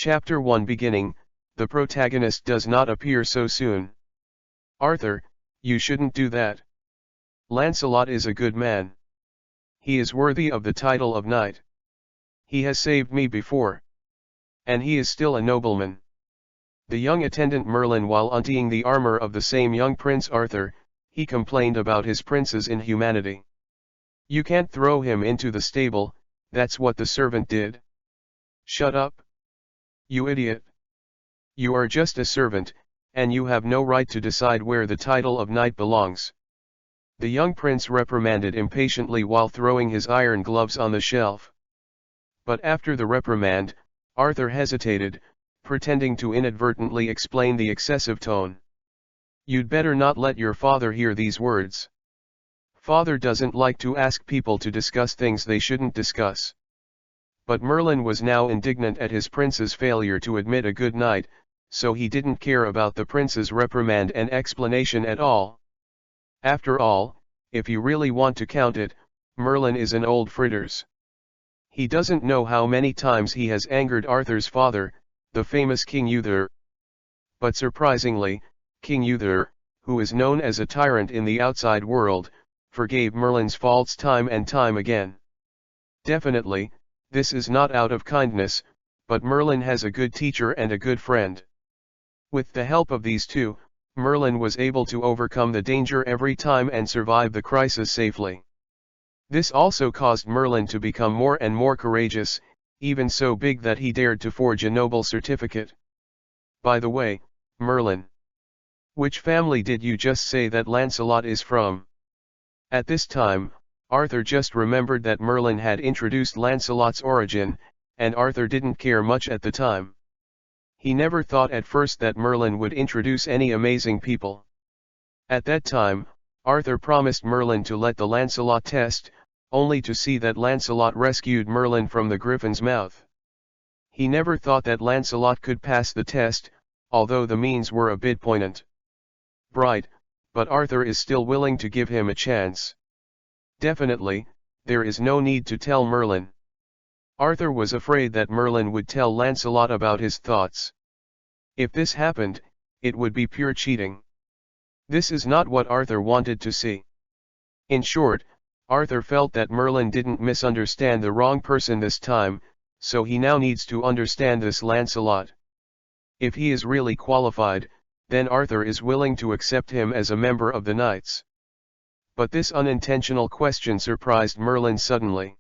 Chapter 1 Beginning, the protagonist does not appear so soon. Arthur, you shouldn't do that. Lancelot is a good man. He is worthy of the title of knight. He has saved me before. And he is still a nobleman. The young attendant Merlin, while untying the armor of the same young Prince Arthur, he complained about his prince's inhumanity. You can't throw him into the stable, that's what the servant did. Shut up. You idiot. You are just a servant, and you have no right to decide where the title of knight belongs. The young prince reprimanded impatiently while throwing his iron gloves on the shelf. But after the reprimand, Arthur hesitated, pretending to inadvertently explain the excessive tone. You'd better not let your father hear these words. Father doesn't like to ask people to discuss things they shouldn't discuss. But Merlin was now indignant at his prince's failure to admit a good knight, so he didn't care about the prince's reprimand and explanation at all. After all, if you really want to count it, Merlin is an old fritters. He doesn't know how many times he has angered Arthur's father, the famous King Uther. But surprisingly, King Uther, who is known as a tyrant in the outside world, forgave Merlin's faults time and time again. Definitely, this is not out of kindness, but Merlin has a good teacher and a good friend. With the help of these two, Merlin was able to overcome the danger every time and survive the crisis safely. This also caused Merlin to become more and more courageous, even so big that he dared to forge a noble certificate. By the way, Merlin, which family did you just say that Lancelot is from? At this time, Arthur just remembered that Merlin had introduced Lancelot's origin, and Arthur didn't care much at the time. He never thought at first that Merlin would introduce any amazing people. At that time, Arthur promised Merlin to let the Lancelot test, only to see that Lancelot rescued Merlin from the griffin's mouth. He never thought that Lancelot could pass the test, although the means were a bit poignant. Bright, but Arthur is still willing to give him a chance. Definitely, there is no need to tell Merlin. Arthur was afraid that Merlin would tell Lancelot about his thoughts. If this happened, it would be pure cheating. This is not what Arthur wanted to see. In short, Arthur felt that Merlin didn't misunderstand the wrong person this time, so he now needs to understand this Lancelot. If he is really qualified, then Arthur is willing to accept him as a member of the Knights. But this unintentional question surprised Merlin suddenly.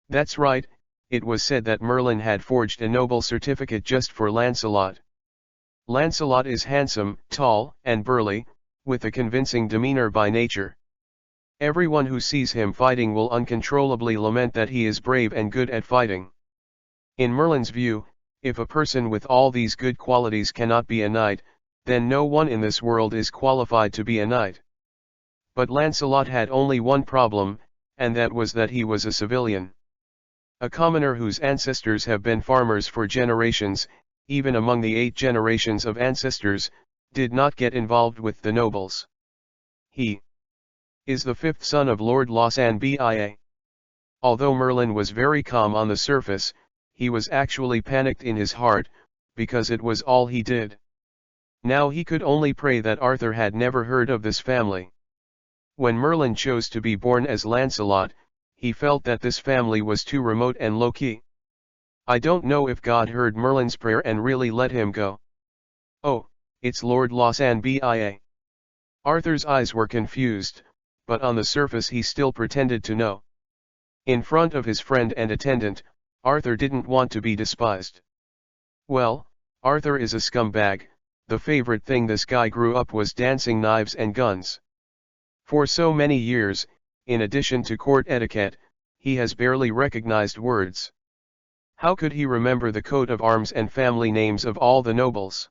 That's right, it was said that Merlin had forged a noble certificate just for Lancelot. Lancelot is handsome, tall, and burly, with a convincing demeanor by nature. Everyone who sees him fighting will uncontrollably lament that he is brave and good at fighting. In Merlin's view, if a person with all these good qualities cannot be a knight, then no one in this world is qualified to be a knight. But Lancelot had only one problem, and that was that he was a civilian. A commoner whose ancestors have been farmers for generations, even among the 8 generations of ancestors, did not get involved with the nobles. He is the 5th son of Lord Losandbia. Although Merlin was very calm on the surface, he was actually panicked in his heart, because it was all he did. Now he could only pray that Arthur had never heard of this family. When Merlin chose to be born as Lancelot, he felt that this family was too remote and low-key. I don't know if God heard Merlin's prayer and really let him go. Oh, it's Lord Losandbia. Arthur's eyes were confused, but on the surface he still pretended to know. In front of his friend and attendant, Arthur didn't want to be despised. Well, Arthur is a scumbag. The favorite thing this guy grew up was dancing knives and guns. For so many years, in addition to court etiquette, he has barely recognized words. How could he remember the coat of arms and family names of all the nobles?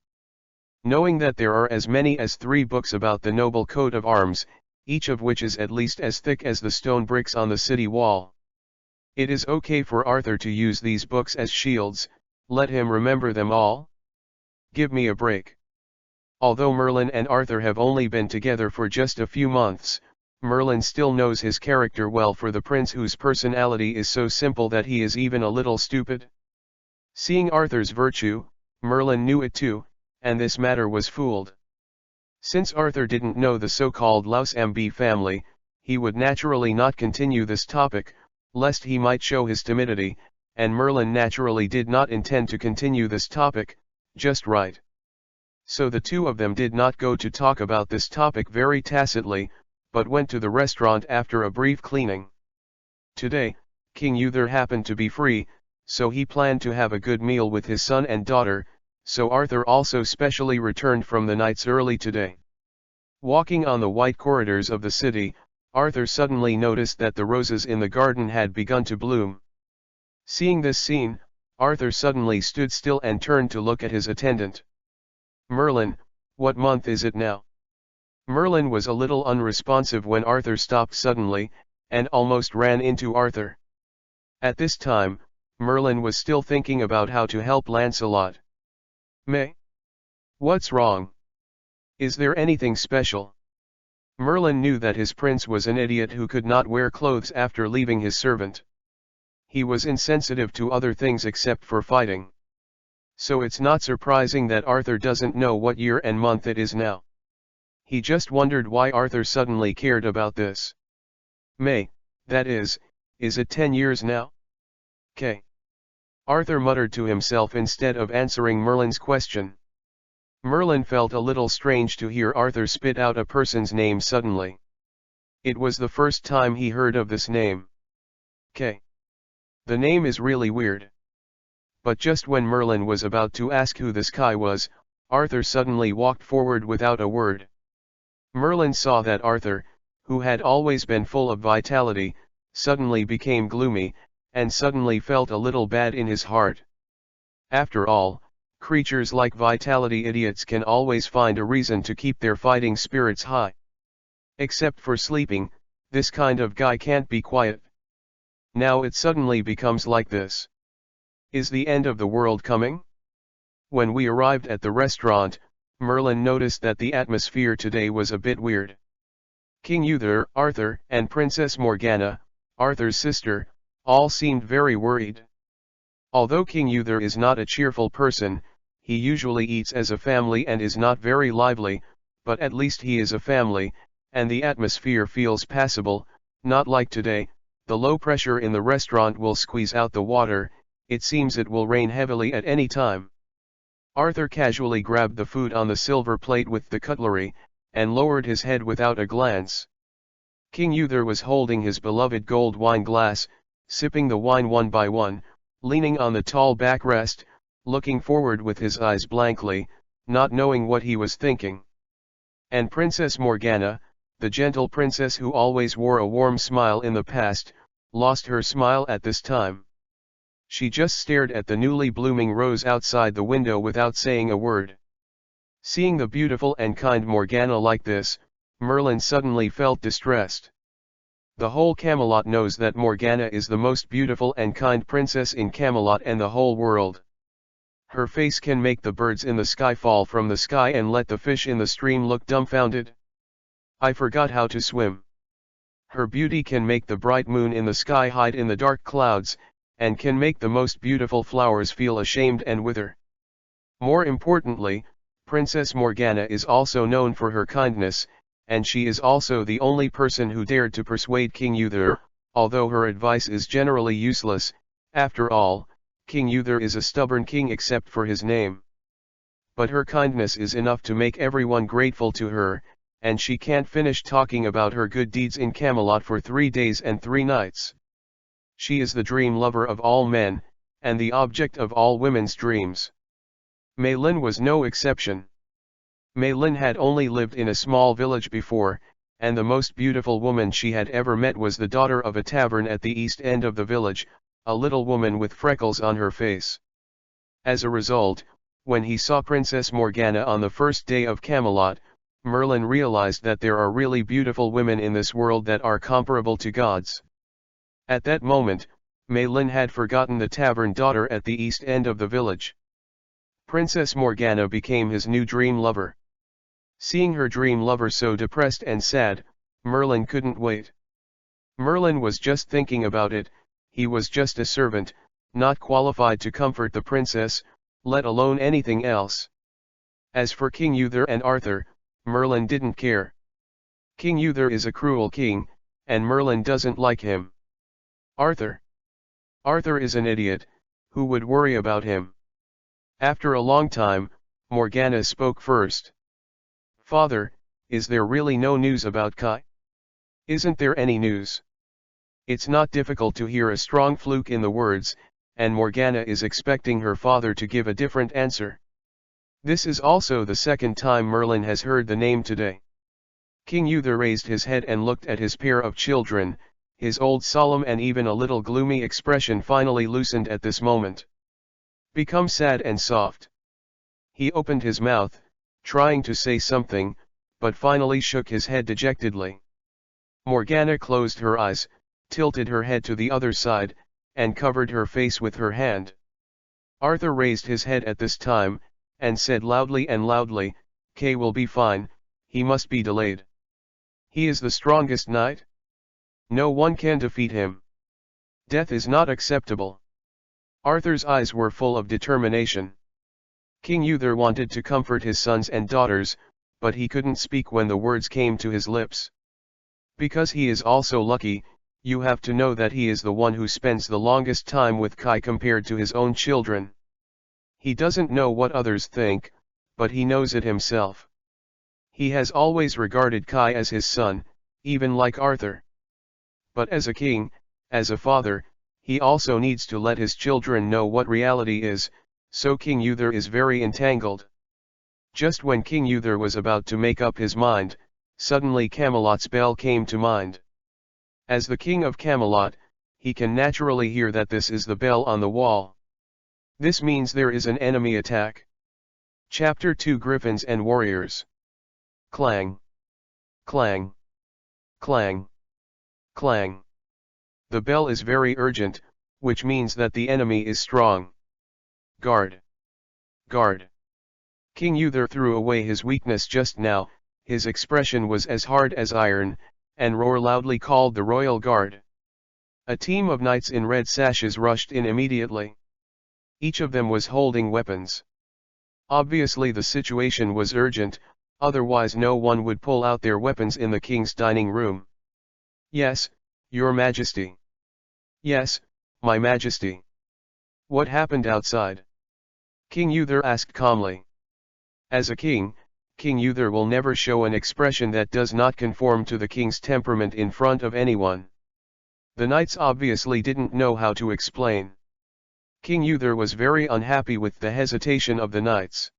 Knowing that there are as many as 3 books about the noble coat of arms, each of which is at least as thick as the stone bricks on the city wall. It is okay for Arthur to use these books as shields, let him remember them all. Give me a break. Although Merlin and Arthur have only been together for just a few months, Merlin still knows his character well for the prince whose personality is so simple that he is even a little stupid. Seeing Arthur's virtue, Merlin knew it too, and this matter was fooled. Since Arthur didn't know the so-called Laus-MB family, he would naturally not continue this topic, lest he might show his timidity, and Merlin naturally did not intend to continue this topic, just right. So the two of them did not go to talk about this topic very tacitly, but went to the restaurant after a brief cleaning. Today, King Uther happened to be free, so he planned to have a good meal with his son and daughter, so Arthur also specially returned from the knights early today. Walking on the white corridors of the city, Arthur suddenly noticed that the roses in the garden had begun to bloom. Seeing this scene, Arthur suddenly stood still and turned to look at his attendant. "Merlin, what month is it now?" Merlin was a little unresponsive when Arthur stopped suddenly, and almost ran into Arthur. At this time, Merlin was still thinking about how to help Lancelot. "May? What's wrong? Is there anything special?" Merlin knew that his prince was an idiot who could not wear clothes after leaving his servant. He was insensitive to other things except for fighting. So it's not surprising that Arthur doesn't know what year and month it is now. He just wondered why Arthur suddenly cared about this. "May, that is it 10 years now?" "K." Arthur muttered to himself instead of answering Merlin's question. Merlin felt a little strange to hear Arthur spit out a person's name suddenly. It was the first time he heard of this name. K. The name is really weird. But just when Merlin was about to ask who this guy was, Arthur suddenly walked forward without a word. Merlin saw that Arthur, who had always been full of vitality, suddenly became gloomy, and suddenly felt a little bad in his heart. After all, creatures like vitality idiots can always find a reason to keep their fighting spirits high. Except for sleeping, this kind of guy can't be quiet. Now it suddenly becomes like this. Is the end of the world coming? When we arrived at the restaurant, Merlin noticed that the atmosphere today was a bit weird. King Uther, Arthur, and Princess Morgana, Arthur's sister, all seemed very worried. Although King Uther is not a cheerful person, he usually eats as a family and is not very lively, but at least he is a family, and the atmosphere feels passable, not like today. The low pressure in the restaurant will squeeze out the water, it seems it will rain heavily at any time. Arthur casually grabbed the food on the silver plate with the cutlery, and lowered his head without a glance. King Uther was holding his beloved gold wine glass, sipping the wine one by one, leaning on the tall backrest, looking forward with his eyes blankly, not knowing what he was thinking. And Princess Morgana, the gentle princess who always wore a warm smile in the past, lost her smile at this time. She just stared at the newly blooming rose outside the window without saying a word. Seeing the beautiful and kind Morgana like this, Merlin suddenly felt distressed. The whole Camelot knows that Morgana is the most beautiful and kind princess in Camelot and the whole world. Her face can make the birds in the sky fall from the sky and let the fish in the stream look dumbfounded. I forgot how to swim. Her beauty can make the bright moon in the sky hide in the dark clouds, and can make the most beautiful flowers feel ashamed and wither. More importantly, Princess Morgana is also known for her kindness, and she is also the only person who dared to persuade King Uther, although her advice is generally useless. After all, King Uther is a stubborn king except for his name. But her kindness is enough to make everyone grateful to her, and she can't finish talking about her good deeds in Camelot for 3 days and 3 nights. She is the dream lover of all men, and the object of all women's dreams. Mei Lin was no exception. Mei Lin had only lived in a small village before, and the most beautiful woman she had ever met was the daughter of a tavern at the east end of the village, a little woman with freckles on her face. As a result, when he saw Princess Morgana on the first day of Camelot, Merlin realized that there are really beautiful women in this world that are comparable to gods. At that moment, Mei Lin had forgotten the tavern daughter at the east end of the village. Princess Morgana became his new dream lover. Seeing her dream lover so depressed and sad, Merlin couldn't wait. Merlin was just thinking about it, he was just a servant, not qualified to comfort the princess, let alone anything else. As for King Uther and Arthur, Merlin didn't care. King Uther is a cruel king, and Merlin doesn't like him. Arthur is an idiot, who would worry about him? After a long time, Morgana spoke first. Father, is there really no news about Kai? Isn't there any news? It's not difficult to hear a strong fluke in the words, and Morgana is expecting her father to give a different answer. This is also the second time Merlin has heard the name today. King Uther raised his head and looked at his pair of children, his old solemn and even a little gloomy expression finally loosened at this moment. Become sad and soft. He opened his mouth, trying to say something, but finally shook his head dejectedly. Morgana closed her eyes, tilted her head to the other side, and covered her face with her hand. Arthur raised his head at this time, and said loudly, Kay will be fine, he must be delayed. He is the strongest knight. No one can defeat him. Death is not acceptable. Arthur's eyes were full of determination. King Uther wanted to comfort his sons and daughters, but he couldn't speak when the words came to his lips. Because he is also lucky, you have to know that he is the one who spends the longest time with Kai compared to his own children. He doesn't know what others think, but he knows it himself. He has always regarded Kai as his son, even like Arthur. But as a king, as a father, he also needs to let his children know what reality is, so King Uther is very entangled. Just when King Uther was about to make up his mind, suddenly Camelot's bell came to mind. As the king of Camelot, he can naturally hear that this is the bell on the wall. This means there is an enemy attack. Chapter 2 Griffins and Warriors. Clang. Clang. Clang. Clang. The bell is very urgent, which means that the enemy is strong. Guard. Guard. King Uther threw away his weakness just now, his expression was as hard as iron, and roar loudly called the royal guard. A team of knights in red sashes rushed in immediately. Each of them was holding weapons. Obviously the situation was urgent, otherwise no one would pull out their weapons in the king's dining room. Yes, your majesty. Yes, my majesty. What happened outside? King Uther asked calmly. As a king, King Uther will never show an expression that does not conform to the king's temperament in front of anyone. The knights obviously didn't know how to explain. King Uther was very unhappy with the hesitation of the knights.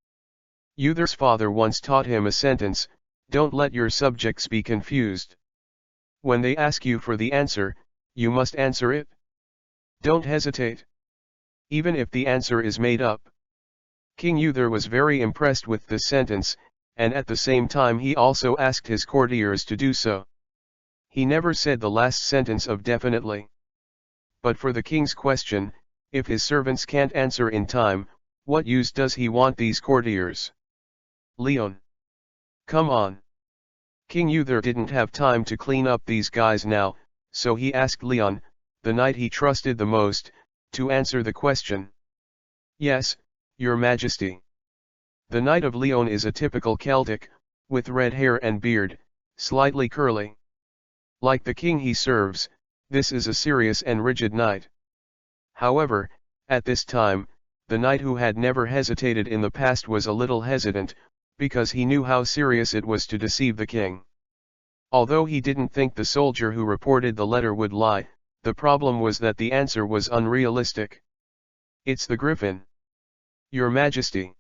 Uther's father once taught him a sentence, "Don't let your subjects be confused. When they ask you for the answer, you must answer it. Don't hesitate. Even if the answer is made up." King Uther was very impressed with this sentence, and at the same time he also asked his courtiers to do so. He never said the last sentence of definitely. But for the king's question, if his servants can't answer in time, what use does he want these courtiers? Leon. Come on. King Uther didn't have time to clean up these guys now, so he asked Leon, the knight he trusted the most, to answer the question. Yes, your majesty. The Knight of Leon is a typical Celtic, with red hair and beard, slightly curly. Like the king he serves, this is a serious and rigid knight. However, at this time, the knight who had never hesitated in the past was a little hesitant, because he knew how serious it was to deceive the king. Although he didn't think the soldier who reported the letter would lie, the problem was that the answer was unrealistic. It's the griffin. Your majesty.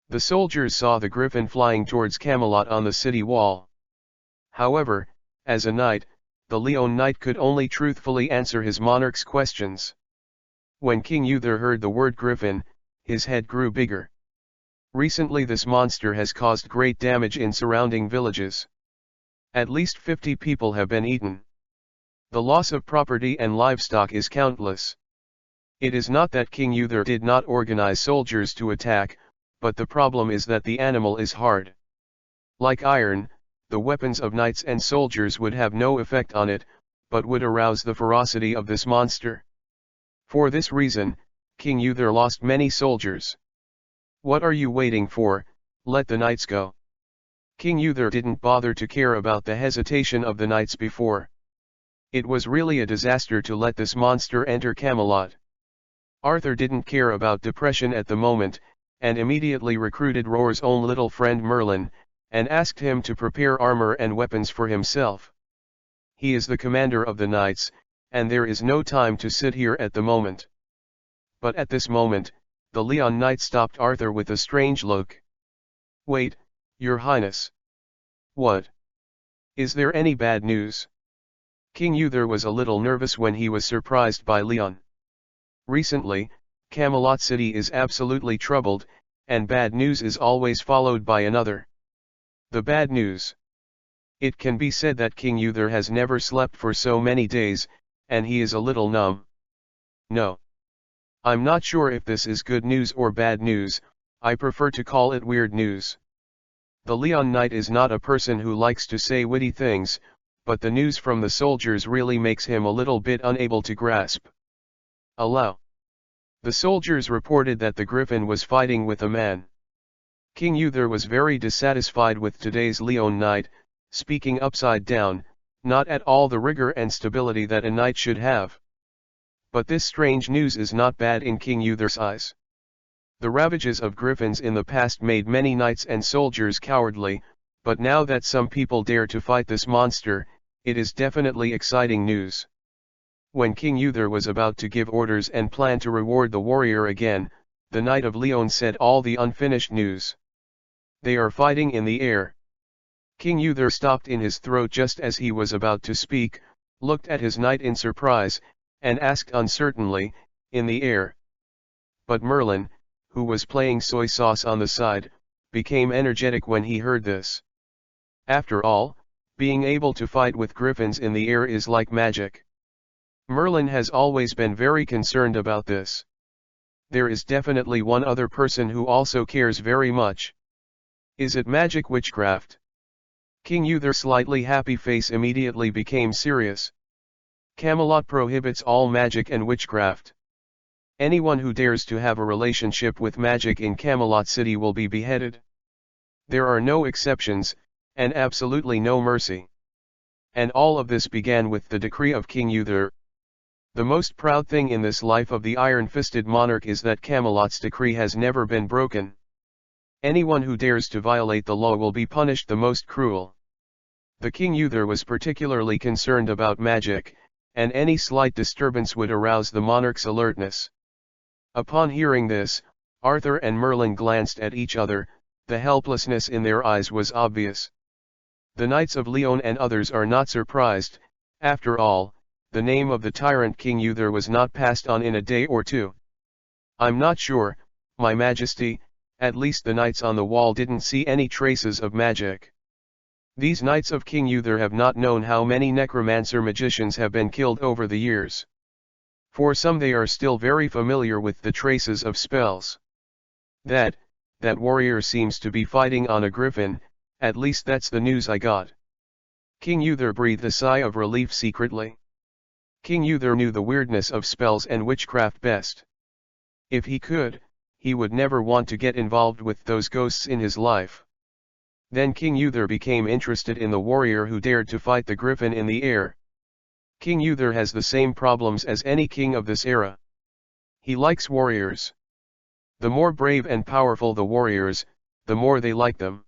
The soldiers saw the griffin flying towards Camelot on the city wall. However, as a knight, the Leon knight could only truthfully answer his monarch's questions. When King Uther heard the word griffin, his head grew bigger. Recently this monster has caused great damage in surrounding villages. At least 50 people have been eaten. The loss of property and livestock is countless. It is not that King Uther did not organize soldiers to attack, but the problem is that the animal is hard. Like iron, the weapons of knights and soldiers would have no effect on it, but would arouse the ferocity of this monster. For this reason, King Uther lost many soldiers. "What are you waiting for? Let the knights go." King Uther didn't bother to care about the hesitation of the knights before. It was really a disaster to let this monster enter Camelot. Arthur didn't care about depression at the moment, and immediately recruited Roar's own little friend Merlin, and asked him to prepare armor and weapons for himself. He is the commander of the knights, and there is no time to sit here at the moment. But at this moment, the Leon Knight stopped Arthur with a strange look. "Wait, Your Highness. What? Is there any bad news?" King Uther was a little nervous when he was surprised by Leon. Recently, Camelot City is absolutely troubled, and bad news is always followed by another. The bad news. It can be said that King Uther has never slept for so many days, and he is a little numb. "No. I'm not sure if this is good news or bad news, I prefer to call it weird news." The Leon Knight is not a person who likes to say witty things, but the news from the soldiers really makes him a little bit unable to grasp. "Allow." The soldiers reported that the Griffin was fighting with a man. King Uther was very dissatisfied with today's Leon Knight, speaking upside down, not at all the rigor and stability that a knight should have. But this strange news is not bad in King Uther's eyes. The ravages of griffins in the past made many knights and soldiers cowardly, but now that some people dare to fight this monster, it is definitely exciting news. When King Uther was about to give orders and plan to reward the warrior again, the Knight of Leon said all the unfinished news. "They are fighting in the air." King Uther stopped in his throat just as he was about to speak, looked at his knight in surprise, and asked uncertainly, "In the air?" But Merlin, who was playing soy sauce on the side, became energetic when he heard this. After all, being able to fight with griffins in the air is like magic. Merlin has always been very concerned about this. There is definitely one other person who also cares very much. Is it magic witchcraft? King Uther's slightly happy face immediately became serious. Camelot prohibits all magic and witchcraft. Anyone who dares to have a relationship with magic in Camelot City will be beheaded. There are no exceptions, and absolutely no mercy. And all of this began with the decree of King Uther. The most proud thing in this life of the iron-fisted monarch is that Camelot's decree has never been broken. Anyone who dares to violate the law will be punished the most cruel. The King Uther was particularly concerned about magic, and any slight disturbance would arouse the monarch's alertness. Upon hearing this, Arthur and Merlin glanced at each other, the helplessness in their eyes was obvious. The Knights of Leon and others are not surprised, after all, the name of the tyrant King Uther was not passed on in a day or two. "I'm not sure, my majesty, at least the knights on the wall didn't see any traces of magic. These knights of King Uther have not known how many necromancer magicians have been killed over the years. For some they are still very familiar with the traces of spells. That warrior seems to be fighting on a griffin, at least that's the news I got." King Uther breathed a sigh of relief secretly. King Uther knew the weirdness of spells and witchcraft best. If he could, he would never want to get involved with those ghosts in his life. Then King Uther became interested in the warrior who dared to fight the griffin in the air. King Uther has the same problems as any king of this era. He likes warriors. The more brave and powerful the warriors, the more they like them.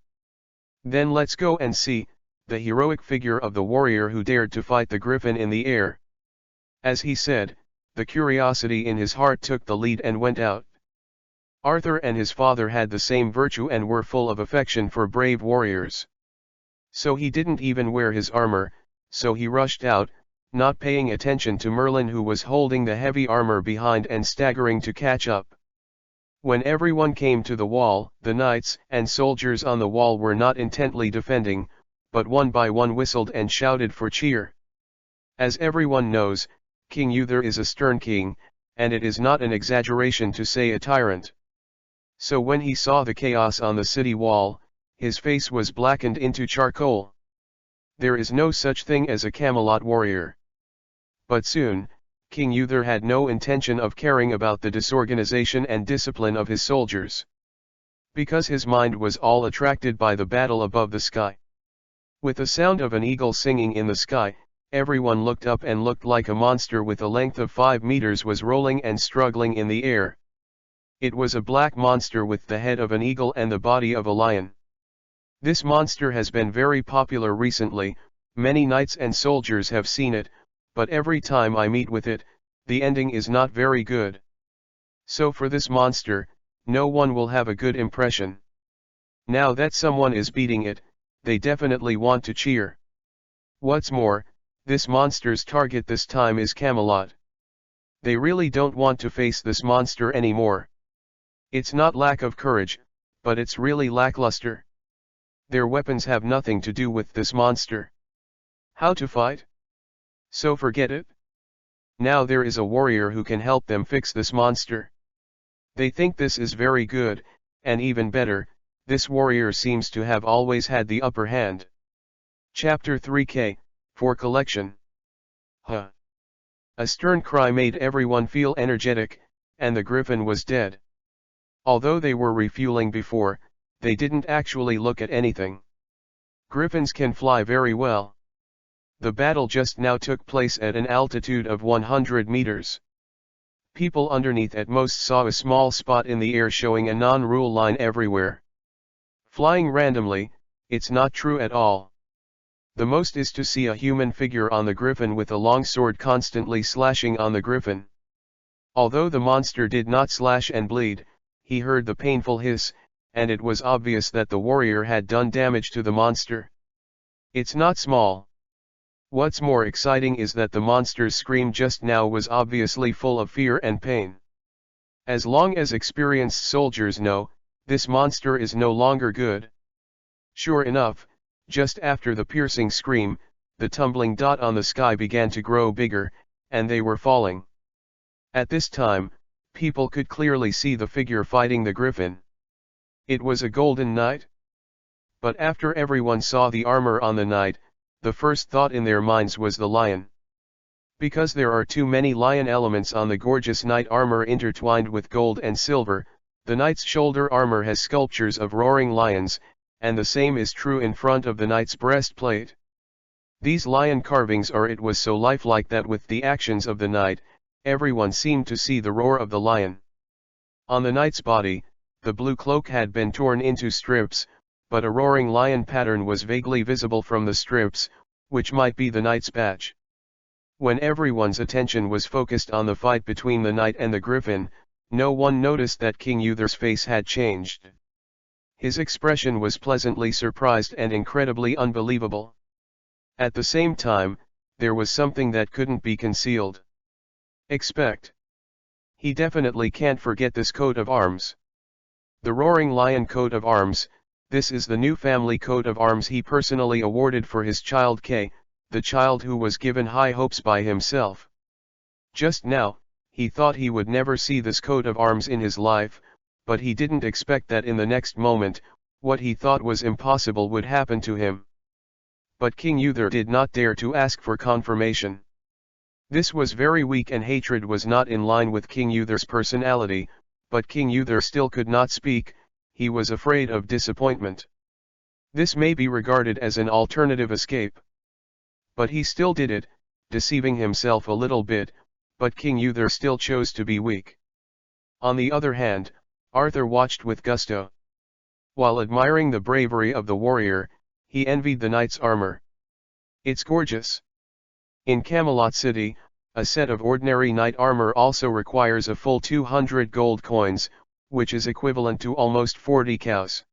Then let's go and see the heroic figure of the warrior who dared to fight the griffin in the air. As he said, the curiosity in his heart took the lead and went out. Arthur and his father had the same virtue and were full of affection for brave warriors. So he didn't even wear his armor, so he rushed out, not paying attention to Merlin who was holding the heavy armor behind and staggering to catch up. When everyone came to the wall, the knights and soldiers on the wall were not intently defending, but one by one whistled and shouted for cheer. As everyone knows, King Uther is a stern king, and it is not an exaggeration to say a tyrant. So when he saw the chaos on the city wall, his face was blackened into charcoal. There is no such thing as a Camelot warrior. But soon, King Uther had no intention of caring about the disorganization and discipline of his soldiers, because his mind was all attracted by the battle above the sky. With the sound of an eagle singing in the sky, everyone looked up and looked like a monster with a length of 5 meters was rolling and struggling in the air. It was a black monster with the head of an eagle and the body of a lion. This monster has been very popular recently, many knights and soldiers have seen it, but every time I meet with it, the ending is not very good. So for this monster, no one will have a good impression. Now that someone is beating it, they definitely want to cheer. What's more, this monster's target this time is Camelot. They really don't want to face this monster anymore. It's not lack of courage, but it's really lackluster. Their weapons have nothing to do with this monster. How to fight? So forget it. Now there is a warrior who can help them fix this monster. They think this is very good, and even better, this warrior seems to have always had the upper hand. Chapter 3K, for collection. Huh. A stern cry made everyone feel energetic, and the griffin was dead. Although they were refueling before, they didn't actually look at anything. Griffins can fly very well. The battle just now took place at an altitude of 100 meters. People underneath at most saw a small spot in the air showing a non-rule line everywhere. Flying randomly, it's not true at all. The most is to see a human figure on the griffin with a long sword constantly slashing on the griffin. Although the monster did not slash and bleed, he heard the painful hiss, and it was obvious that the warrior had done damage to the monster. It's not small. What's more exciting is that the monster's scream just now was obviously full of fear and pain. As long as experienced soldiers know, this monster is no longer good. Sure enough, just after the piercing scream, the tumbling dot on the sky began to grow bigger, and they were falling. At this time, people could clearly see the figure fighting the griffin. It was a golden knight. But after everyone saw the armor on the knight, the first thought in their minds was the lion. Because there are too many lion elements on the gorgeous knight armor intertwined with gold and silver, the knight's shoulder armor has sculptures of roaring lions, and the same is true in front of the knight's breastplate. These lion carvings it was so lifelike that with the actions of the knight, everyone seemed to see the roar of the lion. On the knight's body, the blue cloak had been torn into strips, but a roaring lion pattern was vaguely visible from the strips, which might be the knight's badge. When everyone's attention was focused on the fight between the knight and the griffin, no one noticed that King Uther's face had changed. His expression was pleasantly surprised and incredibly unbelievable. At the same time, there was something that couldn't be concealed. Expect. He definitely can't forget this coat of arms. The Roaring Lion coat of arms. This is the new family coat of arms he personally awarded for his child Kay, the child who was given high hopes by himself. Just now, he thought he would never see this coat of arms in his life, but he didn't expect that in the next moment, what he thought was impossible would happen to him. But King Uther did not dare to ask for confirmation. This was very weak and hatred was not in line with King Uther's personality, but King Uther still could not speak. He was afraid of disappointment. This may be regarded as an alternative escape. But he still did it, deceiving himself a little bit, but King Uther still chose to be weak. On the other hand, Arthur watched with gusto. While admiring the bravery of the warrior, he envied the knight's armor. It's gorgeous. In Camelot City, a set of ordinary knight armor also requires a full 200 gold coins, which is equivalent to almost 40 cows.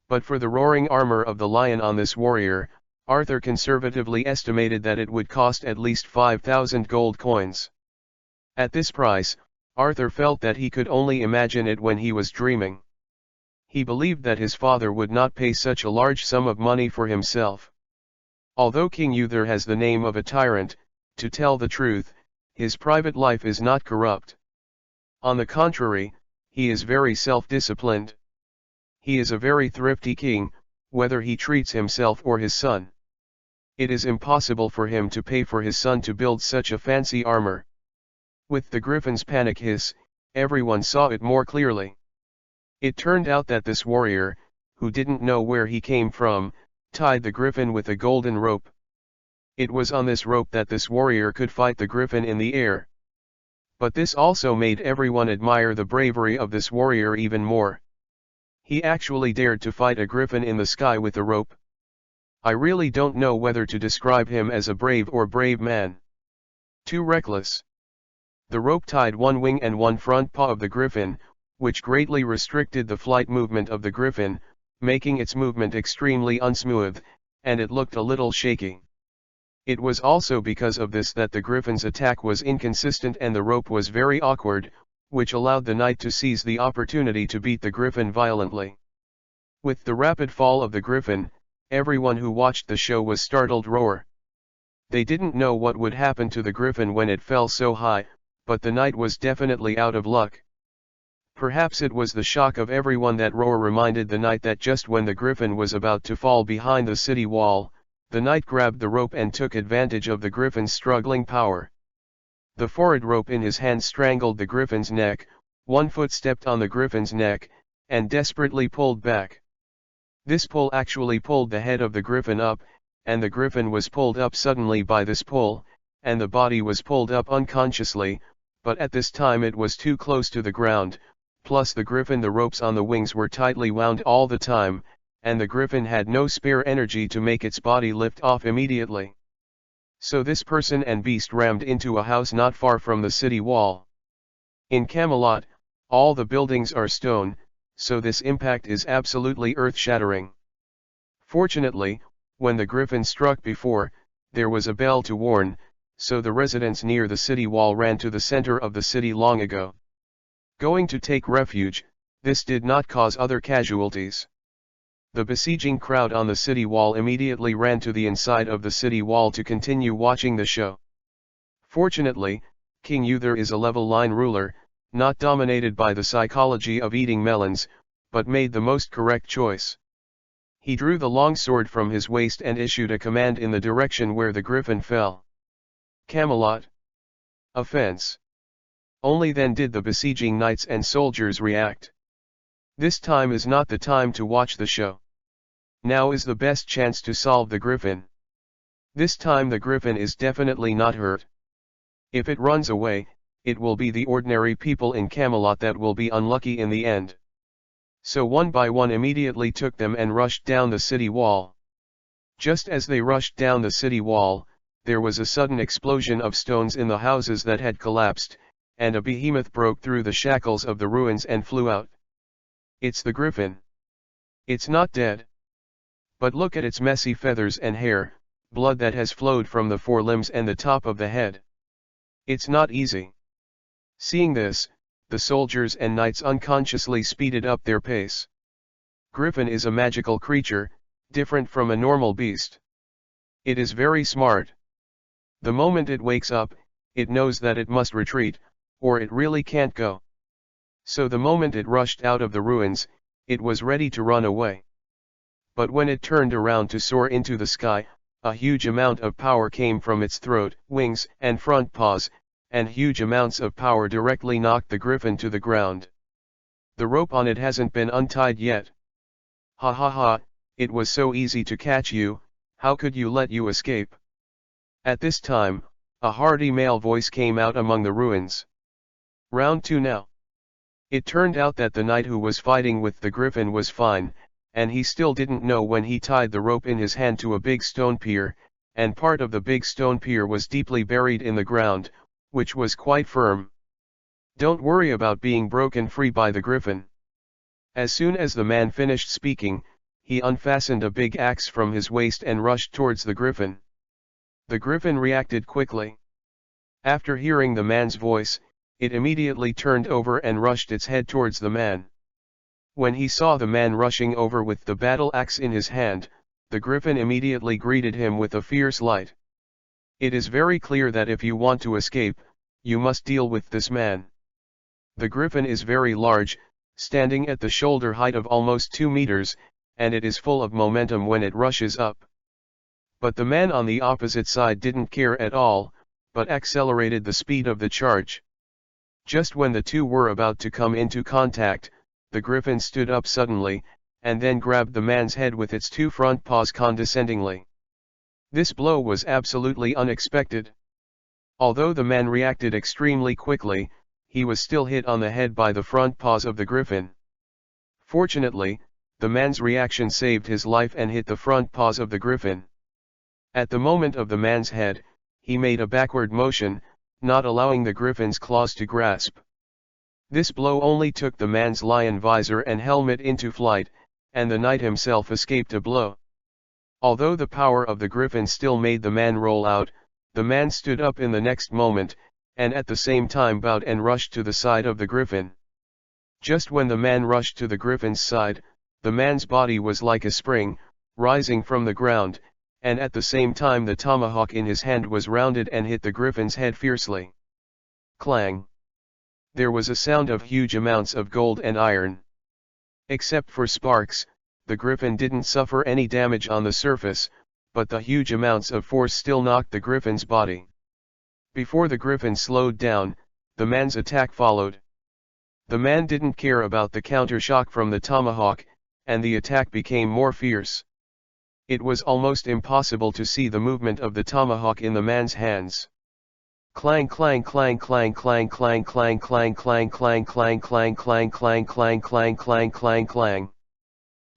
But for the roaring armor of the lion on this warrior, Arthur conservatively estimated that it would cost at least 5,000 gold coins. At this price, Arthur felt that he could only imagine it when he was dreaming. He believed that his father would not pay such a large sum of money for himself. Although King Uther has the name of a tyrant, to tell the truth, his private life is not corrupt. On the contrary, he is very self-disciplined. He is a very thrifty king, whether he treats himself or his son. It is impossible for him to pay for his son to build such a fancy armor. With the griffin's panic hiss, everyone saw it more clearly. It turned out that this warrior, who didn't know where he came from, tied the griffin with a golden rope. It was on this rope that this warrior could fight the griffin in the air. But this also made everyone admire the bravery of this warrior even more. He actually dared to fight a griffin in the sky with a rope. I really don't know whether to describe him as a brave or brave man. Too reckless. The rope tied one wing and one front paw of the griffin, which greatly restricted the flight movement of the griffin, making its movement extremely unsmooth, and it looked a little shaky. It was also because of this that the griffin's attack was inconsistent and the rope was very awkward, which allowed the knight to seize the opportunity to beat the griffin violently. With the rapid fall of the griffin, everyone who watched the show was startled roar. They didn't know what would happen to the griffin when it fell so high, but the knight was definitely out of luck. Perhaps it was the shock of everyone that roar reminded the knight that just when the griffin was about to fall behind the city wall, the knight grabbed the rope and took advantage of the griffin's struggling power. The forward rope in his hand strangled the griffin's neck, one foot stepped on the griffin's neck, and desperately pulled back. This pull actually pulled the head of the griffin up, and the griffin was pulled up suddenly by this pull, and the body was pulled up unconsciously, but at this time it was too close to the ground, plus the ropes on the wings were tightly wound all the time, and the griffin had no spare energy to make its body lift off immediately. So this person and beast rammed into a house not far from the city wall. In Camelot, all the buildings are stone, so this impact is absolutely earth-shattering. Fortunately, when the griffin struck before, there was a bell to warn, so the residents near the city wall ran to the center of the city long ago. Going to take refuge, this did not cause other casualties. The besieging crowd on the city wall immediately ran to the inside of the city wall to continue watching the show. Fortunately, King Uther is a level line ruler, not dominated by the psychology of eating melons, but made the most correct choice. He drew the long sword from his waist and issued a command in the direction where the griffin fell. Camelot. Offense. Only then did the besieging knights and soldiers react. This time is not the time to watch the show. Now is the best chance to solve the griffin. This time the griffin is definitely not hurt. If it runs away, it will be the ordinary people in Camelot that will be unlucky in the end. So one by one immediately took them and rushed down the city wall. Just as they rushed down the city wall, there was a sudden explosion of stones in the houses that had collapsed, and a behemoth broke through the shackles of the ruins and flew out. It's the griffin. It's not dead. But look at its messy feathers and hair, blood that has flowed from the forelimbs and the top of the head. It's not easy. Seeing this, the soldiers and knights unconsciously speeded up their pace. Griffin is a magical creature, different from a normal beast. It is very smart. The moment it wakes up, it knows that it must retreat, or it really can't go. So the moment it rushed out of the ruins, it was ready to run away. But when it turned around to soar into the sky, a huge amount of power came from its throat, wings, and front paws, and huge amounts of power directly knocked the griffin to the ground. The rope on it hasn't been untied yet. Ha ha ha, it was so easy to catch you, how could you let you escape? At this time, a hearty male voice came out among the ruins. Round 2 now. It turned out that the knight who was fighting with the griffin was fine, and he still didn't know when he tied the rope in his hand to a big stone pier, and part of the big stone pier was deeply buried in the ground, which was quite firm. Don't worry about being broken free by the griffin. As soon as the man finished speaking, he unfastened a big axe from his waist and rushed towards the griffin. The griffin reacted quickly. After hearing the man's voice, it immediately turned over and rushed its head towards the man. When he saw the man rushing over with the battle axe in his hand, the griffin immediately greeted him with a fierce light. It is very clear that if you want to escape, you must deal with this man. The griffin is very large, standing at the shoulder height of almost 2 meters, and it is full of momentum when it rushes up. But the man on the opposite side didn't care at all, but accelerated the speed of the charge. Just when the two were about to come into contact, the griffin stood up suddenly, and then grabbed the man's head with its two front paws condescendingly. This blow was absolutely unexpected. Although the man reacted extremely quickly, he was still hit on the head by the front paws of the griffin. Fortunately, the man's reaction saved his life and hit the front paws of the griffin. At the moment of the man's head, he made a backward motion, not allowing the griffin's claws to grasp. This blow only took the man's lion visor and helmet into flight, and the knight himself escaped a blow. Although the power of the griffin still made the man roll out, the man stood up in the next moment, and at the same time bowed and rushed to the side of the griffin. Just when the man rushed to the griffin's side, the man's body was like a spring, rising from the ground, and at the same time the tomahawk in his hand was rounded and hit the griffin's head fiercely. Clang! There was a sound of huge amounts of gold and iron. Except for sparks, the griffin didn't suffer any damage on the surface, but the huge amounts of force still knocked the griffin's body. Before the griffin slowed down, the man's attack followed. The man didn't care about the counter-shock from the tomahawk, and the attack became more fierce. It was almost impossible to see the movement of the tomahawk in the man's hands. Clang clang clang clang clang clang clang clang clang clang clang clang clang clang clang clang clang clang clang.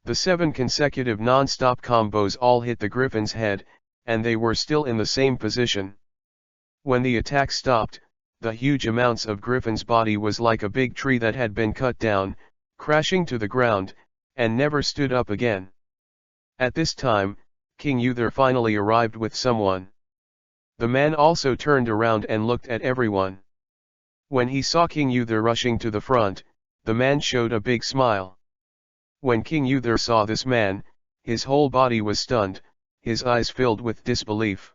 The 7 consecutive non-stop combos all hit the griffin's head, and they were still in the same position. When the attack stopped, the huge amounts of griffin's body was like a big tree that had been cut down, crashing to the ground, and never stood up again. At this time, King Uther finally arrived with someone. The man also turned around and looked at everyone. When he saw King Uther rushing to the front, the man showed a big smile. When King Uther saw this man, his whole body was stunned, his eyes filled with disbelief.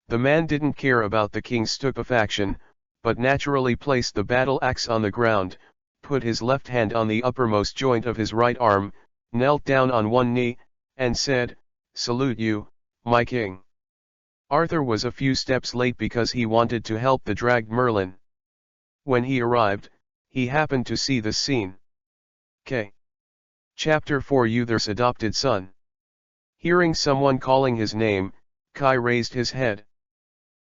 The man didn't care about the king's stupefaction, but naturally placed the battle axe on the ground, put his left hand on the uppermost joint of his right arm, knelt down on one knee, and said, "Salute you, my king." Arthur was a few steps late because he wanted to help the dragged Merlin. When he arrived, he happened to see this scene. Chapter 4 Uther's adopted son. Hearing someone calling his name, Kai raised his head.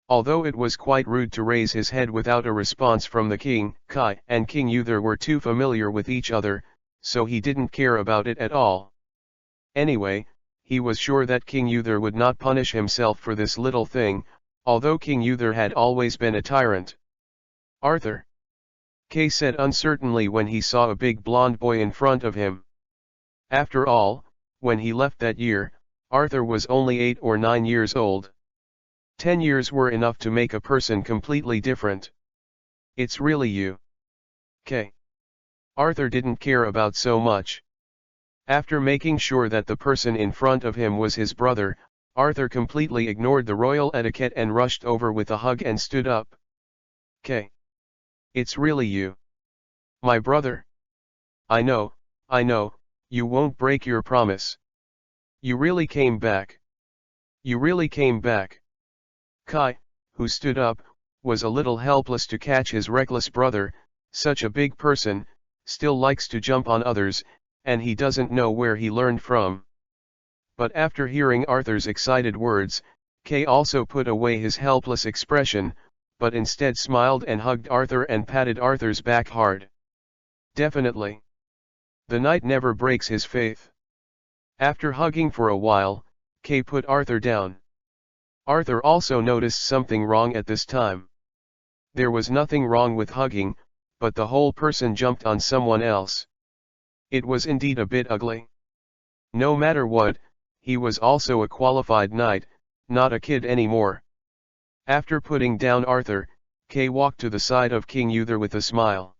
Although it was quite rude to raise his head without a response from the king, Kai and King Uther were too familiar with each other, so he didn't care about it at all. Anyway, he was sure that King Uther would not punish himself for this little thing, although King Uther had always been a tyrant. "Arthur," Kay said uncertainly when he saw a big blond boy in front of him. After all, when he left that year, Arthur was only 8 or 9 years old. 10 years were enough to make a person completely different. "It's really you, Kay." Arthur didn't care about so much. After making sure that the person in front of him was his brother, Arthur completely ignored the royal etiquette and rushed over with a hug and stood up. "Kay. It's really you. My brother. I know, you won't break your promise. You really came back. You really came back." Kai, who stood up, was a little helpless to catch his reckless brother. Such a big person, still likes to jump on others, and he doesn't know where he learned from. But after hearing Arthur's excited words, Kay also put away his helpless expression, but instead smiled and hugged Arthur and patted Arthur's back hard. Definitely. The knight never breaks his faith. After hugging for a while, Kay put Arthur down. Arthur also noticed something wrong at this time. There was nothing wrong with hugging, but the whole person jumped on someone else. It was indeed a bit ugly. No matter what, he was also a qualified knight, not a kid anymore. After putting down Arthur, Kay walked to the side of King Uther with a smile.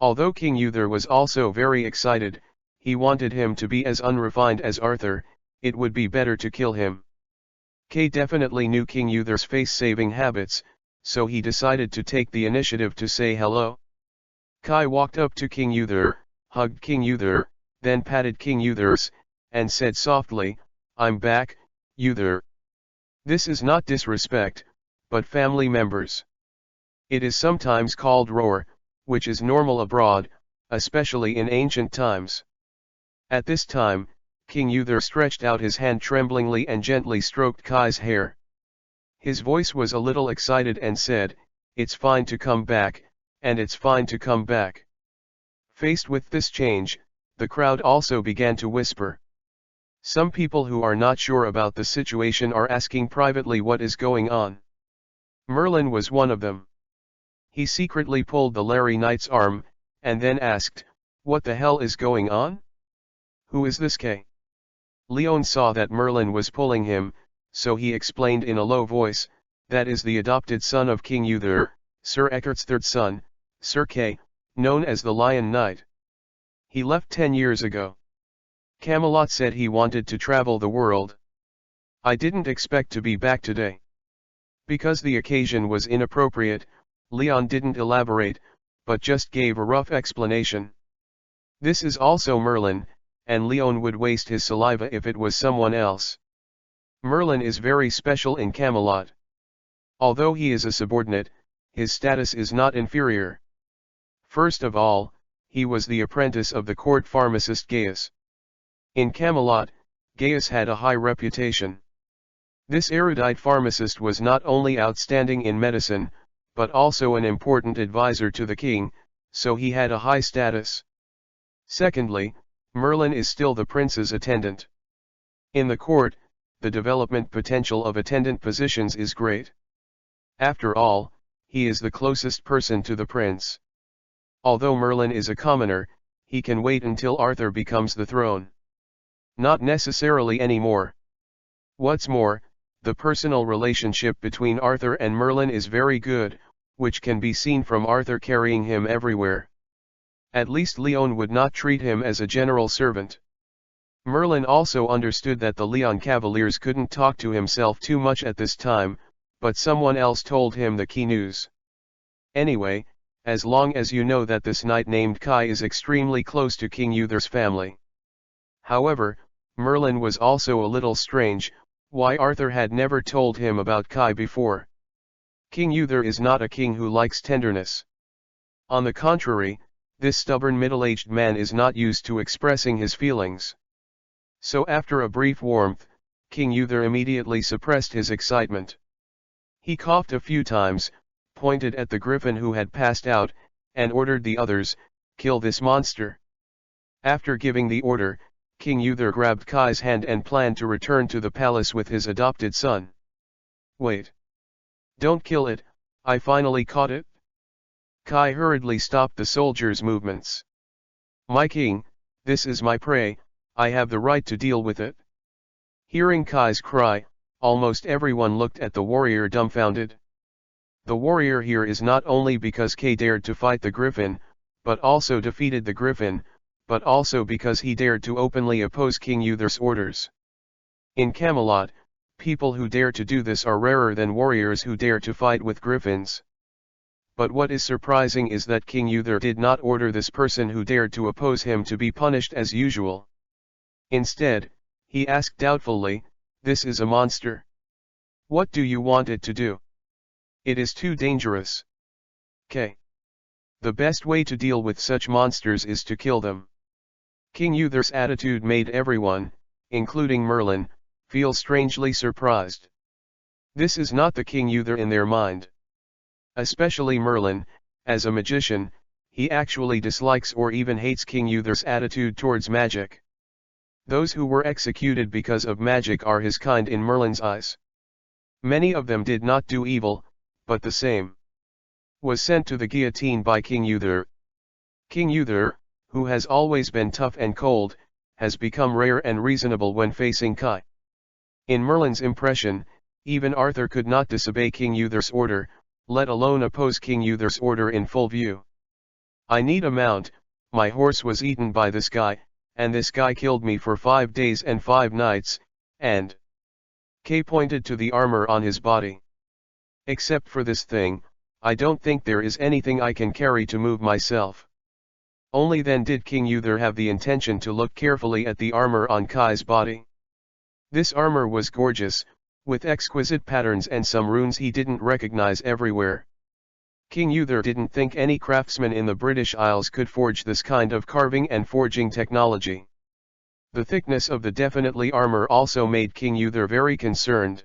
Although King Uther was also very excited, he wanted him to be as unrefined as Arthur. It would be better to kill him. Kay definitely knew King Uther's face-saving habits, so he decided to take the initiative to say hello. Kai walked up to King Uther, hugged King Uther, then patted King Uther's, and said softly, "I'm back, Uther. This is not disrespect, but family members. It is sometimes called roar, which is normal abroad, especially in ancient times. At this time, King Uther stretched out his hand tremblingly and gently stroked Kai's hair. His voice was a little excited and said, "It's fine to come back, and it's fine to come back." Faced with this change, the crowd also began to whisper. Some people who are not sure about the situation are asking privately what is going on. Merlin was one of them. He secretly pulled the Larry Knight's arm, and then asked, "What the hell is going on? Who is this K?" Leon saw that Merlin was pulling him, so he explained in a low voice, "That is the adopted son of King Uther, Sir Eckert's third son, Sir Kay, known as the Lion Knight. He left 10 years ago. Camelot said he wanted to travel the world. I didn't expect to be back today." Because the occasion was inappropriate, Leon didn't elaborate, but just gave a rough explanation. This is also Merlin, and Leon would waste his saliva if it was someone else. Merlin is very special in Camelot. Although he is a subordinate, his status is not inferior. First of all, he was the apprentice of the court pharmacist Gaius. In Camelot, Gaius had a high reputation. This erudite pharmacist was not only outstanding in medicine, but also an important advisor to the king, so he had a high status. Secondly, Merlin is still the prince's attendant. In the court, the development potential of attendant positions is great. After all, he is the closest person to the prince. Although Merlin is a commoner, he can wait until Arthur becomes the throne. Not necessarily anymore. What's more, the personal relationship between Arthur and Merlin is very good, which can be seen from Arthur carrying him everywhere. At least Leon would not treat him as a general servant. Merlin also understood that the Leon Cavaliers couldn't talk to himself too much at this time, but someone else told him the key news. Anyway, as long as you know that this knight named Kai is extremely close to King Uther's family. However, Merlin was also a little strange, why Arthur had never told him about Kai before. King Uther is not a king who likes tenderness. On the contrary, this stubborn middle-aged man is not used to expressing his feelings. So after a brief warmth, King Uther immediately suppressed his excitement. He coughed a few times, pointed at the griffin who had passed out, and ordered the others, "Kill this monster." After giving the order, King Uther grabbed Kai's hand and planned to return to the palace with his adopted son. "Wait. Don't kill it, I finally caught it." Kai hurriedly stopped the soldier's movements. "My king, this is my prey, I have the right to deal with it." Hearing Kai's cry, almost everyone looked at the warrior dumbfounded. The warrior here is not only because Kai dared to fight the griffin, but also defeated the griffin, but also because he dared to openly oppose King Uther's orders. In Camelot, people who dare to do this are rarer than warriors who dare to fight with griffins. But what is surprising is that King Uther did not order this person who dared to oppose him to be punished as usual. Instead, he asked doubtfully, "This is a monster. What do you want it to do? It is too dangerous." K. The best way to deal with such monsters is to kill them. King Uther's attitude made everyone, including Merlin, feel strangely surprised. This is not the King Uther in their mind. Especially Merlin, as a magician, he actually dislikes or even hates King Uther's attitude towards magic. Those who were executed because of magic are his kind in Merlin's eyes. Many of them did not do evil, but the same was sent to the guillotine by King Uther. King Uther, who has always been tough and cold, has become rare and reasonable when facing Kai. In Merlin's impression, even Arthur could not disobey King Uther's order, let alone oppose King Uther's order in full view. "I need a mount, my horse was eaten by this guy, and this guy killed me for 5 days and 5 nights, and..." Kay pointed to the armor on his body. "Except for this thing, I don't think there is anything I can carry to move myself." Only then did King Uther have the intention to look carefully at the armor on Kai's body. This armor was gorgeous, with exquisite patterns and some runes he didn't recognize everywhere. King Uther didn't think any craftsman in the British Isles could forge this kind of carving and forging technology. The thickness of the definitely armor also made King Uther very concerned.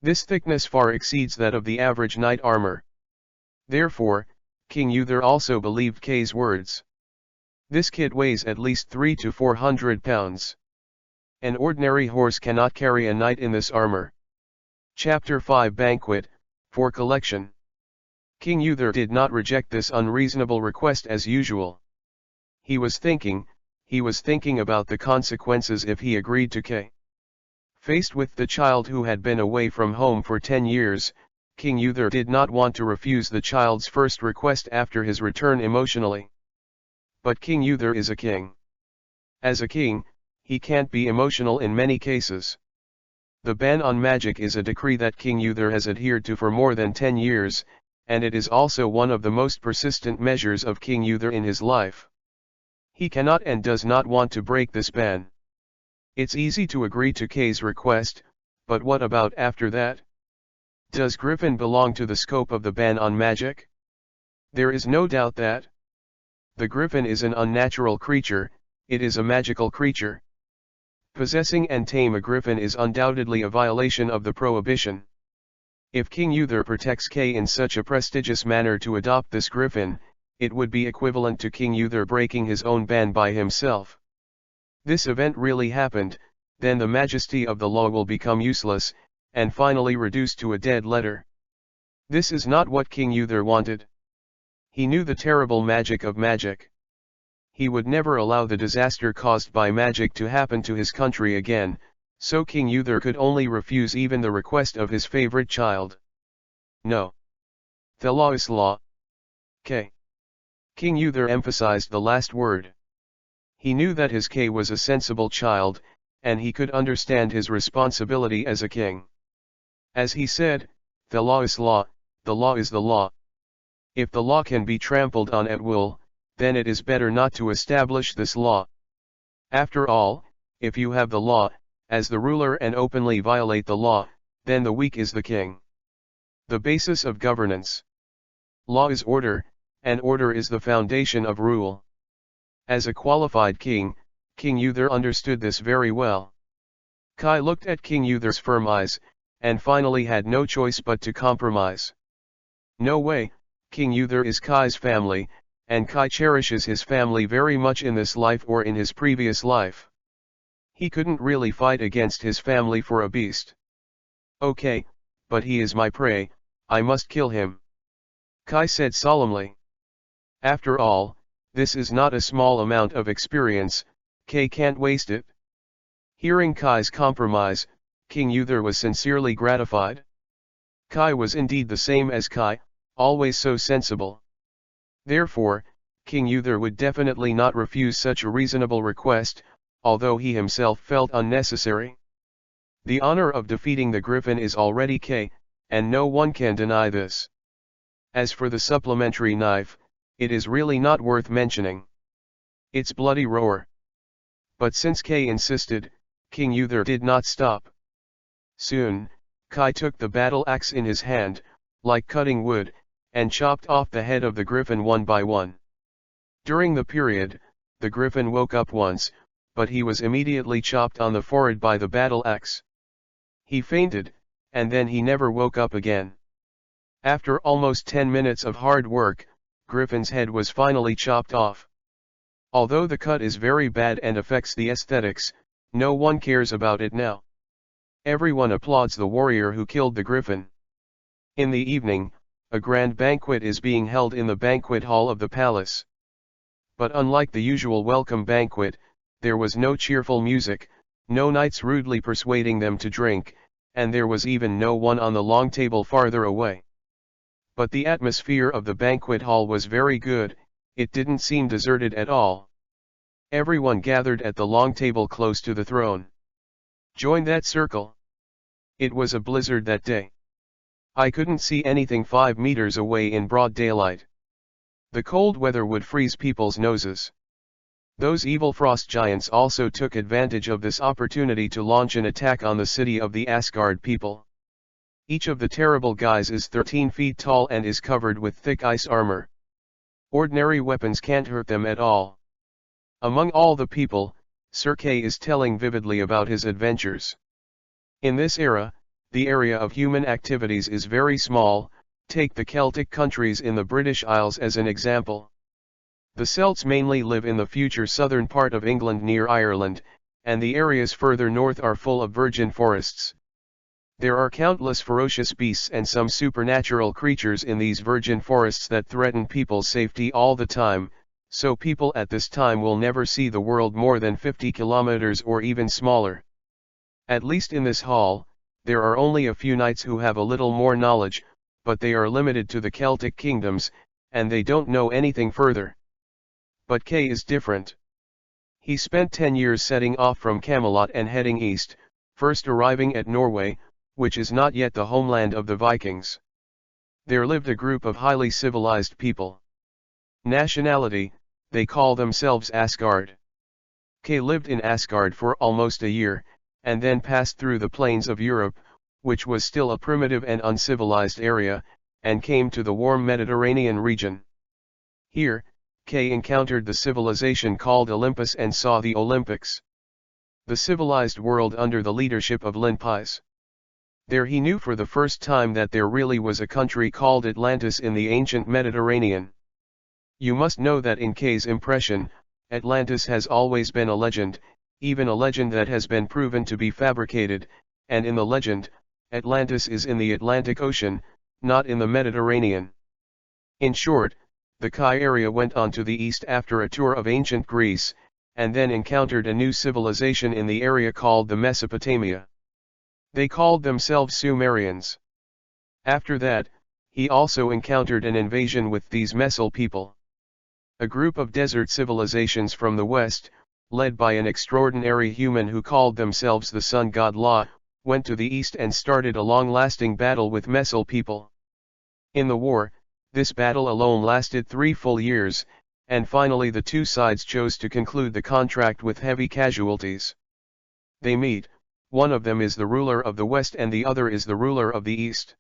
This thickness far exceeds that of the average knight armor. Therefore, King Uther also believed Kay's words. This kit weighs at least 300 to 400 pounds. An ordinary horse cannot carry a knight in this armor. Chapter 5 Banquet, for collection. King Uther did not reject this unreasonable request as usual. He was thinking about the consequences if he agreed to Kay. Faced with the child who had been away from home for 10 years, King Uther did not want to refuse the child's first request after his return emotionally. But King Uther is a king. As a king, he can't be emotional in many cases. The ban on magic is a decree that King Uther has adhered to for more than 10 years, and it is also one of the most persistent measures of King Uther in his life. He cannot and does not want to break this ban. It's easy to agree to Kay's request, but what about after that? Does Griffin belong to the scope of the ban on magic? There is no doubt that the Griffin is an unnatural creature, it is a magical creature. Possessing and tame a Griffin is undoubtedly a violation of the prohibition. If King Uther protects Kay in such a prestigious manner to adopt this Griffin, it would be equivalent to King Uther breaking his own ban by himself. This event really happened, then the majesty of the law will become useless, and finally reduced to a dead letter. This is not what King Uther wanted. He knew the terrible magic of magic. He would never allow the disaster caused by magic to happen to his country again, so King Uther could only refuse even the request of his favorite child. No. The law is law. Kay. King Uther emphasized the last word. He knew that his Kay was a sensible child, and he could understand his responsibility as a king. As he said, the law is law, the law is the law. If the law can be trampled on at will, then it is better not to establish this law. After all, if you have the law, as the ruler and openly violate the law, then the weak is the king. The basis of governance. Law is order, and order is the foundation of rule. As a qualified king, King Uther understood this very well. Kai looked at King Uther's firm eyes, and finally had no choice but to compromise. No way, King Uther is Kai's family, and Kai cherishes his family very much in this life or in his previous life. He couldn't really fight against his family for a beast. Okay, but he is my prey, I must kill him. Kai said solemnly. After all, this is not a small amount of experience, Kai can't waste it. Hearing Kai's compromise, King Uther was sincerely gratified. Kai was indeed the same as Kai, always so sensible. Therefore, King Uther would definitely not refuse such a reasonable request, although he himself felt unnecessary. The honor of defeating the Griffin is already Kai, and no one can deny this. As for the supplementary knife, it is really not worth mentioning. It's bloody roar. But since Kai insisted, King Uther did not stop. Soon, Kai took the battle axe in his hand, like cutting wood, and chopped off the head of the Griffin one by one. During the period, the Griffin woke up once, but he was immediately chopped on the forehead by the battle axe. He fainted, and then he never woke up again. After almost 10 minutes of hard work, Griffin's head was finally chopped off. Although the cut is very bad and affects the aesthetics, no one cares about it now. Everyone applauds the warrior who killed the Griffin. In the evening, a grand banquet is being held in the banquet hall of the palace. But unlike the usual welcome banquet, there was no cheerful music, no knights rudely persuading them to drink, and there was even no one on the long table farther away. But the atmosphere of the banquet hall was very good, it didn't seem deserted at all. Everyone gathered at the long table close to the throne. Join that circle. It was a blizzard that day. I couldn't see anything 5 meters away in broad daylight. The cold weather would freeze people's noses. Those evil frost giants also took advantage of this opportunity to launch an attack on the city of the Asgard people. Each of the terrible guys is 13 feet tall and is covered with thick ice armor. Ordinary weapons can't hurt them at all. Among all the people, Sir K is telling vividly about his adventures. In this era, the area of human activities is very small. Take the Celtic countries in the British Isles as an example. The Celts mainly live in the future southern part of England near Ireland, and the areas further north are full of virgin forests. There are countless ferocious beasts and some supernatural creatures in these virgin forests that threaten people's safety all the time, so people at this time will never see the world more than 50 kilometers or even smaller. At least in this hall, there are only a few knights who have a little more knowledge, but they are limited to the Celtic kingdoms, and they don't know anything further. But K is different. He spent 10 years setting off from Camelot and heading east, first arriving at Norway, which is not yet the homeland of the Vikings. There lived a group of highly civilized people. Nationality, they call themselves Asgard. K lived in Asgard for almost a year, and then passed through the plains of Europe, which was still a primitive and uncivilized area, and came to the warm Mediterranean region. Here, K encountered the civilization called Olympus and saw the Olympics. The civilized world under the leadership of Linpais. There he knew for the first time that there really was a country called Atlantis in the ancient Mediterranean. You must know that in K's impression, Atlantis has always been a legend, even a legend that has been proven to be fabricated, and in the legend, Atlantis is in the Atlantic Ocean, not in the Mediterranean. In short, the Kai area went on to the east after a tour of ancient Greece, and then encountered a new civilization in the area called the Mesopotamia. They called themselves Sumerians. After that, he also encountered an invasion with these Mesil people. A group of desert civilizations from the west, led by an extraordinary human who called themselves the sun god La, went to the east and started a long-lasting battle with Mesil people. In the war, this battle alone lasted 3 full years, and finally the two sides chose to conclude the contract with heavy casualties. They meet, one of them is the ruler of the west and the other is the ruler of the east.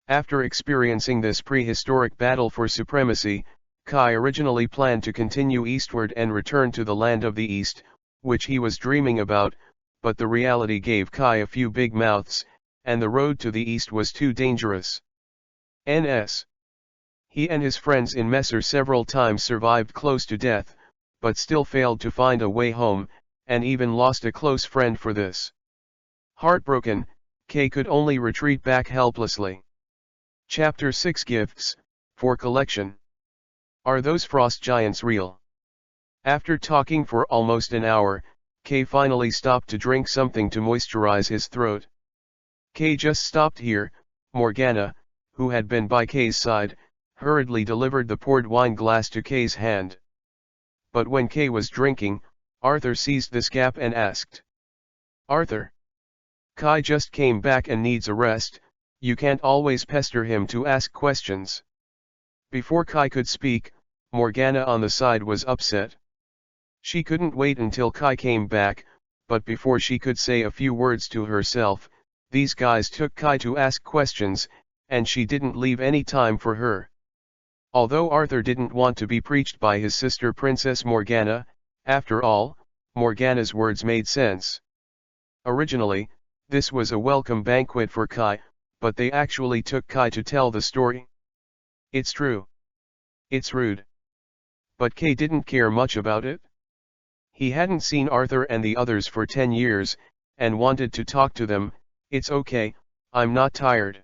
After experiencing this prehistoric battle for supremacy, Kai originally planned to continue eastward and return to the land of the east, which he was dreaming about, but the reality gave Kai a few big mouths, and the road to the east was too dangerous. Ns. He and his friends in Messer several times survived close to death, but still failed to find a way home, and even lost a close friend for this. Heartbroken, K could only retreat back helplessly. Chapter 6 Gifts, for Collection. Are those frost giants real? After talking for almost an hour, K finally stopped to drink something to moisturize his throat. K just stopped here. Morgana, who had been by K's side, hurriedly delivered the poured wine glass to K's hand. But when K was drinking, Arthur seized this gap and asked, "Arthur, Kai just came back and needs a rest, you can't always pester him to ask questions." Before Kai could speak, Morgana on the side was upset. She couldn't wait until Kai came back, but before she could say a few words to herself, these guys took Kai to ask questions, and she didn't leave any time for her. Although Arthur didn't want to be preached by his sister Princess Morgana, after all, Morgana's words made sense. Originally, this was a welcome banquet for Kai, but they actually took Kai to tell the story. It's true. It's rude. But Kai didn't care much about it. He hadn't seen Arthur and the others for 10 years, and wanted to talk to them. "It's okay, I'm not tired."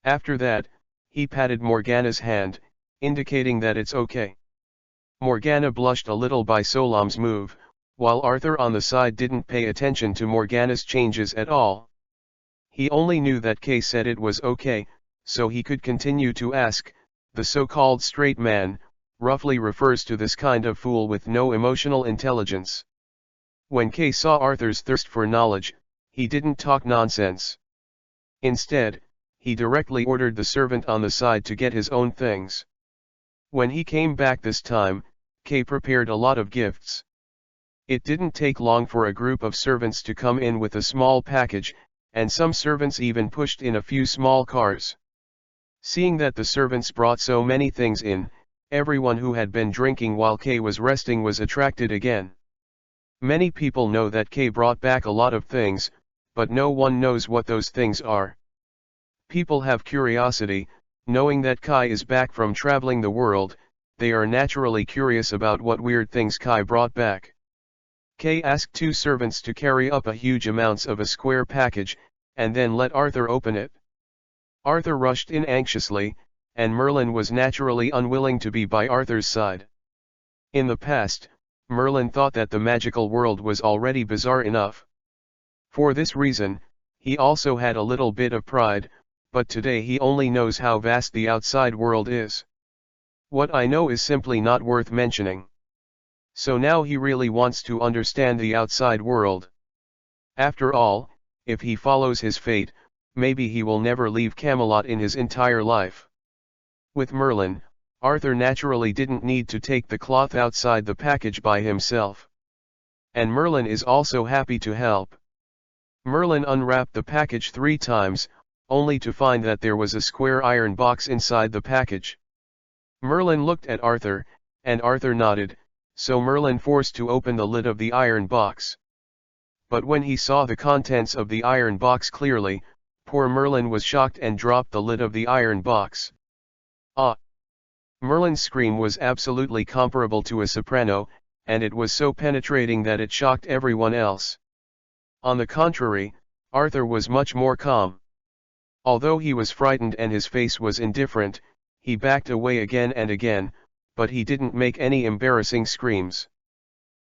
After that, he patted Morgana's hand, indicating that it's okay. Morgana blushed a little by Solam's move, while Arthur on the side didn't pay attention to Morgana's changes at all. He only knew that Kay said it was okay, so he could continue to ask. The so-called straight man, roughly refers to this kind of fool with no emotional intelligence. When Kay saw Arthur's thirst for knowledge, he didn't talk nonsense. Instead, he directly ordered the servant on the side to get his own things. When he came back this time, Kay prepared a lot of gifts. It didn't take long for a group of servants to come in with a small package, and some servants even pushed in a few small cars. Seeing that the servants brought so many things in, everyone who had been drinking while Kay was resting was attracted again. Many people know that Kay brought back a lot of things, but no one knows what those things are. People have curiosity, knowing that Kai is back from traveling the world, they are naturally curious about what weird things Kai brought back. Kay asked two servants to carry up a huge amounts of a square package, and then let Arthur open it. Arthur rushed in anxiously, and Merlin was naturally unwilling to be by Arthur's side. In the past, Merlin thought that the magical world was already bizarre enough. For this reason, he also had a little bit of pride, but today he only knows how vast the outside world is. What I know is simply not worth mentioning. So now he really wants to understand the outside world. After all, if he follows his fate, maybe he will never leave Camelot in his entire life. With Merlin, Arthur naturally didn't need to take the cloth outside the package by himself. And Merlin is also happy to help. Merlin unwrapped the package 3 times, only to find that there was a square iron box inside the package. Merlin looked at Arthur, and Arthur nodded, so Merlin forced to open the lid of the iron box. But when he saw the contents of the iron box clearly, poor Merlin was shocked and dropped the lid of the iron box. Ah! Merlin's scream was absolutely comparable to a soprano, and it was so penetrating that it shocked everyone else. On the contrary, Arthur was much more calm. Although he was frightened and his face was indifferent, he backed away again and again, but he didn't make any embarrassing screams.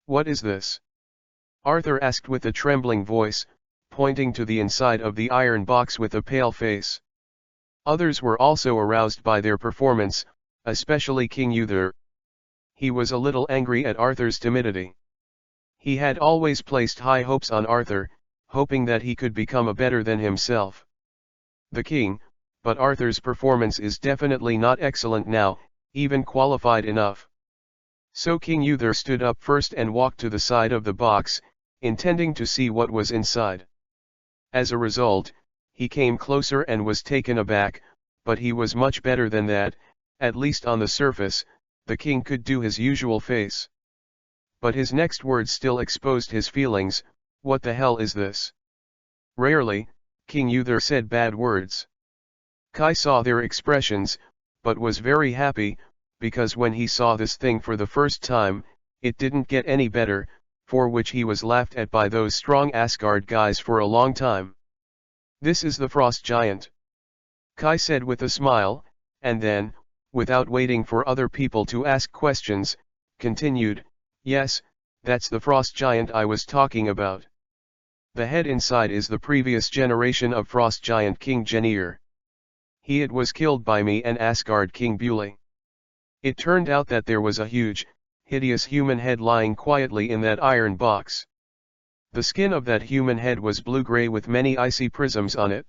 "What is this?" Arthur asked with a trembling voice, pointing to the inside of the iron box with a pale face. Others were also aroused by their performance, especially King Uther. He was a little angry at Arthur's timidity. He had always placed high hopes on Arthur, hoping that he could become a better than himself. The king, but Arthur's performance is definitely not excellent now, even qualified enough. So King Uther stood up first and walked to the side of the box, intending to see what was inside. As a result, he came closer and was taken aback, but he was much better than that, at least on the surface, the king could do his usual face. But his next words still exposed his feelings. "What the hell is this?" Rarely, King Uther said bad words. Kai saw their expressions, but was very happy, because when he saw this thing for the first time, it didn't get any better, for which he was laughed at by those strong Asgard guys for a long time. "This is the frost giant," Kai said with a smile, and then, without waiting for other people to ask questions, continued, "Yes, that's the frost giant I was talking about. The head inside is the previous generation of frost giant King Genir. It was killed by me and Asgard King Buli. It turned out that there was a huge, hideous human head lying quietly in that iron box. The skin of that human head was blue-gray with many icy prisms on it.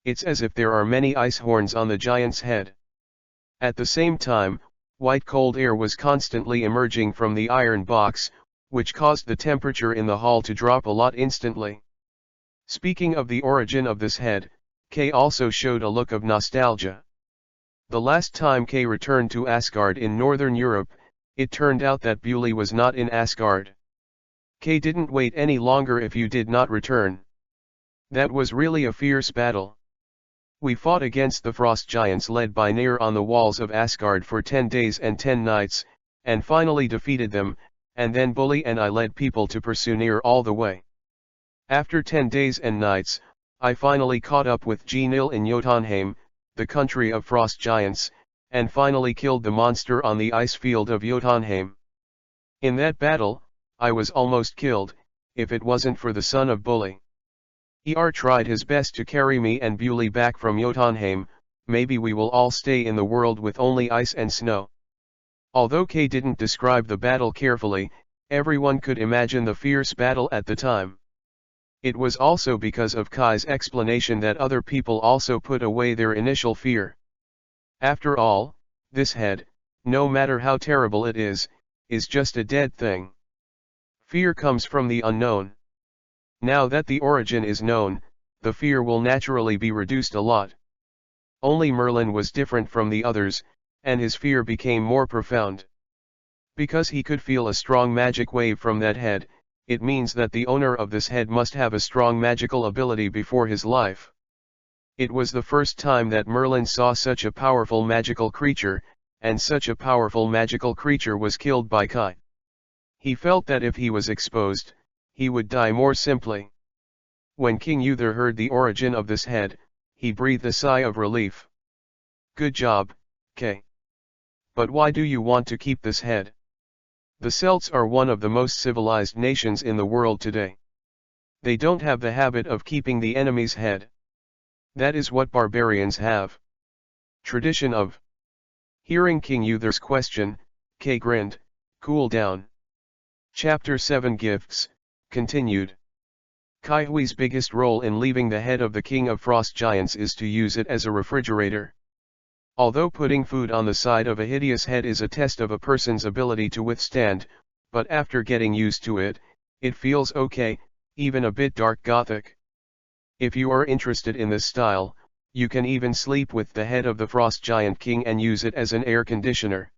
It's as if there are many ice horns on the giant's head. At the same time, white cold air was constantly emerging from the iron box, which caused the temperature in the hall to drop a lot instantly." Speaking of the origin of this head, Kay also showed a look of nostalgia. The last time Kay returned to Asgard in Northern Europe, it turned out that Buli was not in Asgard. Kay didn't wait any longer if you did not return. That was really a fierce battle. We fought against the frost giants led by Nir on the walls of Asgard for 10 days and 10 nights, and finally defeated them, and then Buli and I led people to pursue Nir all the way. After 10 days and nights, I finally caught up with Genil in Jotunheim, the country of frost giants, and finally killed the monster on the ice field of Jotunheim. In that battle, I was almost killed, if it wasn't for the son of Buli. Tried his best to carry me and Buli back from Jotunheim. Maybe we will all stay in the world with only ice and snow. Although Kay didn't describe the battle carefully, everyone could imagine the fierce battle at the time. It was also because of Kai's explanation that other people also put away their initial fear. After all, this head, no matter how terrible it is just a dead thing. Fear comes from the unknown. Now that the origin is known, the fear will naturally be reduced a lot. Only Merlin was different from the others, and his fear became more profound. Because he could feel a strong magic wave from that head, it means that the owner of this head must have a strong magical ability before his life. It was the first time that Merlin saw such a powerful magical creature, and such a powerful magical creature was killed by Kai. He felt that if he was exposed, he would die more simply. When King Uther heard the origin of this head, he breathed a sigh of relief. Good job, Kay. But why do you want to keep this head? The Celts are one of the most civilized nations in the world today. They don't have the habit of keeping the enemy's head. That is what barbarians have. Tradition of. Hearing King Uther's question, Kay grinned. Cool down. Chapter 7 Gifts, continued. Kai Hui's biggest role in leaving the head of the King of Frost Giants is to use it as a refrigerator. Although putting food on the side of a hideous head is a test of a person's ability to withstand, but after getting used to it, it feels okay, even a bit dark gothic. If you are interested in this style, you can even sleep with the head of the Frost Giant King and use it as an air conditioner.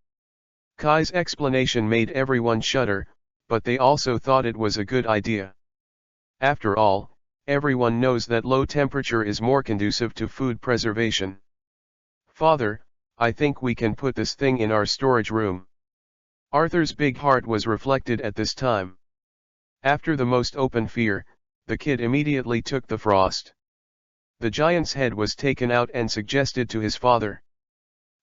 Kai's explanation made everyone shudder, but they also thought it was a good idea. After all, everyone knows that low temperature is more conducive to food preservation. Father, I think we can put this thing in our storage room. Arthur's big heart was reflected at this time. After the most open fear, the kid immediately took the frost. The giant's head was taken out and suggested to his father.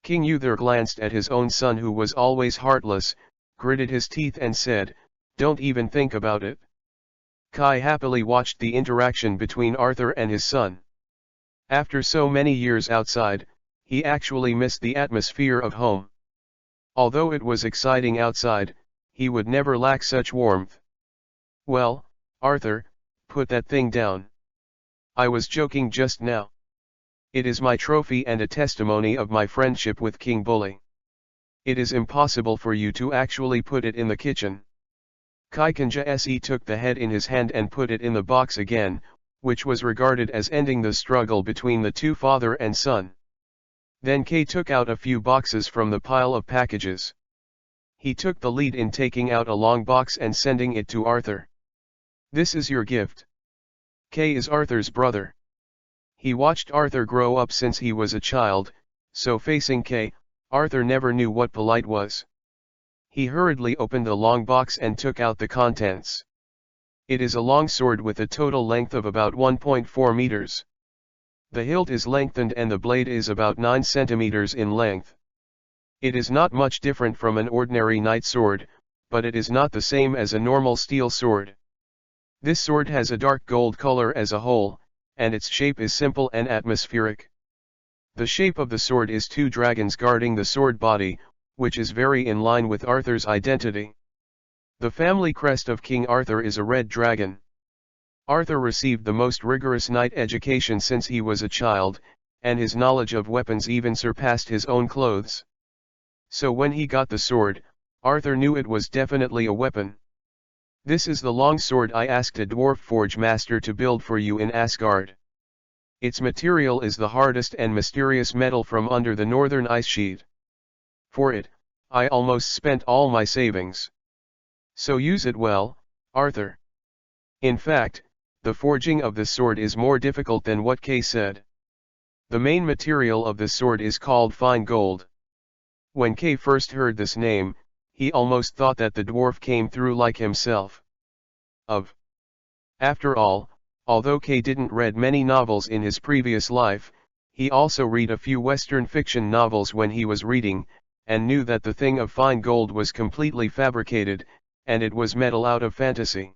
King Uther glanced at his own son, who was always heartless, gritted his teeth and said, "Don't even think about it." Kai happily watched the interaction between Arthur and his son. After so many years outside, he actually missed the atmosphere of home. Although it was exciting outside, he would never lack such warmth. "Well, Arthur, put that thing down. I was joking just now. It is my trophy and a testimony of my friendship with King Bully. It is impossible for you to actually put it in the kitchen." Kai Kanjase took the head in his hand and put it in the box again, which was regarded as ending the struggle between the two father and son. Then Kay took out a few boxes from the pile of packages. He took the lead in taking out a long box and sending it to Arthur. "This is your gift." Kay is Arthur's brother. He watched Arthur grow up since he was a child, so facing Kay, Arthur never knew what polite was. He hurriedly opened the long box and took out the contents. It is a long sword with a total length of about 1.4 meters. The hilt is lengthened and the blade is about 9 centimeters in length. It is not much different from an ordinary knight sword, but it is not the same as a normal steel sword. This sword has a dark gold color as a whole, and its shape is simple and atmospheric. The shape of the sword is two dragons guarding the sword body, which is very in line with Arthur's identity. The family crest of King Arthur is a red dragon. Arthur received the most rigorous knight education since he was a child, and his knowledge of weapons even surpassed his own clothes. So when he got the sword, Arthur knew it was definitely a weapon. "This is the long sword I asked a dwarf forge master to build for you in Asgard. Its material is the hardest and mysterious metal from under the northern ice sheet. For it, I almost spent all my savings. So use it well, Arthur." In fact, the forging of the sword is more difficult than what Kay said. The main material of the sword is called fine gold. When Kay first heard this name, he almost thought that the dwarf came through like himself. After all, although Kay didn't read many novels in his previous life, he also read a few Western fiction novels when he was reading, and knew that the thing of fine gold was completely fabricated, and it was metal out of fantasy.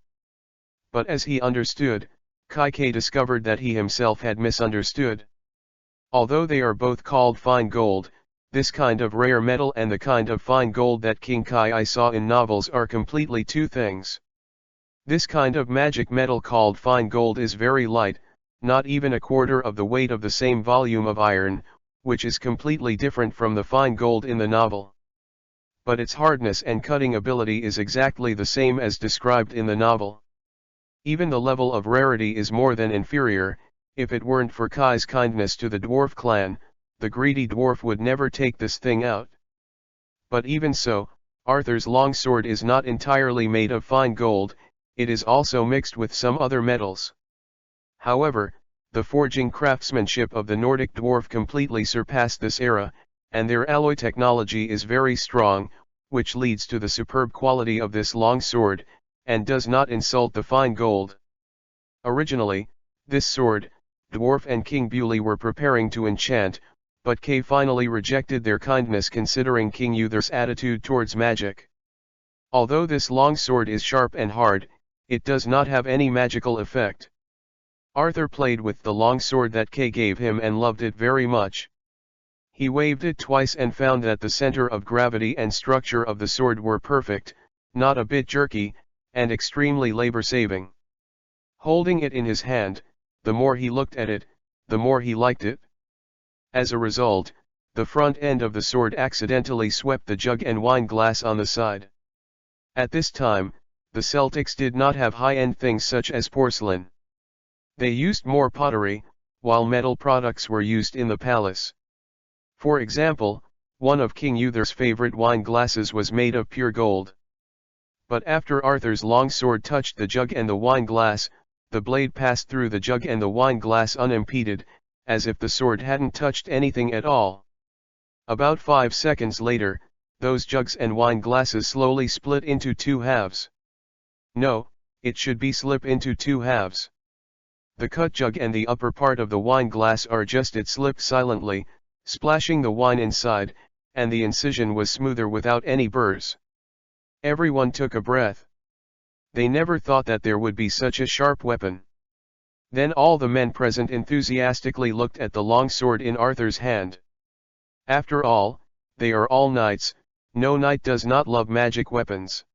But as he understood, Kai discovered that he himself had misunderstood. Although they are both called fine gold, this kind of rare metal and the kind of fine gold that King Kai saw in novels are completely two things. This kind of magic metal called fine gold is very light, not even a quarter of the weight of the same volume of iron, which is completely different from the fine gold in the novel. But its hardness and cutting ability is exactly the same as described in the novel. Even the level of rarity is more than inferior, If it weren't for Kai's kindness to the dwarf clan, the greedy dwarf would never take this thing out. But even so, Arthur's longsword is not entirely made of fine gold, it is also mixed with some other metals. However, the forging craftsmanship of the Nordic dwarf completely surpassed this era, and their alloy technology is very strong, which leads to the superb quality of this long sword, and does not insult the fine gold. Originally, this sword, Dwarf and King Bewley were preparing to enchant, but Kay finally rejected their kindness considering King Uther's attitude towards magic. Although this long sword is sharp and hard, it does not have any magical effect. Arthur played with the long sword that Kay gave him and loved it very much. He waved it twice and found that the center of gravity and structure of the sword were perfect, not a bit jerky, and extremely labor-saving. Holding it in his hand, the more he looked at it, the more he liked it. As a result, the front end of the sword accidentally swept the jug and wine glass on the side. At this time, the Celtics did not have high-end things such as porcelain. They used more pottery, while metal products were used in the palace. For example, one of King Uther's favorite wine glasses was made of pure gold. But after Arthur's long sword touched the jug and the wine glass, the blade passed through the jug and the wine glass unimpeded, as if the sword hadn't touched anything at all. About 5 seconds later, those jugs and wine glasses slowly split into two halves. No, it should be slip into two halves. The cut jug and the upper part of the wine glass are just it slipped silently, splashing the wine inside, and the incision was smoother without any burrs. Everyone took a breath. They never thought that there would be such a sharp weapon. Then all the men present enthusiastically looked at the long sword in Arthur's hand. After all, they are all knights, no knight does not love magic weapons.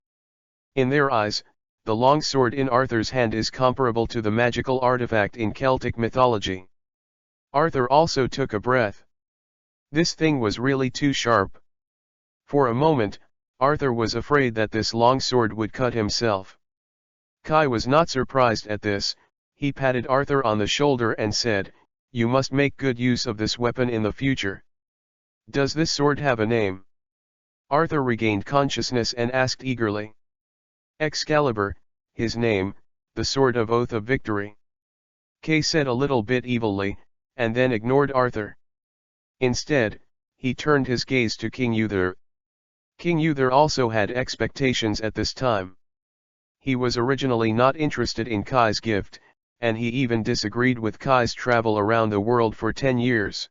In their eyes, the long sword in Arthur's hand is comparable to the magical artifact in Celtic mythology. Arthur also took a breath. This thing was really too sharp. For a moment, Arthur was afraid that this long sword would cut himself. Kai was not surprised at this, he patted Arthur on the shoulder and said, "You must make good use of this weapon in the future. Does this sword have a name?" Arthur regained consciousness and asked eagerly. "Excalibur, his name, the sword of oath of victory." Kay said a little bit evilly, and then ignored Arthur. Instead, he turned his gaze to King Uther. King Uther also had expectations at this time. He was originally not interested in Kai's gift, and he even disagreed with Kai's travel around the world for 10 years.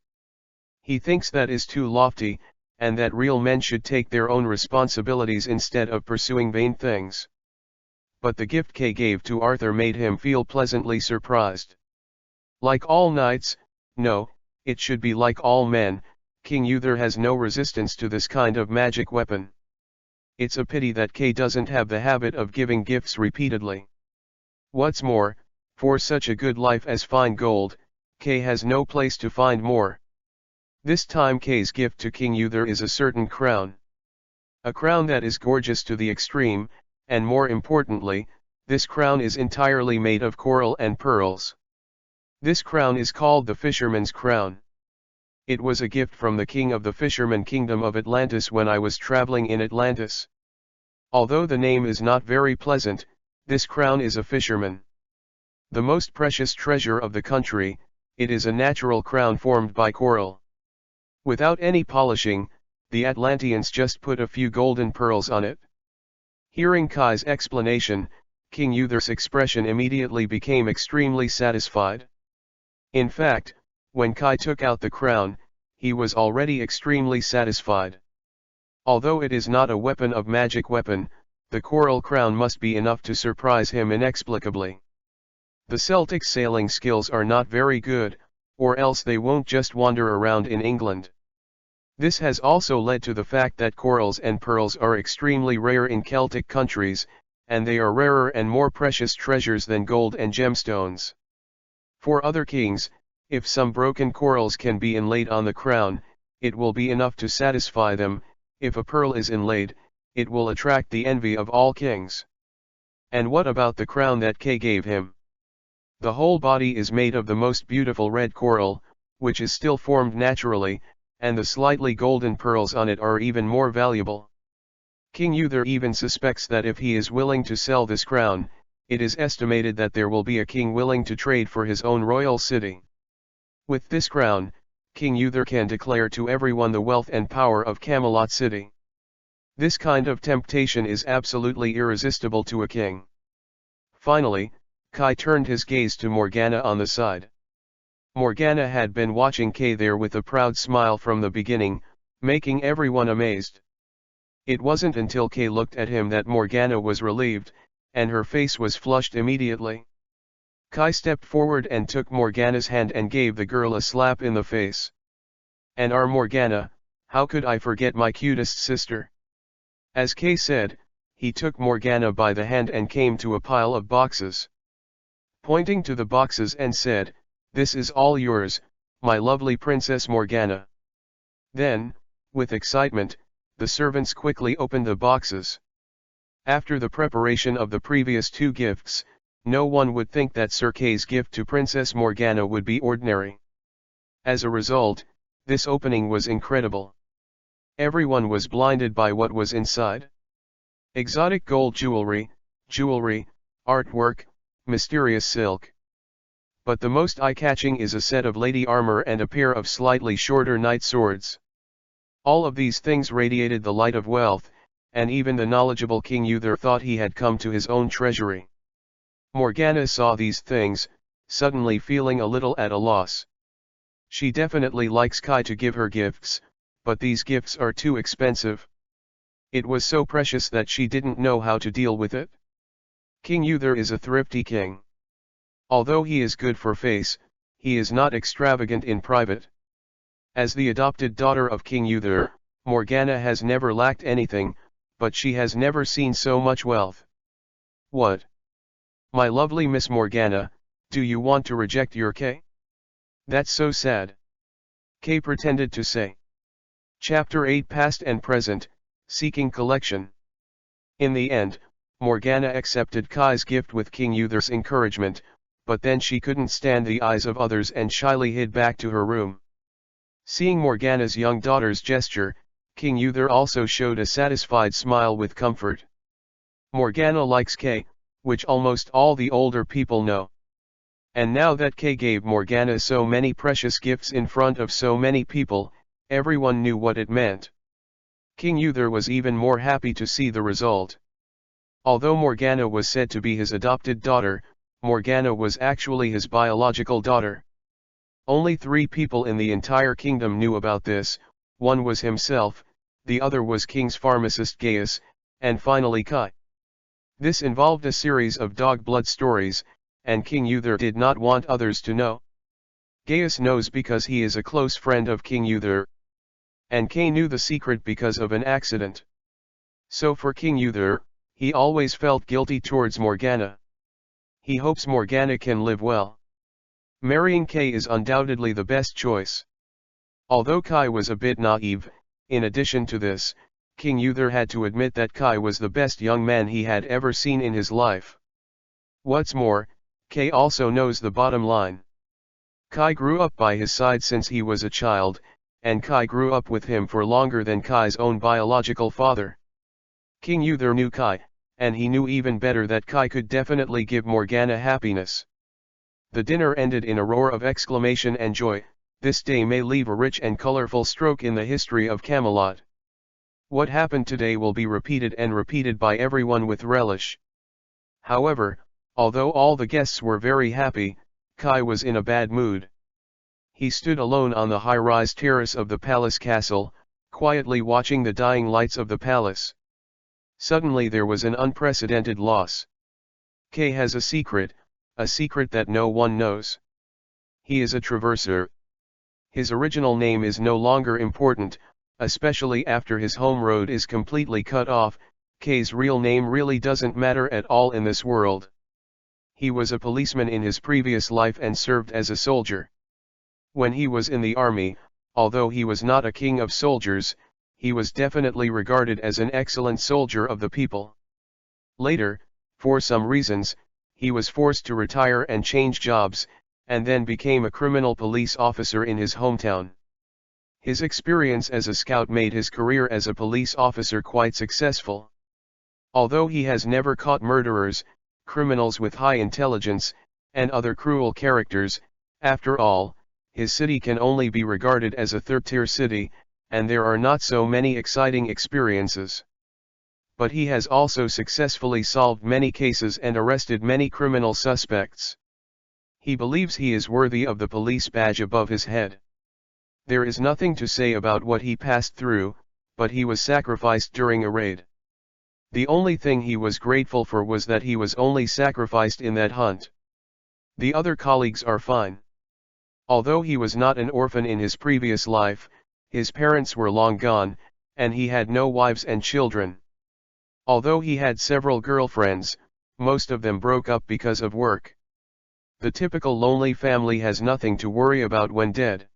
He thinks that is too lofty, and that real men should take their own responsibilities instead of pursuing vain things. But the gift Kay gave to Arthur made him feel pleasantly surprised. Like all knights, no, it should be like all men, King Uther has no resistance to this kind of magic weapon. It's a pity that Kay doesn't have the habit of giving gifts repeatedly. What's more, for such a good life as fine gold, Kay has no place to find more. This time Kay's gift to King Uther is a certain crown. A crown that is gorgeous to the extreme, and more importantly, this crown is entirely made of coral and pearls. This crown is called the Fisherman's Crown. It was a gift from the king of the Fisherman Kingdom of Atlantis when I was traveling in Atlantis. Although the name is not very pleasant, this crown is a fisherman. The most precious treasure of the country, it is a natural crown formed by coral. Without any polishing, the Atlanteans just put a few golden pearls on it. Hearing Kai's explanation, King Uther's expression immediately became extremely satisfied. In fact, when Kai took out the crown, he was already extremely satisfied. Although it is not a weapon of magic weapon, the coral crown must be enough to surprise him inexplicably. The Celtic sailing skills are not very good, or else they won't just wander around in England. This has also led to the fact that corals and pearls are extremely rare in Celtic countries, and they are rarer and more precious treasures than gold and gemstones. For other kings, if some broken corals can be inlaid on the crown, it will be enough to satisfy them. If a pearl is inlaid, it will attract the envy of all kings. And what about the crown that Kay gave him? The whole body is made of the most beautiful red coral, which is still formed naturally, and the slightly golden pearls on it are even more valuable. King Uther even suspects that if he is willing to sell this crown, it is estimated that there will be a king willing to trade for his own royal city. With this crown, King Uther can declare to everyone the wealth and power of Camelot City. This kind of temptation is absolutely irresistible to a king. Finally, Kai turned his gaze to Morgana on the side. Morgana had been watching Kay there with a proud smile from the beginning, making everyone amazed. It wasn't until Kay looked at him that Morgana was relieved, and her face was flushed immediately. Kai stepped forward and took Morgana's hand and gave the girl a slap in the face. "And our Morgana, how could I forget my cutest sister?" As Kay said, he took Morgana by the hand and came to a pile of boxes. Pointing to the boxes and said, "This is all yours, my lovely Princess Morgana." Then, with excitement, the servants quickly opened the boxes. After the preparation of the previous two gifts, no one would think that Sir Kay's gift to Princess Morgana would be ordinary. As a result, this opening was incredible. Everyone was blinded by what was inside. Exotic gold jewelry, artwork, mysterious silk. But the most eye-catching is a set of lady armor and a pair of slightly shorter knight swords. All of these things radiated the light of wealth, and even the knowledgeable King Uther thought he had come to his own treasury. Morgana saw these things, suddenly feeling a little at a loss. She definitely likes Kai to give her gifts, but these gifts are too expensive. It was so precious that she didn't know how to deal with it. King Uther is a thrifty king. Although he is good for face, he is not extravagant in private. As the adopted daughter of King Uther, Morgana has never lacked anything, but she has never seen so much wealth. "What? My lovely Miss Morgana, do you want to reject your Kay? That's so sad," Kay pretended to say. Chapter 8 Past and Present, Seeking Collection. In the end, Morgana accepted Kai's gift with King Uther's encouragement, but then she couldn't stand the eyes of others and shyly hid back to her room. Seeing Morgana's young daughter's gesture, King Uther also showed a satisfied smile with comfort. Morgana likes Kay, which almost all the older people know. And now that Kay gave Morgana so many precious gifts in front of so many people, everyone knew what it meant. King Uther was even more happy to see the result. Although Morgana was said to be his adopted daughter, Morgana was actually his biological daughter. Only 3 people in the entire kingdom knew about this. One was himself, the other was King's pharmacist Gaius, and finally Kai. This involved a series of dog blood stories, and King Uther did not want others to know. Gaius knows because he is a close friend of King Uther, and Kay knew the secret because of an accident. So for King Uther, he always felt guilty towards Morgana. He hopes Morgana can live well. Marrying Kay is undoubtedly the best choice. Although Kai was a bit naive, in addition to this, King Uther had to admit that Kai was the best young man he had ever seen in his life. What's more, Kay also knows the bottom line. Kai grew up by his side since he was a child, and Kai grew up with him for longer than Kai's own biological father. King Uther knew Kai, and he knew even better that Kai could definitely give Morgana happiness. The dinner ended in a roar of exclamation and joy. This day may leave a rich and colorful stroke in the history of Camelot. What happened today will be repeated and repeated by everyone with relish. However, although all the guests were very happy, Kai was in a bad mood. He stood alone on the high-rise terrace of the palace castle, quietly watching the dying lights of the palace. Suddenly there was an unprecedented loss. Kai has a secret that no one knows. He is a traverser. His original name is no longer important, especially after his home road is completely cut off. Kay's real name really doesn't matter at all in this world. He was a policeman in his previous life and served as a soldier. When he was in the army, although he was not a king of soldiers, he was definitely regarded as an excellent soldier of the people. Later, for some reasons, he was forced to retire and change jobs, and then became a criminal police officer in his hometown. His experience as a scout made his career as a police officer quite successful. Although he has never caught murderers, criminals with high intelligence, and other cruel characters, after all, his city can only be regarded as a third-tier city, and there are not so many exciting experiences. But he has also successfully solved many cases and arrested many criminal suspects. He believes he is worthy of the police badge above his head. There is nothing to say about what he passed through, but he was sacrificed during a raid. The only thing he was grateful for was that he was only sacrificed in that hunt. The other colleagues are fine. Although he was not an orphan in his previous life, his parents were long gone, and he had no wives and children. Although he had several girlfriends, most of them broke up because of work. The typical lonely family has nothing to worry about when dead.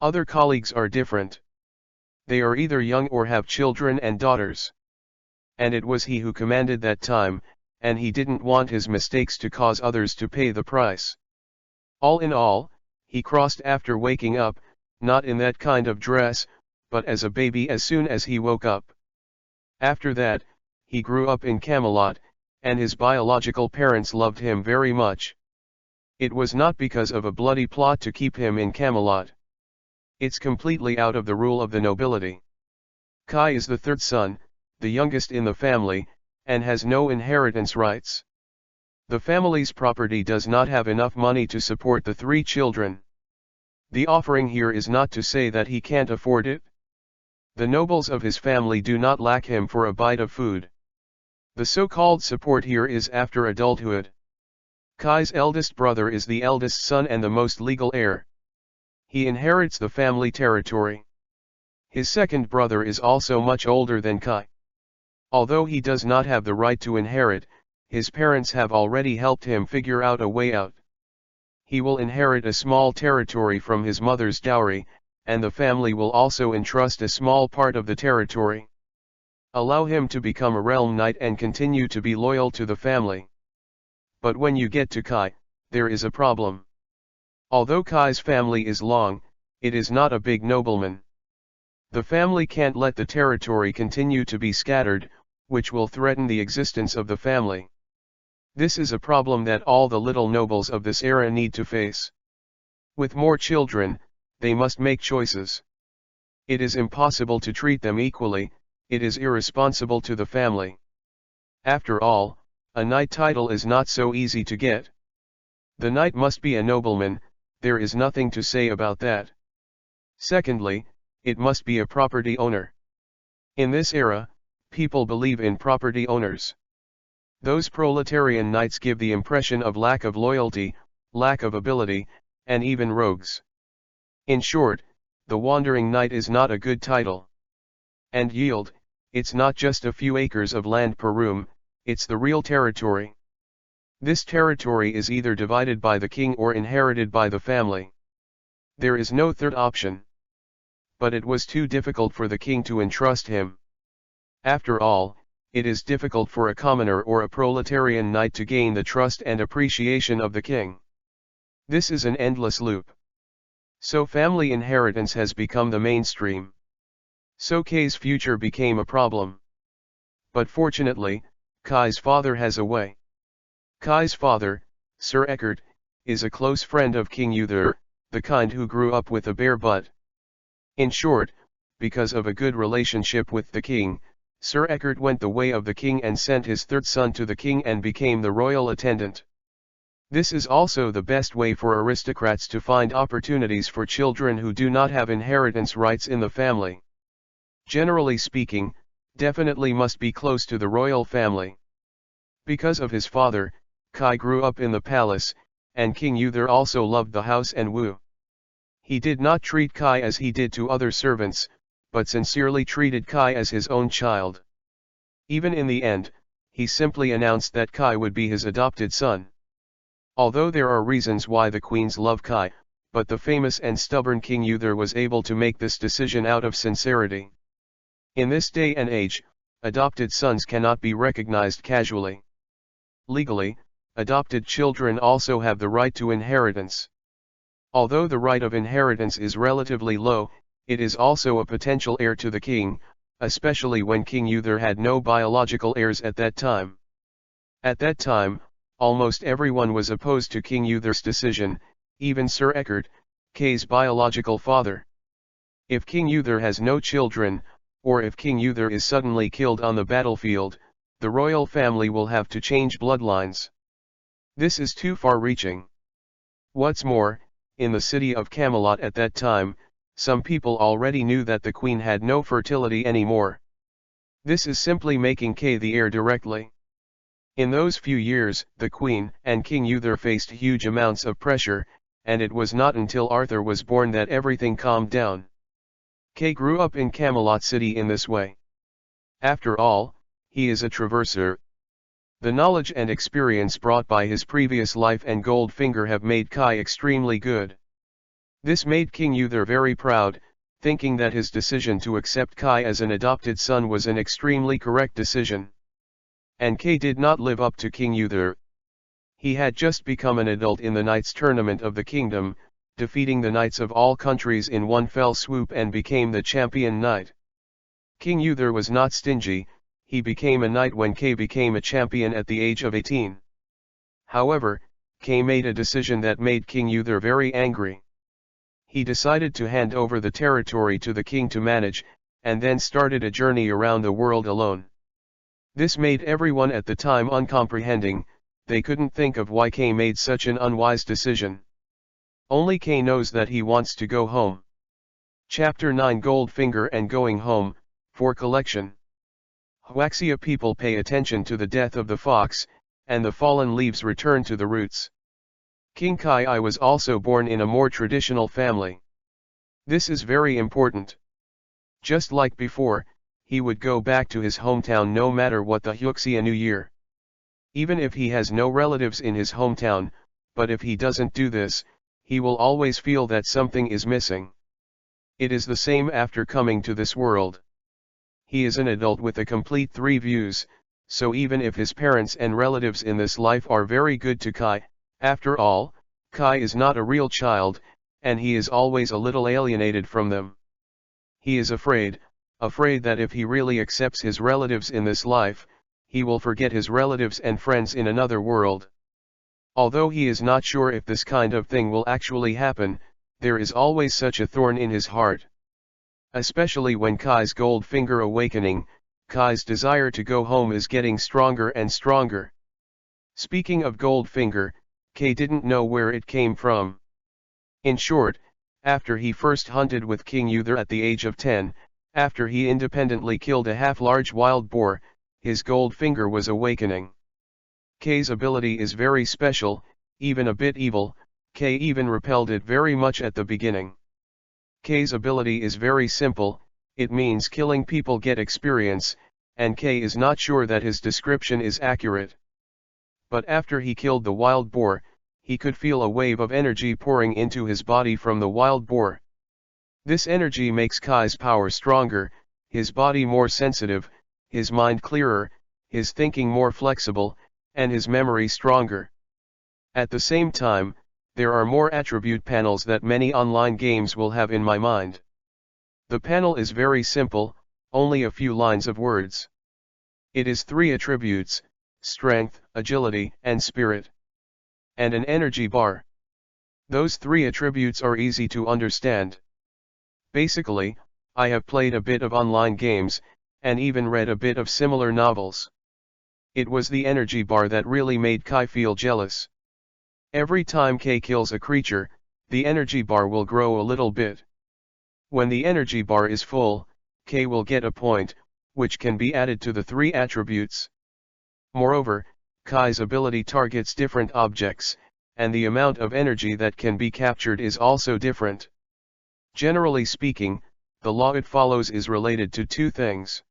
Other colleagues are different. They are either young or have children and daughters. And it was he who commanded that time, and he didn't want his mistakes to cause others to pay the price. All in all, he crossed after waking up, not in that kind of dress, but as a baby as soon as he woke up. After that, he grew up in Camelot, and his biological parents loved him very much. It was not because of a bloody plot to keep him in Camelot. It's completely out of the rule of the nobility. Kai is the third son, the youngest in the family, and has no inheritance rights. The family's property does not have enough money to support the 3 children. The offering here is not to say that he can't afford it. The nobles of his family do not lack him for a bite of food. The so-called support here is after adulthood. Kai's eldest brother is the eldest son and the most legal heir. He inherits the family territory. His second brother is also much older than Kai. Although he does not have the right to inherit, his parents have already helped him figure out a way out. He will inherit a small territory from his mother's dowry, and the family will also entrust a small part of the territory. Allow him to become a realm knight and continue to be loyal to the family. But when you get to Kai, there is a problem. Although Kai's family is long, it is not a big nobleman. The family can't let the territory continue to be scattered, which will threaten the existence of the family. This is a problem that all the little nobles of this era need to face. With more children, they must make choices. It is impossible to treat them equally, it is irresponsible to the family. After all, a knight title is not so easy to get. The knight must be a nobleman, there is nothing to say about that. Secondly, it must be a property owner. In this era, people believe in property owners. Those proletarian knights give the impression of lack of loyalty, lack of ability, and even rogues. In short, the wandering knight is not a good title. And yield, it's not just a few acres of land per room, it's the real territory. This territory is either divided by the king or inherited by the family. There is no third option. But it was too difficult for the king to entrust him. After all, it is difficult for a commoner or a proletarian knight to gain the trust and appreciation of the king. This is an endless loop. So family inheritance has become the mainstream. So Kai's future became a problem. But fortunately, Kai's father has a way. Kai's father, Sir Eckert, is a close friend of King Uther, the kind who grew up with a bare butt. In short, because of a good relationship with the king, Sir Eckert went the way of the king and sent his third son to the king and became the royal attendant. This is also the best way for aristocrats to find opportunities for children who do not have inheritance rights in the family. Generally speaking, definitely must be close to the royal family. Because of his father, Kai grew up in the palace, and King Uther also loved the house and woo. He did not treat Kai as he did to other servants, but sincerely treated Kai as his own child. Even in the end, he simply announced that Kai would be his adopted son. Although there are reasons why the queens love Kai, but the famous and stubborn King Uther was able to make this decision out of sincerity. In this day and age, adopted sons cannot be recognized casually. Legally, adopted children also have the right to inheritance. Although the right of inheritance is relatively low, it is also a potential heir to the king, especially when King Uther had no biological heirs at that time. At that time, almost everyone was opposed to King Uther's decision, even Sir Eckert, Kay's biological father. If King Uther has no children, or if King Uther is suddenly killed on the battlefield, the royal family will have to change bloodlines. This is too far-reaching. What's more, in the city of Camelot at that time, some people already knew that the queen had no fertility anymore. This is simply making Kay the heir directly. In those few years, the queen and King Uther faced huge amounts of pressure, and it was not until Arthur was born that everything calmed down. Kay grew up in Camelot City in this way. After all, he is a traverser. The knowledge and experience brought by his previous life and Goldfinger have made Kai extremely good. This made King Uther very proud, thinking that his decision to accept Kai as an adopted son was an extremely correct decision. And Kai did not live up to King Uther. He had just become an adult in the Knights Tournament of the Kingdom, defeating the knights of all countries in one fell swoop and became the champion knight. King Uther was not stingy, he became a knight when Kai became a champion at the age of 18. However, Kai made a decision that made King Uther very angry. He decided to hand over the territory to the king to manage, and then started a journey around the world alone. This made everyone at the time uncomprehending, they couldn't think of why Kai made such an unwise decision. Only Kai knows that he wants to go home. Chapter 9 Goldfinger and Going Home, for collection. Huaxia people pay attention to the death of the fox, and the fallen leaves return to the roots. King Kai was also born in a more traditional family. This is very important. Just like before, he would go back to his hometown no matter what the Huaxia New Year. Even if he has no relatives in his hometown, but if he doesn't do this, he will always feel that something is missing. It is the same after coming to this world. He is an adult with a complete 3 views, so even if his parents and relatives in this life are very good to Kai, after all, Kai is not a real child, and he is always a little alienated from them. He is afraid that if he really accepts his relatives in this life, he will forget his relatives and friends in another world. Although he is not sure if this kind of thing will actually happen, there is always such a thorn in his heart. Especially when Kai's Goldfinger awakening, Kai's desire to go home is getting stronger and stronger. Speaking of Goldfinger, Kai didn't know where it came from. In short, after he first hunted with King Uther at the age of 10, after he independently killed a half-large wild boar, his Goldfinger was awakening. Kai's ability is very special, even a bit evil. Kai even repelled it very much at the beginning. Kai's ability is very simple, it means killing people get experience, and Kai is not sure that his description is accurate. But after he killed the wild boar, he could feel a wave of energy pouring into his body from the wild boar. This energy makes Kai's power stronger, his body more sensitive, his mind clearer, his thinking more flexible, and his memory stronger. At the same time, there are more attribute panels that many online games will have in my mind. The panel is very simple, only a few lines of words. It is 3 attributes, strength, agility, and spirit. And an energy bar. Those 3 attributes are easy to understand. Basically, I have played a bit of online games, and even read a bit of similar novels. It was the energy bar that really made Kai feel jealous. Every time Kai kills a creature, the energy bar will grow a little bit. When the energy bar is full, Kai will get a point, which can be added to the 3 attributes. Moreover, Kai's ability targets different objects, and the amount of energy that can be captured is also different. Generally speaking, the law it follows is related to 2 things.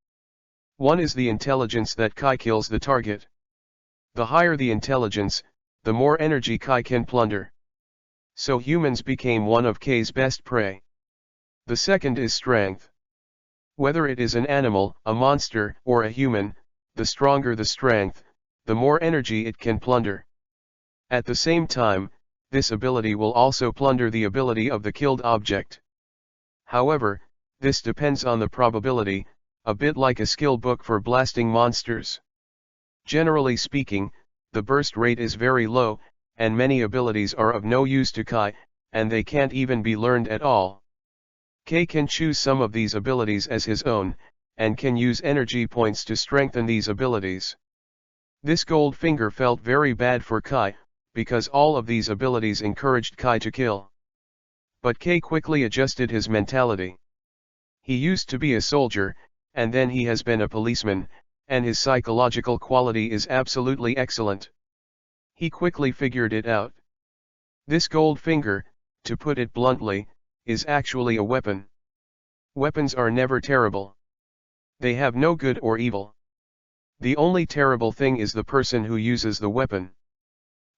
One is the intelligence that Kai kills the target. The higher the intelligence, the more energy Kai can plunder. So humans became one of Kai's best prey. The second is strength. Whether it is an animal, a monster, or a human, the stronger the strength, the more energy it can plunder. At the same time, this ability will also plunder the ability of the killed object. However, this depends on the probability, a bit like a skill book for blasting monsters. Generally speaking, the burst rate is very low, and many abilities are of no use to Kai, and they can't even be learned at all. Kai can choose some of these abilities as his own, and can use energy points to strengthen these abilities. This gold finger felt very bad for Kai, because all of these abilities encouraged Kai to kill. But Kai quickly adjusted his mentality. He used to be a soldier, and then he has been a policeman, and his psychological quality is absolutely excellent. He quickly figured it out. This gold finger, to put it bluntly, is actually a weapon. Weapons are never terrible. They have no good or evil. The only terrible thing is the person who uses the weapon.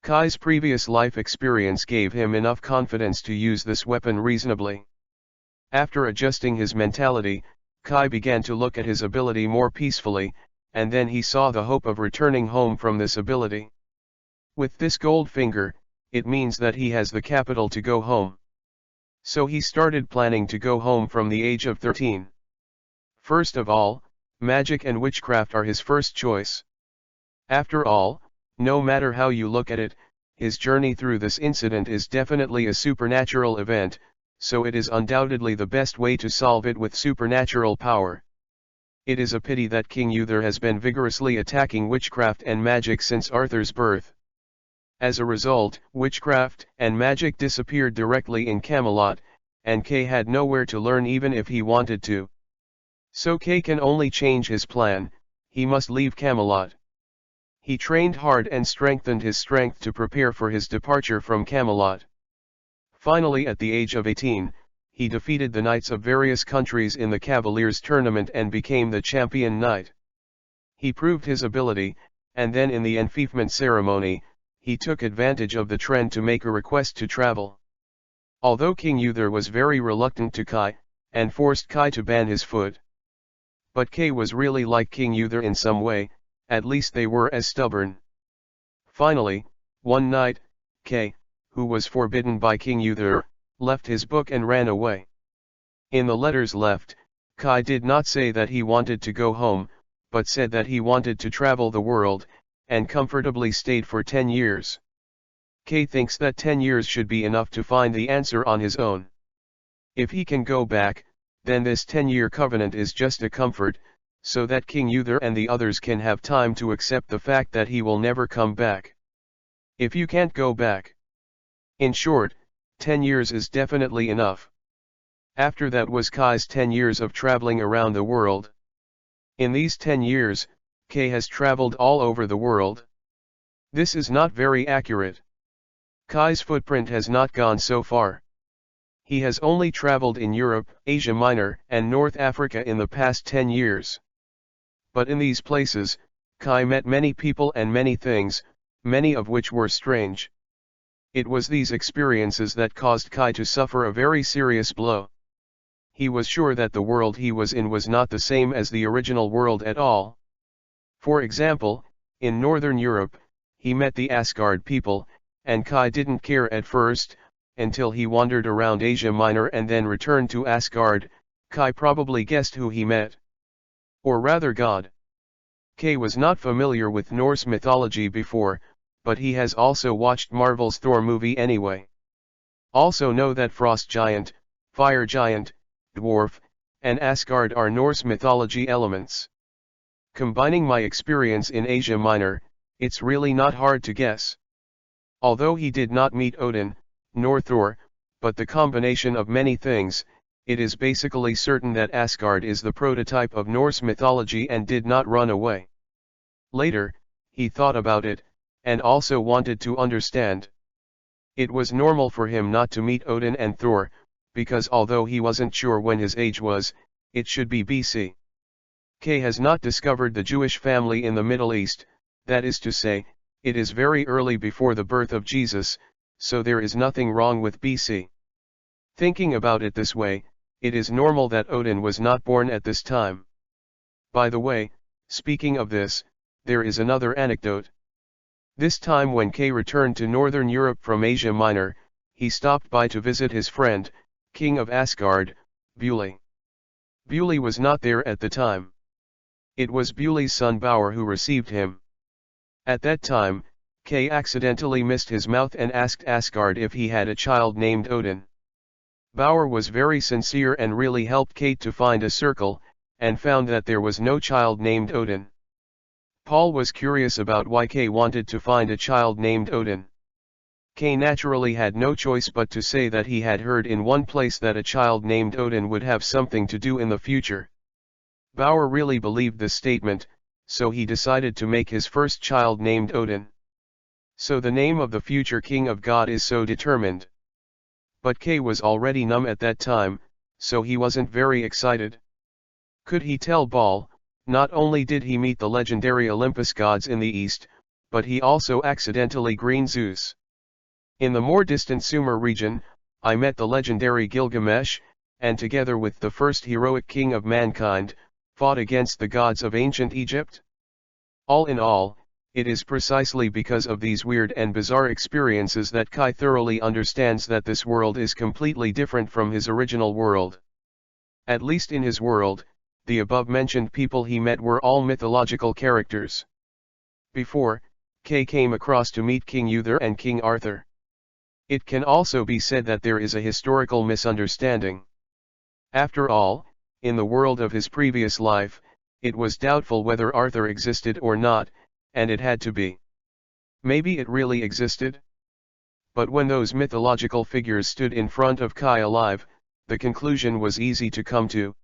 Kai's previous life experience gave him enough confidence to use this weapon reasonably. After adjusting his mentality, Kai began to look at his ability more peacefully, and then he saw the hope of returning home from this ability. With this gold finger, it means that he has the capital to go home. So he started planning to go home from the age of 13. First of all, magic and witchcraft are his first choice. After all, no matter how you look at it, his journey through this incident is definitely a supernatural event, so it is undoubtedly the best way to solve it with supernatural power. It is a pity that King Uther has been vigorously attacking witchcraft and magic since Arthur's birth. As a result, witchcraft and magic disappeared directly in Camelot, and Kay had nowhere to learn even if he wanted to. So Kay can only change his plan, he must leave Camelot. He trained hard and strengthened his strength to prepare for his departure from Camelot. Finally, at the age of 18, he defeated the knights of various countries in the Cavaliers tournament and became the champion knight. He proved his ability, and then in the enfeoffment ceremony, he took advantage of the trend to make a request to travel. Although King Uther was very reluctant to Kai, and forced Kai to ban his foot. But Kai was really like King Uther in some way, at least they were as stubborn. Finally, one night, Kai, who was forbidden by King Uther, left his book and ran away. In the letters left, Kai did not say that he wanted to go home, but said that he wanted to travel the world, and comfortably stayed for 10 years. Kai thinks that 10 years should be enough to find the answer on his own. If he can go back, then this 10-year covenant is just a comfort, so that King Uther and the others can have time to accept the fact that he will never come back. If you can't go back. In short, 10 years is definitely enough. After that was Kai's 10 years of traveling around the world. In these 10 years, Kai has traveled all over the world. This is not very accurate. Kai's footprint has not gone so far. He has only traveled in Europe, Asia Minor, and North Africa in the past 10 years. But in these places, Kai met many people and many things, many of which were strange. It was these experiences that caused Kai to suffer a very serious blow. He was sure that the world he was in was not the same as the original world at all. For example, in Northern Europe, he met the Asgard people, and Kai didn't care at first, until he wandered around Asia Minor and then returned to Asgard. Kai probably guessed who he met. Or rather God. Kai was not familiar with Norse mythology before, but he has also watched Marvel's Thor movie anyway. Also know that Frost Giant, Fire Giant, Dwarf, and Asgard are Norse mythology elements. Combining my experience in Asia Minor, it's really not hard to guess. Although he did not meet Odin, nor Thor, but the combination of many things, it is basically certain that Asgard is the prototype of Norse mythology and did not run away. Later, he thought about it, and also wanted to understand. It was normal for him not to meet Odin and Thor, because although he wasn't sure when his age was, it should be BC. Kai has not discovered the Jewish family in the Middle East, that is to say, it is very early before the birth of Jesus, so there is nothing wrong with BC. Thinking about it this way, it is normal that Odin was not born at this time. By the way, speaking of this, there is another anecdote. This time when Kay returned to Northern Europe from Asia Minor, he stopped by to visit his friend, King of Asgard, Bewley. Bewley was not there at the time. It was Bewley's son Bauer who received him. At that time, Kay accidentally missed his mouth and asked Asgard if he had a child named Odin. Bauer was very sincere and really helped Kate to find a circle, and found that there was no child named Odin. Paul was curious about why Kay wanted to find a child named Odin. Kay naturally had no choice but to say that he had heard in one place that a child named Odin would have something to do in the future. Bauer really believed this statement, so he decided to make his first child named Odin. So the name of the future king of God is so determined. But Kay was already numb at that time, so he wasn't very excited. Could he tell Baal? Not only did he meet the legendary Olympus gods in the east, but he also accidentally greeted Zeus. In the more distant Sumer region, I met the legendary Gilgamesh, and together with the first heroic king of mankind, fought against the gods of ancient Egypt. All in all, it is precisely because of these weird and bizarre experiences that Kai thoroughly understands that this world is completely different from his original world. At least in his world, the above-mentioned people he met were all mythological characters. Before, Kay came across to meet King Uther and King Arthur. It can also be said that there is a historical misunderstanding. After all, in the world of his previous life, it was doubtful whether Arthur existed or not, and it had to be. Maybe it really existed? But when those mythological figures stood in front of Kai alive, the conclusion was easy to come to.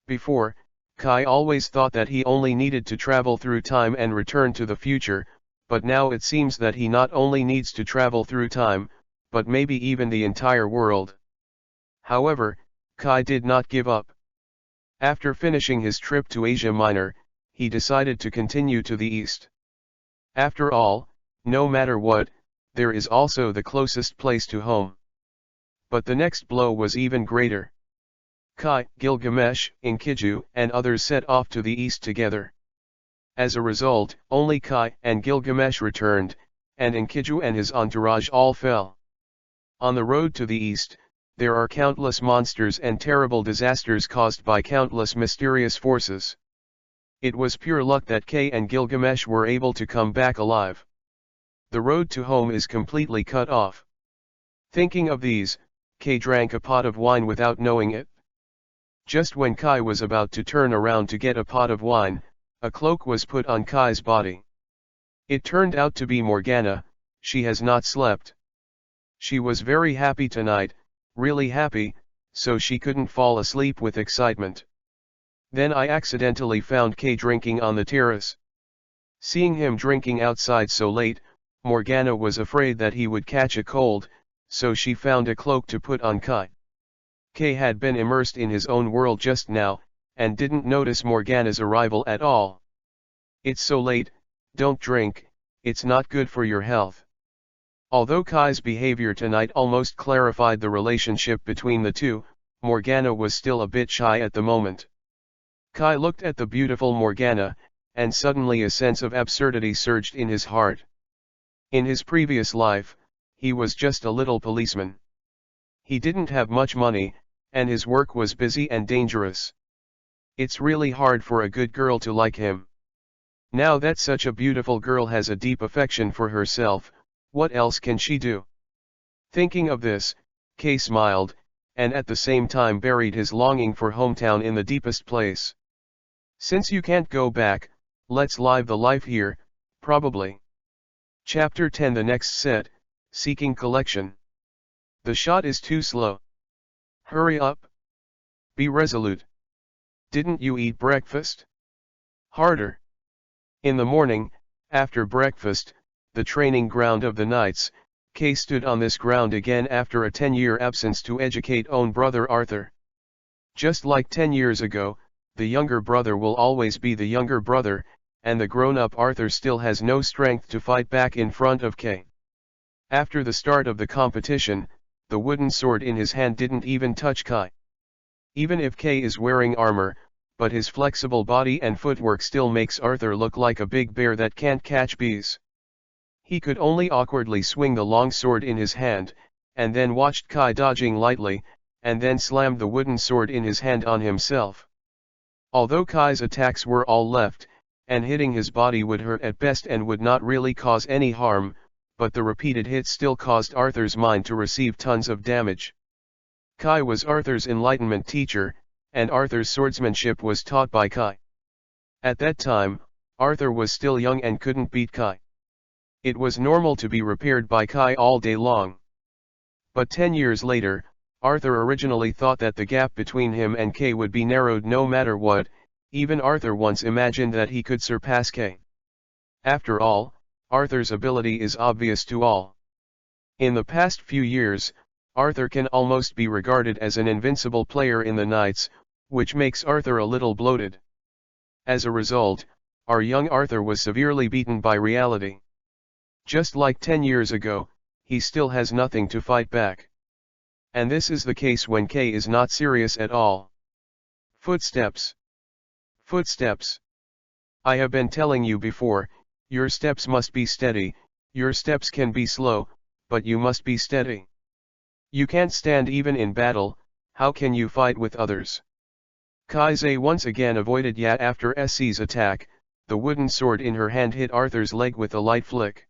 Before, Kai always thought that he only needed to travel through time and return to the future, but now it seems that he not only needs to travel through time, but maybe even the entire world. However, Kai did not give up. After finishing his trip to Asia Minor, he decided to continue to the east. After all, no matter what, there is also the closest place to home. But the next blow was even greater. Kai, Gilgamesh, Enkidu, and others set off to the east together. As a result, only Kai and Gilgamesh returned, and Enkidu and his entourage all fell. On the road to the east, there are countless monsters and terrible disasters caused by countless mysterious forces. It was pure luck that Kay and Gilgamesh were able to come back alive. The road to home is completely cut off. Thinking of these, Kay drank a pot of wine without knowing it. Just when Kai was about to turn around to get a pot of wine, a cloak was put on Kai's body. It turned out to be Morgana. She has not slept. She was very happy tonight, really happy, so she couldn't fall asleep with excitement. Then I accidentally found Kay drinking on the terrace. Seeing him drinking outside so late, Morgana was afraid that he would catch a cold, so she found a cloak to put on Kai. Kay had been immersed in his own world just now, and didn't notice Morgana's arrival at all. "It's so late, don't drink, it's not good for your health." Although Kai's behavior tonight almost clarified the relationship between the two, Morgana was still a bit shy at the moment. Kai looked at the beautiful Morgana, and suddenly a sense of absurdity surged in his heart. In his previous life, he was just a little policeman. He didn't have much money, and his work was busy and dangerous. It's really hard for a good girl to like him. Now that such a beautiful girl has a deep affection for herself, what else can she do? Thinking of this, Kay smiled, and at the same time buried his longing for hometown in the deepest place. Since you can't go back, let's live the life here, probably. Chapter 10. The next set, Seeking Collection. The shot is too slow. Hurry up. Be resolute. Didn't you eat breakfast? Harder. In the morning, after breakfast, the training ground of the knights, Kay stood on this ground again after a 10-year absence to educate own brother Arthur. Just like 10 years ago, the younger brother will always be the younger brother, and the grown-up Arthur still has no strength to fight back in front of Kay. After the start of the competition, the wooden sword in his hand didn't even touch Kai. Even if Kay is wearing armor, but his flexible body and footwork still makes Arthur look like a big bear that can't catch bees. He could only awkwardly swing the long sword in his hand, and then watched Kai dodging lightly, and then slammed the wooden sword in his hand on himself. Although Kai's attacks were all left, and hitting his body would hurt at best and would not really cause any harm, but the repeated hits still caused Arthur's mind to receive tons of damage. Kai was Arthur's enlightenment teacher, and Arthur's swordsmanship was taught by Kai. At that time, Arthur was still young and couldn't beat Kai. It was normal to be repaired by Kai all day long. But 10 years later, Arthur originally thought that the gap between him and Kai would be narrowed no matter what. Even Arthur once imagined that he could surpass Kai. After all, Arthur's ability is obvious to all. In the past few years, Arthur can almost be regarded as an invincible player in the Knights, which makes Arthur a little bloated. As a result, our young Arthur was severely beaten by reality. Just like 10 years ago, he still has nothing to fight back. And this is the case when Kai is not serious at all. Footsteps. Footsteps. I have been telling you before, your steps must be steady. Your steps can be slow, but you must be steady. You can't stand even in battle, how can you fight with others? Kaize once again avoided Ya after Sc's attack. The wooden sword in her hand hit Arthur's leg with a light flick.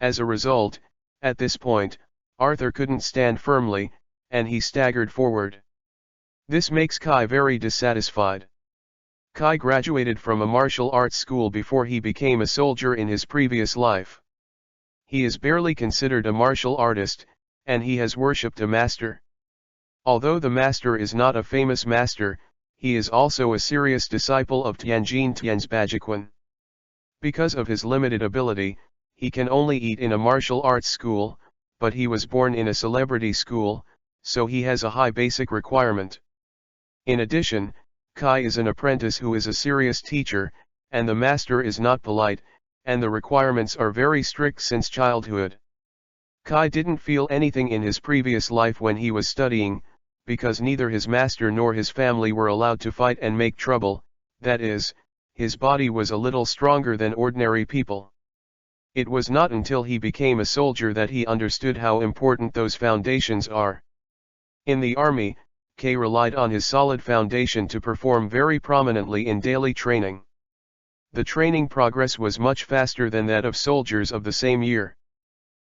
As a result, at this point, Arthur couldn't stand firmly, and he staggered forward. This makes Kai very dissatisfied. Kai graduated from a martial arts school before he became a soldier in his previous life. He is barely considered a martial artist, and he has worshipped a master. Although the master is not a famous master, he is also a serious disciple of Tianjin Tianzbajiquan. Because of his limited ability, he can only eat in a martial arts school, but he was born in a celebrity school, so he has a high basic requirement. In addition, Kai is an apprentice who is a serious teacher, and the master is not polite, and the requirements are very strict since childhood. Kai didn't feel anything in his previous life when he was studying, because neither his master nor his family were allowed to fight and make trouble, that is, his body was a little stronger than ordinary people. It was not until he became a soldier that he understood how important those foundations are. In the army, Kai relied on his solid foundation to perform very prominently in daily training. The training progress was much faster than that of soldiers of the same year.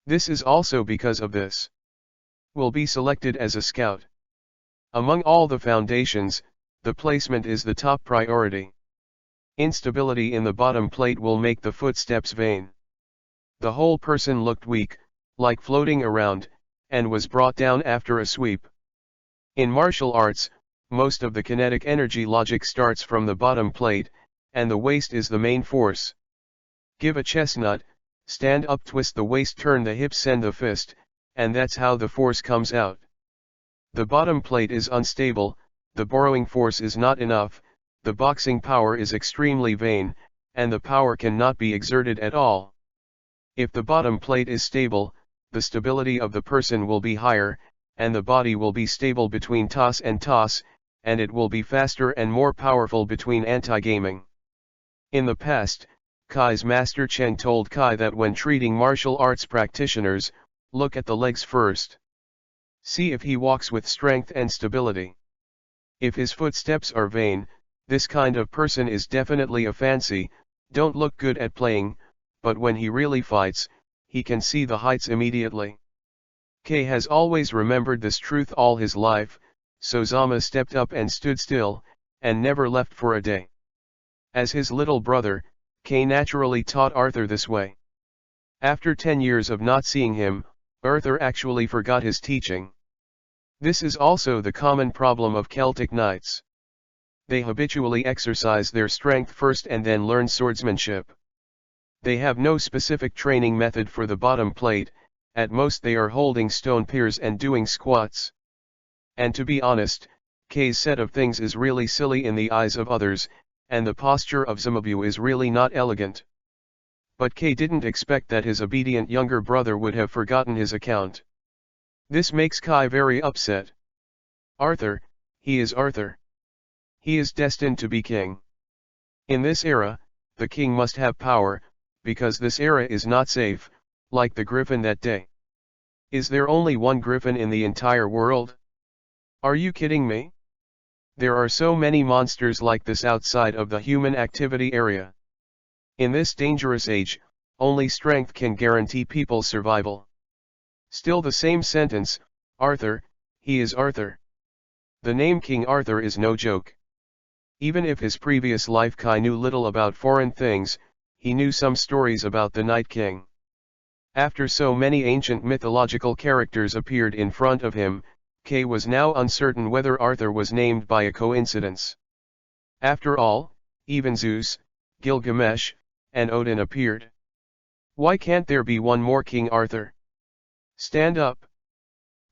This is also because of this. Will be selected as a scout. Among all the foundations, the placement is the top priority. Instability in the bottom plate will make the footsteps vain. The whole person looked weak, like floating around, and was brought down after a sweep. In martial arts, most of the kinetic energy logic starts from the bottom plate, and the waist is the main force. Give a chestnut, stand up, twist the waist, turn the hips, send the fist, and that's how the force comes out. The bottom plate is unstable, the borrowing force is not enough, the boxing power is extremely vain, and the power cannot be exerted at all. If the bottom plate is stable, the stability of the person will be higher, and the body will be stable between toss and toss, and it will be faster and more powerful between anti-gaming. In the past, Kai's master Cheng told Kai that when treating martial arts practitioners, look at the legs first. See if he walks with strength and stability. If his footsteps are vain, this kind of person is definitely a fancy, don't look good at playing, but when he really fights, he can see the heights immediately. Kai has always remembered this truth all his life, so Zama stepped up and stood still, and never left for a day. As his little brother, Kai naturally taught Arthur this way. After 10 years of not seeing him, Arthur actually forgot his teaching. This is also the common problem of Celtic knights. They habitually exercise their strength first and then learn swordsmanship. They have no specific training method for the bottom plate, at most they are holding stone piers and doing squats. And to be honest, Kai's set of things is really silly in the eyes of others, and the posture of Zamabu is really not elegant. But Kai didn't expect that his obedient younger brother would have forgotten his account. This makes Kai very upset. Arthur, he is Arthur. He is destined to be king. In this era, the king must have power, because this era is not safe, like the griffin that day. Is there only one griffin in the entire world? Are you kidding me? There are so many monsters like this outside of the human activity area. In this dangerous age, only strength can guarantee people's survival. Still the same sentence, Arthur, he is Arthur. The name King Arthur is no joke. Even if his previous life Kai knew little about foreign things, he knew some stories about the Night King. After so many ancient mythological characters appeared in front of him, Kay was now uncertain whether Arthur was named by a coincidence. After all, even Zeus, Gilgamesh, and Odin appeared. Why can't there be one more King Arthur? Stand up.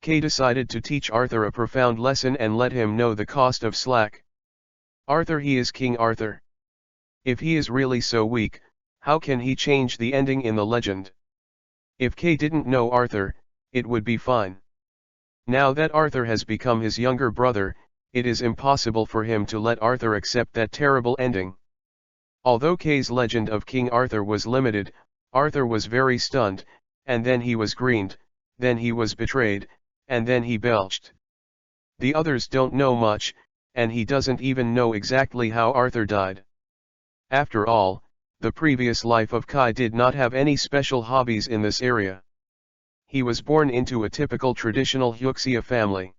Kay decided to teach Arthur a profound lesson and let him know the cost of slack. Arthur, he is King Arthur. If he is really so weak, how can he change the ending in the legend? If Kay didn't know Arthur, it would be fine. Now that Arthur has become his younger brother, it is impossible for him to let Arthur accept that terrible ending. Although Kay's legend of King Arthur was limited, Arthur was very stunned, and then he was greened, then he was betrayed, and then he belched. The others don't know much, and he doesn't even know exactly how Arthur died. After all, the previous life of Kai did not have any special hobbies in this area. He was born into a typical traditional Hyuxia family.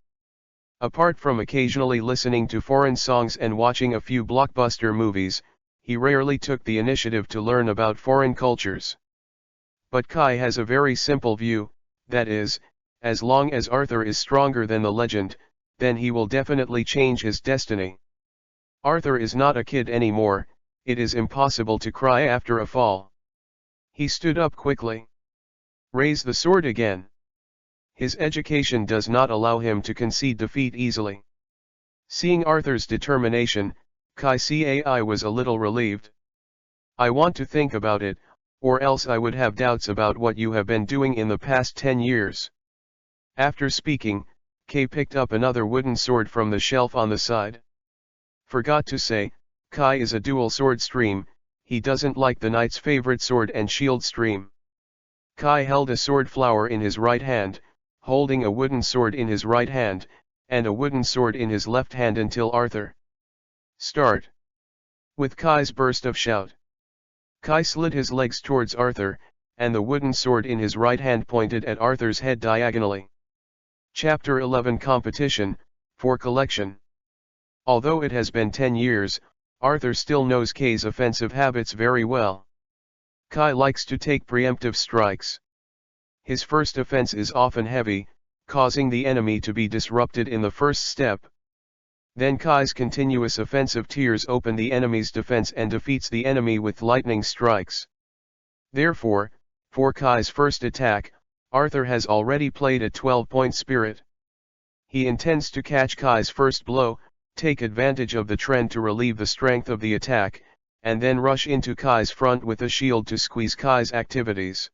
Apart from occasionally listening to foreign songs and watching a few blockbuster movies, he rarely took the initiative to learn about foreign cultures. But Kai has a very simple view, that is, as long as Arthur is stronger than the legend, then he will definitely change his destiny. Arthur is not a kid anymore, it is impossible to cry after a fall. He stood up quickly. Raise the sword again. His education does not allow him to concede defeat easily. Seeing Arthur's determination, Kai Cai was a little relieved. I want to think about it, or else I would have doubts about what you have been doing in the past 10 years. After speaking, Kay picked up another wooden sword from the shelf on the side. Forgot to say, Kai is a dual sword stream, he doesn't like the knight's favorite sword and shield stream. Kai held a sword flower in his right hand, holding a wooden sword in his right hand, and a wooden sword in his left hand until Arthur. Start. With Kai's burst of shout. Kai slid his legs towards Arthur, and the wooden sword in his right hand pointed at Arthur's head diagonally. Chapter 11 Competition, for Collection. Although it has been 10 years, Arthur still knows Kai's offensive habits very well. Kai likes to take preemptive strikes. His first offense is often heavy, causing the enemy to be disrupted in the first step. Then Kai's continuous offensive tears open the enemy's defense and defeats the enemy with lightning strikes. Therefore, for Kai's first attack, Arthur has already played a 12-point spirit. He intends to catch Kai's first blow, take advantage of the trend to relieve the strength of the attack, and then rush into Kai's front with a shield to squeeze Kai's activities.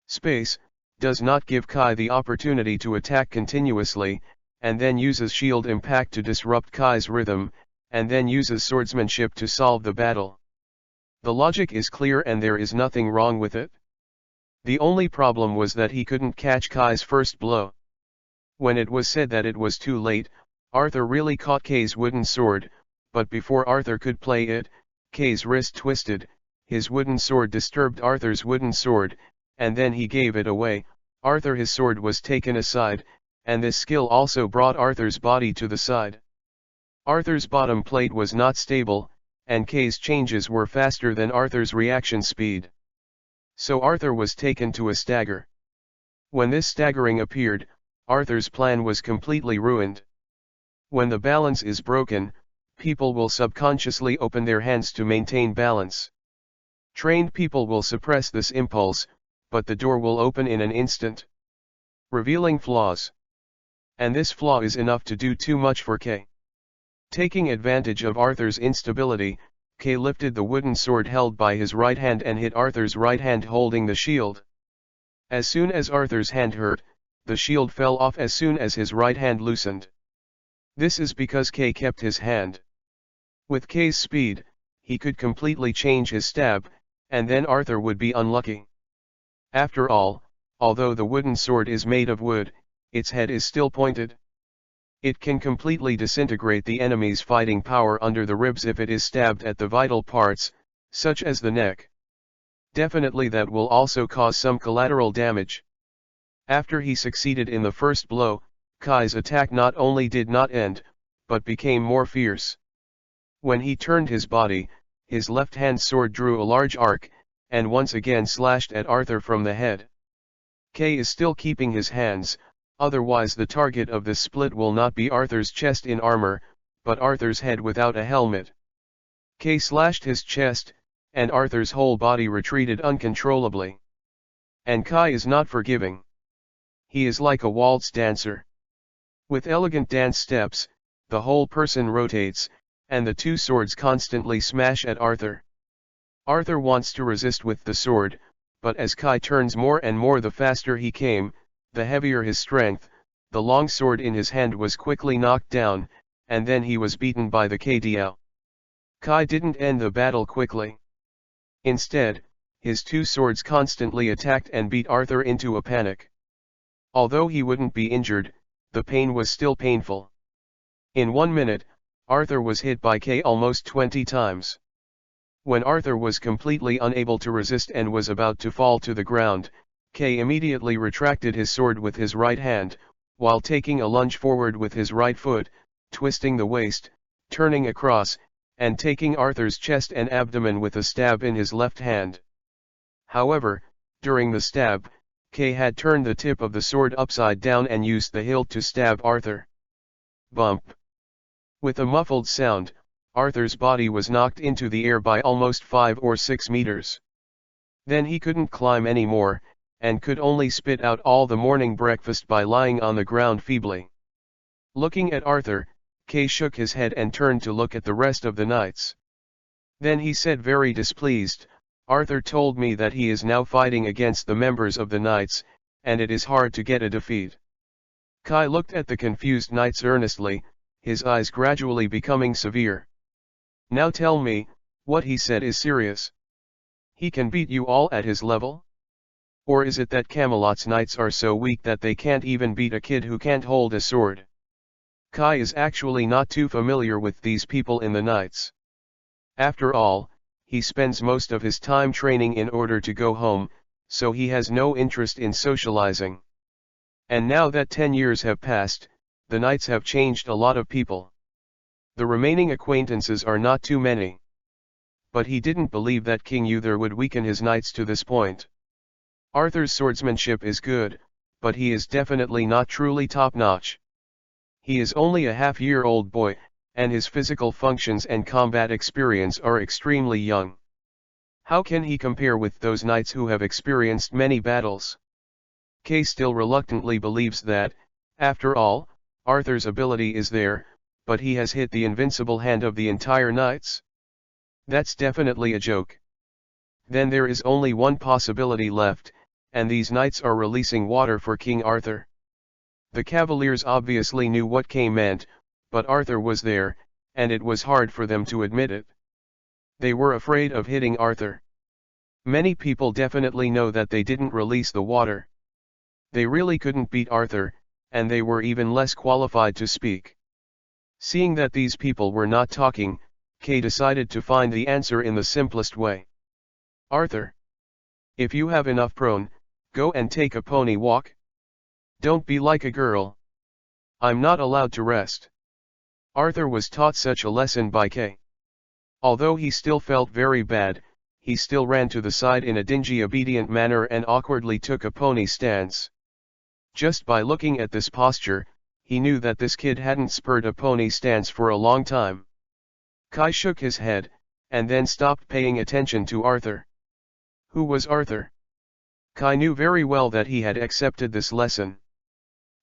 Space does not give Kai the opportunity to attack continuously, and then uses shield impact to disrupt Kai's rhythm, and then uses swordsmanship to solve the battle. The logic is clear and there is nothing wrong with it. The only problem was that he couldn't catch Kai's first blow. When it was said that it was too late, Arthur really caught Kai's wooden sword, but before Arthur could play it, Kai's wrist twisted, his wooden sword disturbed Arthur's wooden sword, and then he gave it away. His sword was taken aside, and this skill also brought Arthur's body to the side. Arthur's bottom plate was not stable, and Kai's changes were faster than Arthur's reaction speed. So Arthur was taken to a stagger. When this staggering appeared, Arthur's plan was completely ruined. When the balance is broken, people will subconsciously open their hands to maintain balance. Trained people will suppress this impulse, but the door will open in an instant, revealing flaws. And this flaw is enough to do too much for Kay. Taking advantage of Arthur's instability, Kay lifted the wooden sword held by his right hand and hit Arthur's right hand holding the shield. As soon as Arthur's hand hurt, the shield fell off as soon as his right hand loosened. This is because Kay kept his hand. With Kay's speed, he could completely change his stab, and then Arthur would be unlucky. After all, although the wooden sword is made of wood, its head is still pointed. It can completely disintegrate the enemy's fighting power under the ribs if it is stabbed at the vital parts, such as the neck. Definitely that will also cause some collateral damage. After he succeeded in the first blow, Kai's attack not only did not end, but became more fierce. When he turned his body, his left-hand sword drew a large arc, and once again slashed at Arthur from the head. Kay is still keeping his hands, otherwise the target of this split will not be Arthur's chest in armor, but Arthur's head without a helmet. Kay slashed his chest, and Arthur's whole body retreated uncontrollably. And Kai is not forgiving. He is like a waltz dancer. With elegant dance steps, the whole person rotates, and the two swords constantly smash at Arthur. Arthur wants to resist with the sword, but as Kai turns more and more, the faster he came, the heavier his strength. The long sword in his hand was quickly knocked down, and then he was beaten by the KDL. Kai didn't end the battle quickly. Instead, his two swords constantly attacked and beat Arthur into a panic. Although he wouldn't be injured, the pain was still painful. In 1 minute, Arthur was hit by Kay almost 20 times. When Arthur was completely unable to resist and was about to fall to the ground, Kay immediately retracted his sword with his right hand, while taking a lunge forward with his right foot, twisting the waist, turning across, and taking Arthur's chest and abdomen with a stab in his left hand. However, during the stab, Kay had turned the tip of the sword upside down and used the hilt to stab Arthur. Bump! With a muffled sound, Arthur's body was knocked into the air by almost 5 or 6 meters. Then he couldn't climb anymore, and could only spit out all the morning breakfast by lying on the ground feebly. Looking at Arthur, Kay shook his head and turned to look at the rest of the knights. Then he said, very displeased, "Arthur told me that he is now fighting against the members of the knights, and it is hard to get a defeat." Kai looked at the confused knights earnestly, his eyes gradually becoming severe. "Now tell me, what he said is serious? He can beat you all at his level? Or is it that Camelot's knights are so weak that they can't even beat a kid who can't hold a sword?" Kai is actually not too familiar with these people in the knights. After all, he spends most of his time training in order to go home, so he has no interest in socializing. And now that 10 years have passed, the knights have changed a lot of people. The remaining acquaintances are not too many. But he didn't believe that King Uther would weaken his knights to this point. Arthur's swordsmanship is good, but he is definitely not truly top-notch. He is only a half-year-old boy, and his physical functions and combat experience are extremely young. How can he compare with those knights who have experienced many battles? Kay still reluctantly believes that, after all, Arthur's ability is there, but he has hit the invincible hand of the entire knights? That's definitely a joke. Then there is only one possibility left, and these knights are releasing water for King Arthur. The cavaliers obviously knew what Kay meant, but Arthur was there, and it was hard for them to admit it. They were afraid of hitting Arthur. Many people definitely know that they didn't release the water. They really couldn't beat Arthur, and they were even less qualified to speak. Seeing that these people were not talking, Kay decided to find the answer in the simplest way. "Arthur, if you have enough prone, go and take a pony walk. Don't be like a girl. I'm not allowed to rest." Arthur was taught such a lesson by Kay. Although he still felt very bad, he still ran to the side in a dingy obedient manner and awkwardly took a pony stance. Just by looking at this posture, he knew that this kid hadn't spurred a pony stance for a long time. Kai shook his head, and then stopped paying attention to Arthur. Who was Arthur? Kai knew very well that he had accepted this lesson.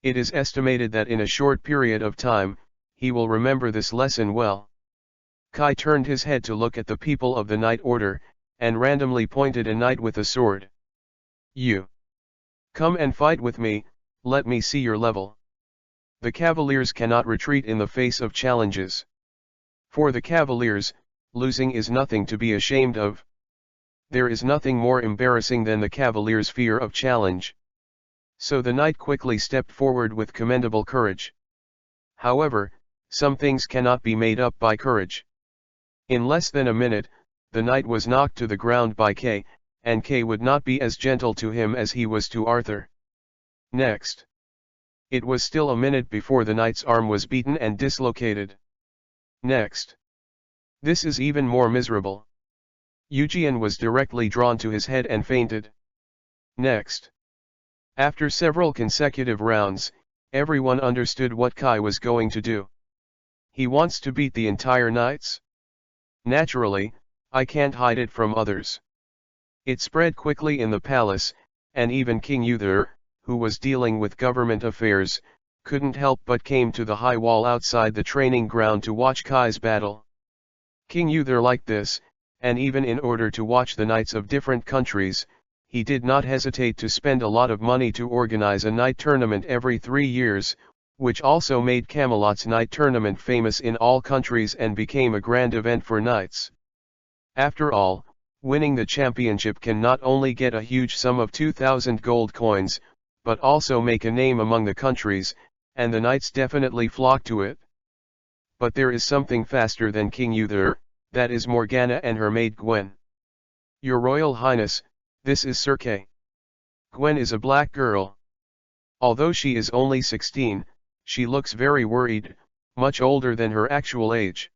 It is estimated that in a short period of time, he will remember this lesson well. Kai turned his head to look at the people of the Knight Order, and randomly pointed a knight with a sword. "You. Come and fight with me, let me see your level." The cavaliers cannot retreat in the face of challenges. For the cavaliers, losing is nothing to be ashamed of. there is nothing more embarrassing than the cavalier's fear of challenge. So the knight quickly stepped forward with commendable courage. However, some things cannot be made up by courage. In less than a minute, the knight was knocked to the ground by Kay, and Kay would not be as gentle to him as he was to Arthur. Next. It was still a minute before the knight's arm was beaten and dislocated. Next. This is even more miserable. Eugen was directly drawn to his head and fainted. Next. After several consecutive rounds, everyone understood what Kai was going to do. He wants to beat the entire knights? Naturally, I can't hide it from others. It spread quickly in the palace, and even King Uther, who was dealing with government affairs, couldn't help but came to the high wall outside the training ground to watch Kai's battle. King Uther liked this, and even in order to watch the knights of different countries, he did not hesitate to spend a lot of money to organize a knight tournament every 3 years, which also made Camelot's knight tournament famous in all countries and became a grand event for knights. After all, winning the championship can not only get a huge sum of 2,000 gold coins, but also make a name among the countries, and the knights definitely flock to it. But there is something faster than King Uther, that is Morgana and her maid Gwen. Your Royal Highness, this is Sir Kay. Gwen is a black girl. Although she is only 16, she looks very worried, much older than her actual age.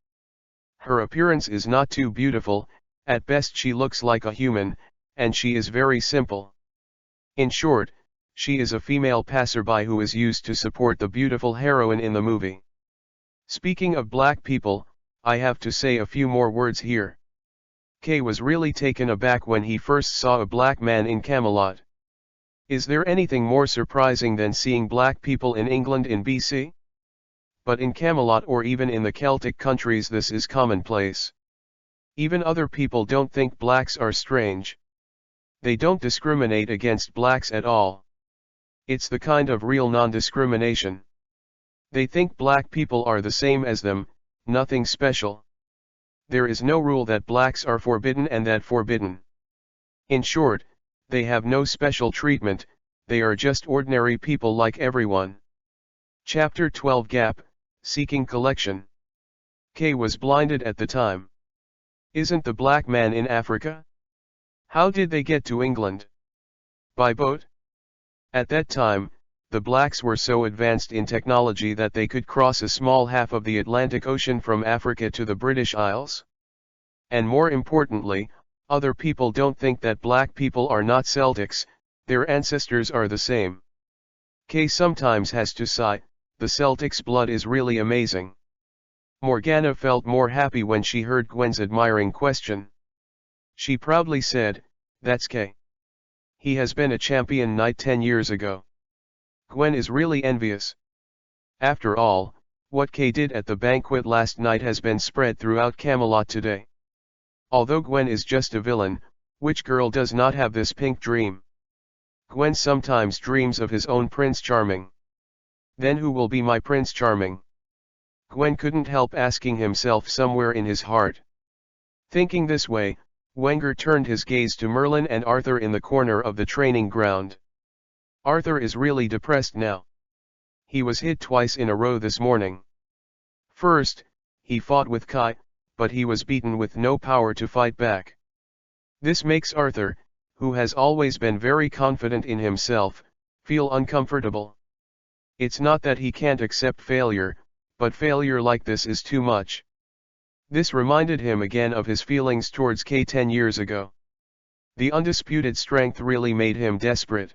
Her appearance is not too beautiful, at best she looks like a human, and she is very simple. In short, she is a female passerby who is used to support the beautiful heroine in the movie. Speaking of black people, I have to say a few more words here. Kay was really taken aback when he first saw a black man in Camelot. Is there anything more surprising than seeing black people in England in BC? But in Camelot or even in the Celtic countries this is commonplace. Even other people don't think blacks are strange. They don't discriminate against blacks at all. It's the kind of real non-discrimination. They think black people are the same as them, nothing special. There is no rule that blacks are forbidden and that forbidden. In short, they have no special treatment, they are just ordinary people like everyone. Chapter 12 Gap, Seeking Collection. Kay was blinded at the time. Isn't the black man in Africa? How did they get to England? By boat? At that time, the blacks were so advanced in technology that they could cross a small half of the Atlantic Ocean from Africa to the British Isles. And more importantly, other people don't think that black people are not Celtics, their ancestors are the same. Kay sometimes has to sigh, the Celtics' blood is really amazing. Morgana felt more happy when she heard Gwen's admiring question. She proudly said, "That's Kay. He has been a champion knight 10 years ago." Gwen is really envious. After all, what Kay did at the banquet last night has been spread throughout Camelot today. Although Gwen is just a villain, which girl does not have this pink dream? Gwen sometimes dreams of his own Prince Charming. Then who will be my Prince Charming? Gwen couldn't help asking himself somewhere in his heart. Thinking this way, Wenger turned his gaze to Merlin and Arthur in the corner of the training ground. Arthur is really depressed now. He was hit twice in a row this morning. First, he fought with Kai, but he was beaten with no power to fight back. This makes Arthur, who has always been very confident in himself, feel uncomfortable. It's not that he can't accept failure, but failure like this is too much. This reminded him again of his feelings towards Kay 10 years ago. The undisputed strength really made him desperate.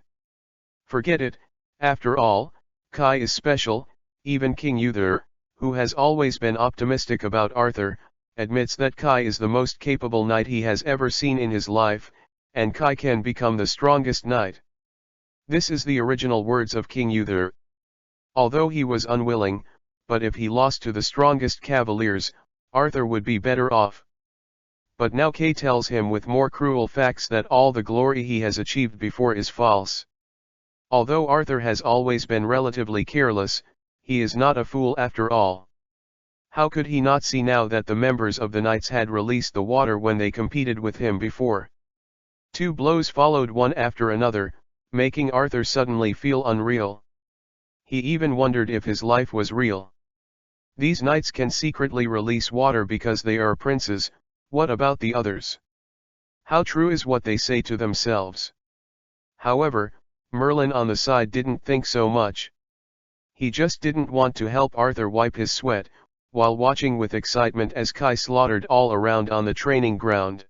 Forget it, after all, Kai is special. Even King Uther, who has always been optimistic about Arthur, admits that Kai is the most capable knight he has ever seen in his life, and Kai can become the strongest knight. This is the original words of King Uther. Although he was unwilling, but if he lost to the strongest cavaliers, Arthur would be better off. But now Kay tells him with more cruel facts that all the glory he has achieved before is false. Although Arthur has always been relatively careless, he is not a fool after all. How could he not see now that the members of the Knights had released the water when they competed with him before? Two blows followed one after another, making Arthur suddenly feel unreal. He even wondered if his life was real. These knights can secretly release water because they are princes, what about the others? How true is what they say to themselves? However, Merlin on the side didn't think so much. He just didn't want to help Arthur wipe his sweat, while watching with excitement as Kai slaughtered all around on the training ground.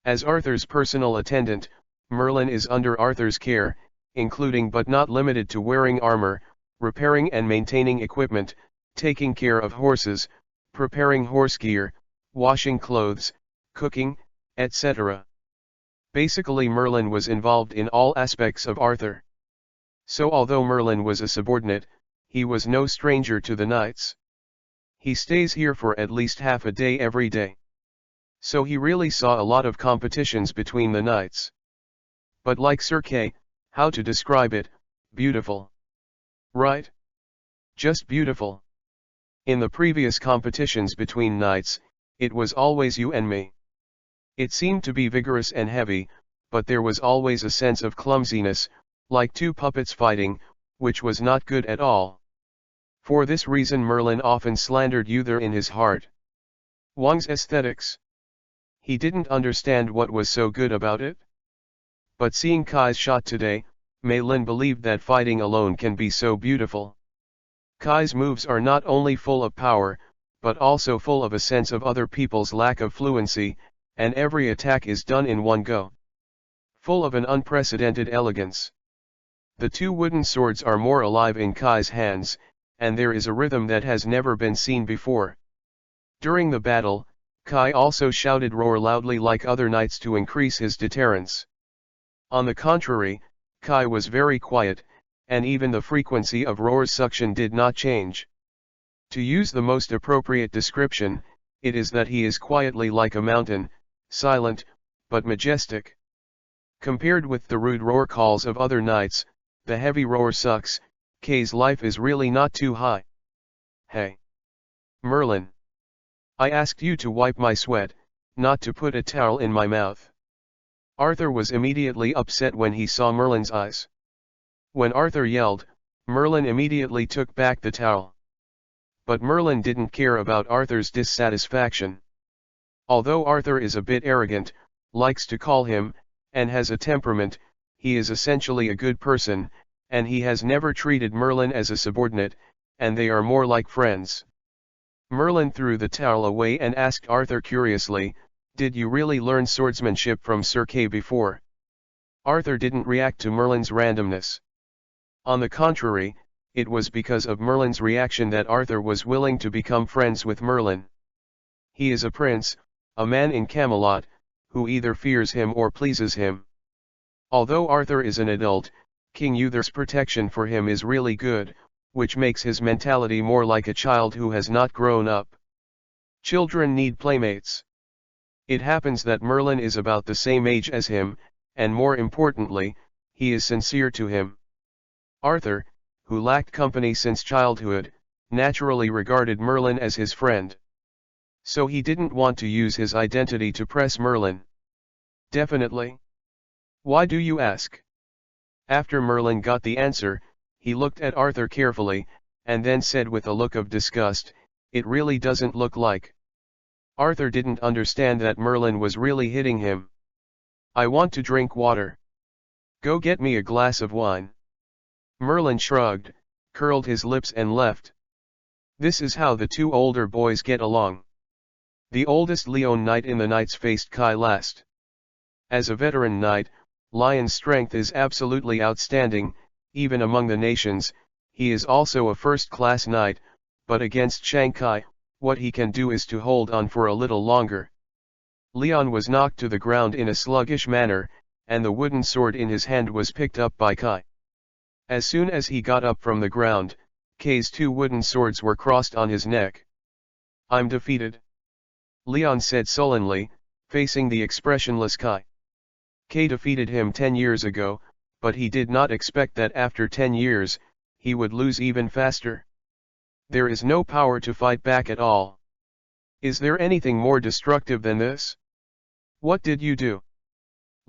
As Arthur's personal attendant, Merlin is under Arthur's care, including but not limited to wearing armor, repairing and maintaining equipment, taking care of horses, preparing horse gear, washing clothes, cooking, etc. Basically, Merlin was involved in all aspects of Arthur. So although Merlin was a subordinate, he was no stranger to the knights. He stays here for at least half a day every day. So he really saw a lot of competitions between the knights. But like Sir K, how to describe it, beautiful. Right? Just beautiful. In the previous competitions between knights, it was always you and me. It seemed to be vigorous and heavy, but there was always a sense of clumsiness, like two puppets fighting, which was not good at all. For this reason Merlin often slandered Uther in his heart. Wang's aesthetics. He didn't understand what was so good about it. But seeing Kai's shot today, Mei Lin believed that fighting alone can be so beautiful. Kai's moves are not only full of power, but also full of a sense of other people's lack of fluency, and every attack is done in one go. Full of an unprecedented elegance. The two wooden swords are more alive in Kai's hands, and there is a rhythm that has never been seen before. During the battle, Kai also shouted roar loudly like other knights to increase his deterrence. On the contrary, Kai was very quiet, and even the frequency of roar's suction did not change. To use the most appropriate description, it is that he is quietly like a mountain, silent, but majestic. Compared with the rude roar calls of other knights, the heavy roar sucks. Kai's life is really not too high. Hey! Merlin! I asked you to wipe my sweat, not to put a towel in my mouth. Arthur was immediately upset when he saw Merlin's eyes. When Arthur yelled, Merlin immediately took back the towel. But Merlin didn't care about Arthur's dissatisfaction. Although Arthur is a bit arrogant, likes to call him, and has a temperament, he is essentially a good person, and he has never treated Merlin as a subordinate, and they are more like friends. Merlin threw the towel away and asked Arthur curiously, "Did you really learn swordsmanship from Sir K before?" Arthur didn't react to Merlin's randomness. On the contrary, it was because of Merlin's reaction that Arthur was willing to become friends with Merlin. He is a prince, a man in Camelot, who either fears him or pleases him. Although Arthur is an adult, King Uther's protection for him is really good, which makes his mentality more like a child who has not grown up. Children need playmates. It happens that Merlin is about the same age as him, and more importantly, he is sincere to him. Arthur, who lacked company since childhood, naturally regarded Merlin as his friend. So he didn't want to use his identity to press Merlin. Definitely. Why do you ask? After Merlin got the answer, he looked at Arthur carefully, and then said with a look of disgust, "It really doesn't look like." Arthur didn't understand that Merlin was really hitting him. "I want to drink water. Go get me a glass of wine." Merlin shrugged, curled his lips and left. This is how the two older boys get along. The oldest Leon knight in the knights faced Kai last. As a veteran knight, Lion's strength is absolutely outstanding, even among the nations. He is also a first-class knight, but against Shanghai, what he can do is to hold on for a little longer. Leon was knocked to the ground in a sluggish manner, and the wooden sword in his hand was picked up by Kai. As soon as he got up from the ground, Kai's two wooden swords were crossed on his neck. "I'm defeated," Leon said sullenly, facing the expressionless Kai. Kai defeated him 10 years ago, but he did not expect that after 10 years, he would lose even faster. There is no power to fight back at all. Is there anything more destructive than this? What did you do?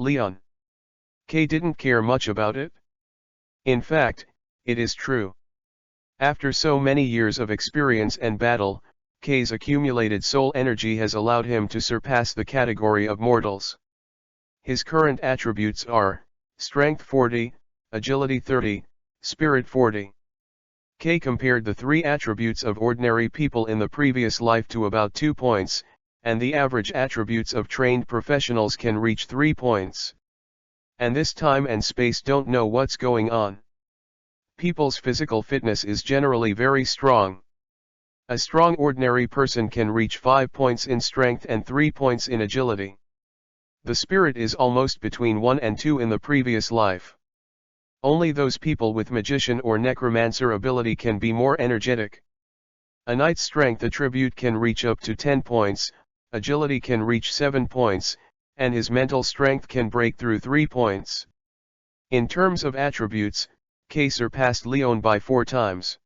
Leon. Kay didn't care much about it. In fact, it is true. After so many years of experience and battle, Kay's accumulated soul energy has allowed him to surpass the category of mortals. His current attributes are, Strength 40, Agility 30, Spirit 40. Kay compared the three attributes of ordinary people in the previous life to about 2 points, and the average attributes of trained professionals can reach 3 points. And this time and space don't know what's going on. People's physical fitness is generally very strong. A strong ordinary person can reach 5 points in strength and 3 points in agility. The spirit is almost between 1 and 2 in the previous life. Only those people with magician or necromancer ability can be more energetic. A knight's strength attribute can reach up to 10 points, agility can reach 7 points, and his mental strength can break through 3 points. In terms of attributes, Kay surpassed Leon by 4 times.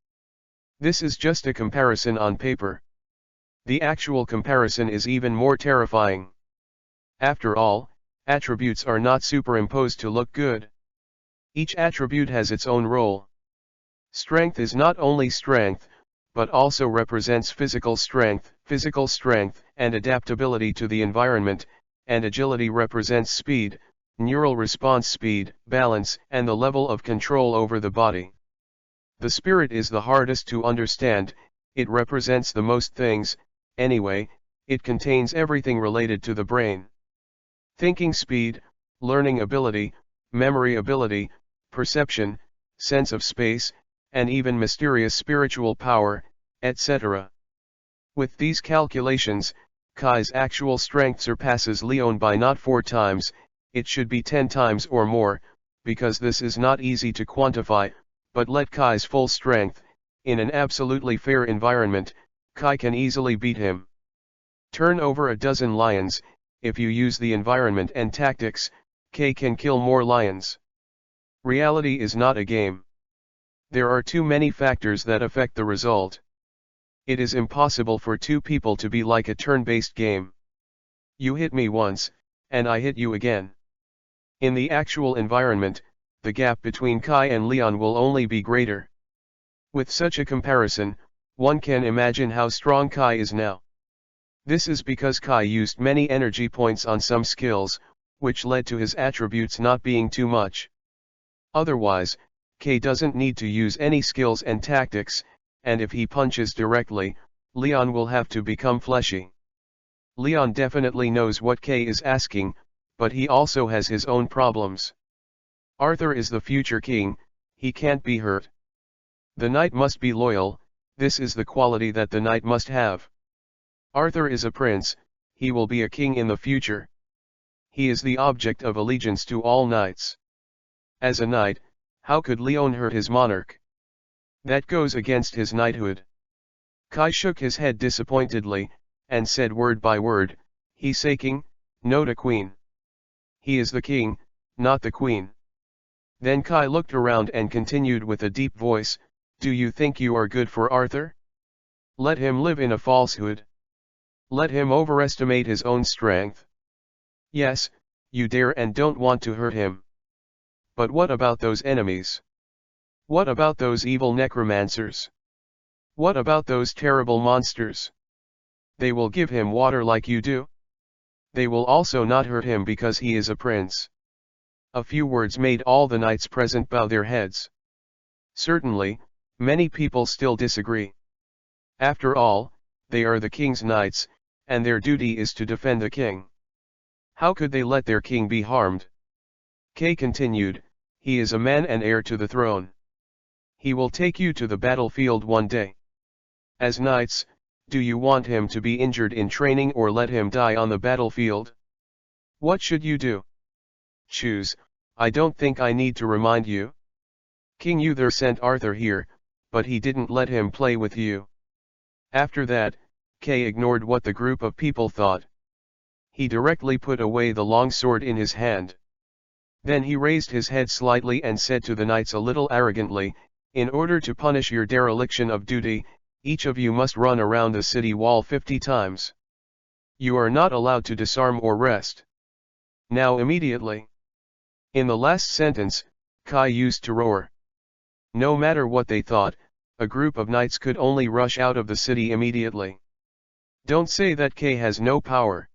This is just a comparison on paper. The actual comparison is even more terrifying. After all, attributes are not superimposed to look good. Each attribute has its own role. Strength is not only strength, but also represents physical strength, and adaptability to the environment, and agility represents speed, neural response speed, balance, and the level of control over the body. The spirit is the hardest to understand, it represents the most things, anyway, it contains everything related to the brain. Thinking speed, learning ability, memory ability, perception, sense of space, and even mysterious spiritual power, etc. With these calculations, Kai's actual strength surpasses Leon by not 4 times, it should be 10 times or more, because this is not easy to quantify, but let Kai's full strength, in an absolutely fair environment, Kai can easily beat him. Turn over a dozen lions, if you use the environment and tactics, Kai can kill more lions. Reality is not a game. There are too many factors that affect the result. It is impossible for two people to be like a turn-based game. You hit me once, and I hit you again. In the actual environment, the gap between Kai and Leon will only be greater. With such a comparison, one can imagine how strong Kai is now. This is because Kai used many energy points on some skills, which led to his attributes not being too much. Otherwise, Kai doesn't need to use any skills and tactics, and if he punches directly, Leon will have to become fleshy. Leon definitely knows what Kai is asking, but he also has his own problems. Arthur is the future king, he can't be hurt. The knight must be loyal, this is the quality that the knight must have. Arthur is a prince, he will be a king in the future. He is the object of allegiance to all knights. As a knight, how could Leon hurt his monarch? That goes against his knighthood. Kai shook his head disappointedly, and said word by word, "He say king, no the queen. He is the king, not the queen." Then Kai looked around and continued with a deep voice, "Do you think you are good for Arthur? Let him live in a falsehood. Let him overestimate his own strength. Yes, you dare and don't want to hurt him. But what about those enemies? What about those evil necromancers? What about those terrible monsters? They will give him water like you do? They will also not hurt him because he is a prince." A few words made all the knights present bow their heads. Certainly, many people still disagree. After all, they are the king's knights, and their duty is to defend the king. How could they let their king be harmed? Kay continued, "He is a man and heir to the throne. He will take you to the battlefield one day. As knights, do you want him to be injured in training or let him die on the battlefield? What should you do? Choose. I don't think I need to remind you. King Uther sent Arthur here, but he didn't let him play with you." After that, Kay ignored what the group of people thought. He directly put away the long sword in his hand. Then he raised his head slightly and said to the knights a little arrogantly, "In order to punish your dereliction of duty, each of you must run around the city wall 50 times. You are not allowed to disarm or rest. Now immediately. In the last sentence, Kai used to roar. No matter what they thought, a group of knights could only rush out of the city immediately. Don't say that Kai has no power.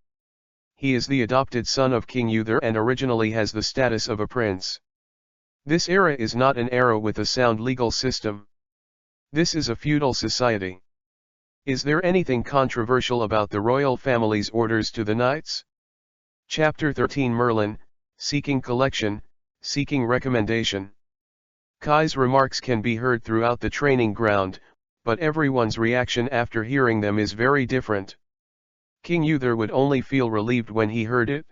He is the adopted son of King Uther and originally has the status of a prince. This era is not an era with a sound legal system. This is a feudal society. Is there anything controversial about the royal family's orders to the knights? Chapter 13 Merlin, Seeking Collection, Seeking Recommendation. Kai's remarks can be heard throughout the training ground, but everyone's reaction after hearing them is very different. King Uther would only feel relieved when he heard it.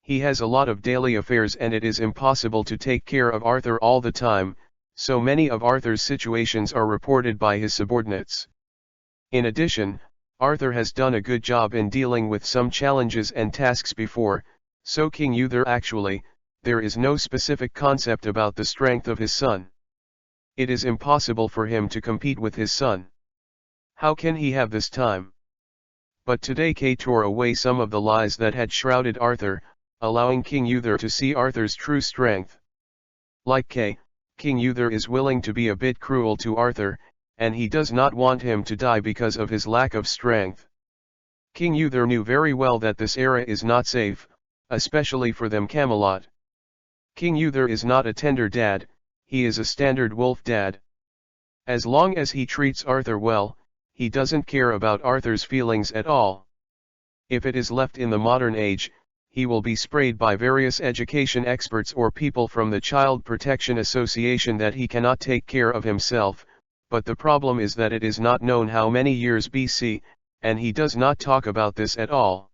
He has a lot of daily affairs and it is impossible to take care of Arthur all the time, so many of Arthur's situations are reported by his subordinates. In addition, Arthur has done a good job in dealing with some challenges and tasks before, so King Uther actually, there is no specific concept about the strength of his son. It is impossible for him to compete with his son. How can he have this time? But today Kay tore away some of the lies that had shrouded Arthur, allowing King Uther to see Arthur's true strength. Like Kay, King Uther is willing to be a bit cruel to Arthur, and he does not want him to die because of his lack of strength. King Uther knew very well that this era is not safe, especially for them Camelot. King Uther is not a tender dad, he is a standard wolf dad. As long as he treats Arthur well, he doesn't care about Arthur's feelings at all. If it is left in the modern age, he will be sprayed by various education experts or people from the Child Protection Association that he cannot take care of himself, but the problem is that it is not known how many years BC, and he does not talk about this at all.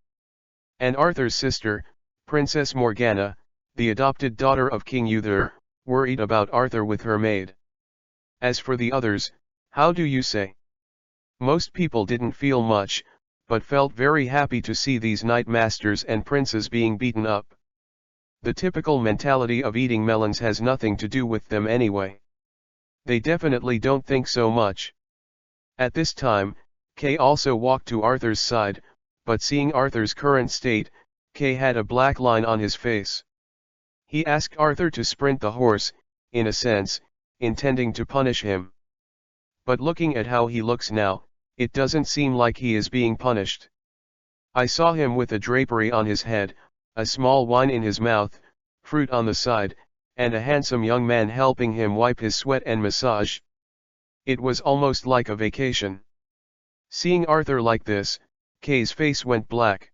And Arthur's sister, Princess Morgana, the adopted daughter of King Uther, worried about Arthur with her maid. As for the others, how do you say? Most people didn't feel much, but felt very happy to see these knight masters and princes being beaten up. The typical mentality of eating melons has nothing to do with them anyway. They definitely don't think so much. At this time, Kay also walked to Arthur's side, but seeing Arthur's current state, Kay had a black line on his face. He asked Arthur to sprint the horse, in a sense, intending to punish him. But looking at how he looks now, it doesn't seem like he is being punished. I saw him with a drapery on his head, a small wine in his mouth, fruit on the side, and a handsome young man helping him wipe his sweat and massage. It was almost like a vacation. Seeing Arthur like this, Kay's face went black.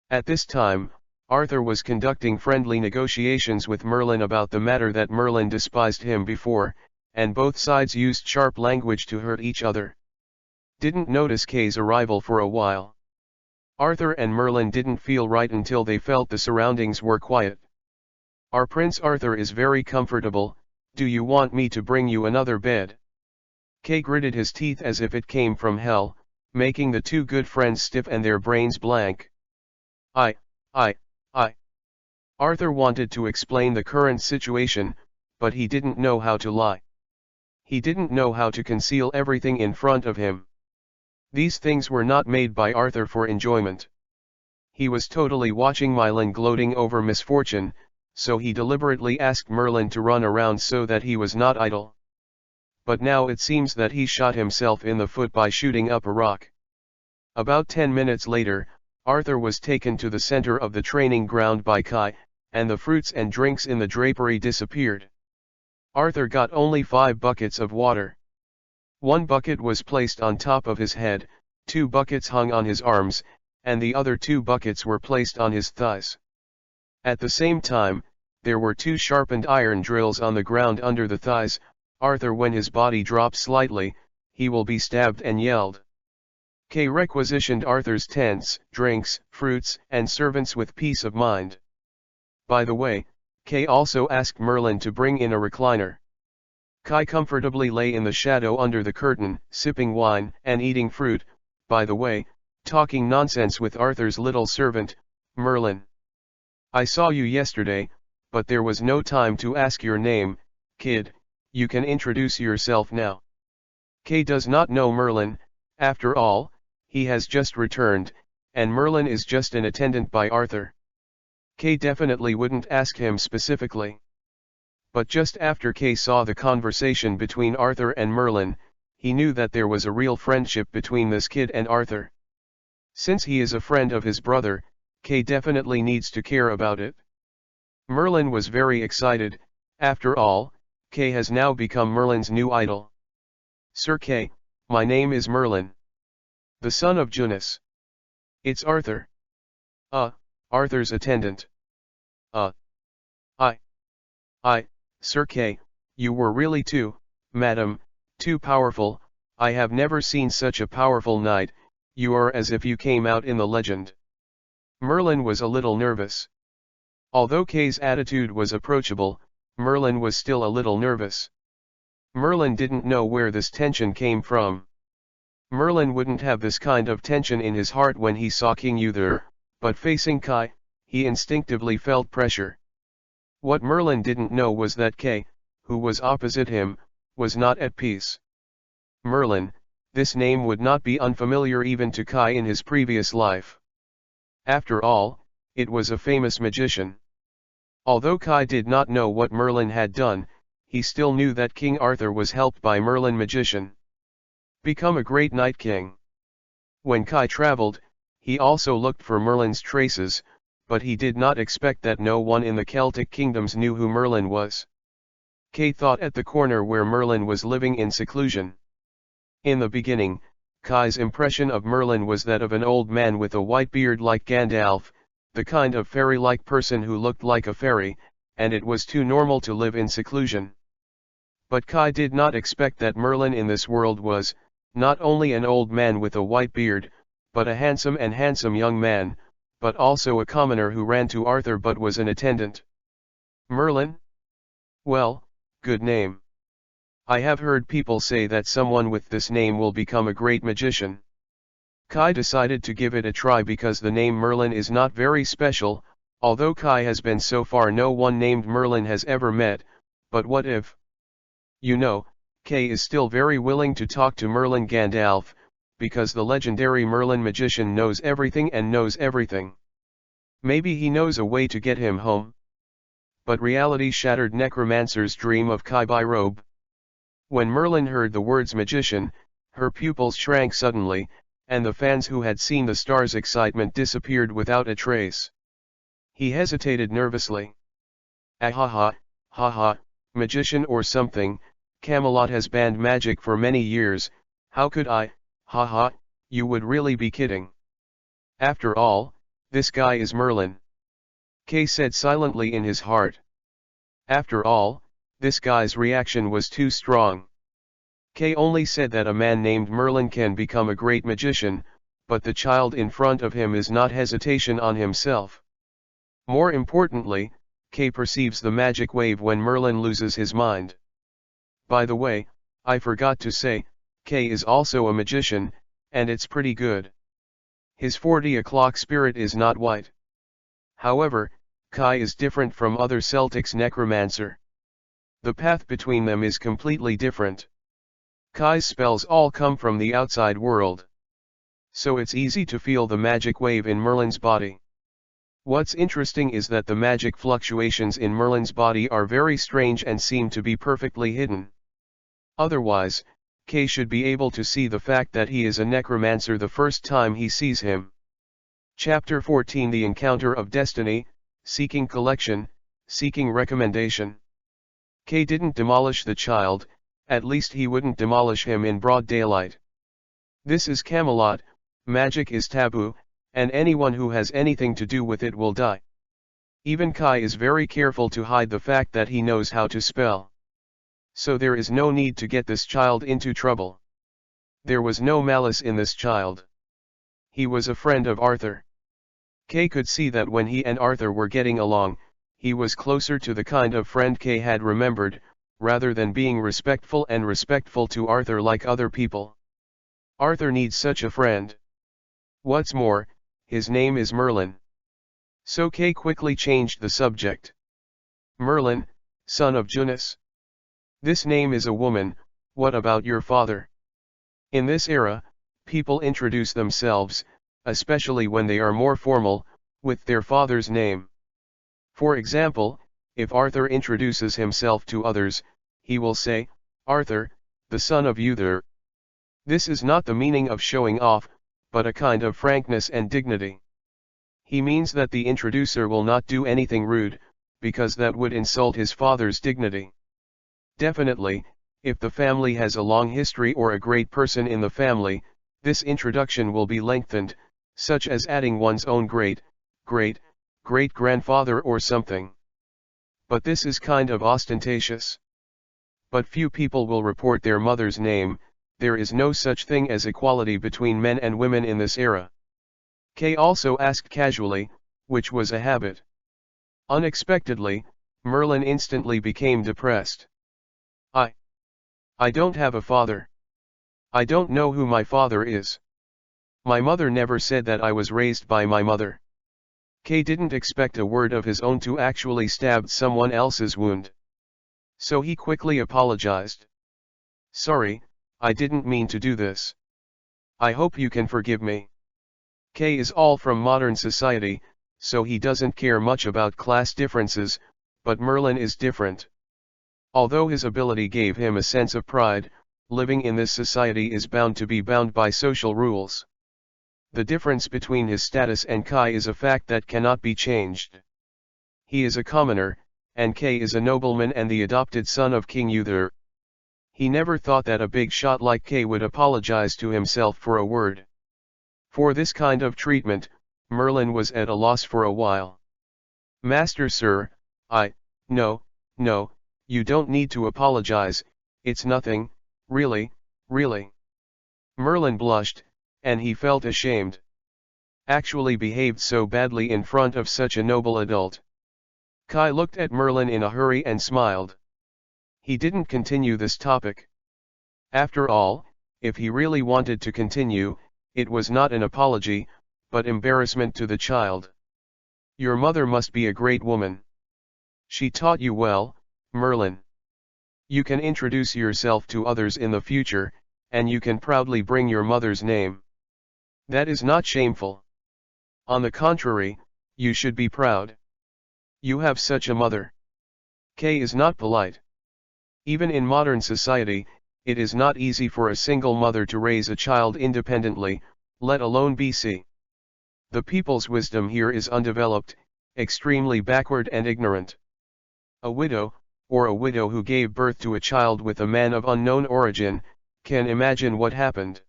At this time, Arthur was conducting friendly negotiations with Merlin about the matter that Merlin despised him before, and both sides used sharp language to hurt each other. Didn't notice Kay's arrival for a while. Arthur and Merlin didn't feel right until they felt the surroundings were quiet. Our Prince Arthur is very comfortable, do you want me to bring you another bed? Kay gritted his teeth as if it came from hell, making the two good friends stiff and their brains blank. I. Arthur wanted to explain the current situation, but he didn't know how to lie. He didn't know how to conceal everything in front of him. These things were not made by Arthur for enjoyment. He was totally watching Merlin gloating over misfortune, so he deliberately asked Merlin to run around so that he was not idle. But now it seems that he shot himself in the foot by shooting up a rock. About 10 minutes later, Arthur was taken to the center of the training ground by Kai, and the fruits and drinks in the drapery disappeared. Arthur got only 5 buckets of water. 1 bucket was placed on top of his head, 2 buckets hung on his arms, and the other 2 buckets were placed on his thighs. At the same time, there were 2 sharpened iron drills on the ground under the thighs. Arthur, when his body dropped slightly, he will be stabbed and yelled. Kay requisitioned Arthur's tents, drinks, fruits, and servants with peace of mind. By the way, Kay also asked Merlin to bring in a recliner. Kai comfortably lay in the shadow under the curtain, sipping wine and eating fruit, by the way, talking nonsense with Arthur's little servant, Merlin. I saw you yesterday, but there was no time to ask your name, kid, you can introduce yourself now. Kay does not know Merlin, after all, he has just returned, and Merlin is just an attendant by Arthur. Kay definitely wouldn't ask him specifically. But just after Kay saw the conversation between Arthur and Merlin, he knew that there was a real friendship between this kid and Arthur. Since he is a friend of his brother, Kay definitely needs to care about it. Merlin was very excited. After all, Kay has now become Merlin's new idol. "Sir Kay, my name is Merlin, the son of Junus. It's Arthur." Arthur's attendant. I, Sir Kay, you were really madam, too powerful. I have never seen such a powerful knight. You are as if you came out in the legend." Merlin was a little nervous. Although Kay's attitude was approachable, Merlin was still a little nervous. Merlin didn't know where this tension came from. Merlin wouldn't have this kind of tension in his heart when he saw King Uther, but facing Kay, he instinctively felt pressure. What Merlin didn't know was that Kay, who was opposite him, was not at peace. Merlin, this name would not be unfamiliar even to Kay in his previous life. After all, it was a famous magician. Although Kay did not know what Merlin had done, he still knew that King Arthur was helped by Merlin magician. Become a great Night King. When Kay traveled, he also looked for Merlin's traces, but he did not expect that no one in the Celtic kingdoms knew who Merlin was. Kay thought at the corner where Merlin was living in seclusion. In the beginning, Kay's impression of Merlin was that of an old man with a white beard like Gandalf, the kind of fairy-like person who looked like a fairy, and it was too normal to live in seclusion. But Kay did not expect that Merlin in this world was, not only an old man with a white beard, but a handsome young man, but also a commoner who ran to Arthur but was an attendant. Merlin? Well, good name. I have heard people say that someone with this name will become a great magician. Kay decided to give it a try because the name Merlin is not very special, although Kay has been so far no one named Merlin has ever met, but what if? You know, Kay is still very willing to talk to Merlin Gandalf, because the legendary Merlin magician knows everything and knows everything. Maybe he knows a way to get him home. But reality shattered necromancer's dream of Kay by robe. When Merlin heard the words magician, her pupils shrank suddenly, and the fans who had seen the star's excitement disappeared without a trace. He hesitated nervously. Ha, magician or something, Camelot has banned magic for many years, how could I, you would really be kidding. After all, this guy is Merlin. Kay said silently in his heart. After all, this guy's reaction was too strong. Kay only said that a man named Merlin can become a great magician, but the child in front of him is not hesitation on himself. More importantly, Kay perceives the magic wave when Merlin loses his mind. By the way, I forgot to say, Kay is also a magician, and it's pretty good. His 40 o'clock spirit is not white. However, Kay is different from other Celtics necromancer. The path between them is completely different. Kay's spells all come from the outside world. So it's easy to feel the magic wave in Merlin's body. What's interesting is that the magic fluctuations in Merlin's body are very strange and seem to be perfectly hidden. Otherwise, Kay should be able to see the fact that he is a necromancer the first time he sees him. Chapter 14 The Encounter of Destiny, Seeking Collection, Seeking Recommendation. Kay didn't demolish the child, at least he wouldn't demolish him in broad daylight. This is Camelot, magic is taboo, and anyone who has anything to do with it will die. Even Kay is very careful to hide the fact that he knows how to spell. So there is no need to get this child into trouble. There was no malice in this child. He was a friend of Arthur. Kay could see that when he and Arthur were getting along, he was closer to the kind of friend Kay had remembered, rather than being respectful to Arthur like other people. Arthur needs such a friend. What's more, his name is Merlin. So Kay quickly changed the subject. Merlin, son of Junus. This name is a woman, what about your father? In this era, people introduce themselves, especially when they are more formal, with their father's name. For example, if Arthur introduces himself to others, he will say, "Arthur, the son of Uther." This is not the meaning of showing off, but a kind of frankness and dignity. He means that the introducer will not do anything rude, because that would insult his father's dignity. Definitely, if the family has a long history or a great person in the family, this introduction will be lengthened, such as adding one's own great-grandfather or something. But this is kind of ostentatious. But few people will report their mother's name. There is no such thing as equality between men and women in this era. Kay also asked casually, which was a habit. Unexpectedly, Merlin instantly became depressed. I don't have a father. I don't know who my father is. My mother never said that I was raised by my mother. Kay didn't expect a word of his own to actually stab someone else's wound. So he quickly apologized. "Sorry, I didn't mean to do this. I hope you can forgive me." Kay is all from modern society, so he doesn't care much about class differences, but Merlin is different. Although his ability gave him a sense of pride, living in this society is bound to be bound by social rules. The difference between his status and Kai is a fact that cannot be changed. He is a commoner, and Kay is a nobleman and the adopted son of King Uther. He never thought that a big shot like Kay would apologize to himself for a word. For this kind of treatment, Merlin was at a loss for a while. "Master Sir, no, you don't need to apologize, it's nothing, really." Merlin blushed, and he felt ashamed. Actually behaved so badly in front of such a noble adult. Kai looked at Merlin in a hurry and smiled. He didn't continue this topic. After all, if he really wanted to continue, it was not an apology, but embarrassment to the child. "Your mother must be a great woman. She taught you well, Merlin. You can introduce yourself to others in the future, and you can proudly bring your mother's name. That is not shameful. On the contrary, you should be proud. You have such a mother." Kay is not polite. Even in modern society, it is not easy for a single mother to raise a child independently, let alone BC. The people's wisdom here is undeveloped, extremely backward and ignorant. A widow, or a widow who gave birth to a child with a man of unknown origin, can imagine what happened.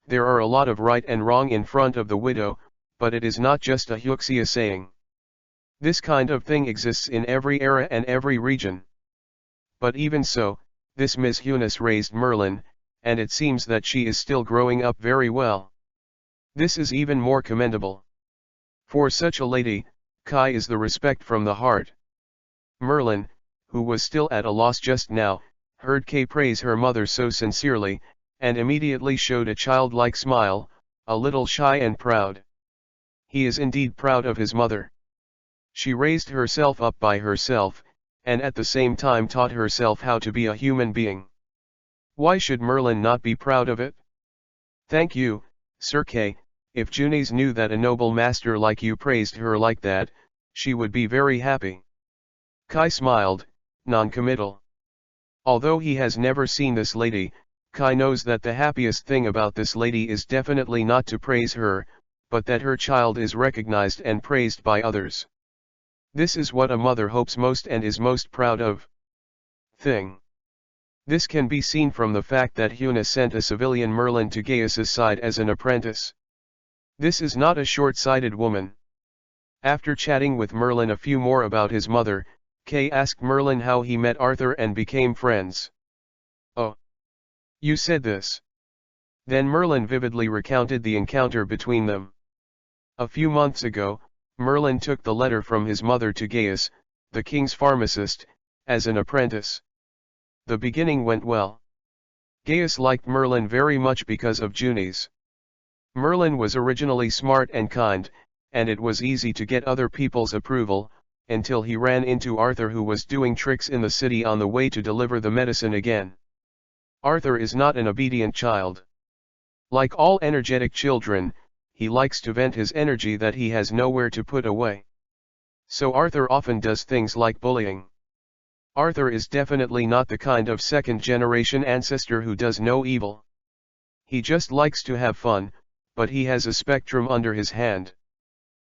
There are a lot of right and wrong in front of the widow, but it is not just a Huxia saying. This kind of thing exists in every era and every region. But even so, this Miss Hunis raised Merlin, and it seems that she is still growing up very well. This is even more commendable. For such a lady, Kai is the respect from the heart. Merlin, who was still at a loss just now, heard Kay praise her mother so sincerely, and immediately showed a childlike smile, a little shy and proud. He is indeed proud of his mother. She raised herself up by herself, and at the same time taught herself how to be a human being. Why should Merlin not be proud of it? "Thank you, Sir Kay. If Junis knew that a noble master like you praised her like that, she would be very happy." Kai smiled, non-committal. Although he has never seen this lady, Kai knows that the happiest thing about this lady is definitely not to praise her, but that her child is recognized and praised by others. This is what a mother hopes most and is most proud of. This can be seen from the fact that Hunis sent a civilian Merlin to Gaius's side as an apprentice. This is not a short-sighted woman. After chatting with Merlin a few more about his mother, Kay asked Merlin how he met Arthur and became friends. "Oh, you said this." Then Merlin vividly recounted the encounter between them. A few months ago, Merlin took the letter from his mother to Gaius, the king's pharmacist, as an apprentice. The beginning went well. Gaius liked Merlin very much because of Junis. Merlin was originally smart and kind, and it was easy to get other people's approval, until he ran into Arthur, who was doing tricks in the city on the way to deliver the medicine again. Arthur is not an obedient child. Like all energetic children, he likes to vent his energy that he has nowhere to put away. So Arthur often does things like bullying. Arthur is definitely not the kind of second-generation ancestor who does no evil. He just likes to have fun, but he has a spectrum under his hand.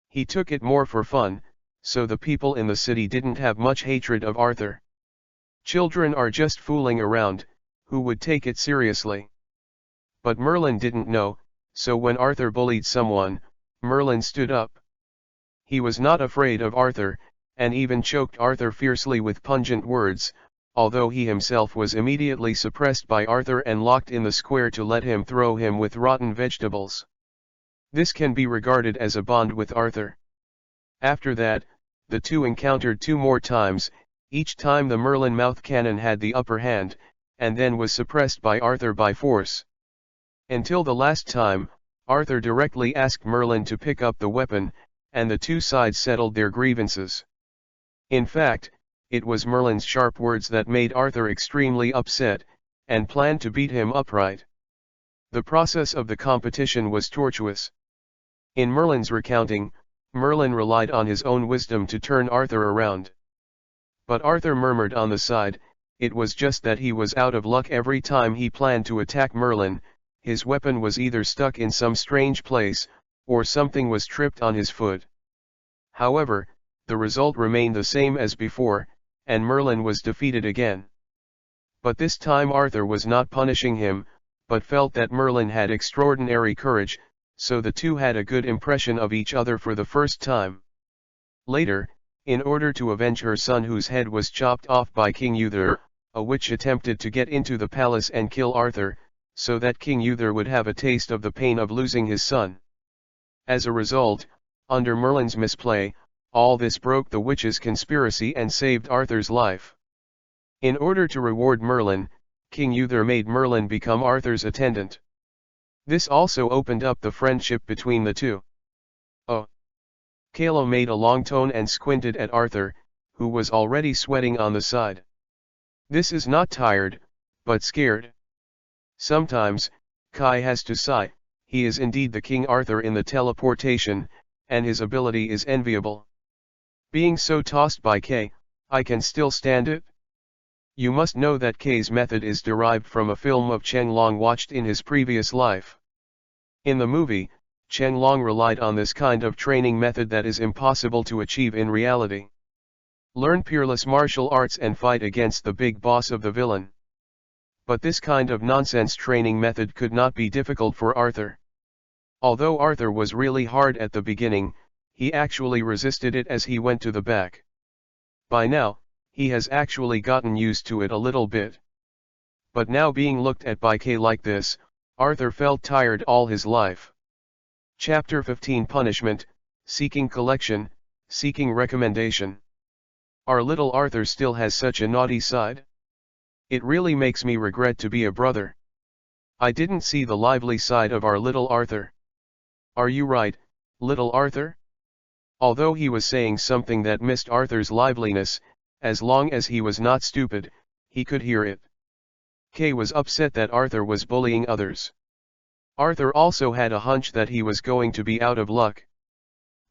He took it more for fun, so the people in the city didn't have much hatred of Arthur. Children are just fooling around, who would take it seriously? But Merlin didn't know, so when Arthur bullied someone, Merlin stood up. He was not afraid of Arthur, and even choked Arthur fiercely with pungent words, although he himself was immediately suppressed by Arthur and locked in the square to let him throw him with rotten vegetables. This can be regarded as a bond with Arthur. After that, the two encountered 2 more times, each time the Merlin mouth cannon had the upper hand, and then was suppressed by Arthur by force. Until the last time, Arthur directly asked Merlin to pick up the weapon, and the two sides settled their grievances. In fact, it was Merlin's sharp words that made Arthur extremely upset, and planned to beat him upright. The process of the competition was tortuous. In Merlin's recounting, Merlin relied on his own wisdom to turn Arthur around. But Arthur murmured on the side, it was just that he was out of luck every time he planned to attack Merlin. His weapon was either stuck in some strange place, or something was tripped on his foot. However, the result remained the same as before, and Merlin was defeated again. But this time Arthur was not punishing him, but felt that Merlin had extraordinary courage, so the two had a good impression of each other for the first time. Later, in order to avenge her son whose head was chopped off by King Uther, a witch attempted to get into the palace and kill Arthur, so that King Uther would have a taste of the pain of losing his son. As a result, under Merlin's misplay, all this broke the witch's conspiracy and saved Arthur's life. In order to reward Merlin, King Uther made Merlin become Arthur's attendant. This also opened up the friendship between the two. Oh! Kobo made a long tone and squinted at Arthur, who was already sweating on the side. This is not tired, but scared. Sometimes, Kai has to sigh. He is indeed the King Arthur in the teleportation, and his ability is enviable. Being so tossed by K, I can still stand it. You must know that K's method is derived from a film of Chen Long watched in his previous life. In the movie, Chen Long relied on this kind of training method that is impossible to achieve in reality. Learn peerless martial arts and fight against the big boss of the villain. But this kind of nonsense training method could not be difficult for Arthur. Although Arthur was really hard at the beginning, he actually resisted it as he went to the back. By now, he has actually gotten used to it a little bit. But now being looked at by K like this, Arthur felt tired all his life. Chapter 15 Punishment, Seeking Collection, Seeking Recommendation. Our little Arthur still has such a naughty side. It really makes me regret to be a brother. I didn't see the lively side of our little Arthur. Are you right, little Arthur? Although he was saying something that missed Arthur's liveliness, as long as he was not stupid, he could hear it. Kay was upset that Arthur was bullying others. Arthur also had a hunch that he was going to be out of luck.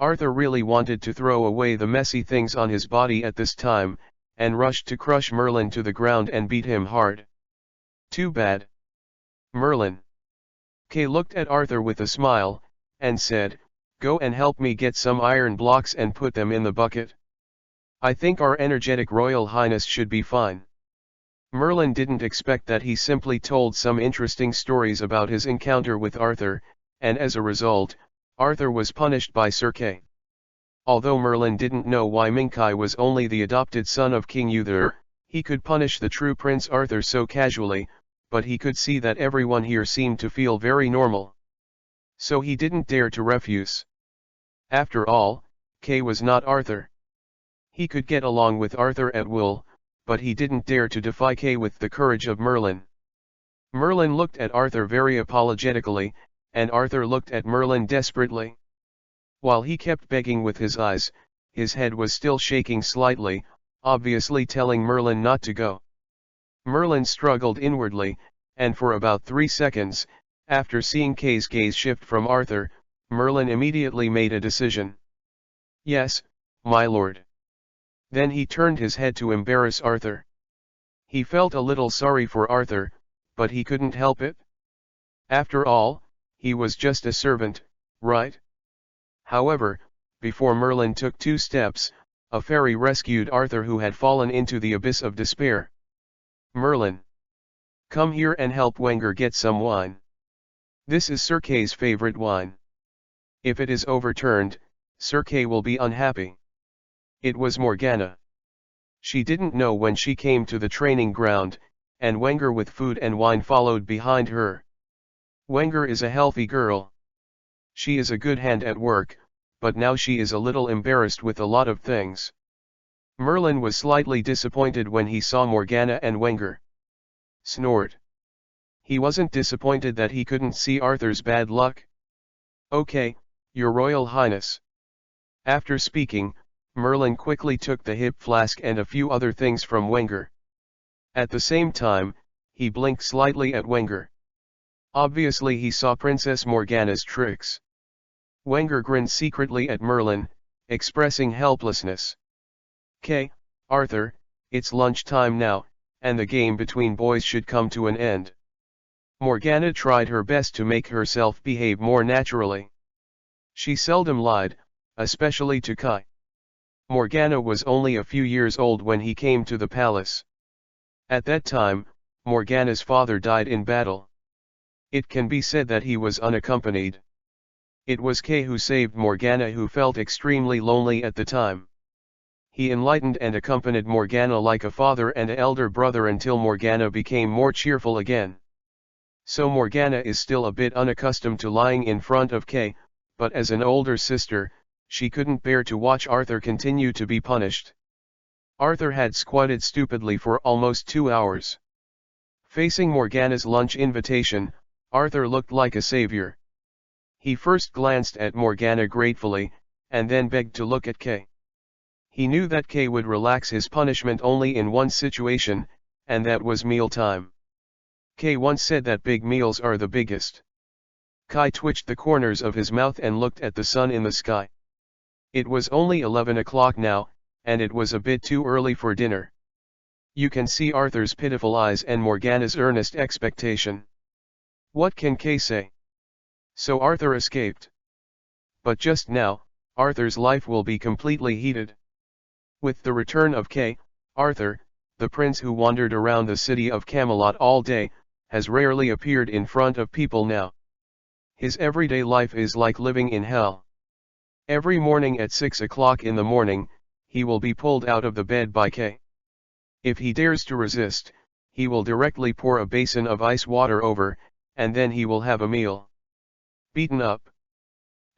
Arthur really wanted to throw away the messy things on his body at this time, and rushed to crush Merlin to the ground and beat him hard. Too bad. Merlin. Kay looked at Arthur with a smile, and said, "Go and help me get some iron blocks and put them in the bucket. I think our energetic Royal Highness should be fine." Merlin didn't expect that. He simply told some interesting stories about his encounter with Arthur, and as a result, Arthur was punished by Sir Kay. Although Merlin didn't know why Minkai was only the adopted son of King Uther, he could punish the true Prince Arthur so casually, but he could see that everyone here seemed to feel very normal. So he didn't dare to refuse. After all, Kay was not Arthur. He could get along with Arthur at will, but he didn't dare to defy Kay with the courage of Merlin. Merlin looked at Arthur very apologetically, and Arthur looked at Merlin desperately. While he kept begging with his eyes, his head was still shaking slightly, obviously telling Merlin not to go. Merlin struggled inwardly, and for about 3 seconds, after seeing Kay's gaze shift from Arthur, Merlin immediately made a decision. Yes, my lord. Then he turned his head to embarrass Arthur. He felt a little sorry for Arthur, but he couldn't help it. After all, he was just a servant, right? However, before Merlin took 2 steps, a fairy rescued Arthur, who had fallen into the abyss of despair. Merlin, come here and help Wenger get some wine. This is Sir Kay's favorite wine. If it is overturned, Sir Kay will be unhappy. It was Morgana. She didn't know when she came to the training ground, and Wenger with food and wine followed behind her. Wenger is a healthy girl. She is a good hand at work, but now she is a little embarrassed with a lot of things. Merlin was slightly disappointed when he saw Morgana and Wenger. Snort. He wasn't disappointed that he couldn't see Arthur's bad luck. Okay, Your Royal Highness. After speaking, Merlin quickly took the hip flask and a few other things from Wenger. At the same time, he blinked slightly at Wenger. Obviously he saw Princess Morgana's tricks. Wenger grinned secretly at Merlin, expressing helplessness. "Kay, Arthur, it's lunchtime now, and the game between boys should come to an end." Morgana tried her best to make herself behave more naturally. She seldom lied, especially to Kai. Morgana was only a few years old when he came to the palace. At that time, Morgana's father died in battle. It can be said that he was unaccompanied. It was Kay who saved Morgana, who felt extremely lonely at the time. He enlightened and accompanied Morgana like a father and elder brother until Morgana became more cheerful again. So Morgana is still a bit unaccustomed to lying in front of Kay, but as an older sister, she couldn't bear to watch Arthur continue to be punished. Arthur had squatted stupidly for almost 2 hours. Facing Morgana's lunch invitation, Arthur looked like a savior. He first glanced at Morgana gratefully, and then begged to look at Kay. He knew that Kay would relax his punishment only in one situation, and that was mealtime. Kay once said that big meals are the biggest. Kai twitched the corners of his mouth and looked at the sun in the sky. It was only 11 o'clock now, and it was a bit too early for dinner. You can see Arthur's pitiful eyes and Morgana's earnest expectation. What can Kay say? So Arthur escaped. But just now, Arthur's life will be completely heated. With the return of Kay, Arthur, the prince who wandered around the city of Camelot all day, has rarely appeared in front of people now. His everyday life is like living in hell. Every morning at 6 o'clock in the morning, he will be pulled out of the bed by Kay. If he dares to resist, he will directly pour a basin of ice water over, and then he will have a meal. Beaten up.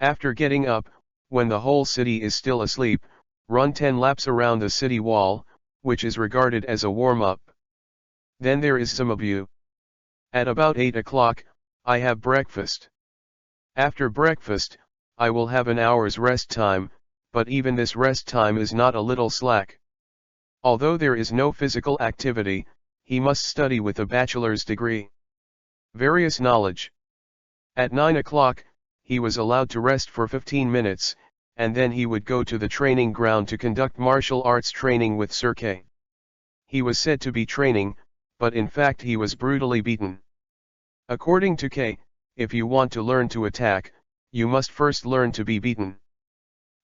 After getting up, when the whole city is still asleep, run 10 laps around the city wall, which is regarded as a warm-up. Then there is some abuse. At about 8 o'clock, I have breakfast. After breakfast, I will have an hour's rest time, but even this rest time is not a little slack. Although there is no physical activity, he must study with a bachelor's degree. Various knowledge. At 9 o'clock, he was allowed to rest for 15 minutes, and then he would go to the training ground to conduct martial arts training with Sir Kay. He was said to be training, but in fact he was brutally beaten. According to Kay, if you want to learn to attack, you must first learn to be beaten.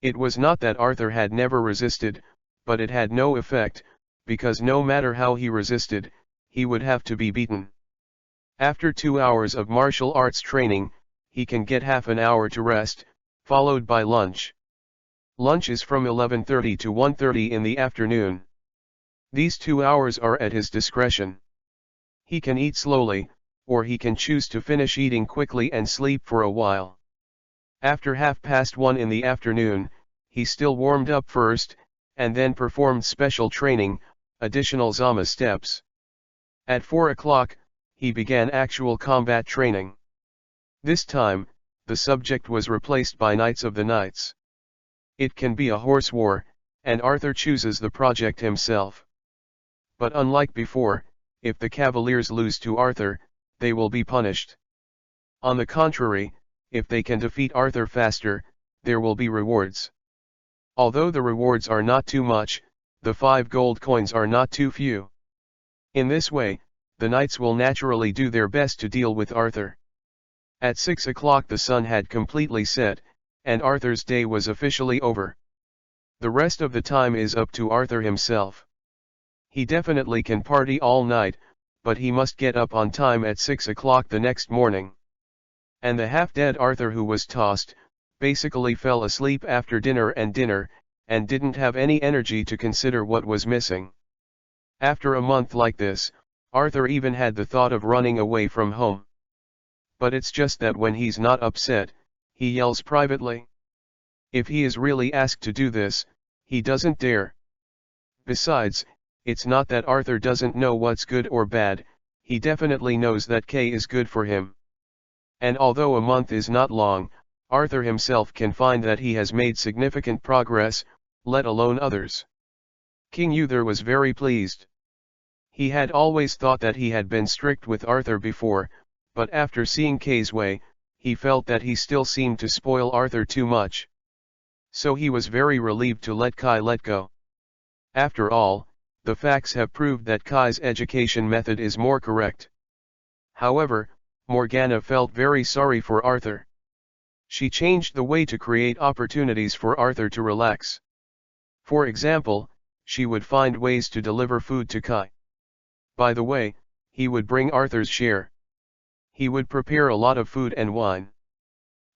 It was not that Arthur had never resisted, but it had no effect, because no matter how he resisted, he would have to be beaten. After 2 hours of martial arts training, he can get half an hour to rest, followed by lunch. Lunch is from 11:30 to 1:30 in the afternoon. These 2 hours are at his discretion. He can eat slowly, or he can choose to finish eating quickly and sleep for a while. After 1:30 in the afternoon, he still warmed up first, and then performed special training, additional Zama steps. At 4 o'clock, he began actual combat training. This time, the subject was replaced by Knights of the Knights. It can be a horse war, and Arthur chooses the project himself. But unlike before, if the Cavaliers lose to Arthur, they will be punished. On the contrary, if they can defeat Arthur faster, there will be rewards. Although the rewards are not too much, the 5 gold coins are not too few. In this way, the knights will naturally do their best to deal with Arthur. At 6 o'clock the sun had completely set, and Arthur's day was officially over. The rest of the time is up to Arthur himself. He definitely can party all night, but he must get up on time at 6 o'clock the next morning. And the half-dead Arthur, who was tossed, basically fell asleep after dinner, and didn't have any energy to consider what was missing. After a month like this, Arthur even had the thought of running away from home. But it's just that when he's not upset, he yells privately. If he is really asked to do this, he doesn't dare. Besides, it's not that Arthur doesn't know what's good or bad, he definitely knows that K is good for him. And although a month is not long, Arthur himself can find that he has made significant progress, let alone others. King Uther was very pleased. He had always thought that he had been strict with Arthur before, but after seeing Kay's way, he felt that he still seemed to spoil Arthur too much. So he was very relieved to let Kai let go. After all, the facts have proved that Kai's education method is more correct. However, Morgana felt very sorry for Arthur. She changed the way to create opportunities for Arthur to relax. For example, she would find ways to deliver food to Kai. By the way, he would bring Arthur's share. He would prepare a lot of food and wine.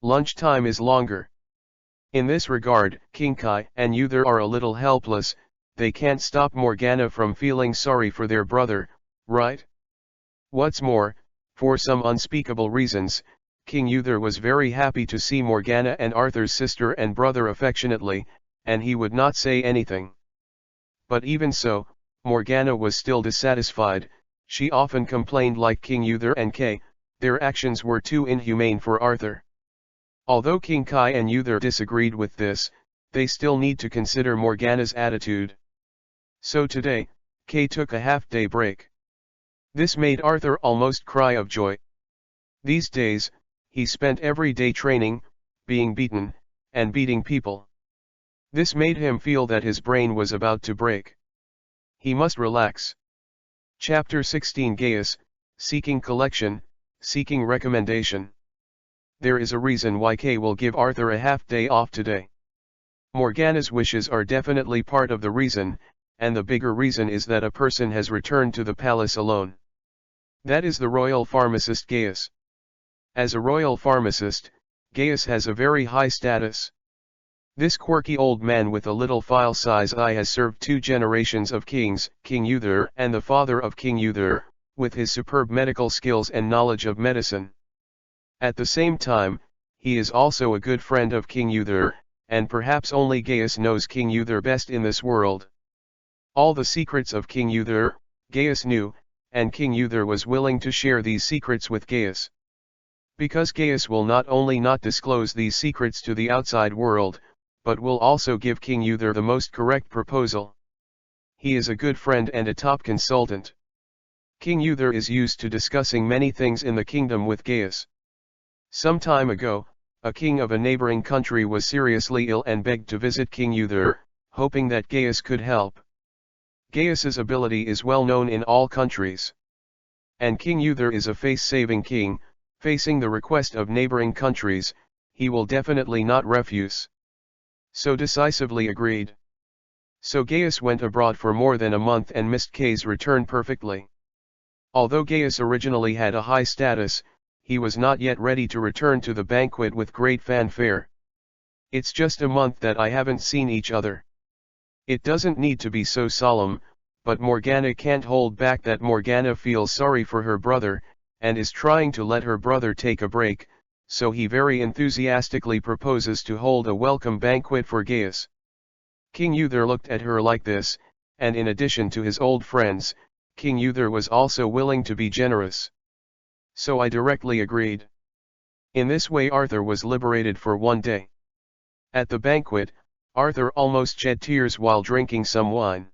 Lunchtime is longer. In this regard, King Kai and Uther are a little helpless. They can't stop Morgana from feeling sorry for their brother, right? What's more, for some unspeakable reasons, King Uther was very happy to see Morgana and Arthur's sister and brother affectionately, and he would not say anything. But even so, Morgana was still dissatisfied. She often complained like King Uther and Kay, their actions were too inhumane for Arthur. Although King Kai and Uther disagreed with this, they still need to consider Morgana's attitude. So today, Kay took a half-day break. This made Arthur almost cry of joy. These days, he spent every day training, being beaten, and beating people. This made him feel that his brain was about to break. He must relax. Chapter 16 Gaius, Seeking Collection, Seeking Recommendation. There is a reason why Kay will give Arthur a half-day off today. Morgana's wishes are definitely part of the reason, and the bigger reason is that a person has returned to the palace alone. That is the royal pharmacist Gaius. As a royal pharmacist, Gaius has a very high status. This quirky old man with a little file-size eye has served 2 generations of kings, King Uther and the father of King Uther, with his superb medical skills and knowledge of medicine. At the same time, he is also a good friend of King Uther, and perhaps only Gaius knows King Uther best in this world. All the secrets of King Uther, Gaius knew, and King Uther was willing to share these secrets with Gaius. Because Gaius will not only not disclose these secrets to the outside world, but will also give King Uther the most correct proposal. He is a good friend and a top consultant. King Uther is used to discussing many things in the kingdom with Gaius. Some time ago, a king of a neighboring country was seriously ill and begged to visit King Uther, hoping that Gaius could help. Gaius's ability is well known in all countries. And King Uther is a face-saving king, facing the request of neighboring countries, he will definitely not refuse. So decisively agreed. So Gaius went abroad for more than a month and missed Kay's return perfectly. Although Gaius originally had a high status, he was not yet ready to return to the banquet with great fanfare. It's just a month that I haven't seen each other. It doesn't need to be so solemn, but Morgana can't hold back that Morgana feels sorry for her brother, and is trying to let her brother take a break, so he very enthusiastically proposes to hold a welcome banquet for Gaius. King Uther looked at her like this, and in addition to his old friends, King Uther was also willing to be generous. So I directly agreed. In this way Arthur was liberated for one day. At the banquet, Arthur almost shed tears while drinking some wine.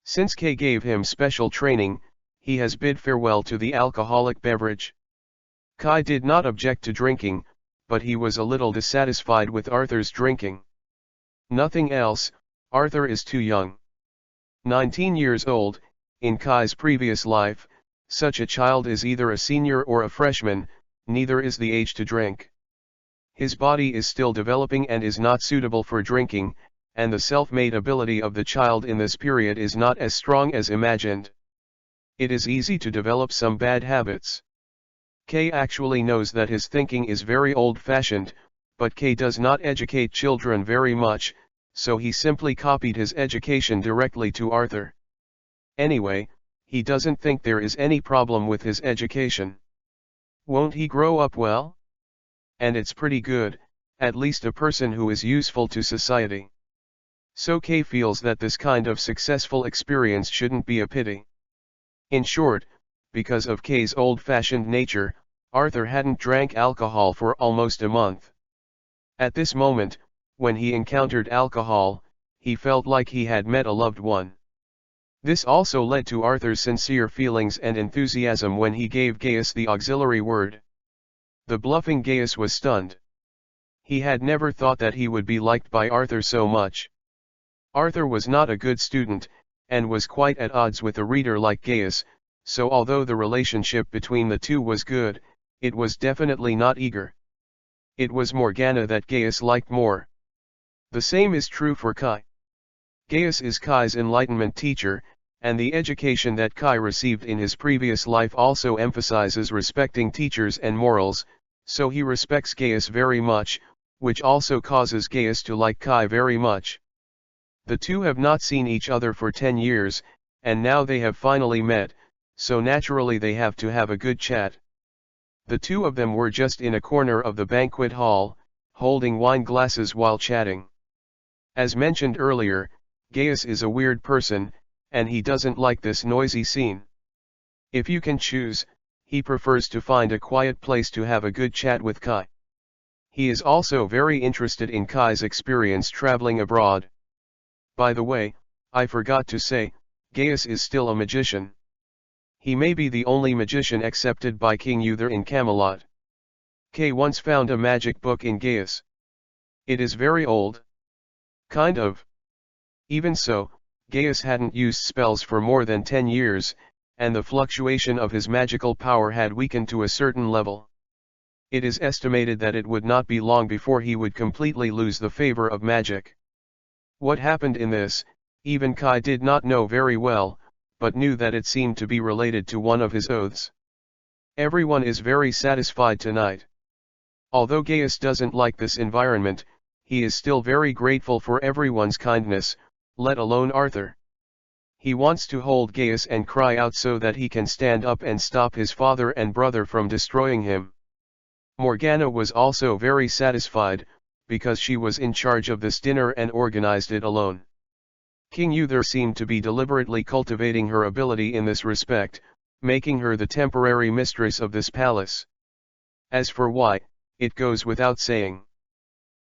Since Kay gave him special training, he has bid farewell to the alcoholic beverage. Kai did not object to drinking, but he was a little dissatisfied with Arthur's drinking. Nothing else. Arthur is too young. 19 years old, in Kai's previous life, such a child is either a senior or a freshman, neither is the age to drink. His body is still developing and is not suitable for drinking, and the self-made ability of the child in this period is not as strong as imagined. It is easy to develop some bad habits. K actually knows that his thinking is very old-fashioned, but K does not educate children very much, so he simply copied his education directly to Arthur. Anyway, he doesn't think there is any problem with his education. Won't he grow up well? And it's pretty good, at least a person who is useful to society. So K feels that this kind of successful experience shouldn't be a pity. In short, because of K's old-fashioned nature, Arthur hadn't drank alcohol for almost a month. At this moment, when he encountered alcohol, he felt like he had met a loved one. This also led to Arthur's sincere feelings and enthusiasm when he gave Gaius the auxiliary word. The bluffing Gaius was stunned. He had never thought that he would be liked by Arthur so much. Arthur was not a good student, and was quite at odds with a reader like Gaius, so although the relationship between the two was good, it was definitely not eager. It was Morgana that Gaius liked more. The same is true for Kai. Gaius is Kai's enlightenment teacher, and the education that Kai received in his previous life also emphasizes respecting teachers and morals, so he respects Gaius very much, which also causes Gaius to like Kai very much. The two have not seen each other for 10 years, and now they have finally met, so naturally they have to have a good chat. The two of them were just in a corner of the banquet hall, holding wine glasses while chatting. As mentioned earlier, Gaius is a weird person, and he doesn't like this noisy scene. If you can choose, he prefers to find a quiet place to have a good chat with Kai. He is also very interested in Kai's experience traveling abroad. By the way, I forgot to say, Gaius is still a magician. He may be the only magician accepted by King Uther in Camelot. Kay once found a magic book in Gaius. It is very old. Kind of. Even so, Gaius hadn't used spells for more than 10 years, and the fluctuation of his magical power had weakened to a certain level. It is estimated that it would not be long before he would completely lose the favor of magic. What happened in this, even Kai did not know very well, but knew that it seemed to be related to one of his oaths. Everyone is very satisfied tonight. Although Gaius doesn't like this environment, he is still very grateful for everyone's kindness, let alone Arthur. He wants to hold Gaius and cry out so that he can stand up and stop his father and brother from destroying him. Morgana was also very satisfied, because she was in charge of this dinner and organized it alone. King Uther seemed to be deliberately cultivating her ability in this respect, making her the temporary mistress of this palace. As for why, it goes without saying.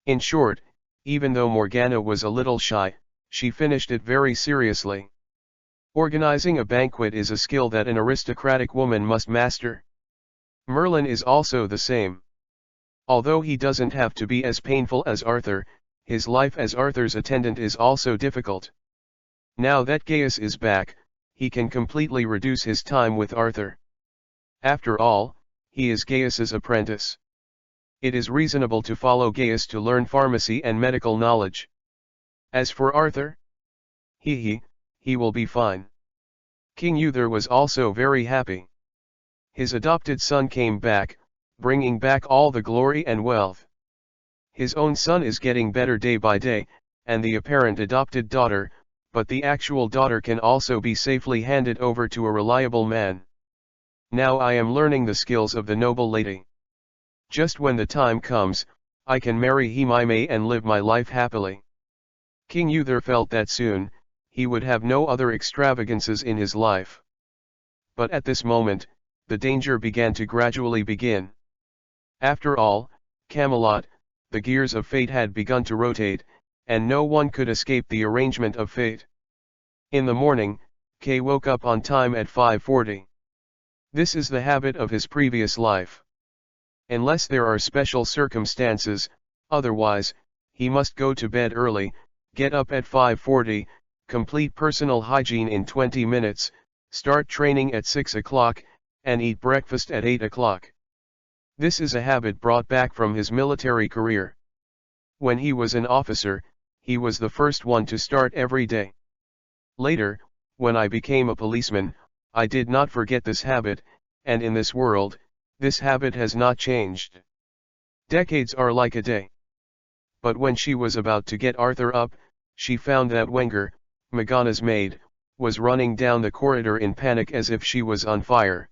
In short, even though Morgana was a little shy, she finished it very seriously. Organizing a banquet is a skill that an aristocratic woman must master. Merlin is also the same. Although he doesn't have to be as painful as Arthur, his life as Arthur's attendant is also difficult. Now that Gaius is back, he can completely reduce his time with Arthur. After all, he is Gaius's apprentice. It is reasonable to follow Gaius to learn pharmacy and medical knowledge. As for Arthur, he will be fine. King Uther was also very happy. His adopted son came back, bringing back all the glory and wealth. His own son is getting better day by day, and the apparent adopted daughter, but the actual daughter can also be safely handed over to a reliable man. Now I am learning the skills of the noble lady. Just when the time comes, I can marry Himime and live my life happily. King Uther felt that soon, he would have no other extravagances in his life. But at this moment, the danger began to gradually begin. After all, Camelot, the gears of fate had begun to rotate, and no one could escape the arrangement of fate. In the morning, Kay woke up on time at 5:40. This is the habit of his previous life. Unless there are special circumstances, otherwise, he must go to bed early, Get up at 5:40, complete personal hygiene in 20 minutes, start training at 6 o'clock, and eat breakfast at 8 o'clock. This is a habit brought back from his military career. When he was an officer, he was the first one to start every day. Later, when I became a policeman, I did not forget this habit, and in this world, this habit has not changed. Decades are like a day. But when she was about to get Arthur up, she found that Wenger, Morgana's maid, was running down the corridor in panic as if she was on fire.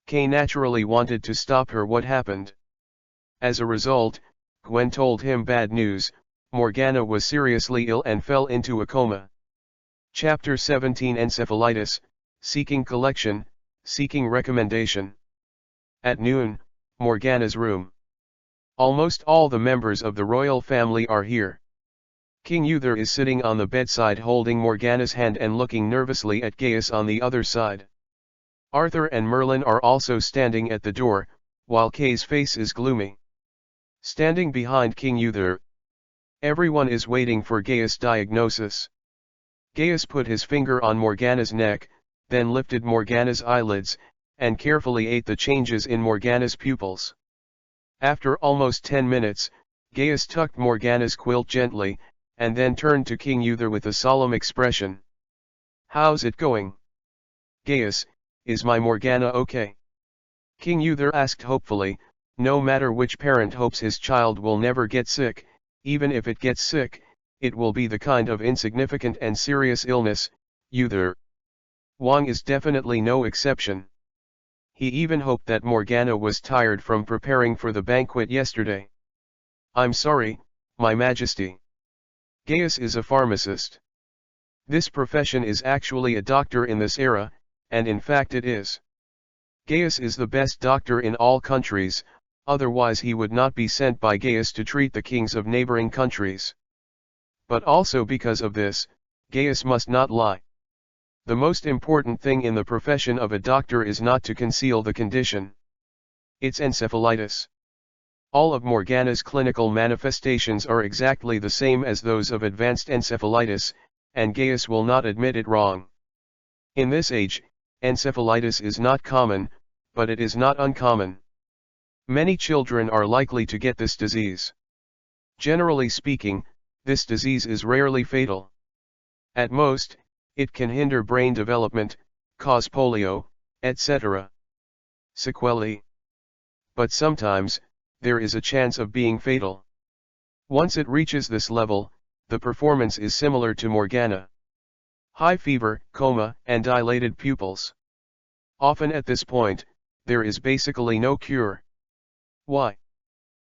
Kay naturally wanted to stop her. What happened? As a result, Gwen told him bad news: Morgana was seriously ill and fell into a coma. Chapter 17 Encephalitis, Seeking Collection, Seeking Recommendation. At noon, Morgana's room. Almost all the members of the royal family are here. King Uther is sitting on the bedside holding Morgana's hand and looking nervously at Gaius on the other side. Arthur and Merlin are also standing at the door, while Kay's face is gloomy. Standing behind King Uther, everyone is waiting for Gaius' diagnosis. Gaius put his finger on Morgana's neck, then lifted Morgana's eyelids, and carefully ate the changes in Morgana's pupils. After almost 10 minutes, Gaius tucked Morgana's quilt gently, and then turned to King Uther with a solemn expression. "How's it going? Gaius, is my Morgana okay?" King Uther asked hopefully. No matter which parent hopes his child will never get sick, even if it gets sick, it will be the kind of insignificant and serious illness. Uther Wang is definitely no exception. He even hoped that Morgana was tired from preparing for the banquet yesterday. "I'm sorry, my majesty. Gaius is a pharmacist. This profession is actually a doctor in this era, and in fact it is. Gaius is the best doctor in all countries, otherwise he would not be sent by Gaius to treat the kings of neighboring countries. But also because of this, Gaius must not lie. The most important thing in the profession of a doctor is not to conceal the condition. It's encephalitis. All of Morgana's clinical manifestations are exactly the same as those of advanced encephalitis, and Gaius will not admit it wrong. In this age, encephalitis is not common, but it is not uncommon. Many children are likely to get this disease. Generally speaking, this disease is rarely fatal. At most, it can hinder brain development, cause polio, etc. Sequelae. But sometimes, there is a chance of being fatal. Once it reaches this level, the performance is similar to Morgana. High fever, coma, and dilated pupils. Often at this point, there is basically no cure. Why?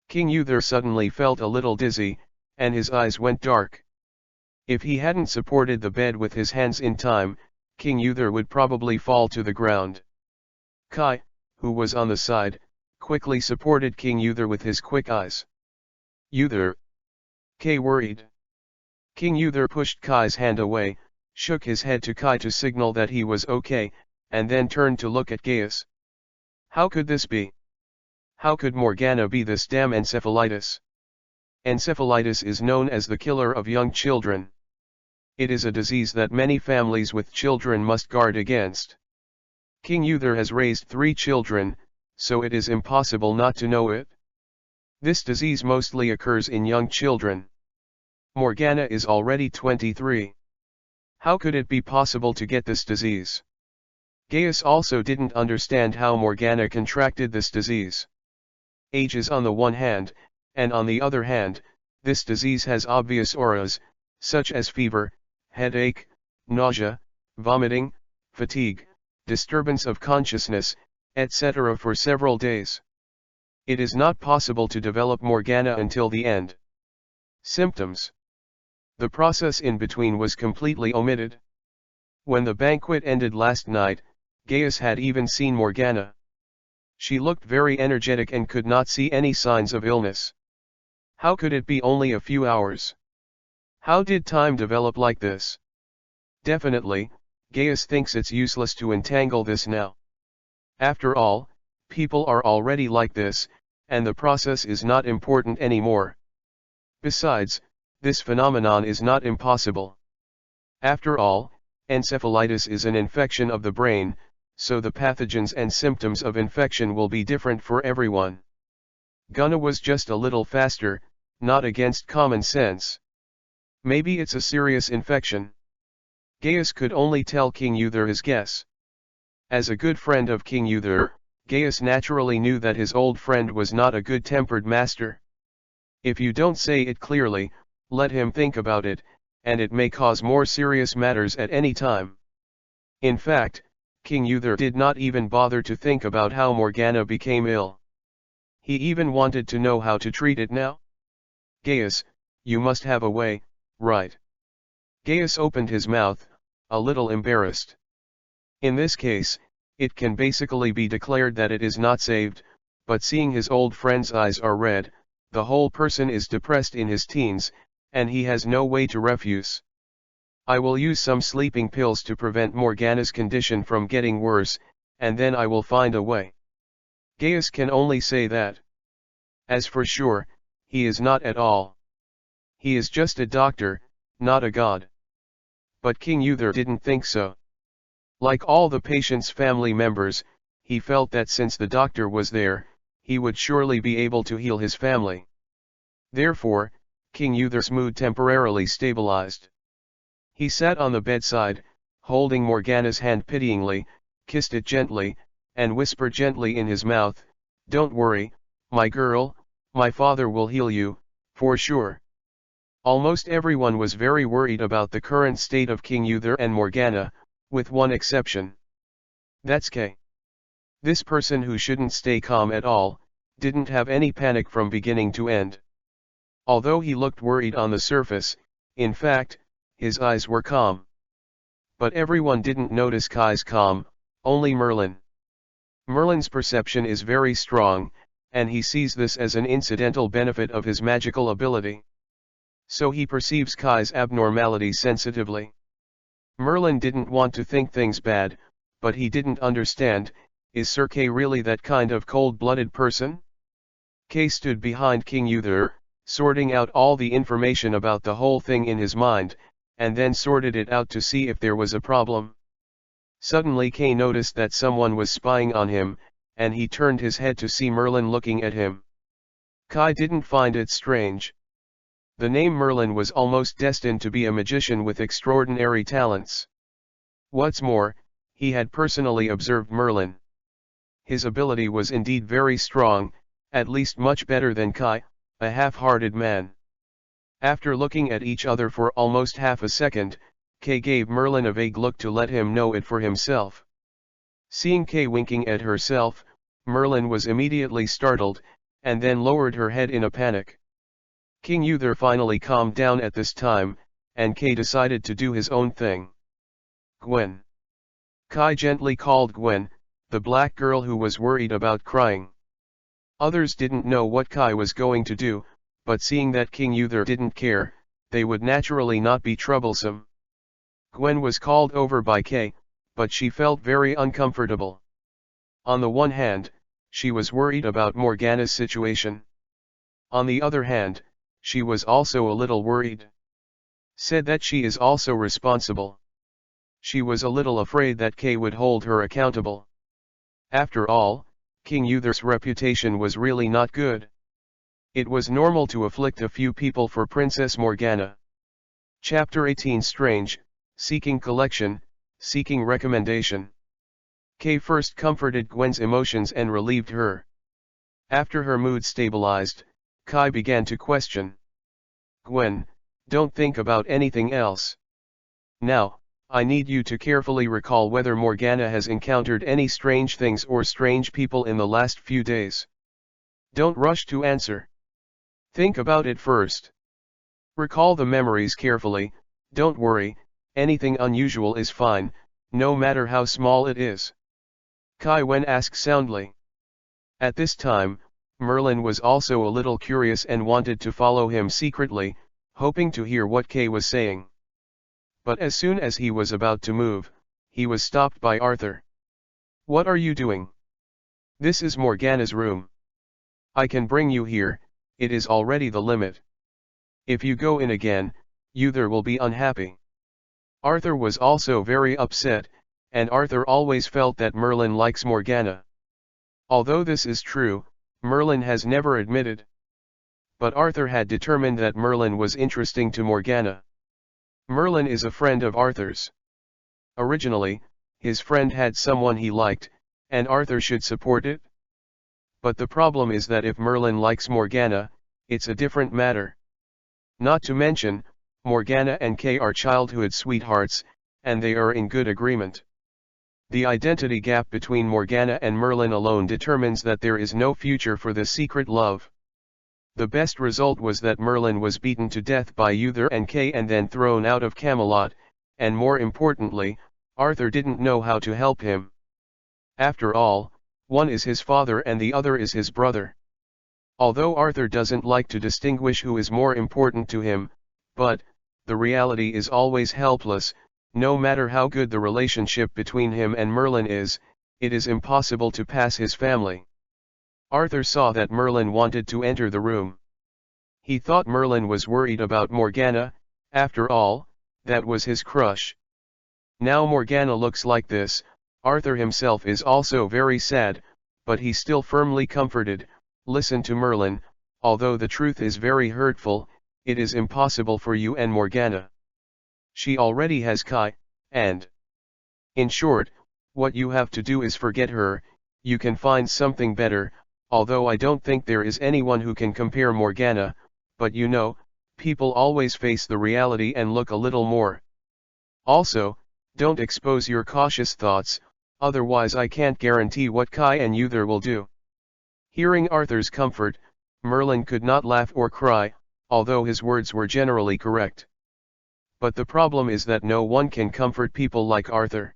King Uther suddenly felt a little dizzy, and his eyes went dark. If he hadn't supported the bed with his hands in time, King Uther would probably fall to the ground. Kai, who was on the side, quickly supported King Uther with his quick eyes. "Uther." Kay worried. King Uther pushed Kai's hand away, shook his head to Kai to signal that he was okay, and then turned to look at Gaius. How could this be? How could Morgana be this damn encephalitis? Encephalitis is known as the killer of young children. It is a disease that many families with children must guard against. King Uther has raised 3 children, so it is impossible not to know it. This disease mostly occurs in young children. Morgana is already 23. How could it be possible to get this disease? Gaius also didn't understand how Morgana contracted this disease. Age is on the one hand, and on the other hand, this disease has obvious auras, such as fever, headache, nausea, vomiting, fatigue, disturbance of consciousness, etc. for several days. It is not possible to develop Morgana until the end. Symptoms. The process in between was completely omitted. When the banquet ended last night, Gaius had even seen Morgana. She looked very energetic and could not see any signs of illness. How could it be only a few hours? How did time develop like this? Definitely, Gaius thinks it's useless to entangle this now. After all, people are already like this, and the process is not important anymore. Besides, This phenomenon is not impossible. After all, encephalitis is an infection of the brain, so the pathogens and symptoms of infection will be different for everyone. Gunnar was just a little faster, not against common sense. Maybe it's a serious infection. Gaius could only tell King Uther his guess. As a good friend of King Uther, Gaius naturally knew that his old friend was not a good-tempered master. If you don't say it clearly, let him think about it, and it may cause more serious matters at any time. In fact, King Uther did not even bother to think about how Morgana became ill. He even wanted to know how to treat it now. Gaius, you must have a way, right? Gaius opened his mouth, a little embarrassed. In this case, it can basically be declared that it is not saved, but seeing his old friend's eyes are red, the whole person is depressed in his teens, and he has no way to refuse. I will use some sleeping pills to prevent Morgana's condition from getting worse, and then I will find a way. Gaius can only say that. As for sure, he is not at all. He is just a doctor, not a god. But King Uther didn't think so. Like all the patient's family members, he felt that since the doctor was there, he would surely be able to heal his family. Therefore, King Uther's mood temporarily stabilized. He sat on the bedside, holding Morgana's hand pityingly, kissed it gently, and whispered gently in his mouth, "Don't worry, my girl, my father will heal you, for sure." Almost everyone was very worried about the current state of King Uther and Morgana, with one exception. That's Kay. This person who shouldn't stay calm at all, didn't have any panic from beginning to end. Although he looked worried on the surface, in fact, his eyes were calm. But everyone didn't notice Kai's calm, only Merlin. Merlin's perception is very strong, and he sees this as an incidental benefit of his magical ability. So he perceives Kai's abnormality sensitively. Merlin didn't want to think things bad, but he didn't understand, is Sir Kay really that kind of cold-blooded person? Kay stood behind King Uther, sorting out all the information about the whole thing in his mind, and then sorted it out to see if there was a problem. Suddenly Kay noticed that someone was spying on him, and he turned his head to see Merlin looking at him. Kai didn't find it strange. The name Merlin was almost destined to be a magician with extraordinary talents. What's more, he had personally observed Merlin. His ability was indeed very strong, at least much better than Kai, a half-hearted man. After looking at each other for almost half a second, Kay gave Merlin a vague look to let him know it for himself. Seeing Kay winking at herself, Merlin was immediately startled, and then lowered her head in a panic. King Uther finally calmed down at this time, and Kay decided to do his own thing. "Gwen." Kai gently called Gwen, the black girl who was worried about crying. Others didn't know what Kai was going to do, but seeing that King Uther didn't care, they would naturally not be troublesome. Gwen was called over by Kay, but she felt very uncomfortable. On the one hand, she was worried about Morgana's situation. On the other hand, she was also a little worried. Said that she is also responsible. She was a little afraid that Kay would hold her accountable. After all, King Uther's reputation was really not good. It was normal to afflict a few people for Princess Morgana. Chapter 18 Strange, Seeking Collection, Seeking Recommendation. Kay first comforted Gwen's emotions and relieved her. After her mood stabilized, Kai began to question. "Gwen, don't think about anything else. Now, I need you to carefully recall whether Morgana has encountered any strange things or strange people in the last few days. Don't rush to answer. Think about it first. Recall the memories carefully, don't worry, anything unusual is fine, no matter how small it is." Kai Wen asked soundly. At this time, Merlin was also a little curious and wanted to follow him secretly, hoping to hear what Kay was saying. But as soon as he was about to move, he was stopped by Arthur. "What are you doing? This is Morgana's room. I can bring you here, it is already the limit." If you go in again, Uther will be unhappy. Arthur was also very upset, and Arthur always felt that Merlin likes Morgana. Although this is true, Merlin has never admitted. But Arthur had determined that Merlin was interesting to Morgana. Merlin is a friend of Arthur's. Originally, his friend had someone he liked, and Arthur should support it. But the problem is that if Merlin likes Morgana, it's a different matter. Not to mention, Morgana and Kay are childhood sweethearts, and they are in good agreement. The identity gap between Morgana and Merlin alone determines that there is no future for the secret love. The best result was that Merlin was beaten to death by Uther and Kay and then thrown out of Camelot, and more importantly, Arthur didn't know how to help him. After all, one is his father and the other is his brother. Although Arthur doesn't like to distinguish who is more important to him, but, the reality is always helpless. No matter how good the relationship between him and Merlin is, it is impossible to pass his family. Arthur saw that Merlin wanted to enter the room. He thought Merlin was worried about Morgana. After all, that was his crush. Now Morgana looks like this. Arthur himself is also very sad, but he still firmly comforted. Listen to Merlin, although the truth is very hurtful, it is impossible for you and Morgana. She already has Kai, and in short, what you have to do is forget her. You can find something better, although I don't think there is anyone who can compare Morgana, but you know, people always face the reality and look a little more. Also, don't expose your cautious thoughts, otherwise I can't guarantee what Kai and Uther will do. Hearing Arthur's comfort, Merlin could not laugh or cry, although his words were generally correct. But the problem is that no one can comfort people like Arthur.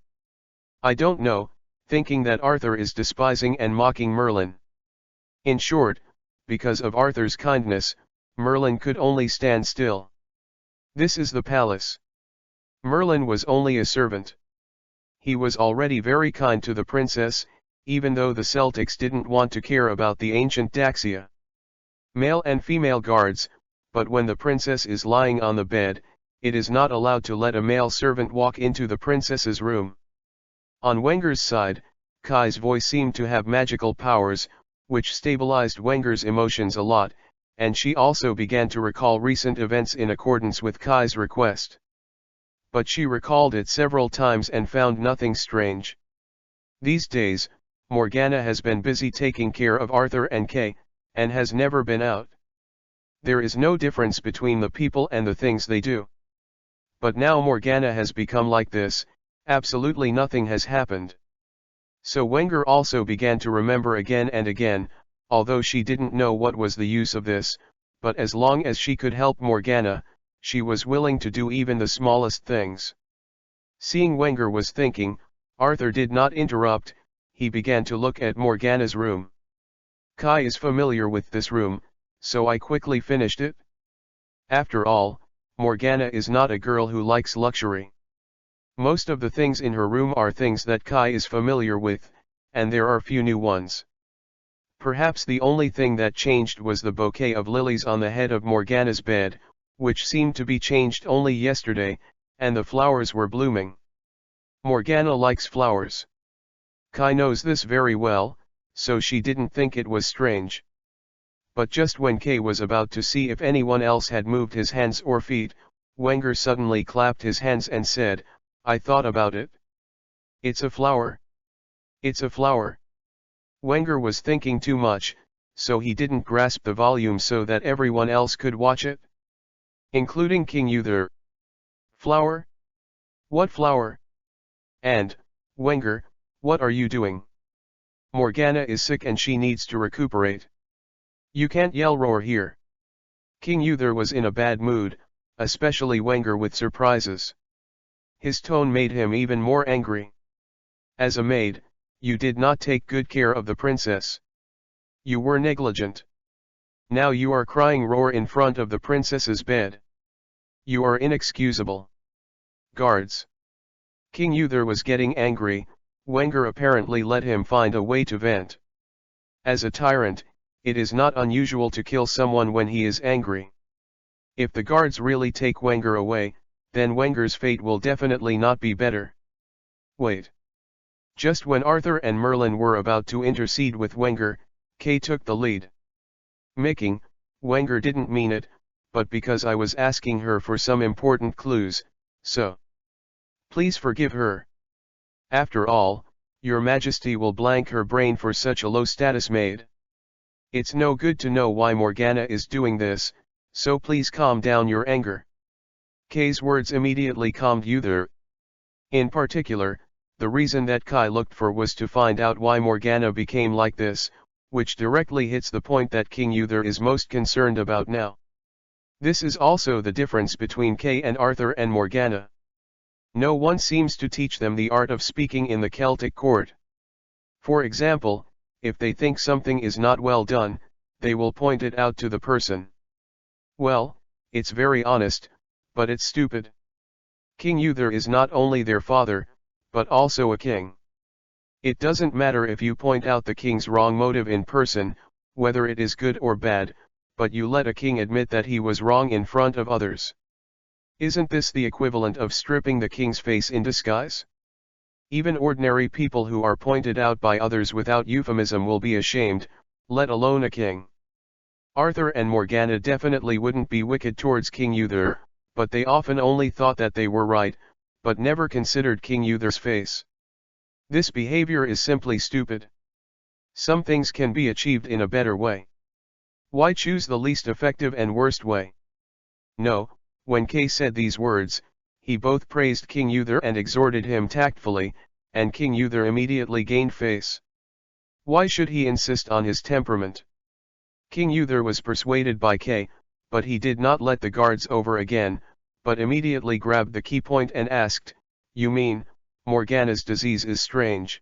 I don't know, thinking that Arthur is despising and mocking Merlin. In short, because of Arthur's kindness, Merlin could only stand still. This is the palace. Merlin was only a servant. He was already very kind to the princess, even though the Celtics didn't want to care about the ancient Daxia. Male and female guards, but when the princess is lying on the bed, it is not allowed to let a male servant walk into the princess's room. On Wenger's side, Kai's voice seemed to have magical powers, which stabilized Wenger's emotions a lot, and she also began to recall recent events in accordance with Kai's request. But she recalled it several times and found nothing strange. These days, Morgana has been busy taking care of Arthur and Kay, and has never been out. There is no difference between the people and the things they do. But now Morgana has become like this, absolutely nothing has happened. So Wenger also began to remember again and again, although she didn't know what was the use of this, but as long as she could help Morgana, she was willing to do even the smallest things. Seeing Wenger was thinking, Arthur did not interrupt. He began to look at Morgana's room. Kai is familiar with this room, so I quickly finished it. After all, Morgana is not a girl who likes luxury. Most of the things in her room are things that Kai is familiar with, and there are few new ones. Perhaps the only thing that changed was the bouquet of lilies on the head of Morgana's bed, which seemed to be changed only yesterday, and the flowers were blooming. Morgana likes flowers. Kai knows this very well, so she didn't think it was strange. But just when Kay was about to see if anyone else had moved his hands or feet, Wenger suddenly clapped his hands and said, "I thought about it. It's a flower. It's a flower." Wenger was thinking too much, so he didn't grasp the volume so that everyone else could watch it, including King Uther. "Flower? What flower? And, Wenger, what are you doing? Morgana is sick and she needs to recuperate. You can't yell roar here." King Uther was in a bad mood, especially Wenger with surprises. His tone made him even more angry. "As a maid, you did not take good care of the princess. You were negligent. Now you are crying roar in front of the princess's bed. You are inexcusable. Guards." King Uther was getting angry. Wenger apparently let him find a way to vent. As a tyrant, it is not unusual to kill someone when he is angry. If the guards really take Wenger away, then Wenger's fate will definitely not be better. Wait. Just when Arthur and Merlin were about to intercede with Wenger, Kay took the lead. Micking, Wenger didn't mean it, but because I was asking her for some important clues, so please forgive her. After all, your majesty will blank her brain for such a low-status maid. It's no good to know why Morgana is doing this, so please calm down your anger. Kay's words immediately calmed Uther. In particular, the reason that Kai looked for was to find out why Morgana became like this, which directly hits the point that King Uther is most concerned about now. This is also the difference between Kay and Arthur and Morgana. No one seems to teach them the art of speaking in the Celtic court. For example, if they think something is not well done, they will point it out to the person. Well, it's very honest, but it's stupid. King Uther is not only their father, but also a king. It doesn't matter if you point out the king's wrong motive in person, whether it is good or bad, but you let a king admit that he was wrong in front of others. Isn't this the equivalent of stripping the king's face in disguise? Even ordinary people who are pointed out by others without euphemism will be ashamed, let alone a king. Arthur and Morgana definitely wouldn't be wicked towards King Uther, but they often only thought that they were right, but never considered King Uther's face. This behavior is simply stupid. Some things can be achieved in a better way. Why choose the least effective and worst way? No, when Kay said these words, he both praised King Uther and exhorted him tactfully, and King Uther immediately gained face. Why should he insist on his temperament? King Uther was persuaded by Kay, but he did not let the guards over again, but immediately grabbed the key point and asked, "You mean, Morgana's disease is strange?"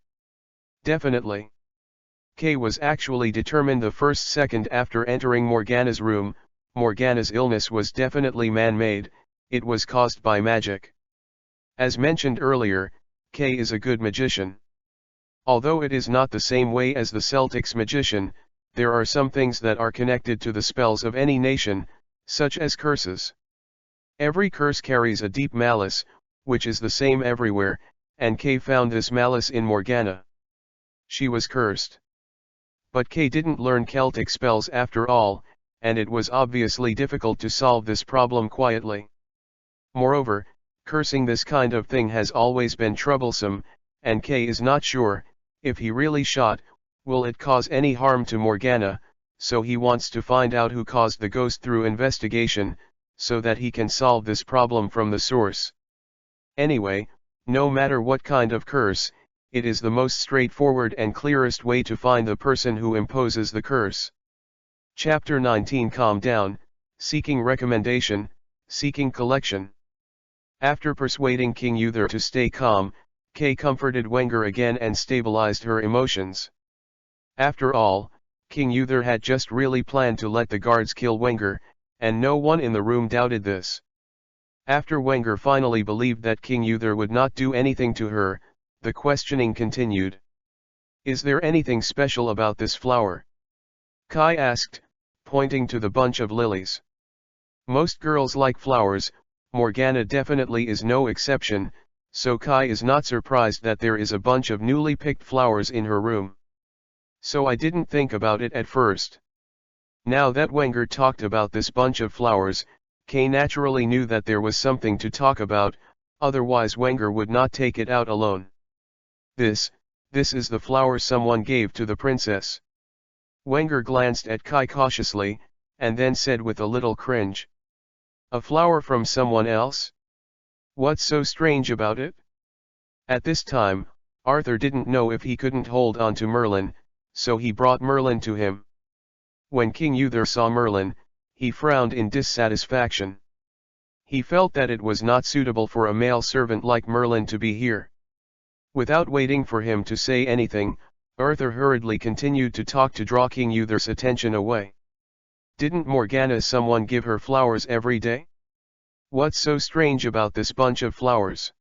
"Definitely." Kay was actually determined the first second after entering Morgana's room. Morgana's illness was definitely man-made, it was caused by magic. As mentioned earlier, Kay is a good magician. Although it is not the same way as the Celtics' magician, there are some things that are connected to the spells of any nation, such as curses. Every curse carries a deep malice, which is the same everywhere, and Kay found this malice in Morgana. She was cursed. But Kay didn't learn Celtic spells after all, and it was obviously difficult to solve this problem quietly. Moreover, cursing this kind of thing has always been troublesome, and Kay is not sure, if he really shot, will it cause any harm to Morgana, so he wants to find out who caused the ghost through investigation, so that he can solve this problem from the source. Anyway, no matter what kind of curse, it is the most straightforward and clearest way to find the person who imposes the curse. Chapter 19. Calm down, seeking recommendation, seeking collection. After persuading King Uther to stay calm, Kay comforted Wenger again and stabilized her emotions. After all, King Uther had just really planned to let the guards kill Wenger, and no one in the room doubted this. After Wenger finally believed that King Uther would not do anything to her, the questioning continued. "Is there anything special about this flower?" Kai asked, pointing to the bunch of lilies. Most girls like flowers, Morgana definitely is no exception, so Kai is not surprised that there is a bunch of newly picked flowers in her room. "So I didn't think about it at first." Now that Wenger talked about this bunch of flowers, Kay naturally knew that there was something to talk about, otherwise Wenger would not take it out alone. This is the flower someone gave to the princess." Wenger glanced at Kai cautiously, and then said with a little cringe. "A flower from someone else? What's so strange about it?" At this time, Arthur didn't know if he couldn't hold on to Merlin, so he brought Merlin to him. When King Uther saw Merlin, he frowned in dissatisfaction. He felt that it was not suitable for a male servant like Merlin to be here. Without waiting for him to say anything, Arthur hurriedly continued to talk to draw King Uther's attention away. "Didn't Morgana someone give her flowers every day? What's so strange about this bunch of flowers?"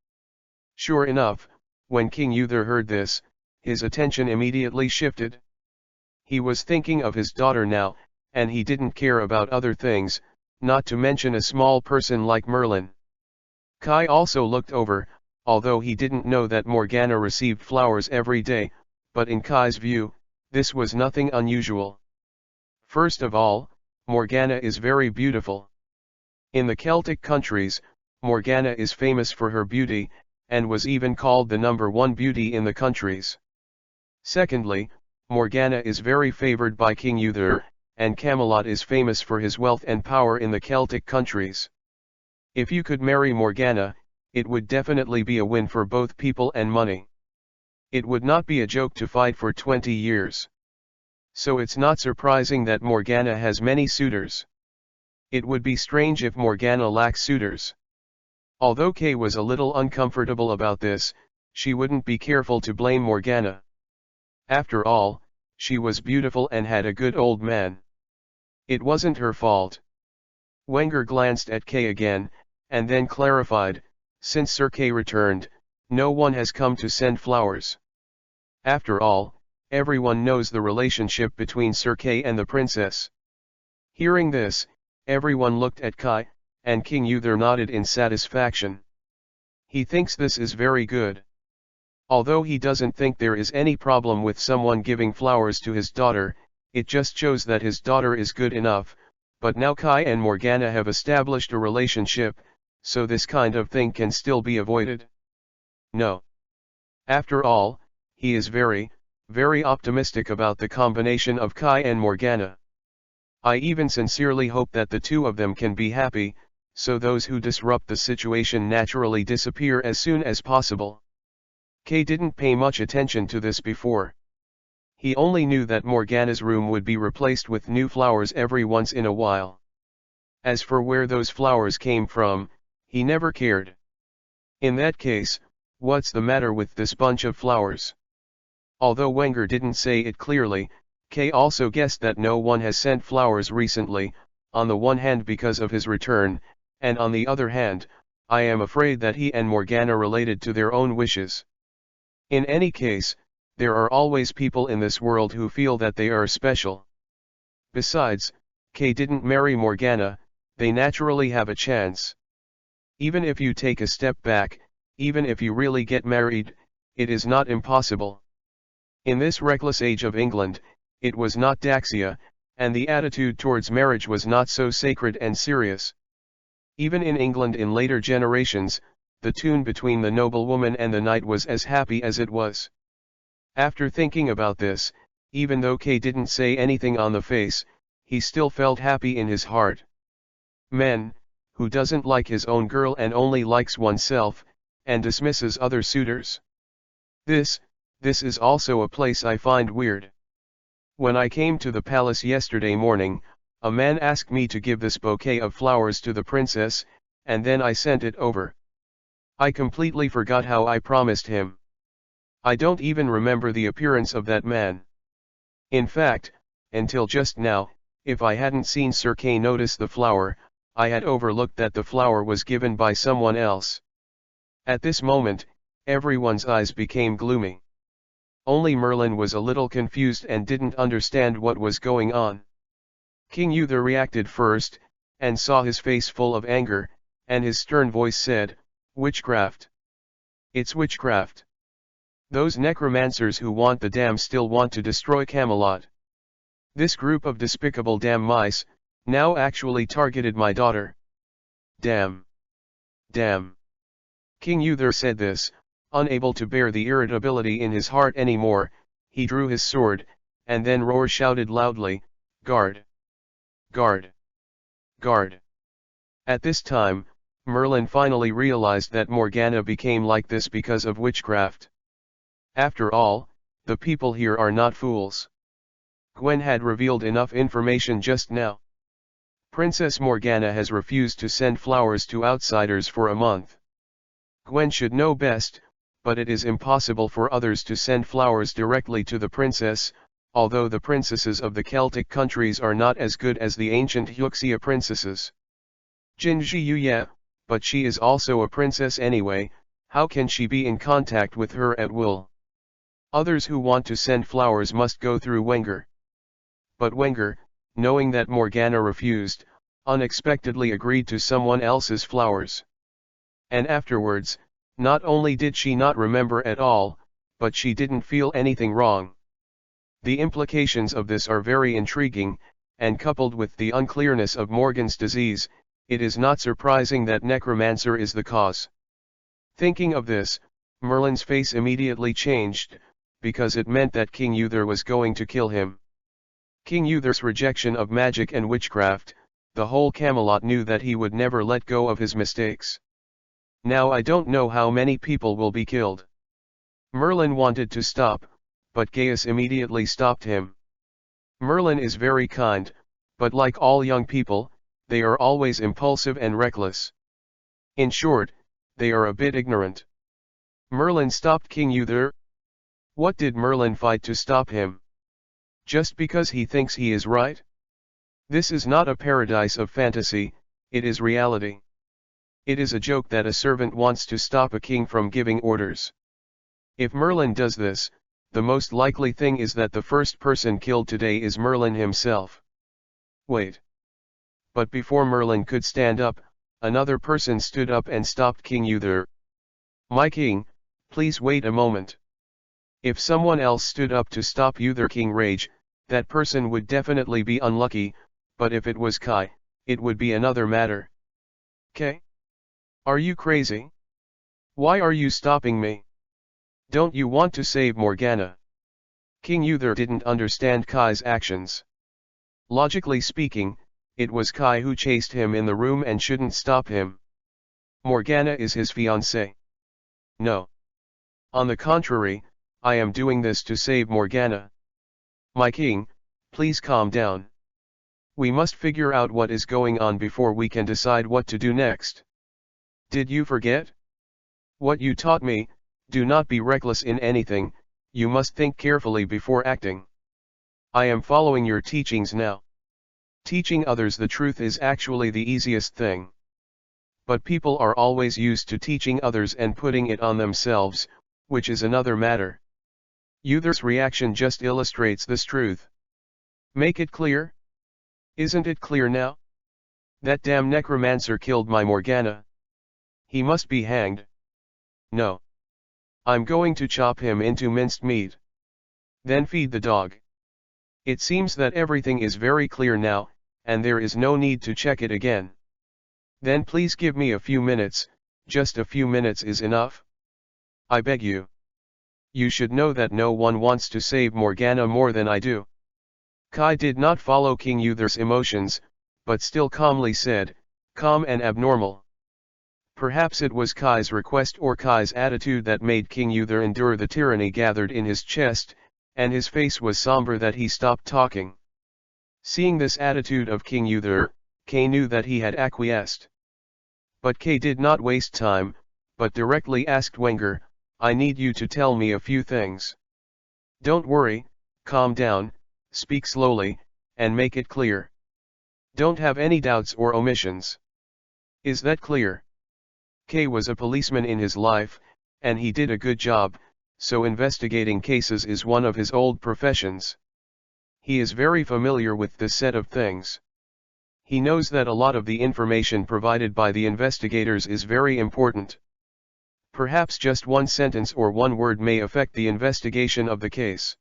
Sure enough, when King Uther heard this, his attention immediately shifted. He was thinking of his daughter now, and he didn't care about other things, not to mention a small person like Merlin. Kai also looked over, although he didn't know that Morgana received flowers every day, but in Kai's view, this was nothing unusual. First of all, Morgana is very beautiful. In the Celtic countries, Morgana is famous for her beauty, and was even called the #1 beauty in the countries. Secondly, Morgana is very favored by King Uther, and Camelot is famous for his wealth and power in the Celtic countries. If you could marry Morgana, it would definitely be a win for both people and money. It would not be a joke to fight for 20 years. So it's not surprising that Morgana has many suitors. It would be strange if Morgana lacks suitors. Although Kay was a little uncomfortable about this, she wouldn't be careful to blame Morgana. After all, she was beautiful and had a good old man. It wasn't her fault. Wenger glanced at Kay again, and then clarified, "Since Sir Kay returned, no one has come to send flowers. After all, everyone knows the relationship between Sir Kay and the princess." Hearing this, everyone looked at Kai, and King Uther nodded in satisfaction. He thinks this is very good. Although he doesn't think there is any problem with someone giving flowers to his daughter, it just shows that his daughter is good enough, but now Kai and Morgana have established a relationship, so this kind of thing can still be avoided. No. After all, he is very, very optimistic about the combination of Kai and Morgana. I even sincerely hope that the two of them can be happy, so those who disrupt the situation naturally disappear as soon as possible. Kay didn't pay much attention to this before. He only knew that Morgana's room would be replaced with new flowers every once in a while. As for where those flowers came from, he never cared. In that case, what's the matter with this bunch of flowers? Although Wenger didn't say it clearly, Kay also guessed that no one has sent flowers recently, on the one hand because of his return, and on the other hand, I am afraid that he and Morgana related to their own wishes. In any case, there are always people in this world who feel that they are special. Besides, Kay didn't marry Morgana, they naturally have a chance. Even if you take a step back, even if you really get married, it is not impossible. In this reckless age of England, it was not Daxia, and the attitude towards marriage was not so sacred and serious. Even in England in later generations, the tune between the noblewoman and the knight was as happy as it was. After thinking about this, even though Kay didn't say anything on the face, he still felt happy in his heart. Men, who doesn't like his own girl and only likes oneself, and dismisses other suitors. This is also a place I find weird. When I came to the palace yesterday morning, a man asked me to give this bouquet of flowers to the princess, and then I sent it over. I completely forgot how I promised him. I don't even remember the appearance of that man. In fact, until just now, if I hadn't seen Sir Kay notice the flower, I had overlooked that the flower was given by someone else. At this moment, everyone's eyes became gloomy. Only Merlin was a little confused and didn't understand what was going on. King Uther reacted first, and saw his face full of anger, and his stern voice said, "Witchcraft. It's witchcraft. Those necromancers who want the dam still want to destroy Camelot. This group of despicable dam mice, now actually targeted my daughter. Damn. Damn." King Uther said this, unable to bear the irritability in his heart anymore. He drew his sword, and then shouted loudly, "Guard! Guard! Guard!" At this time, Merlin finally realized that Morgana became like this because of witchcraft. After all, the people here are not fools. Gwen had revealed enough information just now. Princess Morgana has refused to send flowers to outsiders for a month. Gwen should know best, but it is impossible for others to send flowers directly to the princess, although the princesses of the Celtic countries are not as good as the ancient Huxia princesses. Jinji yeah, but she is also a princess anyway, how can she be in contact with her at will? Others who want to send flowers must go through Wenger. But Wenger, knowing that Morgana refused, unexpectedly agreed to someone else's flowers. And afterwards, not only did she not remember at all, but she didn't feel anything wrong. The implications of this are very intriguing, and coupled with the unclearness of Morgan's disease, it is not surprising that necromancer is the cause. Thinking of this, Merlin's face immediately changed, because it meant that King Uther was going to kill him. King Uther's rejection of magic and witchcraft, the whole Camelot knew that he would never let go of his mistakes. Now I don't know how many people will be killed. Merlin wanted to stop, but Gaius immediately stopped him. Merlin is very kind, but like all young people, they are always impulsive and reckless. In short, they are a bit ignorant. Merlin stopped King Uther. What did Merlin fight to stop him? Just because he thinks he is right? This is not a paradise of fantasy, it is reality. It is a joke that a servant wants to stop a king from giving orders. If Merlin does this, the most likely thing is that the first person killed today is Merlin himself. Wait. But before Merlin could stand up, another person stood up and stopped King Uther. My king, please wait a moment. If someone else stood up to stop Uther King Rage, that person would definitely be unlucky, but if it was Kai, it would be another matter. Kai? Are you crazy? Why are you stopping me? Don't you want to save Morgana? King Uther didn't understand Kai's actions. Logically speaking, it was Kai who chased him in the room and shouldn't stop him. Morgana is his fiancée. No. On the contrary, I am doing this to save Morgana. My king, please calm down. We must figure out what is going on before we can decide what to do next. Did you forget? What you taught me, do not be reckless in anything, you must think carefully before acting. I am following your teachings now. Teaching others the truth is actually the easiest thing. But people are always used to teaching others and putting it on themselves, which is another matter. Uther's reaction just illustrates this truth. Make it clear? Isn't it clear now? That damn necromancer killed my Morgana. He must be hanged. No. I'm going to chop him into minced meat. Then feed the dog. It seems that everything is very clear now, and there is no need to check it again. Then please give me a few minutes, just a few minutes is enough. I beg you. You should know that no one wants to save Morgana more than I do. Kai did not follow King Uther's emotions, but still calmly said, calm and abnormal. Perhaps it was Kai's request or Kai's attitude that made King Uther endure the tyranny gathered in his chest, and his face was somber that he stopped talking. Seeing this attitude of King Uther, Kai knew that he had acquiesced. But Kai did not waste time, but directly asked Wenger, I need you to tell me a few things. Don't worry, calm down, speak slowly, and make it clear. Don't have any doubts or omissions. Is that clear? Kai was a policeman in his life, and he did a good job, so investigating cases is one of his old professions. He is very familiar with this set of things. He knows that a lot of the information provided by the investigators is very important. Perhaps just one sentence or one word may affect the investigation of the case.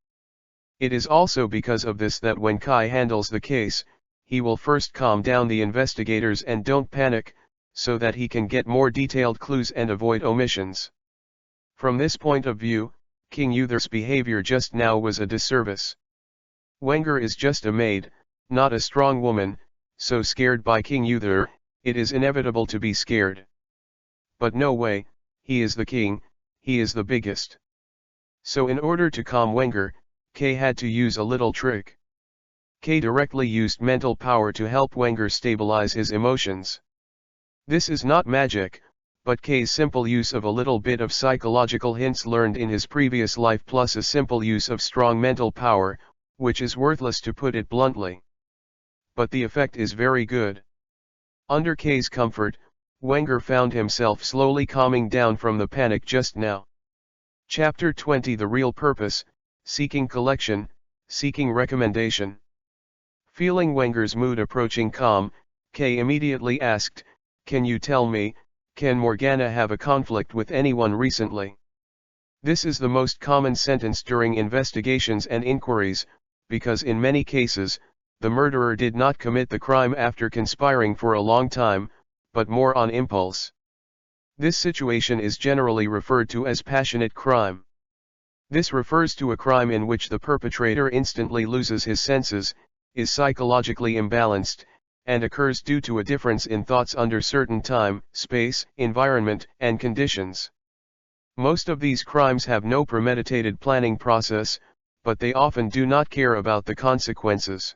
It is also because of this that when Kai handles the case, he will first calm down the investigators and don't panic, so that he can get more detailed clues and avoid omissions. From this point of view, King Uther's behavior just now was a disservice. Wenger is just a maid, not a strong woman, so scared by King Uther, it is inevitable to be scared. But no way, he is the king, he is the biggest. So in order to calm Wenger, Kai had to use a little trick. Kai directly used mental power to help Wenger stabilize his emotions. This is not magic, but Kai's simple use of a little bit of psychological hints learned in his previous life plus a simple use of strong mental power, which is worthless to put it bluntly. But the effect is very good. Under Kai's comfort, Wenger found himself slowly calming down from the panic just now. Chapter 20 The Real Purpose, Seeking Collection, Seeking Recommendation. Feeling Wenger's mood approaching calm, Kay immediately asked, "Can you tell me, can Morgana have a conflict with anyone recently?" This is the most common sentence during investigations and inquiries, because in many cases, the murderer did not commit the crime after conspiring for a long time, but more on impulse. This situation is generally referred to as passionate crime. This refers to a crime in which the perpetrator instantly loses his senses, is psychologically imbalanced, and occurs due to a difference in thoughts under certain time, space, environment, and conditions. Most of these crimes have no premeditated planning process, but they often do not care about the consequences.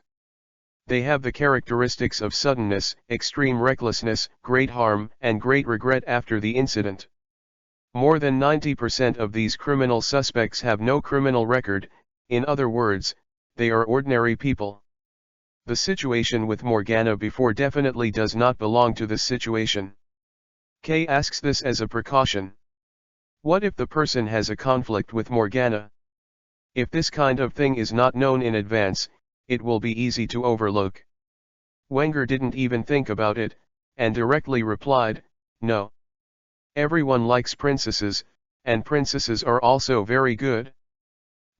They have the characteristics of suddenness, extreme recklessness, great harm, and great regret after the incident. More than 90% of these criminal suspects have no criminal record, in other words, they are ordinary people. The situation with Morgana before definitely does not belong to this situation. Kay asks this as a precaution. What if the person has a conflict with Morgana? If this kind of thing is not known in advance, it will be easy to overlook. Wenger didn't even think about it, and directly replied, "No. Everyone likes princesses, and princesses are also very good.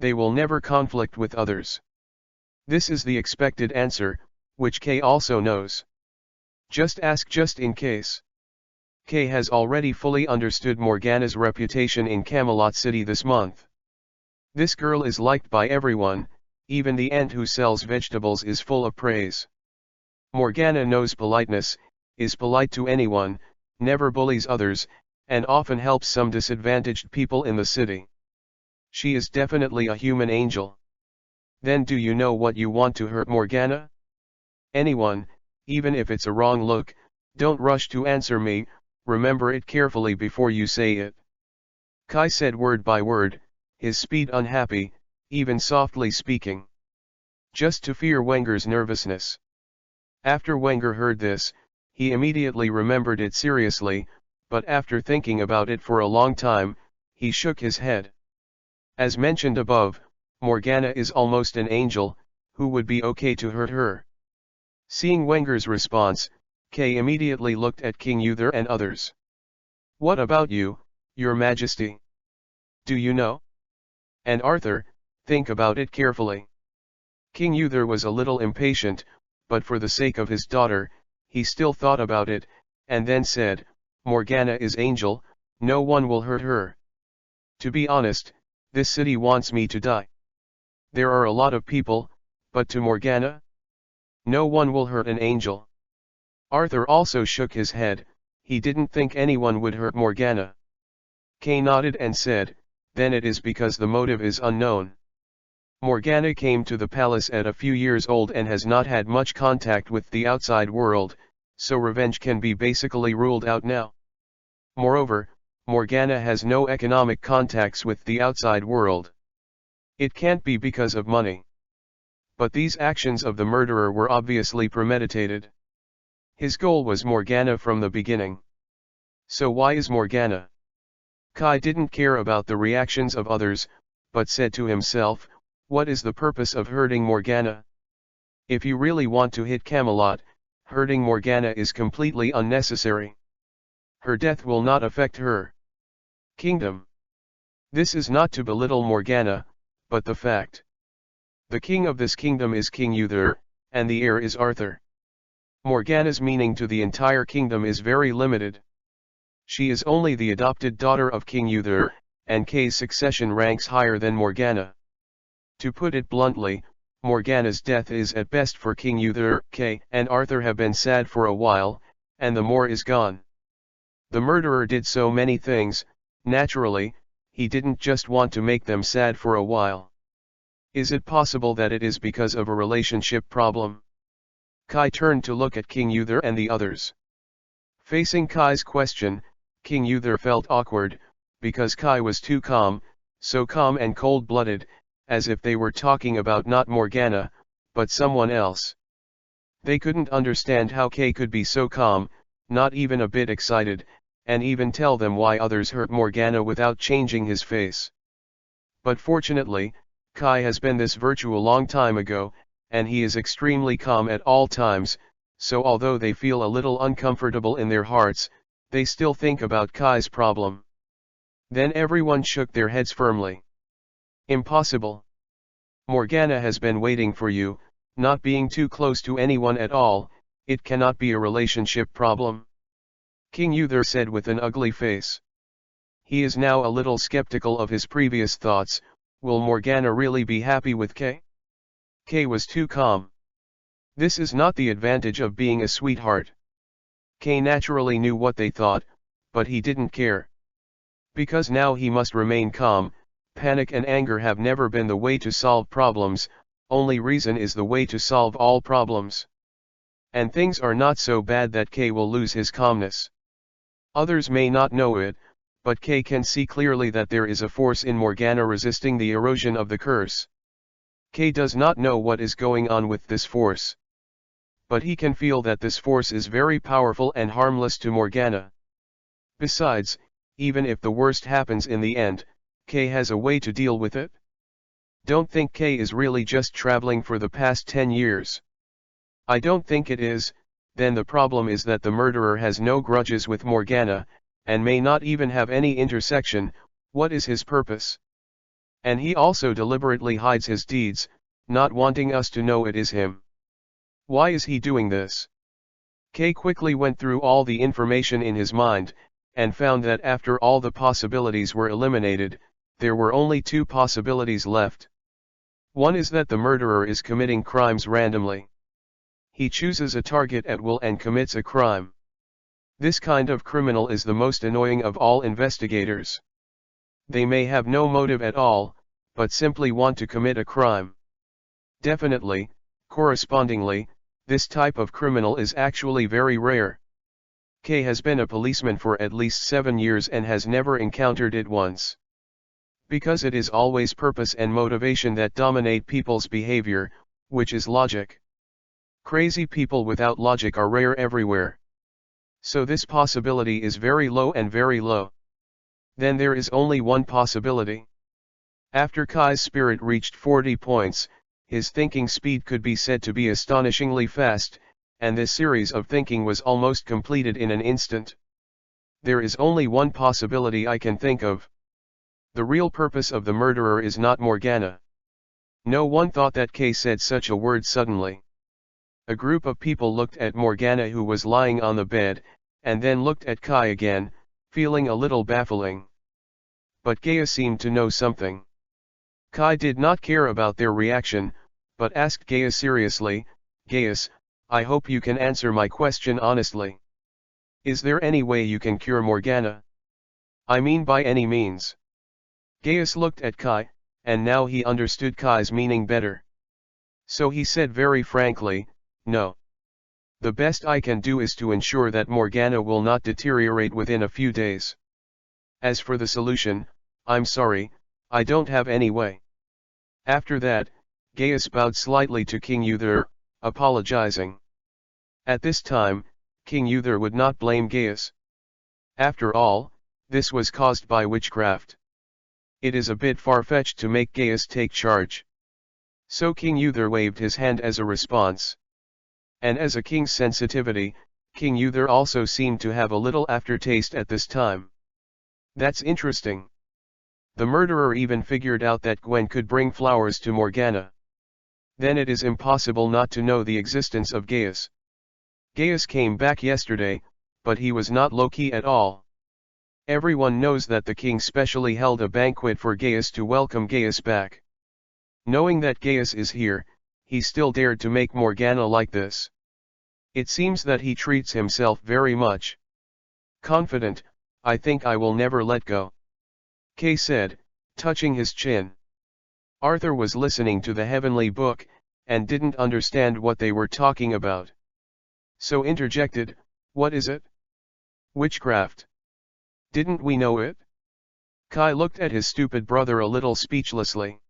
They will never conflict with others." This is the expected answer, which Kay also knows. Just ask just in case. Kay has already fully understood Morgana's reputation in Camelot City this month. This girl is liked by everyone, even the ant who sells vegetables is full of praise. Morgana knows politeness, is polite to anyone, never bullies others, and often helps some disadvantaged people in the city. She is definitely a human angel. Then do you know what you want to hurt Morgana? Anyone, even if it's a wrong look, don't rush to answer me, remember it carefully before you say it. Kai said word by word, his speed unhappy, even softly speaking. Just to fear Wenger's nervousness. After Wenger heard this, he immediately remembered it seriously, but after thinking about it for a long time, he shook his head. As mentioned above, Morgana is almost an angel, who would be okay to hurt her. Seeing Wenger's response, Kay immediately looked at King Uther and others. "What about you, Your Majesty? Do you know?" And Arthur, think about it carefully. King Uther was a little impatient, but for the sake of his daughter, he still thought about it, and then said, "Morgana is angel, no one will hurt her. To be honest, this city wants me to die. There are a lot of people, but to Morgana? No one will hurt an angel." Arthur also shook his head, he didn't think anyone would hurt Morgana. Kay nodded and said, "Then it is because the motive is unknown. Morgana came to the palace at a few years old and has not had much contact with the outside world, so revenge can be basically ruled out now. Moreover, Morgana has no economic contacts with the outside world. It can't be because of money. But these actions of the murderer were obviously premeditated. His goal was Morgana from the beginning. So why is Morgana?" Kai didn't care about the reactions of others, but said to himself, "What is the purpose of hurting Morgana? If you really want to hit Camelot, hurting Morgana is completely unnecessary. Her death will not affect her kingdom. This is not to belittle Morgana, but the fact. The king of this kingdom is King Uther, and the heir is Arthur. Morgana's meaning to the entire kingdom is very limited. She is only the adopted daughter of King Uther, and Kay's succession ranks higher than Morgana. To put it bluntly, Morgana's death is at best for King Uther. Kay and Arthur have been sad for a while, and the more is gone. The murderer did so many things, naturally, he didn't just want to make them sad for a while. Is it possible that it is because of a relationship problem?" Kai turned to look at King Uther and the others. Facing Kai's question, King Uther felt awkward, because Kai was too calm, so calm and cold-blooded, as if they were talking about not Morgana, but someone else. They couldn't understand how Kai could be so calm, not even a bit excited, and even tell them why others hurt Morgana without changing his face. But fortunately, Kai has been this virtue a long time ago, and he is extremely calm at all times, so although they feel a little uncomfortable in their hearts, they still think about Kai's problem. Then everyone shook their heads firmly. Impossible. Morgana has been waiting for you, not being too close to anyone at all, it cannot be a relationship problem. King Uther said with an ugly face. He is now a little skeptical of his previous thoughts. Will Morgana really be happy with Kay? Kay was too calm. This is not the advantage of being a sweetheart. Kay naturally knew what they thought, but he didn't care. Because now he must remain calm. Panic and anger have never been the way to solve problems, only reason is the way to solve all problems. And things are not so bad that Kay will lose his calmness. Others may not know it, but Kay can see clearly that there is a force in Morgana resisting the erosion of the curse. Kay does not know what is going on with this force. But he can feel that this force is very powerful and harmless to Morgana. Besides, even if the worst happens in the end, Kay has a way to deal with it. Don't think Kay is really just traveling for the past 10 years. I don't think it is. Then the problem is that the murderer has no grudges with Morgana, and may not even have any intersection. What is his purpose? And he also deliberately hides his deeds, not wanting us to know it is him. Why is he doing this? Kay quickly went through all the information in his mind, and found that after all the possibilities were eliminated, there were only two possibilities left. One is that the murderer is committing crimes randomly. He chooses a target at will and commits a crime. This kind of criminal is the most annoying of all investigators. They may have no motive at all, but simply want to commit a crime. Definitely, correspondingly, this type of criminal is actually very rare. Kay has been a policeman for at least 7 years and has never encountered it once. Because it is always purpose and motivation that dominate people's behavior, which is logic. Crazy people without logic are rare everywhere. So this possibility is very low and very low. Then there is only one possibility. After Kai's spirit reached 40 points, his thinking speed could be said to be astonishingly fast, and this series of thinking was almost completed in an instant. There is only one possibility I can think of. The real purpose of the murderer is not Morgana. No one thought that Kay said such a word suddenly. A group of people looked at Morgana, who was lying on the bed, and then looked at Kai again, feeling a little baffling. But Gaia seemed to know something. Kai did not care about their reaction, but asked Gaia seriously, "Gaius, I hope you can answer my question honestly. Is there any way you can cure Morgana? I mean by any means." Gaius looked at Kai, and now he understood Kai's meaning better. So he said very frankly, "No. The best I can do is to ensure that Morgana will not deteriorate within a few days. As for the solution, I'm sorry, I don't have any way." After that, Gaius bowed slightly to King Uther, apologizing. At this time, King Uther would not blame Gaius. After all, this was caused by witchcraft. It is a bit far-fetched to make Gaius take charge. So King Uther waved his hand as a response. And as a king's sensitivity, King Uther also seemed to have a little aftertaste at this time. That's interesting. The murderer even figured out that Gwen could bring flowers to Morgana. Then it is impossible not to know the existence of Gaius. Gaius came back yesterday, but he was not low-key at all. Everyone knows that the king specially held a banquet for Gaius to welcome Gaius back. Knowing that Gaius is here, he still dared to make Morgana like this. It seems that he treats himself very much. Confident, "I think I will never let go," Kay said, touching his chin. Arthur was listening to the heavenly book, and didn't understand what they were talking about. So interjected, "What is it?" "Witchcraft. Didn't we know it?" Kai looked at his stupid brother a little speechlessly.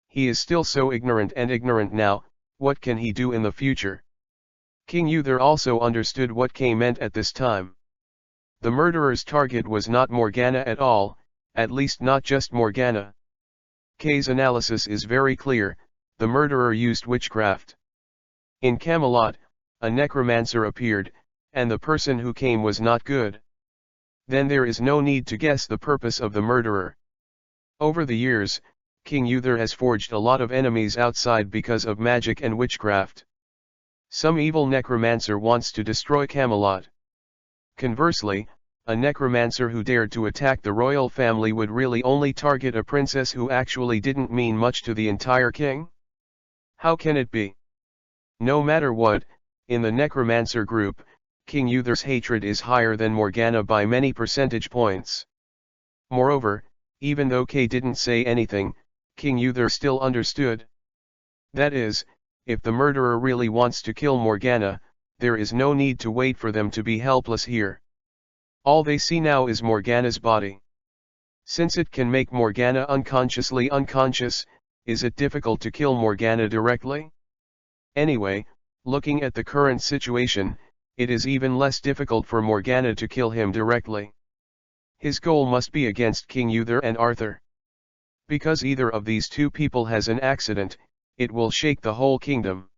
He is still so ignorant, and ignorant now, what can he do in the future? King Uther also understood what Kay meant at this time. The murderer's target was not Morgana at all, at least not just Morgana. Kay's analysis is very clear, the murderer used witchcraft. In Camelot, a necromancer appeared, and the person who came was not good. Then there is no need to guess the purpose of the murderer. Over the years, King Uther has forged a lot of enemies outside because of magic and witchcraft. Some evil necromancer wants to destroy Camelot. Conversely, a necromancer who dared to attack the royal family would really only target a princess who actually didn't mean much to the entire king? How can it be? No matter what, in the necromancer group, King Uther's hatred is higher than Morgana by many percentage points. Moreover, even though Kay didn't say anything, King Uther still understood. That is, if the murderer really wants to kill Morgana, there is no need to wait for them to be helpless here. All they see now is Morgana's body. Since it can make Morgana unconsciously unconscious, is it difficult to kill Morgana directly? Anyway, looking at the current situation, it is even less difficult for Morgana to kill him directly. His goal must be against King Uther and Arthur. Because either of these two people has an accident, it will shake the whole kingdom.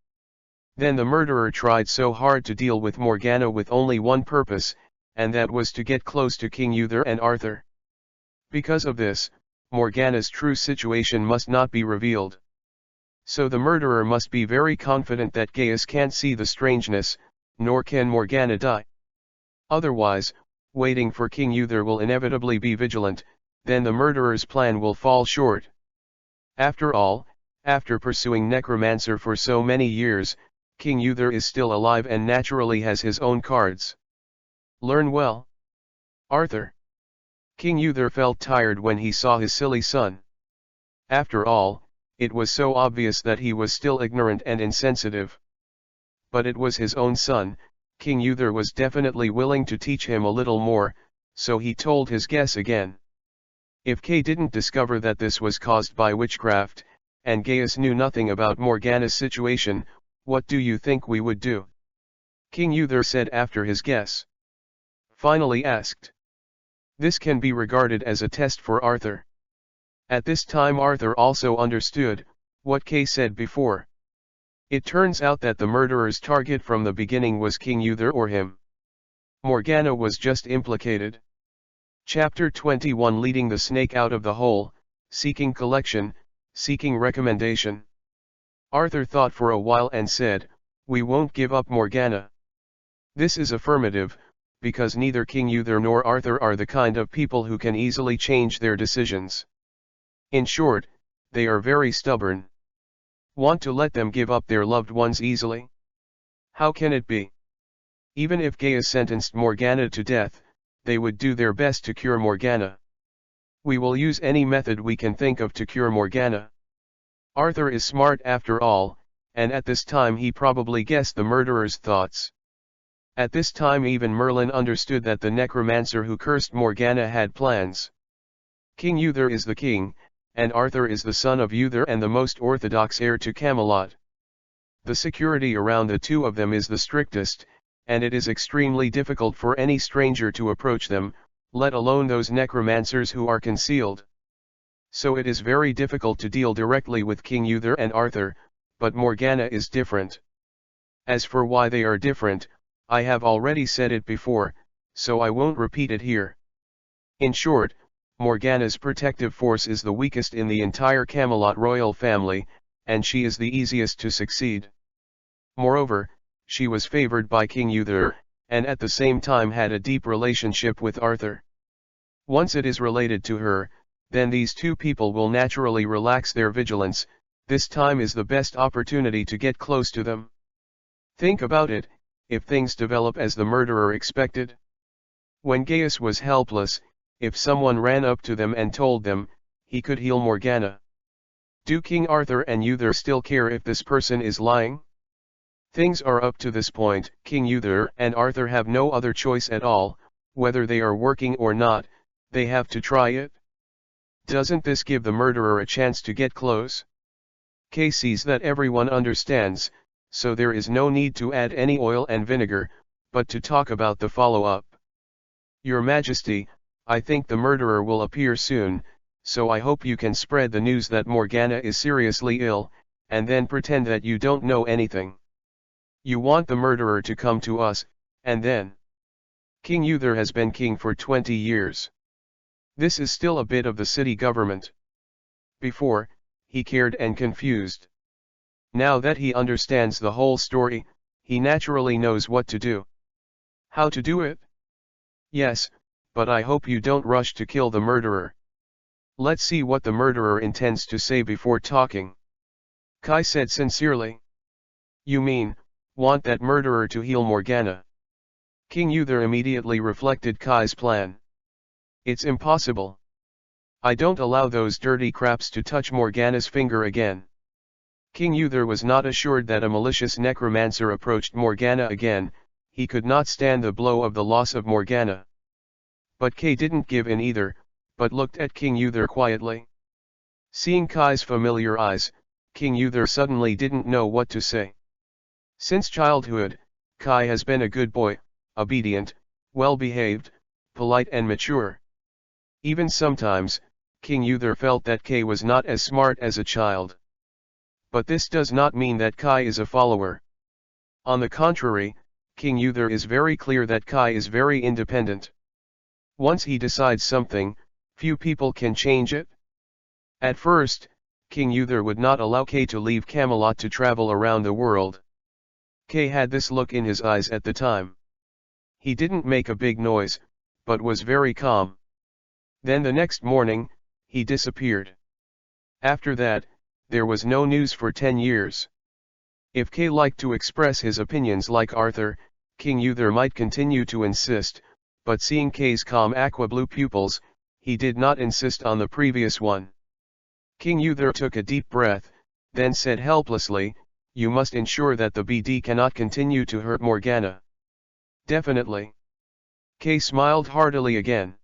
Then the murderer tried so hard to deal with Morgana with only one purpose, and that was to get close to King Uther and Arthur. Because of this, Morgana's true situation must not be revealed. So the murderer must be very confident that Gaius can't see the strangeness, nor can Morgana die. Otherwise, waiting for King Uther will inevitably be vigilant, then the murderer's plan will fall short. After all, after pursuing Necromancer for so many years, King Uther is still alive and naturally has his own cards. Learn well. Arthur. King Uther felt tired when he saw his silly son. After all, it was so obvious that he was still ignorant and insensitive. But it was his own son. King Uther was definitely willing to teach him a little more, so he told his guess again. If Kay didn't discover that this was caused by witchcraft, and Gaius knew nothing about Morgana's situation, what do you think we would do? King Uther said after his guess. Finally asked. This can be regarded as a test for Arthur. At this time Arthur also understood what Kay said before. It turns out that the murderer's target from the beginning was King Uther or him. Morgana was just implicated. Chapter 21 Leading the Snake Out of the Hole, Seeking Collection, Seeking Recommendation. Arthur thought for a while and said, "We won't give up Morgana." This is affirmative, because neither King Uther nor Arthur are the kind of people who can easily change their decisions. In short, they are very stubborn. Want to let them give up their loved ones easily? How can it be? Even if Gaius sentenced Morgana to death, they would do their best to cure Morgana. We will use any method we can think of to cure Morgana. Arthur is smart after all, and at this time he probably guessed the murderer's thoughts. At this time even Merlin understood that the necromancer who cursed Morgana had plans. King Uther is the king, and Arthur is the son of Uther and the most orthodox heir to Camelot. The security around the two of them is the strictest, and it is extremely difficult for any stranger to approach them, let alone those necromancers who are concealed. So it is very difficult to deal directly with King Uther and Arthur, but Morgana is different. As for why they are different, I have already said it before, so I won't repeat it here. In short, Morgana's protective force is the weakest in the entire Camelot royal family, and she is the easiest to succeed. Moreover, she was favored by King Uther, and at the same time had a deep relationship with Arthur. Once it is related to her, then these two people will naturally relax their vigilance. This time is the best opportunity to get close to them. Think about it, if things develop as the murderer expected. When Gaius was helpless, if someone ran up to them and told them he could heal Morgana. Do King Arthur and Uther still care if this person is lying? Things are up to this point. King Uther and Arthur have no other choice at all, whether they are working or not, they have to try it. Doesn't this give the murderer a chance to get close? Kay sees that everyone understands, so there is no need to add any oil and vinegar, but to talk about the follow-up. Your Majesty, I think the murderer will appear soon, so I hope you can spread the news that Morgana is seriously ill, and then pretend that you don't know anything. You want the murderer to come to us, and then. King Uther has been king for 20 years. This is still a bit of the city government. Before, he cared and confused. Now that he understands the whole story, he naturally knows what to do. How to do it? Yes, but I hope you don't rush to kill the murderer. Let's see what the murderer intends to say before talking. Kai said sincerely. You mean, want that murderer to heal Morgana? King Uther immediately reflected Kai's plan. It's impossible. I don't allow those dirty craps to touch Morgana's finger again. King Uther was not assured that a malicious necromancer approached Morgana again. He could not stand the blow of the loss of Morgana. But Kai didn't give in either, but looked at King Uther quietly. Seeing Kai's familiar eyes, King Uther suddenly didn't know what to say. Since childhood, Kai has been a good boy, obedient, well-behaved, polite and mature. Even sometimes, King Uther felt that Kai was not as smart as a child. But this does not mean that Kai is a follower. On the contrary, King Uther is very clear that Kai is very independent. Once he decides something, few people can change it. At first, King Uther would not allow Kai to leave Camelot to travel around the world. Kai had this look in his eyes at the time. He didn't make a big noise, but was very calm. Then the next morning, he disappeared. After that, there was no news for 10 years. If Kai liked to express his opinions like Arthur, King Uther might continue to insist, but seeing Kai's calm aqua-blue pupils, he did not insist on the previous one. King Uther took a deep breath, then said helplessly, you must ensure that the BD cannot continue to hurt Morgana. Definitely. Kai smiled heartily again.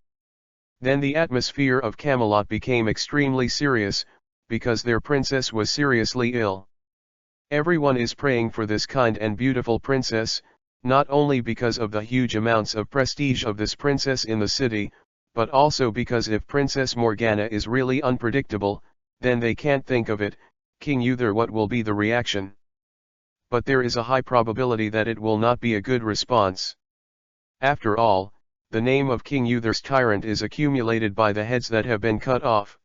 Then the atmosphere of Camelot became extremely serious, because their princess was seriously ill. Everyone is praying for this kind and beautiful princess, not only because of the huge amounts of prestige of this princess in the city, but also because if Princess Morgana is really unpredictable, then they can't think of it, King Uther, what will be the reaction? But there is a high probability that it will not be a good response. After all, the name of King Uther's tyrant is accumulated by the heads that have been cut off.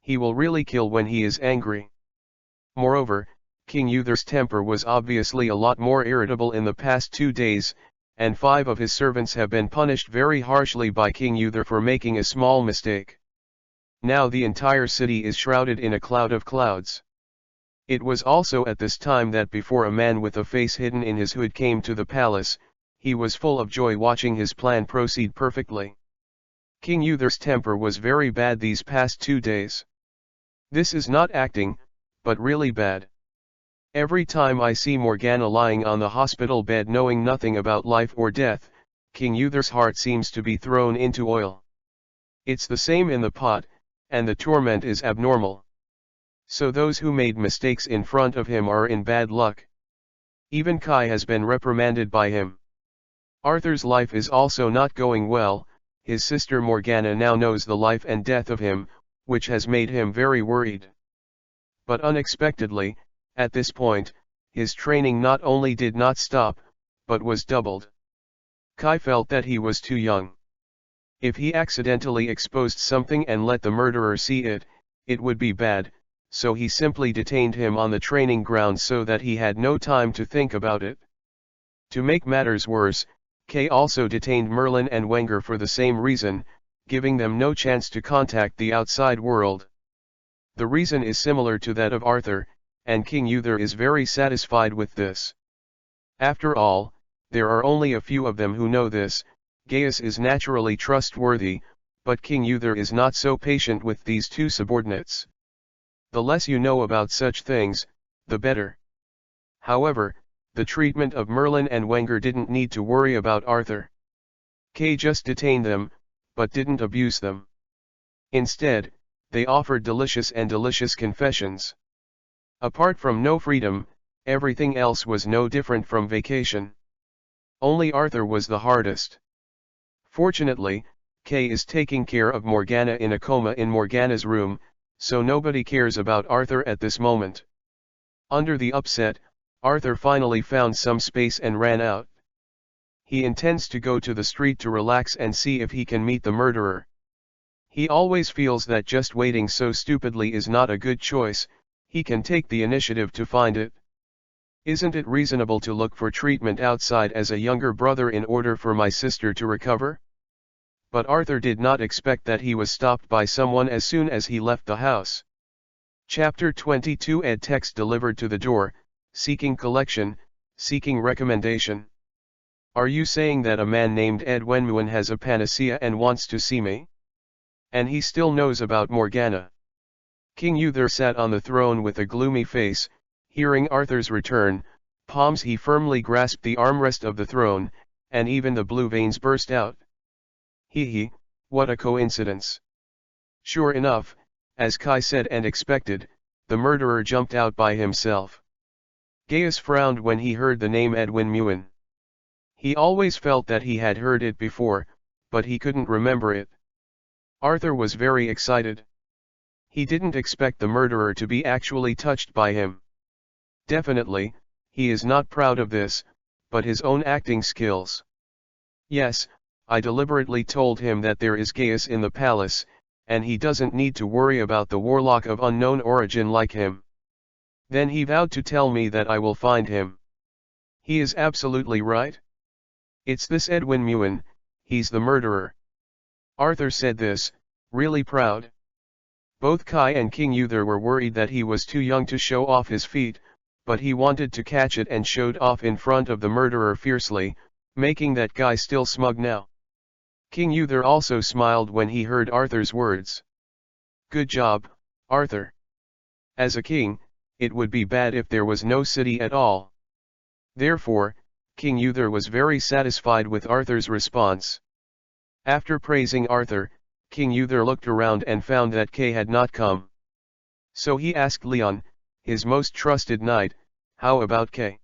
He will really kill when he is angry. Moreover, King Uther's temper was obviously a lot more irritable in the past 2 days, and 5 of his servants have been punished very harshly by King Uther for making a small mistake. Now the entire city is shrouded in a cloud of clouds. It was also at this time that before a man with a face hidden in his hood came to the palace, he was full of joy watching his plan proceed perfectly. King Uther's temper was very bad these past 2 days. This is not acting, but really bad. Every time I see Morgana lying on the hospital bed knowing nothing about life or death, King Uther's heart seems to be thrown into oil. It's the same in the pot, and the torment is abnormal. So those who made mistakes in front of him are in bad luck. Even Kai has been reprimanded by him. Arthur's life is also not going well. His sister Morgana now knows the life and death of him, which has made him very worried. But unexpectedly, at this point, his training not only did not stop, but was doubled. Kai felt that he was too young. If he accidentally exposed something and let the murderer see it, it would be bad, so he simply detained him on the training ground so that he had no time to think about it. To make matters worse, Kai also detained Merlin and Wenger for the same reason, giving them no chance to contact the outside world. The reason is similar to that of Arthur, and King Uther is very satisfied with this. After all, there are only a few of them who know this. Gaius is naturally trustworthy, but King Uther is not so patient with these 2 subordinates. The less you know about such things, the better. However, the treatment of Merlin and Wenger didn't need to worry about Arthur. Kai just detained them, but didn't abuse them. Instead, they offered delicious confessions. Apart from no freedom, everything else was no different from vacation. Only Arthur was the hardest. Fortunately, Kai is taking care of Morgana in a coma in Morgana's room, so nobody cares about Arthur at this moment. Under the upset, Arthur finally found some space and ran out. He intends to go to the street to relax and see if he can meet the murderer. He always feels that just waiting so stupidly is not a good choice. He can take the initiative to find it. Isn't it reasonable to look for treatment outside as a younger brother in order for my sister to recover? But Arthur did not expect that he was stopped by someone as soon as he left the house. Chapter 22 Ed text delivered to the door, seeking collection, seeking recommendation. Are you saying that a man named Ed Wenmuan has a panacea and wants to see me? And he still knows about Morgana. King Uther sat on the throne with a gloomy face. Hearing Arthur's return, palms he firmly grasped the armrest of the throne, and even the blue veins burst out. He, what a coincidence. Sure enough, as Kai said and expected, the murderer jumped out by himself. Gaius frowned when he heard the name Edwin Muin. He always felt that he had heard it before, but he couldn't remember it. Arthur was very excited. He didn't expect the murderer to be actually touched by him. Definitely, he is not proud of this, but his own acting skills. Yes, I deliberately told him that there is Gaius in the palace, and he doesn't need to worry about the warlock of unknown origin like him. Then he vowed to tell me that I will find him. He is absolutely right. It's this Edwin Muin, he's the murderer. Arthur said this, really proud. Both Kai and King Uther were worried that he was too young to show off his feat, but he wanted to catch it and showed off in front of the murderer fiercely, making that guy still smug now. King Uther also smiled when he heard Arthur's words. Good job, Arthur. As a king, it would be bad if there was no city at all. Therefore, King Uther was very satisfied with Arthur's response. After praising Arthur, King Uther looked around and found that Kay had not come. So he asked Leon, his most trusted knight, how about Kay?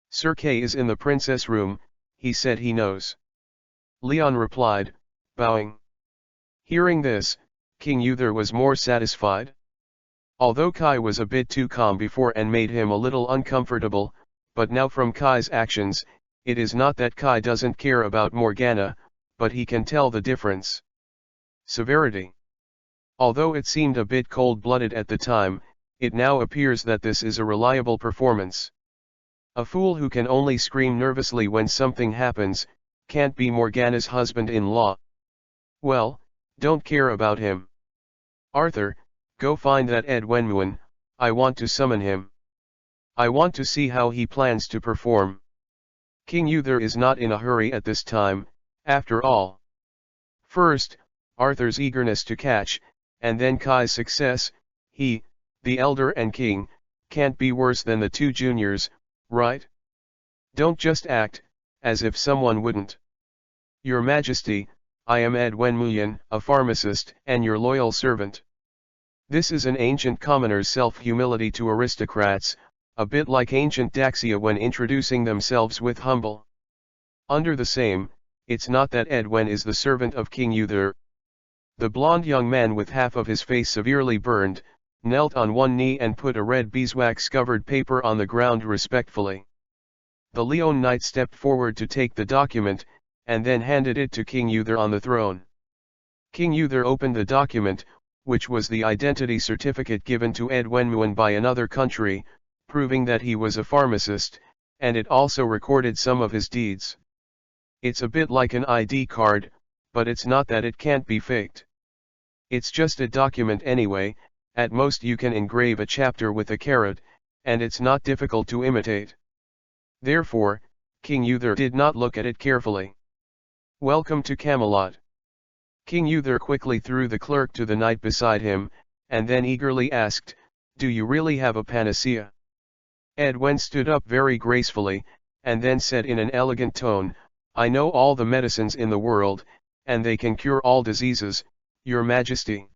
Sir Kay is in the princess room, he said he knows. Leon replied, bowing. Hearing this, King Uther was more satisfied. Although Kai was a bit too calm before and made him a little uncomfortable, but now from Kai's actions, it is not that Kai doesn't care about Morgana, but he can tell the difference. Severity. Although it seemed a bit cold-blooded at the time, it now appears that this is a reliable performance. A fool who can only scream nervously when something happens, can't be Morgana's husband-in-law. Well, don't care about him. Arthur, go find that Ed Wenmuin, I want to summon him. I want to see how he plans to perform. King Uther is not in a hurry at this time, after all. First, Arthur's eagerness to catch, and then Kai's success. He, the elder and king, can't be worse than the two juniors, right? Don't just act, as if someone wouldn't. Your Majesty, I am Ed Wenmuin, a pharmacist, and your loyal servant. This is an ancient commoner's self-humility to aristocrats, a bit like ancient Daxia when introducing themselves with humble. Under the same, it's not that Edwin is the servant of King Uther. The blond young man with half of his face severely burned, knelt on one knee and put a red beeswax-covered paper on the ground respectfully. The Leon Knight stepped forward to take the document, and then handed it to King Uther on the throne. King Uther opened the document, which was the identity certificate given to Ed Wenmuin by another country, proving that he was a pharmacist, and it also recorded some of his deeds. It's a bit like an ID card, but it's not that it can't be faked. It's just a document anyway. At most you can engrave a chapter with a carat, and it's not difficult to imitate. Therefore, King Uther did not look at it carefully. Welcome to Camelot. King Uther quickly threw the clerk to the knight beside him, and then eagerly asked, do you really have a panacea? Edwin stood up very gracefully, and then said in an elegant tone, I know all the medicines in the world, and they can cure all diseases, your Majesty.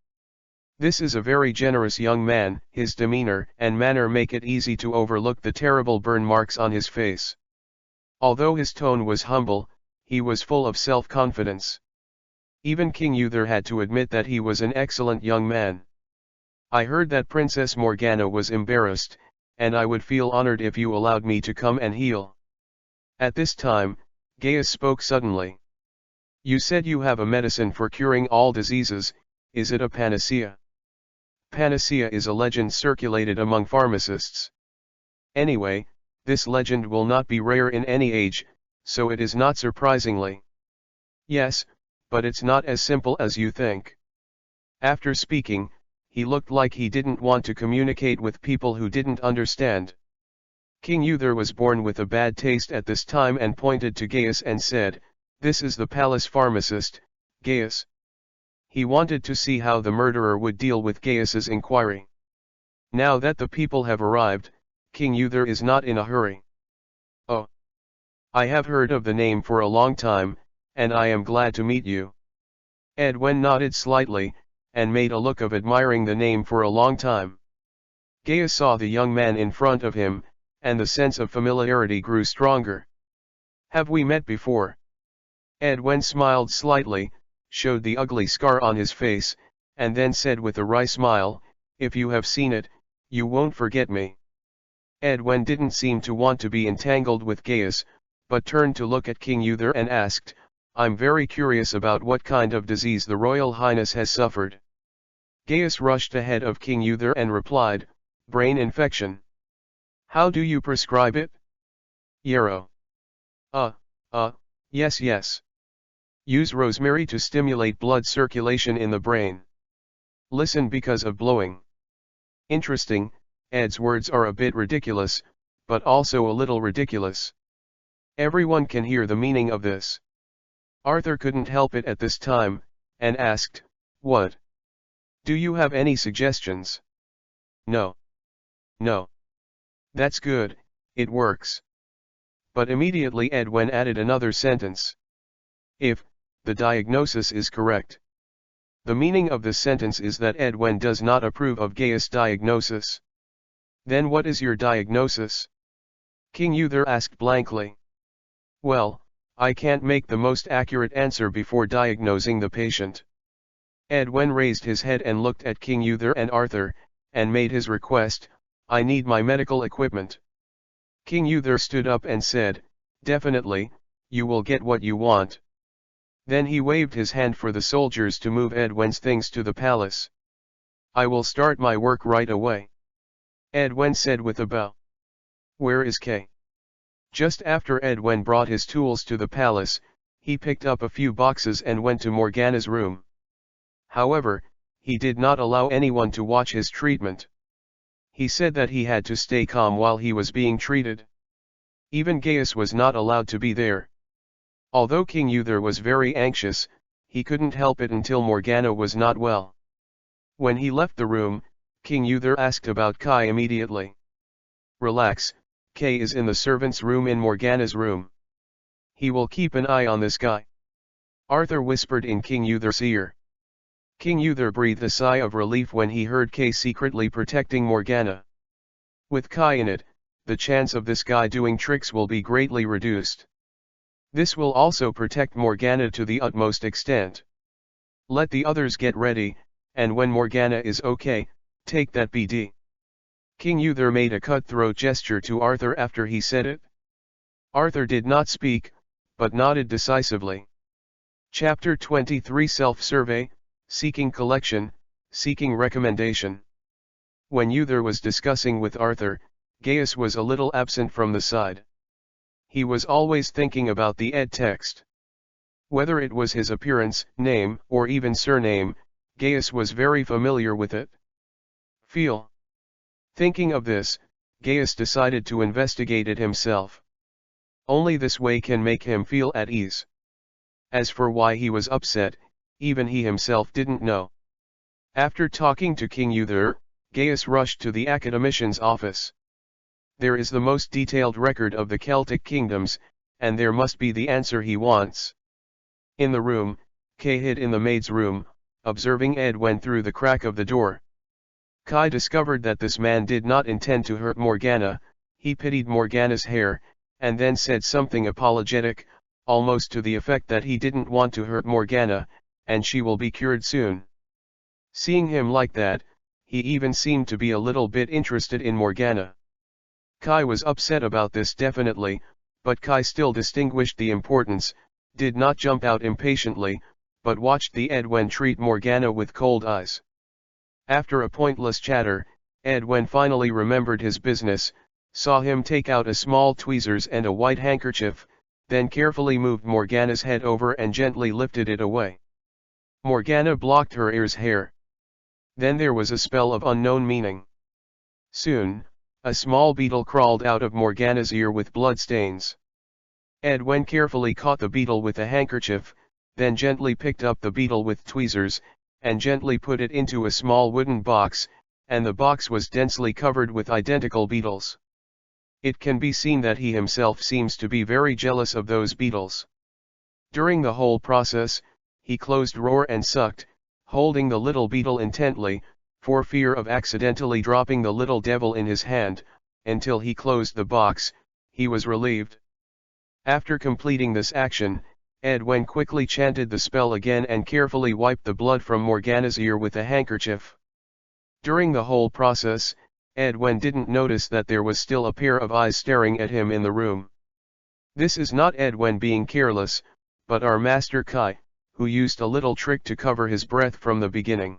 This is a very generous young man. His demeanor and manner make it easy to overlook the terrible burn marks on his face. Although his tone was humble, he was full of self-confidence. Even King Uther had to admit that he was an excellent young man. I heard that Princess Morgana was embarrassed, and I would feel honored if you allowed me to come and heal. At this time, Gaius spoke suddenly. You said you have a medicine for curing all diseases, is it a panacea? Panacea is a legend circulated among pharmacists. Anyway, this legend will not be rare in any age, so it is not surprisingly. Yes, but it's not as simple as you think. After speaking, he looked like he didn't want to communicate with people who didn't understand. King Uther was born with a bad taste at this time and pointed to Gaius and said, "This is the palace pharmacist, Gaius." He wanted to see how the murderer would deal with Gaius's inquiry. Now that the people have arrived, King Uther is not in a hurry. "Oh. I have heard of the name for a long time, and I am glad to meet you." Edwin nodded slightly, and made a look of admiring the name for a long time. Gaius saw the young man in front of him, and the sense of familiarity grew stronger. "Have we met before?" Edwin smiled slightly, showed the ugly scar on his face, and then said with a wry smile, "If you have seen it, you won't forget me." Edwin didn't seem to want to be entangled with Gaius, but turned to look at King Uther and asked, "I'm very curious about what kind of disease the Royal Highness has suffered." Gaius rushed ahead of King Uther and replied, "Brain infection." "How do you prescribe it?" "Yarrow." Yes. Use rosemary to stimulate blood circulation in the brain. Listen because of blowing." Interesting, Ed's words are a bit ridiculous, but also a little ridiculous. Everyone can hear the meaning of this. Arthur couldn't help it at this time, and asked, "What? Do you have any suggestions?" No. "That's good, it works." But immediately Edwin added another sentence. "If the diagnosis is correct." The meaning of this sentence is that Edwin does not approve of Gaius' diagnosis. "Then what is your diagnosis?" King Uther asked blankly. "Well, I can't make the most accurate answer before diagnosing the patient." Edwin raised his head and looked at King Uther and Arthur, and made his request, "I need my medical equipment." King Uther stood up and said, "Definitely, you will get what you want." Then he waved his hand for the soldiers to move Edwin's things to the palace. "I will start my work right away," Edwin said with a bow. "Where is Kay?" Just after Edwin brought his tools to the palace, he picked up a few boxes and went to Morgana's room. However, he did not allow anyone to watch his treatment. He said that he had to stay calm while he was being treated. Even Gaius was not allowed to be there. Although King Uther was very anxious, he couldn't help it until Morgana was not well. When he left the room, King Uther asked about Kai immediately. "Relax, Kay is in the servant's room in Morgana's room. He will keep an eye on this guy," Arthur whispered in King Uther's ear. King Uther breathed a sigh of relief when he heard Kay secretly protecting Morgana. With Kai in it, the chance of this guy doing tricks will be greatly reduced. This will also protect Morgana to the utmost extent. Let the others get ready, and when Morgana is okay, take that BD. King Uther made a cutthroat gesture to Arthur after he said it. Arthur did not speak, but nodded decisively. Chapter 23 Self-Survey, Seeking Collection, Seeking Recommendation. When Uther was discussing with Arthur, Gaius was a little absent from the side. He was always thinking about the ed text. Whether it was his appearance, name, or even surname, Gaius was very familiar with it. Thinking of this, Gaius decided to investigate it himself. Only this way can make him feel at ease. As for why he was upset, even he himself didn't know. After talking to King Uther, Gaius rushed to the academician's office. There is the most detailed record of the Celtic kingdoms, and there must be the answer he wants. In the room, Kay hid in the maid's room, observing Edwin through the crack of the door. Kai discovered that this man did not intend to hurt Morgana. He pitied Morgana's hair, and then said something apologetic, almost to the effect that he didn't want to hurt Morgana, and she will be cured soon. Seeing him like that, he even seemed to be a little bit interested in Morgana. Kai was upset about this definitely, but Kai still distinguished the importance, did not jump out impatiently, but watched the Edwen treat Morgana with cold eyes. After a pointless chatter, Edwen finally remembered his business, saw him take out a small tweezers and a white handkerchief, then carefully moved Morgana's head over and gently lifted it away. Morgana blocked her ear's hair. Then there was a spell of unknown meaning. Soon, a small beetle crawled out of Morgana's ear with blood stains. Edwen carefully caught the beetle with a handkerchief, then gently picked up the beetle with tweezers, and gently put it into a small wooden box, and the box was densely covered with identical beetles. It can be seen that he himself seems to be very jealous of those beetles. During the whole process, he closed roar and sucked, holding the little beetle intently, for fear of accidentally dropping the little devil in his hand, until he closed the box. He was relieved. After completing this action, Edwen quickly chanted the spell again and carefully wiped the blood from Morgana's ear with a handkerchief. During the whole process, Edwen didn't notice that there was still a pair of eyes staring at him in the room. This is not Edwen being careless, but our master Kai, who used a little trick to cover his breath from the beginning.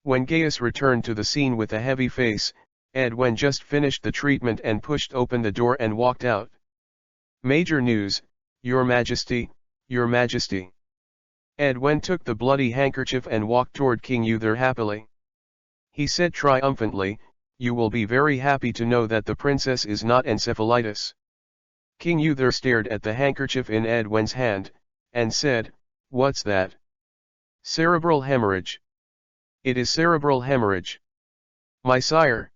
When Gaius returned to the scene with a heavy face, Edwen just finished the treatment and pushed open the door and walked out. "Major news, Your Majesty, Your Majesty." Edwen took the bloody handkerchief and walked toward King Uther happily. He said triumphantly, "You will be very happy to know that the princess is not encephalitis." King Uther stared at the handkerchief in Edwen's hand, and said, "What's that?" "Cerebral hemorrhage." "It is cerebral hemorrhage." "My sire."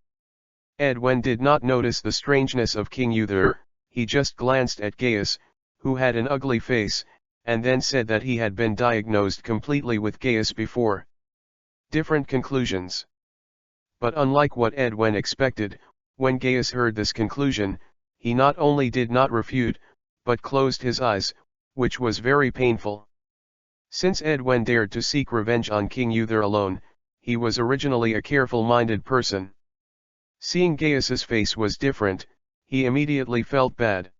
Edwen did not notice the strangeness of King Uther, he just glanced at Gaius, who had an ugly face, and then said that he had been diagnosed completely with Gaius before. Different conclusions. But unlike what Edwen expected, when Gaius heard this conclusion, he not only did not refute, but closed his eyes, which was very painful. Since Edwen dared to seek revenge on King Uther alone, he was originally a careful-minded person. Seeing Gaius's face was different, he immediately felt bad.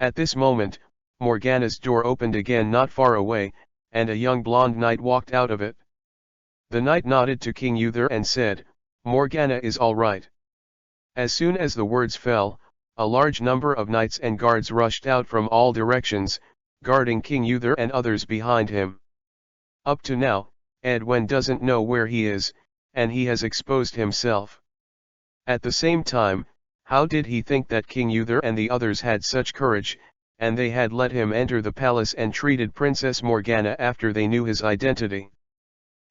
At this moment, Morgana's door opened again not far away, and a young blonde knight walked out of it. The knight nodded to King Uther and said, "Morgana is all right." As soon as the words fell, a large number of knights and guards rushed out from all directions, guarding King Uther and others behind him. Up to now, Edwen doesn't know where he is, and he has exposed himself. At the same time, how did he think that King Uther and the others had such courage, and they had let him enter the palace and treated Princess Morgana after they knew his identity?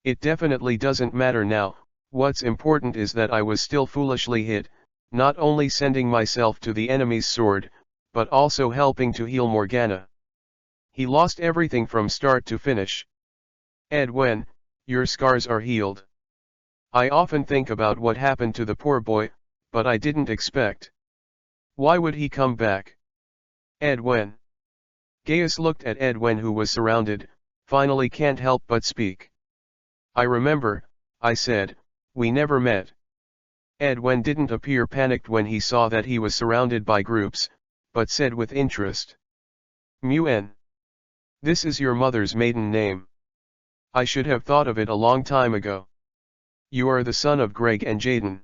It definitely doesn't matter now, what's important is that I was still foolishly hit, not only sending myself to the enemy's sword, but also helping to heal Morgana. He lost everything from start to finish. Edwen, your scars are healed. I often think about what happened to the poor boy, but I didn't expect. Why would he come back? Edwen. Gaius looked at Edwen, who was surrounded, finally can't help but speak. "I remember," I said, "we never met." Edwen didn't appear panicked when he saw that he was surrounded by groups, but said with interest, "Muen. This is your mother's maiden name. I should have thought of it a long time ago. You are the son of Greg and Jaden.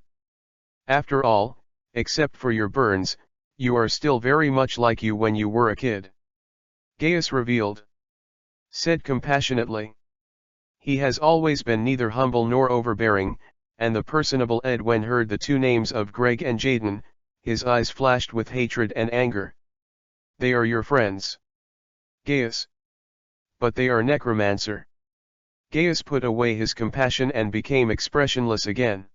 After all, except for your burns, you are still very much like you when you were a kid." Gaius revealed. Said compassionately. He has always been neither humble nor overbearing, and the personable Edwen heard the two names of Greg and Jaden, his eyes flashed with hatred and anger. "They are your friends." Gaius. "But they are necromancer." Gaius put away his compassion and became expressionless again.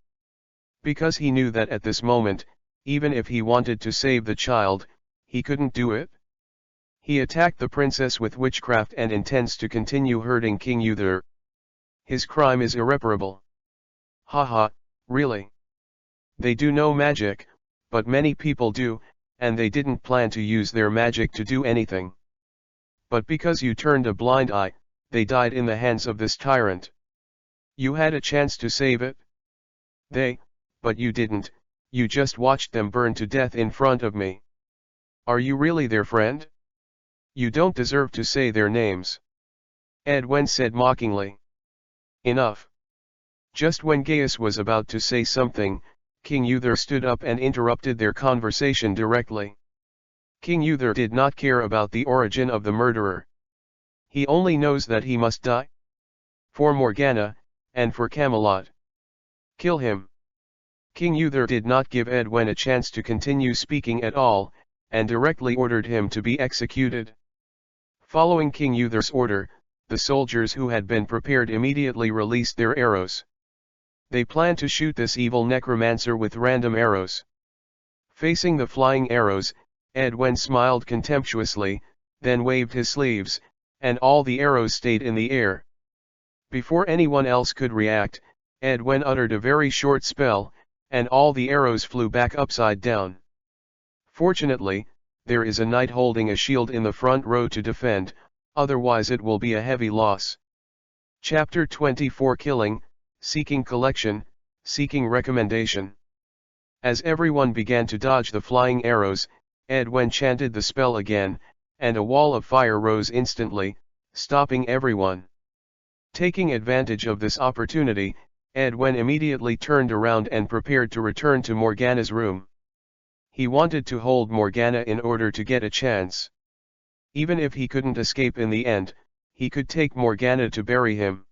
Because he knew that at this moment, even if he wanted to save the child, he couldn't do it. He attacked the princess with witchcraft and intends to continue hurting King Uther. His crime is irreparable. Haha, really? They do no magic, but many people do, and they didn't plan to use their magic to do anything. But because you turned a blind eye, they died in the hands of this tyrant. You had a chance to save it. But you didn't, you just watched them burn to death in front of me. Are you really their friend? You don't deserve to say their names. Edwin said mockingly. Enough. Just when Gaius was about to say something, King Uther stood up and interrupted their conversation directly. King Uther did not care about the origin of the murderer. He only knows that he must die. For Morgana, and for Camelot. Kill him. King Uther did not give Edwin a chance to continue speaking at all, and directly ordered him to be executed. Following King Uther's order, the soldiers who had been prepared immediately released their arrows. They planned to shoot this evil necromancer with random arrows. Facing the flying arrows, Edwin smiled contemptuously, then waved his sleeves, and all the arrows stayed in the air. Before anyone else could react, Edwin uttered a very short spell, and all the arrows flew back upside down. Fortunately, there is a knight holding a shield in the front row to defend, otherwise it will be a heavy loss. Chapter 24 Killing, Seeking Collection, Seeking Recommendation. As everyone began to dodge the flying arrows, Edwin chanted the spell again, and a wall of fire rose instantly, stopping everyone. Taking advantage of this opportunity, Edwin immediately turned around and prepared to return to Morgana's room. He wanted to hold Morgana in order to get a chance. Even if he couldn't escape in the end, he could take Morgana to bury him.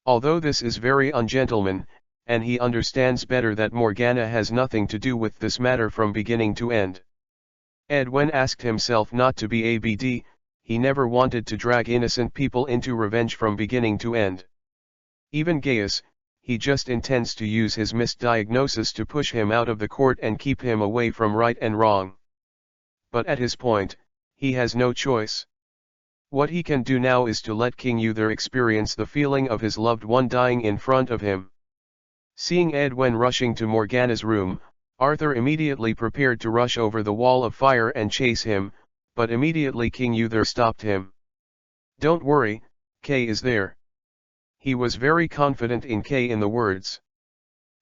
Although this is very ungentleman, and he understands better that Morgana has nothing to do with this matter from beginning to end. Edwin asked himself not to be ABD, he never wanted to drag innocent people into revenge from beginning to end. Even Gaius, he just intends to use his misdiagnosis to push him out of the court and keep him away from right and wrong. But at his point, he has no choice. What he can do now is to let King Uther experience the feeling of his loved one dying in front of him. Seeing Edwin rushing to Morgana's room, Arthur immediately prepared to rush over the wall of fire and chase him, but immediately King Uther stopped him. Don't worry, Kay is there. He was very confident in Kay in the words.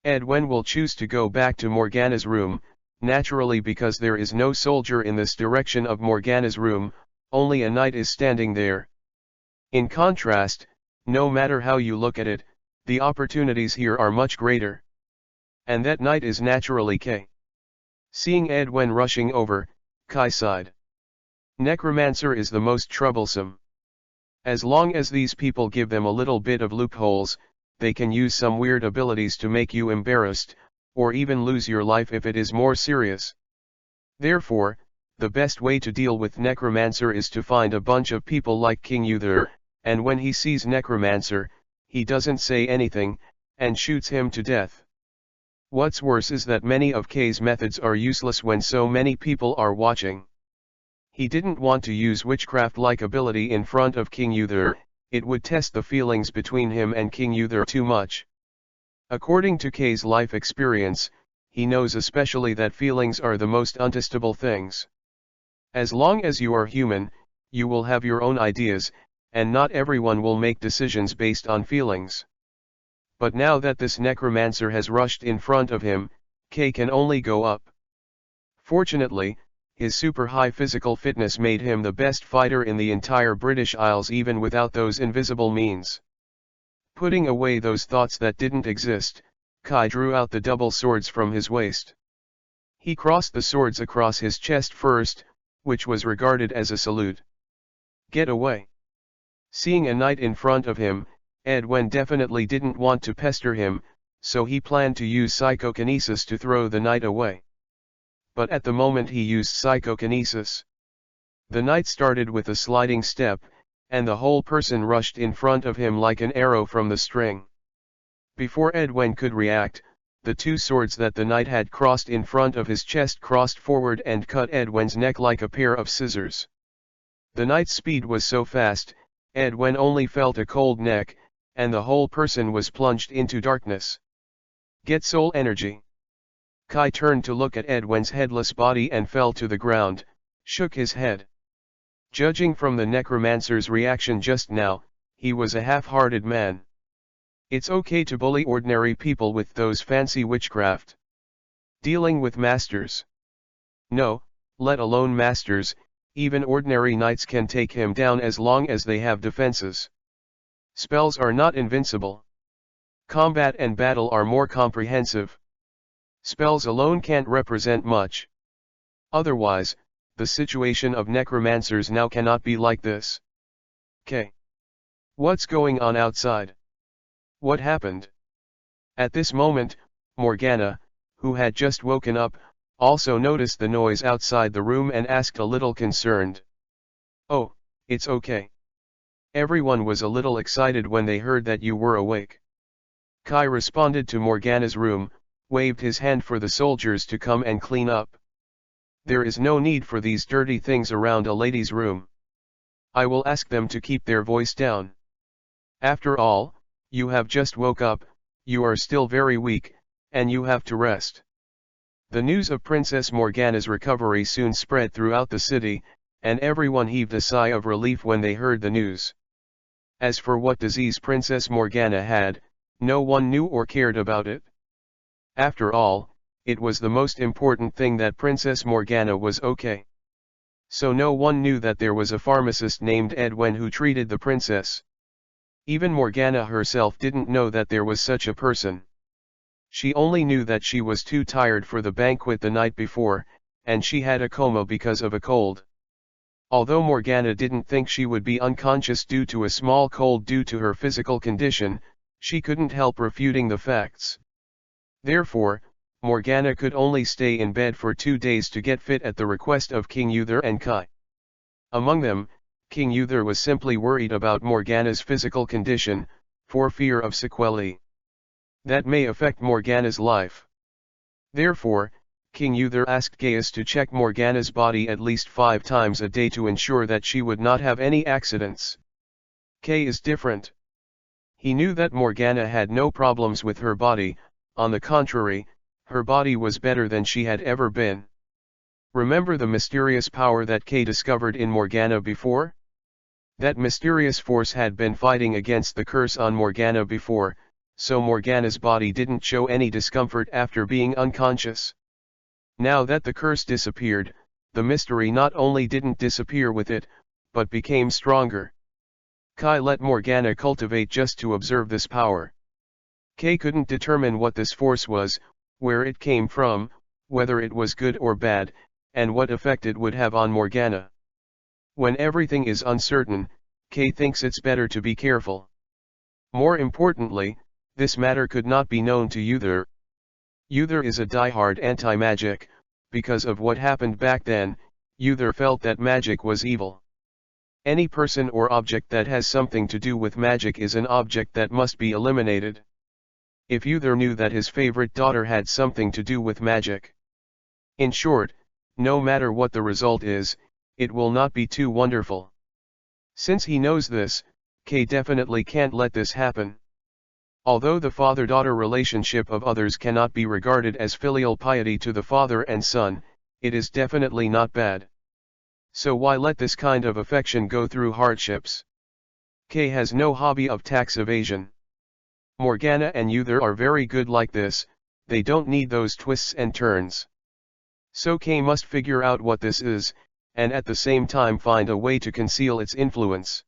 Edwin will choose to go back to Morgana's room, naturally because there is no soldier in this direction of Morgana's room, only a knight is standing there. In contrast, no matter how you look at it, the opportunities here are much greater. And that knight is naturally Kay. Seeing Edwin rushing over, Kai sighed. Necromancer is the most troublesome. As long as these people give them a little bit of loopholes, they can use some weird abilities to make you embarrassed, or even lose your life if it is more serious. Therefore, the best way to deal with Necromancer is to find a bunch of people like King Uther, and when he sees Necromancer, he doesn't say anything, and shoots him to death. What's worse is that many of Kay's methods are useless when so many people are watching. He didn't want to use witchcraft-like ability in front of King Uther, it would test the feelings between him and King Uther too much. According to Kay's life experience, he knows especially that feelings are the most untestable things. As long as you are human, you will have your own ideas, and not everyone will make decisions based on feelings. But now that this necromancer has rushed in front of him, Kay can only go up. Fortunately, his super high physical fitness made him the best fighter in the entire British Isles even without those invisible means. Putting away those thoughts that didn't exist, Kai drew out the double swords from his waist. He crossed the swords across his chest first, which was regarded as a salute. Get away. Seeing a knight in front of him, Edwin definitely didn't want to pester him, so he planned to use psychokinesis to throw the knight away. But at the moment he used psychokinesis, the knight started with a sliding step, and the whole person rushed in front of him like an arrow from the string. Before Edwin could react, the two swords that the knight had crossed in front of his chest crossed forward and cut Edwin's neck like a pair of scissors. The knight's speed was so fast, Edwin only felt a cold neck, and the whole person was plunged into darkness. Get soul energy. Kai turned to look at Edwin's headless body and fell to the ground, shook his head. Judging from the necromancer's reaction just now, he was a half-hearted man. It's okay to bully ordinary people with those fancy witchcraft. Dealing with masters. No, let alone masters, even ordinary knights can take him down as long as they have defenses. Spells are not invincible. Combat and battle are more comprehensive. Spells alone can't represent much. Otherwise, the situation of necromancers now cannot be like this. K. What's going on outside? What happened? At this moment, Morgana, who had just woken up, also noticed the noise outside the room and asked a little concerned. Oh, it's okay. Everyone was a little excited when they heard that you were awake. Kai responded to Morgana's room, waved his hand for the soldiers to come and clean up. There is no need for these dirty things around a lady's room. I will ask them to keep their voice down. After all, you have just woke up, you are still very weak, and you have to rest. The news of Princess Morgana's recovery soon spread throughout the city, and everyone heaved a sigh of relief when they heard the news. As for what disease Princess Morgana had, no one knew or cared about it. After all, it was the most important thing that Princess Morgana was okay. So no one knew that there was a pharmacist named Edwin who treated the princess. Even Morgana herself didn't know that there was such a person. She only knew that she was too tired for the banquet the night before, and she had a coma because of a cold. Although Morgana didn't think she would be unconscious due to a small cold due to her physical condition, she couldn't help refuting the facts. Therefore, Morgana could only stay in bed for 2 days to get fit at the request of King Uther and Kai. Among them, King Uther was simply worried about Morgana's physical condition, for fear of sequelae that may affect Morgana's life. Therefore, King Uther asked Gaius to check Morgana's body at least 5 times a day to ensure that she would not have any accidents. Kay is different. He knew that Morgana had no problems with her body, on the contrary, her body was better than she had ever been. Remember the mysterious power that Kay discovered in Morgana before? That mysterious force had been fighting against the curse on Morgana before, so Morgana's body didn't show any discomfort after being unconscious. Now that the curse disappeared, the mystery not only didn't disappear with it, but became stronger. Kai let Morgana cultivate just to observe this power. Kay couldn't determine what this force was, where it came from, whether it was good or bad, and what effect it would have on Morgana. When everything is uncertain, Kay thinks it's better to be careful. More importantly, this matter could not be known to Uther. Uther is a die-hard anti-magic. Because of what happened back then, Uther felt that magic was evil. Any person or object that has something to do with magic is an object that must be eliminated. If Uther knew that his favorite daughter had something to do with magic. In short, no matter what the result is, it will not be too wonderful. Since he knows this, Kay definitely can't let this happen. Although the father-daughter relationship of others cannot be regarded as filial piety to the father and son, it is definitely not bad. So why let this kind of affection go through hardships? Kay has no hobby of tax evasion. Morgana and Uther are very good like this, they don't need those twists and turns. So Kay must figure out what this is, and at the same time find a way to conceal its influence.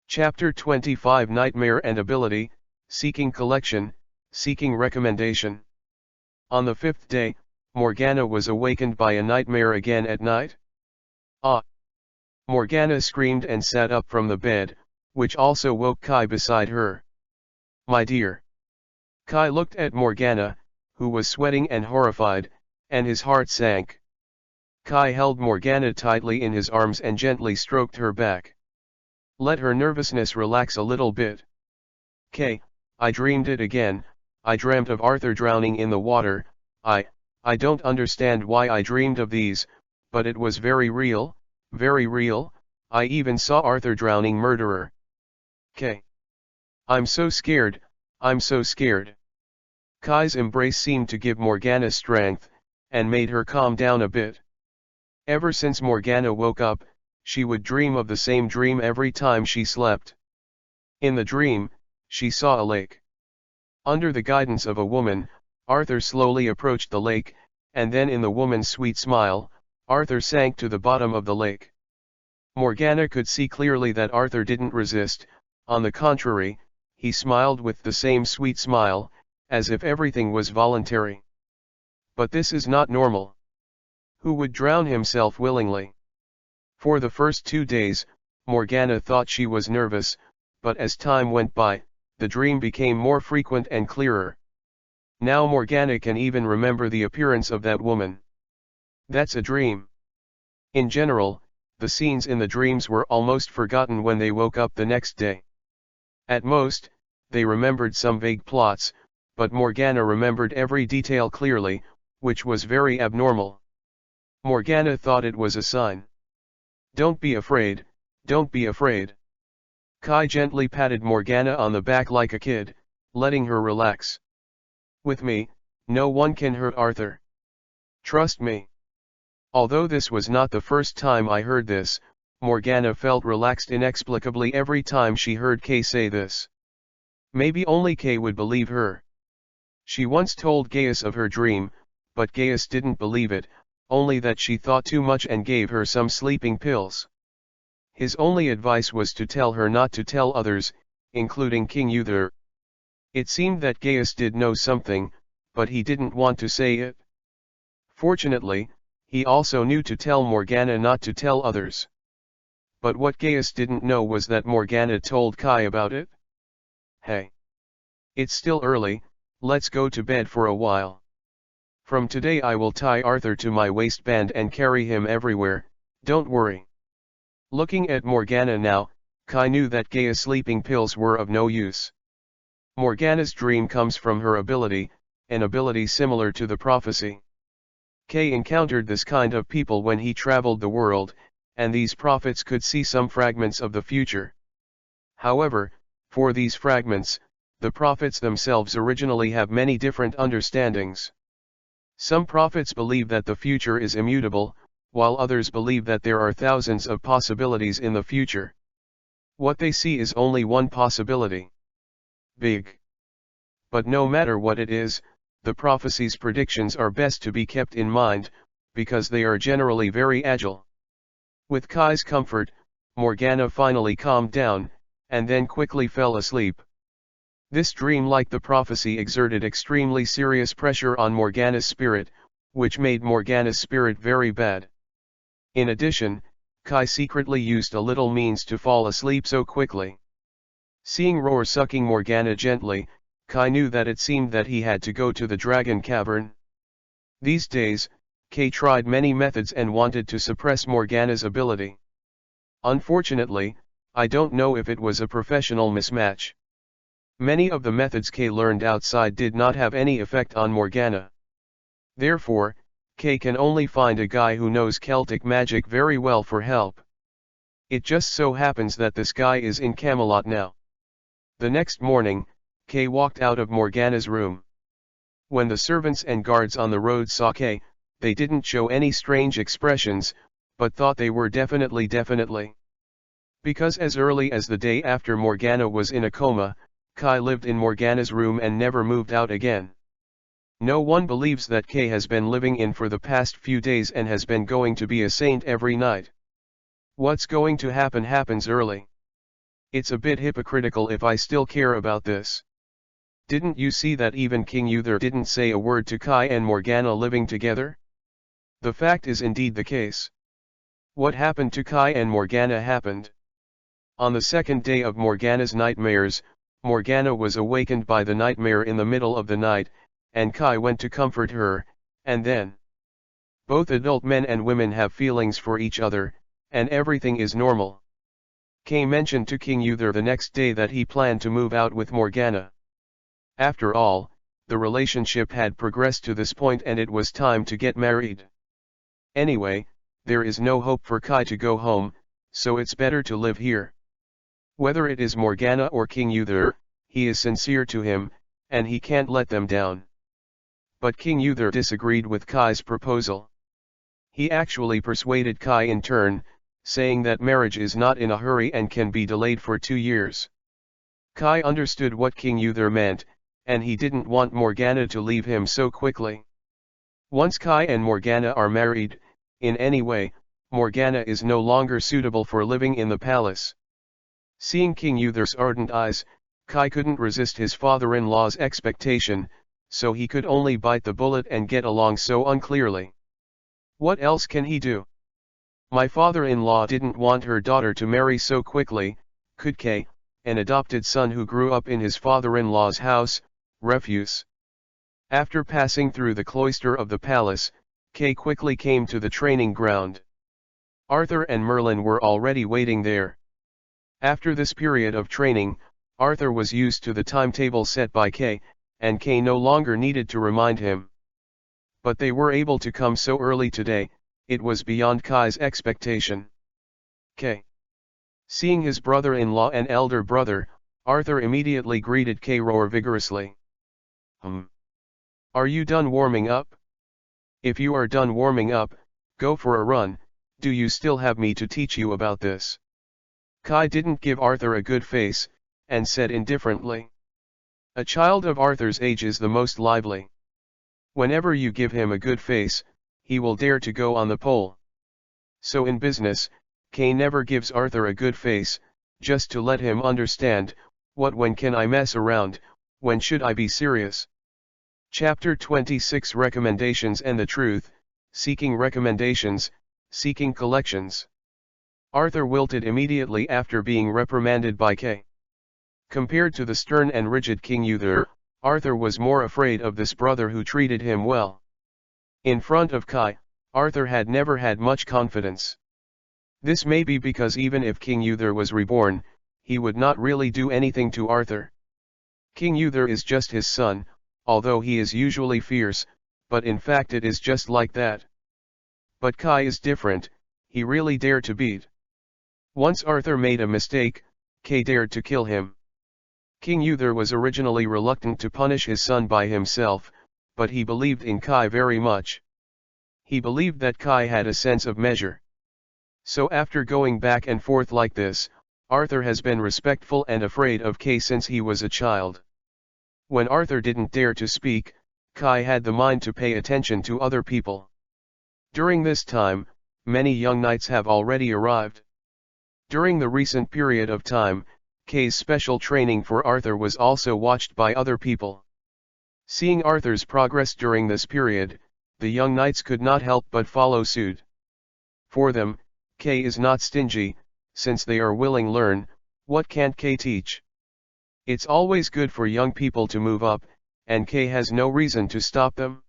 Chapter 25 Nightmare and Ability, Seeking Collection, Seeking Recommendation. On the 5th day, Morgana was awakened by a nightmare again at night. Ah! Morgana screamed and sat up from the bed, which also woke Kai beside her. My dear. Kai looked at Morgana, who was sweating and horrified, and his heart sank. Kai held Morgana tightly in his arms and gently stroked her back. Let her nervousness relax a little bit. Kay, I dreamed it again, I dreamt of Arthur drowning in the water. I don't understand why I dreamed of these, but it was very real, I even saw Arthur drowning murderer. Kay. I'm so scared, I'm so scared. Kai's embrace seemed to give Morgana strength, and made her calm down a bit. Ever since Morgana woke up, she would dream of the same dream every time she slept. In the dream, she saw a lake. Under the guidance of a woman, Arthur slowly approached the lake, and then in the woman's sweet smile, Arthur sank to the bottom of the lake. Morgana could see clearly that Arthur didn't resist, on the contrary, he smiled with the same sweet smile, as if everything was voluntary. But this is not normal. Who would drown himself willingly? For the first 2 days, Morgana thought she was nervous, but as time went by, the dream became more frequent and clearer. Now Morgana can even remember the appearance of that woman. That's a dream. In general, the scenes in the dreams were almost forgotten when they woke up the next day. At most, they remembered some vague plots, but Morgana remembered every detail clearly, which was very abnormal. Morgana thought it was a sign. "Don't be afraid, don't be afraid." Kai gently patted Morgana on the back like a kid, letting her relax. "With me, no one can hurt Arthur. Trust me." Although this was not the first time I heard this, Morgana felt relaxed inexplicably every time she heard Kay say this. Maybe only Kay would believe her. She once told Gaius of her dream, but Gaius didn't believe it, only that she thought too much and gave her some sleeping pills. His only advice was to tell her not to tell others, including King Uther. It seemed that Gaius did know something, but he didn't want to say it. Fortunately, he also knew to tell Morgana not to tell others. But what Gaius didn't know was that Morgana told Kai about it. "Hey. It's still early, let's go to bed for a while. From today I will tie Arthur to my waistband and carry him everywhere, don't worry." Looking at Morgana now, Kai knew that Gaius' sleeping pills were of no use. Morgana's dream comes from her ability, an ability similar to the prophecy. Kay encountered this kind of people when he traveled the world, and these prophets could see some fragments of the future. However, for these fragments, the prophets themselves originally have many different understandings. Some prophets believe that the future is immutable, while others believe that there are thousands of possibilities in the future. What they see is only one possibility. Big. But no matter what it is, the prophecy's predictions are best to be kept in mind, because they are generally very agile. With Kai's comfort, Morgana finally calmed down, and then quickly fell asleep. This dream, like the prophecy, exerted extremely serious pressure on Morgana's spirit, which made Morgana's spirit very bad. In addition, Kai secretly used a little means to fall asleep so quickly. Seeing Roar sucking Morgana gently, Kai knew that it seemed that he had to go to the dragon cavern. These days, Kay tried many methods and wanted to suppress Morgana's ability. Unfortunately, I don't know if it was a professional mismatch. Many of the methods Kay learned outside did not have any effect on Morgana. Therefore, Kay can only find a guy who knows Celtic magic very well for help. It just so happens that this guy is in Camelot now. The next morning, Kay walked out of Morgana's room. When the servants and guards on the road saw Kay, they didn't show any strange expressions, but thought they were definitely. Because as early as the day after Morgana was in a coma, Kai lived in Morgana's room and never moved out again. No one believes that Kay has been living in for the past few days and has been going to be a saint every night. What's going to happen happens early. It's a bit hypocritical if I still care about this. Didn't you see that even King Uther didn't say a word to Kai and Morgana living together? The fact is indeed the case. What happened to Kai and Morgana happened. On the second day of Morgana's nightmares, Morgana was awakened by the nightmare in the middle of the night, and Kai went to comfort her, and then. Both adult men and women have feelings for each other, and everything is normal. Kay mentioned to King Uther the next day that he planned to move out with Morgana. After all, the relationship had progressed to this point and it was time to get married. Anyway, there is no hope for Kai to go home, so it's better to live here. Whether it is Morgana or King Uther, he is sincere to him, and he can't let them down. But King Uther disagreed with Kai's proposal. He actually persuaded Kai in turn, saying that marriage is not in a hurry and can be delayed for 2 years. Kai understood what King Uther meant, and he didn't want Morgana to leave him so quickly. Once Kai and Morgana are married, in any way, Morgana is no longer suitable for living in the palace. Seeing King Uther's ardent eyes, Kai couldn't resist his father-in-law's expectation, so he could only bite the bullet and get along so unclearly. What else can he do? My father-in-law didn't want her daughter to marry so quickly, could Kai, an adopted son who grew up in his father-in-law's house, refuse? After passing through the cloister of the palace, Kai quickly came to the training ground. Arthur and Merlin were already waiting there. After this period of training, Arthur was used to the timetable set by Kai, and Kai no longer needed to remind him. But they were able to come so early today, it was beyond Kai's expectation. Kai. Seeing his brother-in-law and elder brother, Arthur immediately greeted Kai vigorously. Are you done warming up? If you are done warming up, go for a run. Do you still have me to teach you about this? Kai didn't give Arthur a good face, and said indifferently. A child of Arthur's age is the most lively. Whenever you give him a good face, he will dare to go on the pole. So in business, Kai never gives Arthur a good face, just to let him understand, when can I mess around, when should I be serious? Chapter 26 Recommendations and the Truth, Seeking Recommendations, Seeking Collections. Arthur wilted immediately after being reprimanded by Kai. Compared to the stern and rigid King Uther, Arthur was more afraid of this brother who treated him well. In front of Kai, Arthur had never had much confidence. This may be because even if King Uther was reborn, he would not really do anything to Arthur. King Uther is just his son, although he is usually fierce, but in fact it is just like that. But Kai is different, he really dared to beat. Once Arthur made a mistake, Kai dared to kill him. King Uther was originally reluctant to punish his son by himself, but he believed in Kai very much. He believed that Kai had a sense of measure. So after going back and forth like this, Arthur has been respectful and afraid of Kai since he was a child. When Arthur didn't dare to speak, Kai had the mind to pay attention to other people. During this time, many young knights have already arrived. During the recent period of time, Kai's special training for Arthur was also watched by other people. Seeing Arthur's progress during this period, the young knights could not help but follow suit. For them, Kai is not stingy, since they are willing learn, what can't Kai teach? It's always good for young people to move up, and Kai has no reason to stop them.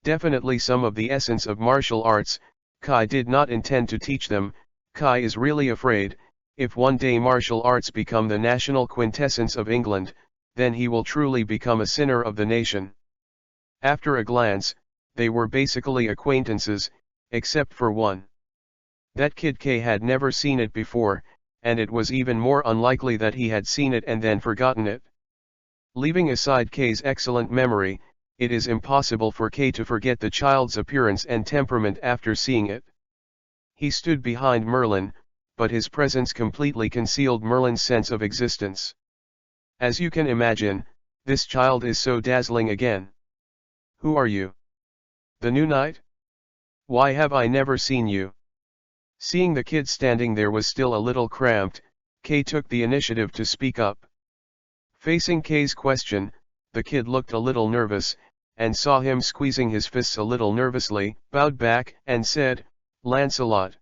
Definitely some of the essence of martial arts, Kai did not intend to teach them. Kai is really afraid, if one day martial arts become the national quintessence of England, then he will truly become a sinner of the nation. After a glance, they were basically acquaintances, except for one. That kid Kai had never seen it before, and it was even more unlikely that he had seen it and then forgotten it. Leaving aside Kai's excellent memory, it is impossible for Kai to forget the child's appearance and temperament after seeing it. He stood behind Merlin, but his presence completely concealed Merlin's sense of existence. As you can imagine, this child is so dazzling again. Who are you? The new knight? Why have I never seen you? Seeing the kid standing there was still a little cramped, Kai took the initiative to speak up. Facing Kai's question, the kid looked a little nervous, and saw him squeezing his fists a little nervously, bowed back, and said, "Lancelot.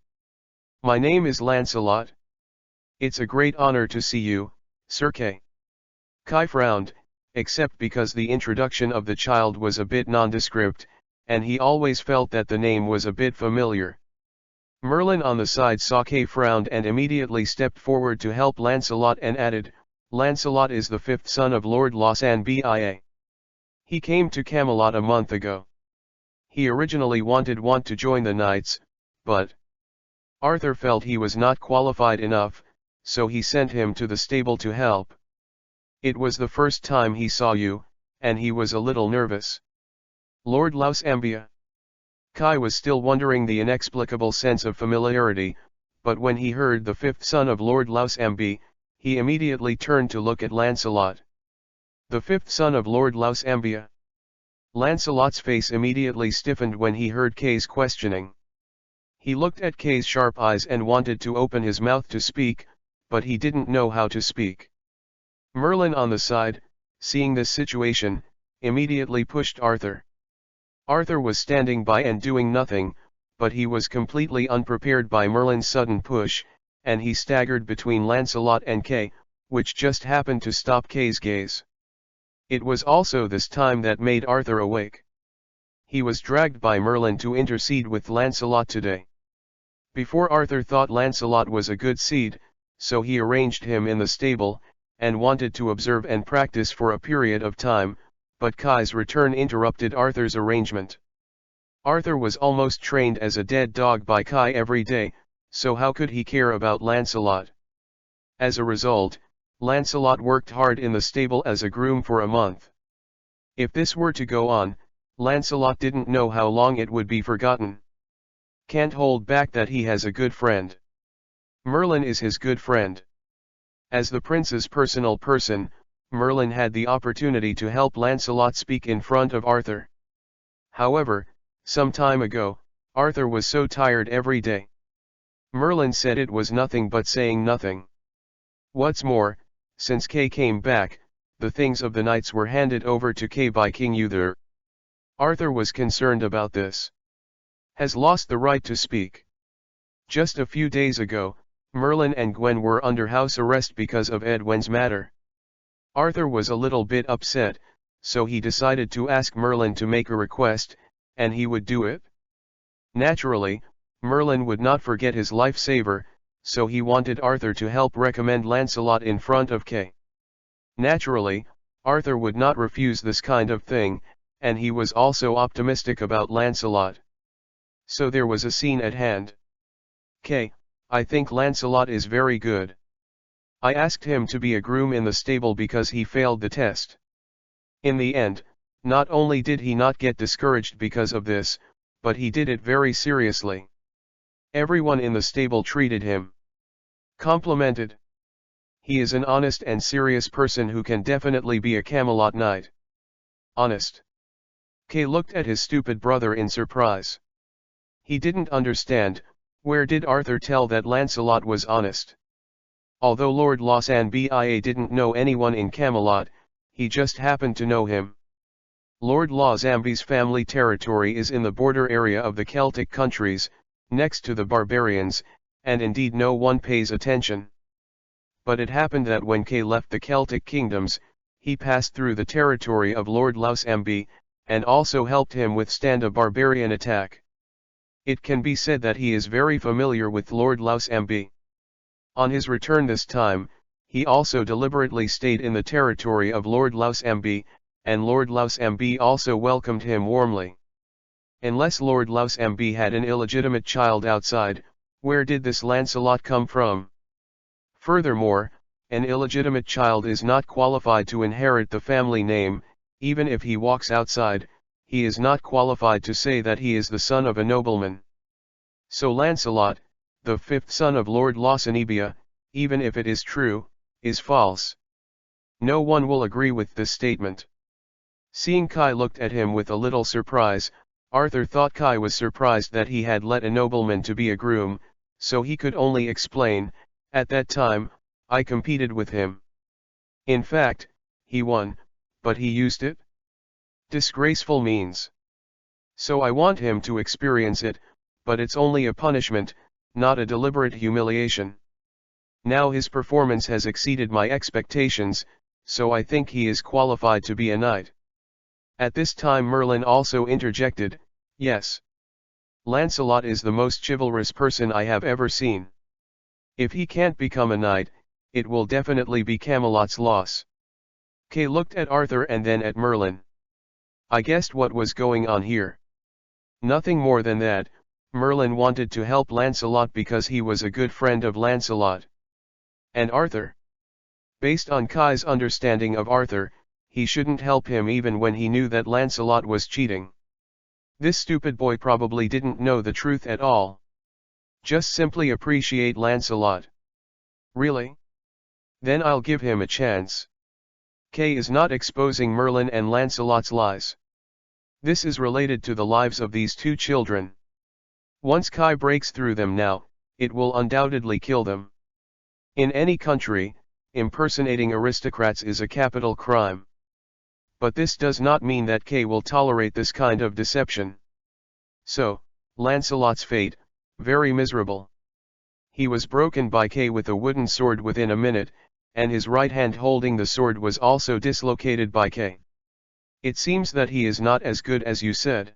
My name is Lancelot. It's a great honor to see you, Sir Kai." Kai frowned, except because the introduction of the child was a bit nondescript, and he always felt that the name was a bit familiar. Merlin on the side saw Kai frowned and immediately stepped forward to help Lancelot and added, "Lancelot is the fifth son of Lord Losambia. He came to Camelot a month ago. He originally wanted to join the knights, but Arthur felt he was not qualified enough, so he sent him to the stable to help. It was the first time he saw you, and he was a little nervous." Lord Losambia. Kai was still wondering the inexplicable sense of familiarity, but when he heard the fifth son of Lord Losambia, he immediately turned to look at Lancelot. The fifth son of Lord Losambia. Lancelot's face immediately stiffened when he heard Kay's questioning. He looked at Kay's sharp eyes and wanted to open his mouth to speak, but he didn't know how to speak. Merlin on the side, seeing this situation, immediately pushed Arthur. Arthur was standing by and doing nothing, but he was completely unprepared by Merlin's sudden push, and he staggered between Lancelot and Kay, which just happened to stop Kay's gaze. It was also this time that made Arthur awake. He was dragged by Merlin to intercede with Lancelot today. Before Arthur thought Lancelot was a good seed, so he arranged him in the stable, and wanted to observe and practice for a period of time, but Kai's return interrupted Arthur's arrangement. Arthur was almost trained as a dead dog by Kai every day, so how could he care about Lancelot? As a result, Lancelot worked hard in the stable as a groom for a month. If this were to go on, Lancelot didn't know how long it would be forgotten. Can't hold back that he has a good friend. Merlin is his good friend. As the prince's personal person, Merlin had the opportunity to help Lancelot speak in front of Arthur. However, some time ago, Arthur was so tired every day. Merlin said it was nothing but saying nothing. What's more, since Kay came back, the things of the knights were handed over to Kay by King Uther. Arthur was concerned about this. Has lost the right to speak. Just a few days ago, Merlin and Gwen were under house arrest because of Edwin's matter. Arthur was a little bit upset, so he decided to ask Merlin to make a request, and he would do it. Naturally, Merlin would not forget his lifesaver, so he wanted Arthur to help recommend Lancelot in front of Kay. Naturally, Arthur would not refuse this kind of thing, and he was also optimistic about Lancelot. So there was a scene at hand. Kay, I think Lancelot is very good. I asked him to be a groom in the stable because he failed the test. In the end, not only did he not get discouraged because of this, but he did it very seriously. Everyone in the stable treated him. Complimented. He is an honest and serious person who can definitely be a Camelot knight. Honest. Kay looked at his stupid brother in surprise. He didn't understand, where did Arthur tell that Lancelot was honest? Although Lord Lauzambia didn't know anyone in Camelot, he just happened to know him. Lord Lauzambi's family territory is in the border area of the Celtic countries, next to the barbarians, and indeed no one pays attention. But it happened that when Kay left the Celtic kingdoms, he passed through the territory of Lord Lauzambi, and also helped him withstand a barbarian attack. It can be said that he is very familiar with Lord Lauzambi. On his return this time, he also deliberately stayed in the territory of Lord Lauzambi, and Lord Lauzambi also welcomed him warmly. Unless Lord Lauzambi had an illegitimate child outside, where did this Lancelot come from? Furthermore, an illegitimate child is not qualified to inherit the family name. Even if he walks outside, he is not qualified to say that he is the son of a nobleman. So Lancelot, the fifth son of Lord Lauzambia, even if it is true, is false. No one will agree with this statement. Seeing Kai looked at him with a little surprise, Arthur thought Kai was surprised that he had let a nobleman to be a groom, so he could only explain, at that time, I competed with him. In fact, he won, but he used it? Disgraceful means. So I want him to experience it, but it's only a punishment, not a deliberate humiliation. Now his performance has exceeded my expectations, so I think he is qualified to be a knight. At this time Merlin also interjected, yes. Lancelot is the most chivalrous person I have ever seen. If he can't become a knight, it will definitely be Camelot's loss. Kay looked at Arthur and then at Merlin. I guessed what was going on here. Nothing more than that. Merlin wanted to help Lancelot because he was a good friend of Lancelot. And Arthur? Based on Kai's understanding of Arthur, he shouldn't help him even when he knew that Lancelot was cheating. This stupid boy probably didn't know the truth at all. Just simply appreciate Lancelot. Really? Then I'll give him a chance. Kay is not exposing Merlin and Lancelot's lies. This is related to the lives of these two children. Once Kai breaks through them now, it will undoubtedly kill them. In any country, impersonating aristocrats is a capital crime. But this does not mean that Kay will tolerate this kind of deception. So, Lancelot's fate, very miserable. He was broken by Kay with a wooden sword within a minute, and his right hand holding the sword was also dislocated by Kay. It seems that he is not as good as you said.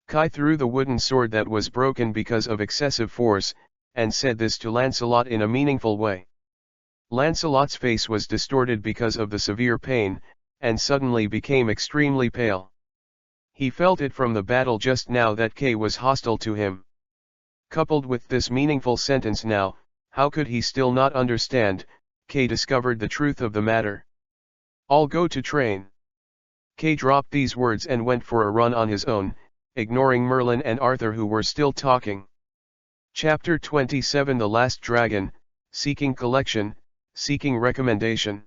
Kai threw the wooden sword that was broken because of excessive force, and said this to Lancelot in a meaningful way. Lancelot's face was distorted because of the severe pain, and suddenly became extremely pale. He felt it from the battle just now that Kay was hostile to him. Coupled with this meaningful sentence now, how could he still not understand? Kay discovered the truth of the matter. "I'll go to train." Kay dropped these words and went for a run on his own, ignoring Merlin and Arthur who were still talking. Chapter 27 The Last Dragon, Seeking Collection, Seeking Recommendation.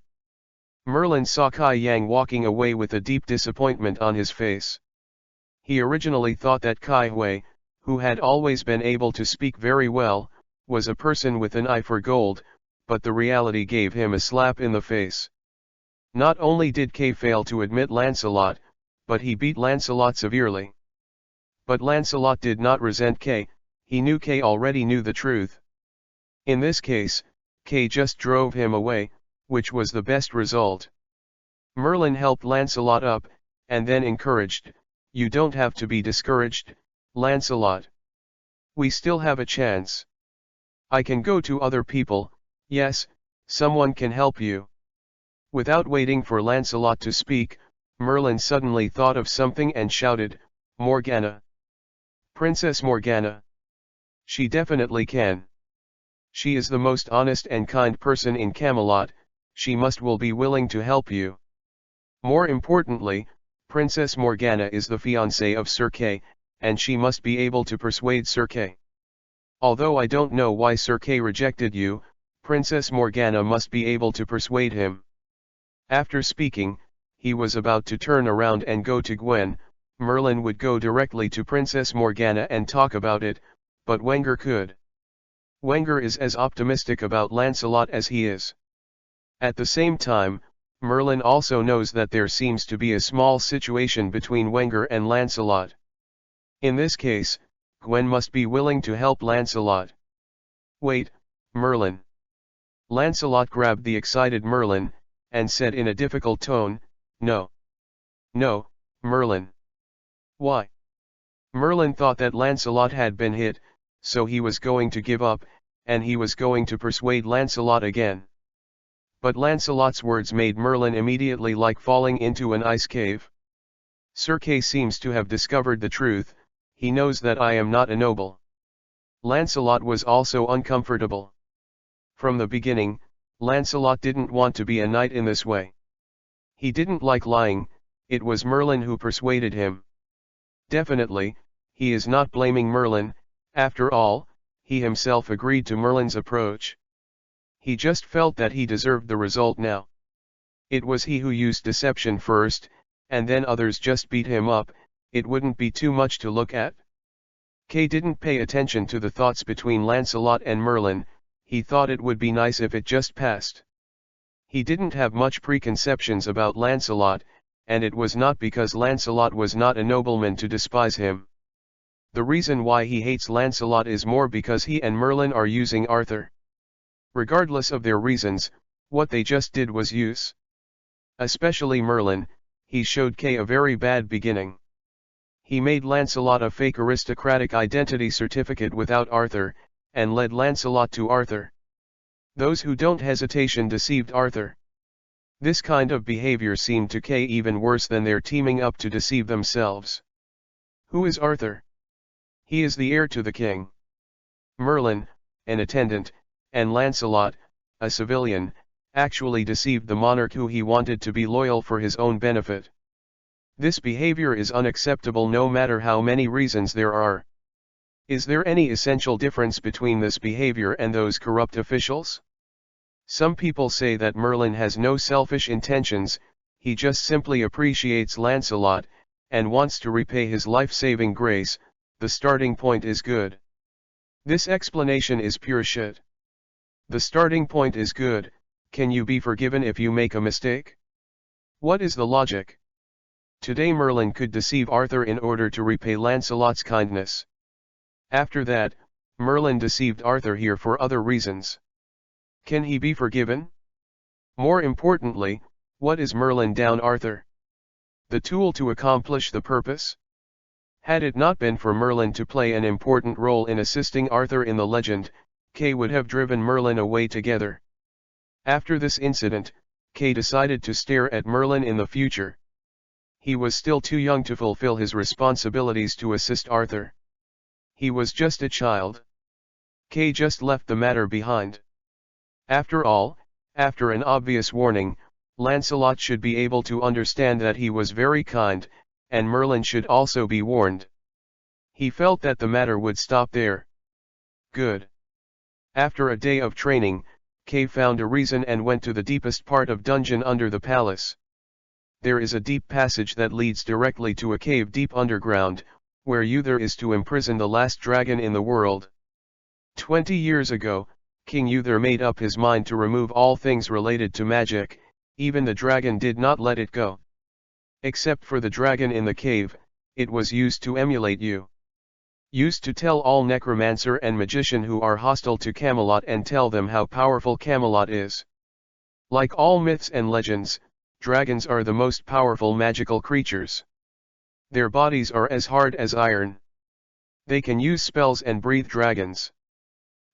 Merlin saw Kai Yang walking away with a deep disappointment on his face. He originally thought that Kai Hui, who had always been able to speak very well, was a person with an eye for gold, but the reality gave him a slap in the face. Not only did Kay fail to admit Lancelot, but he beat Lancelot severely. But Lancelot did not resent Kay, he knew Kay already knew the truth. In this case, Kay just drove him away, which was the best result. Merlin helped Lancelot up, and then encouraged, "You don't have to be discouraged, Lancelot. We still have a chance. I can go to other people, yes, someone can help you." Without waiting for Lancelot to speak, Merlin suddenly thought of something and shouted, "Morgana! Princess Morgana! She definitely can. She is the most honest and kind person in Camelot, she will be willing to help you. More importantly, Princess Morgana is the fiancée of Sir Kay, and she must be able to persuade Sir Kay. Although I don't know why Sir Kay rejected you, Princess Morgana must be able to persuade him." After speaking, he was about to turn around and go to Gwen. Merlin would go directly to Princess Morgana and talk about it, but Wenger could. Wenger is as optimistic about Lancelot as he is. At the same time, Merlin also knows that there seems to be a small situation between Wenger and Lancelot. In this case, Gwen must be willing to help Lancelot. "Wait, Merlin." Lancelot grabbed the excited Merlin, and said in a difficult tone, "No. No, Merlin." "Why?" Merlin thought that Lancelot had been hit, so he was going to give up, and he was going to persuade Lancelot again. But Lancelot's words made Merlin immediately like falling into an ice cave. "Sir Kay seems to have discovered the truth, he knows that I am not a noble." Lancelot was also uncomfortable. From the beginning, Lancelot didn't want to be a knight in this way. He didn't like lying, it was Merlin who persuaded him. Definitely, he is not blaming Merlin, after all, he himself agreed to Merlin's approach. He just felt that he deserved the result now. It was he who used deception first, and then others just beat him up, it wouldn't be too much to look at. Kay didn't pay attention to the thoughts between Lancelot and Merlin, he thought it would be nice if it just passed. He didn't have much preconceptions about Lancelot, and it was not because Lancelot was not a nobleman to despise him. The reason why he hates Lancelot is more because he and Merlin are using Arthur. Regardless of their reasons, what they just did was use. Especially Merlin, he showed Kay a very bad beginning. He made Lancelot a fake aristocratic identity certificate without Arthur, and led Lancelot to Arthur. Those who don't hesitation deceived Arthur. This kind of behavior seemed to Kay even worse than their teaming up to deceive themselves. Who is Arthur? He is the heir to the king. Merlin, an attendant, and Lancelot, a civilian, actually deceived the monarch who he wanted to be loyal for his own benefit. This behavior is unacceptable no matter how many reasons there are. Is there any essential difference between this behavior and those corrupt officials? Some people say that Merlin has no selfish intentions, he just simply appreciates Lancelot, and wants to repay his life-saving grace, the starting point is good. This explanation is pure shit. The starting point is good, can you be forgiven if you make a mistake? What is the logic? Today Merlin could deceive Arthur in order to repay Lancelot's kindness. After that, Merlin deceived Arthur here for other reasons. Can he be forgiven? More importantly, what is Merlin down Arthur? The tool to accomplish the purpose? Had it not been for Merlin to play an important role in assisting Arthur in the legend, Kay would have driven Merlin away together. After this incident, Kay decided to stare at Merlin in the future. He was still too young to fulfill his responsibilities to assist Arthur. He was just a child. Kay just left the matter behind. After all, after an obvious warning, Lancelot should be able to understand that he was very kind, and Merlin should also be warned. He felt that the matter would stop there. Good. After a day of training, Kay found a reason and went to the deepest part of dungeon under the palace. There is a deep passage that leads directly to a cave deep underground, where Uther is to imprison the last dragon in the world. 20 years ago, King Uther made up his mind to remove all things related to magic, even the dragon did not let it go. Except for the dragon in the cave, it was used to emulate you. Used to tell all necromancer and magician who are hostile to Camelot and tell them how powerful Camelot is. Like all myths and legends, dragons are the most powerful magical creatures. Their bodies are as hard as iron. They can use spells and breathe dragons.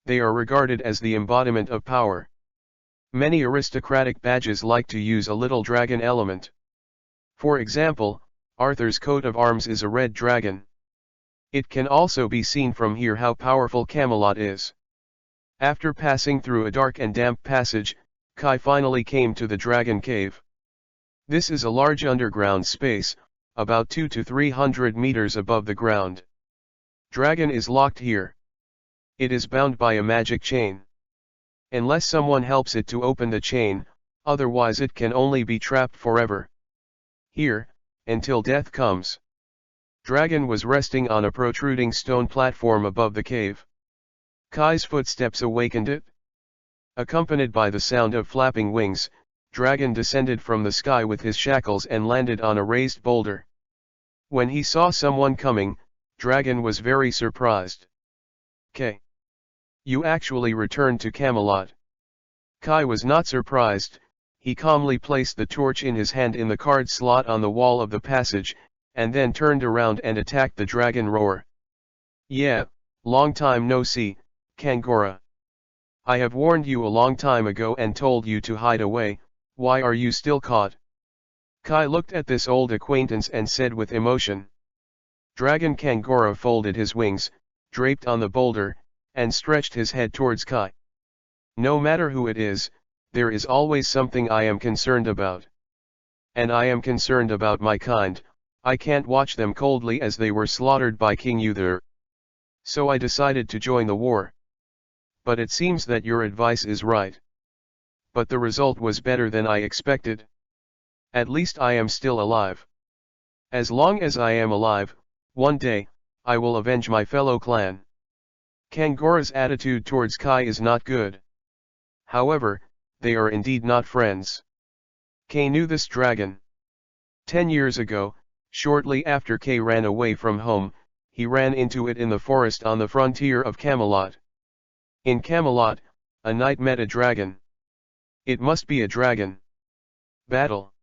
They are regarded as the embodiment of power. Many aristocratic badges like to use a little dragon element. For example, Arthur's coat of arms is a red dragon. It can also be seen from here how powerful Camelot is. After passing through a dark and damp passage, Kai finally came to the dragon cave. This is a large underground space, about 200 to 300 meters above the ground. Dragon is locked here. It is bound by a magic chain. Unless someone helps it to open the chain, otherwise it can only be trapped forever. Here, until death comes. Dragon was resting on a protruding stone platform above the cave. Kai's footsteps awakened it. Accompanied by the sound of flapping wings, Dragon descended from the sky with his shackles and landed on a raised boulder. When he saw someone coming, Dragon was very surprised. Kai, you actually returned to Camelot. Kai was not surprised. He calmly placed the torch in his hand in the card slot on the wall of the passage, and then turned around and attacked the dragon roar. Yeah, long time no see, Kangora. I have warned you a long time ago and told you to hide away, why are you still caught? Kai looked at this old acquaintance and said with emotion. Dragon Kangora folded his wings, draped on the boulder, and stretched his head towards Kai. No matter who it is, there is always something I am concerned about. And I am concerned about my kind. I can't watch them coldly as they were slaughtered by King Uther. So I decided to join the war. But it seems that your advice is right. But the result was better than I expected. At least I am still alive. As long as I am alive, one day, I will avenge my fellow clan. Kangora's attitude towards Kai is not good. However, they are indeed not friends. Kai knew this dragon. 10 years ago, shortly after Kai ran away from home, he ran into it in the forest on the frontier of Camelot. In Camelot, a knight met a dragon. It must be a dragon. Battle.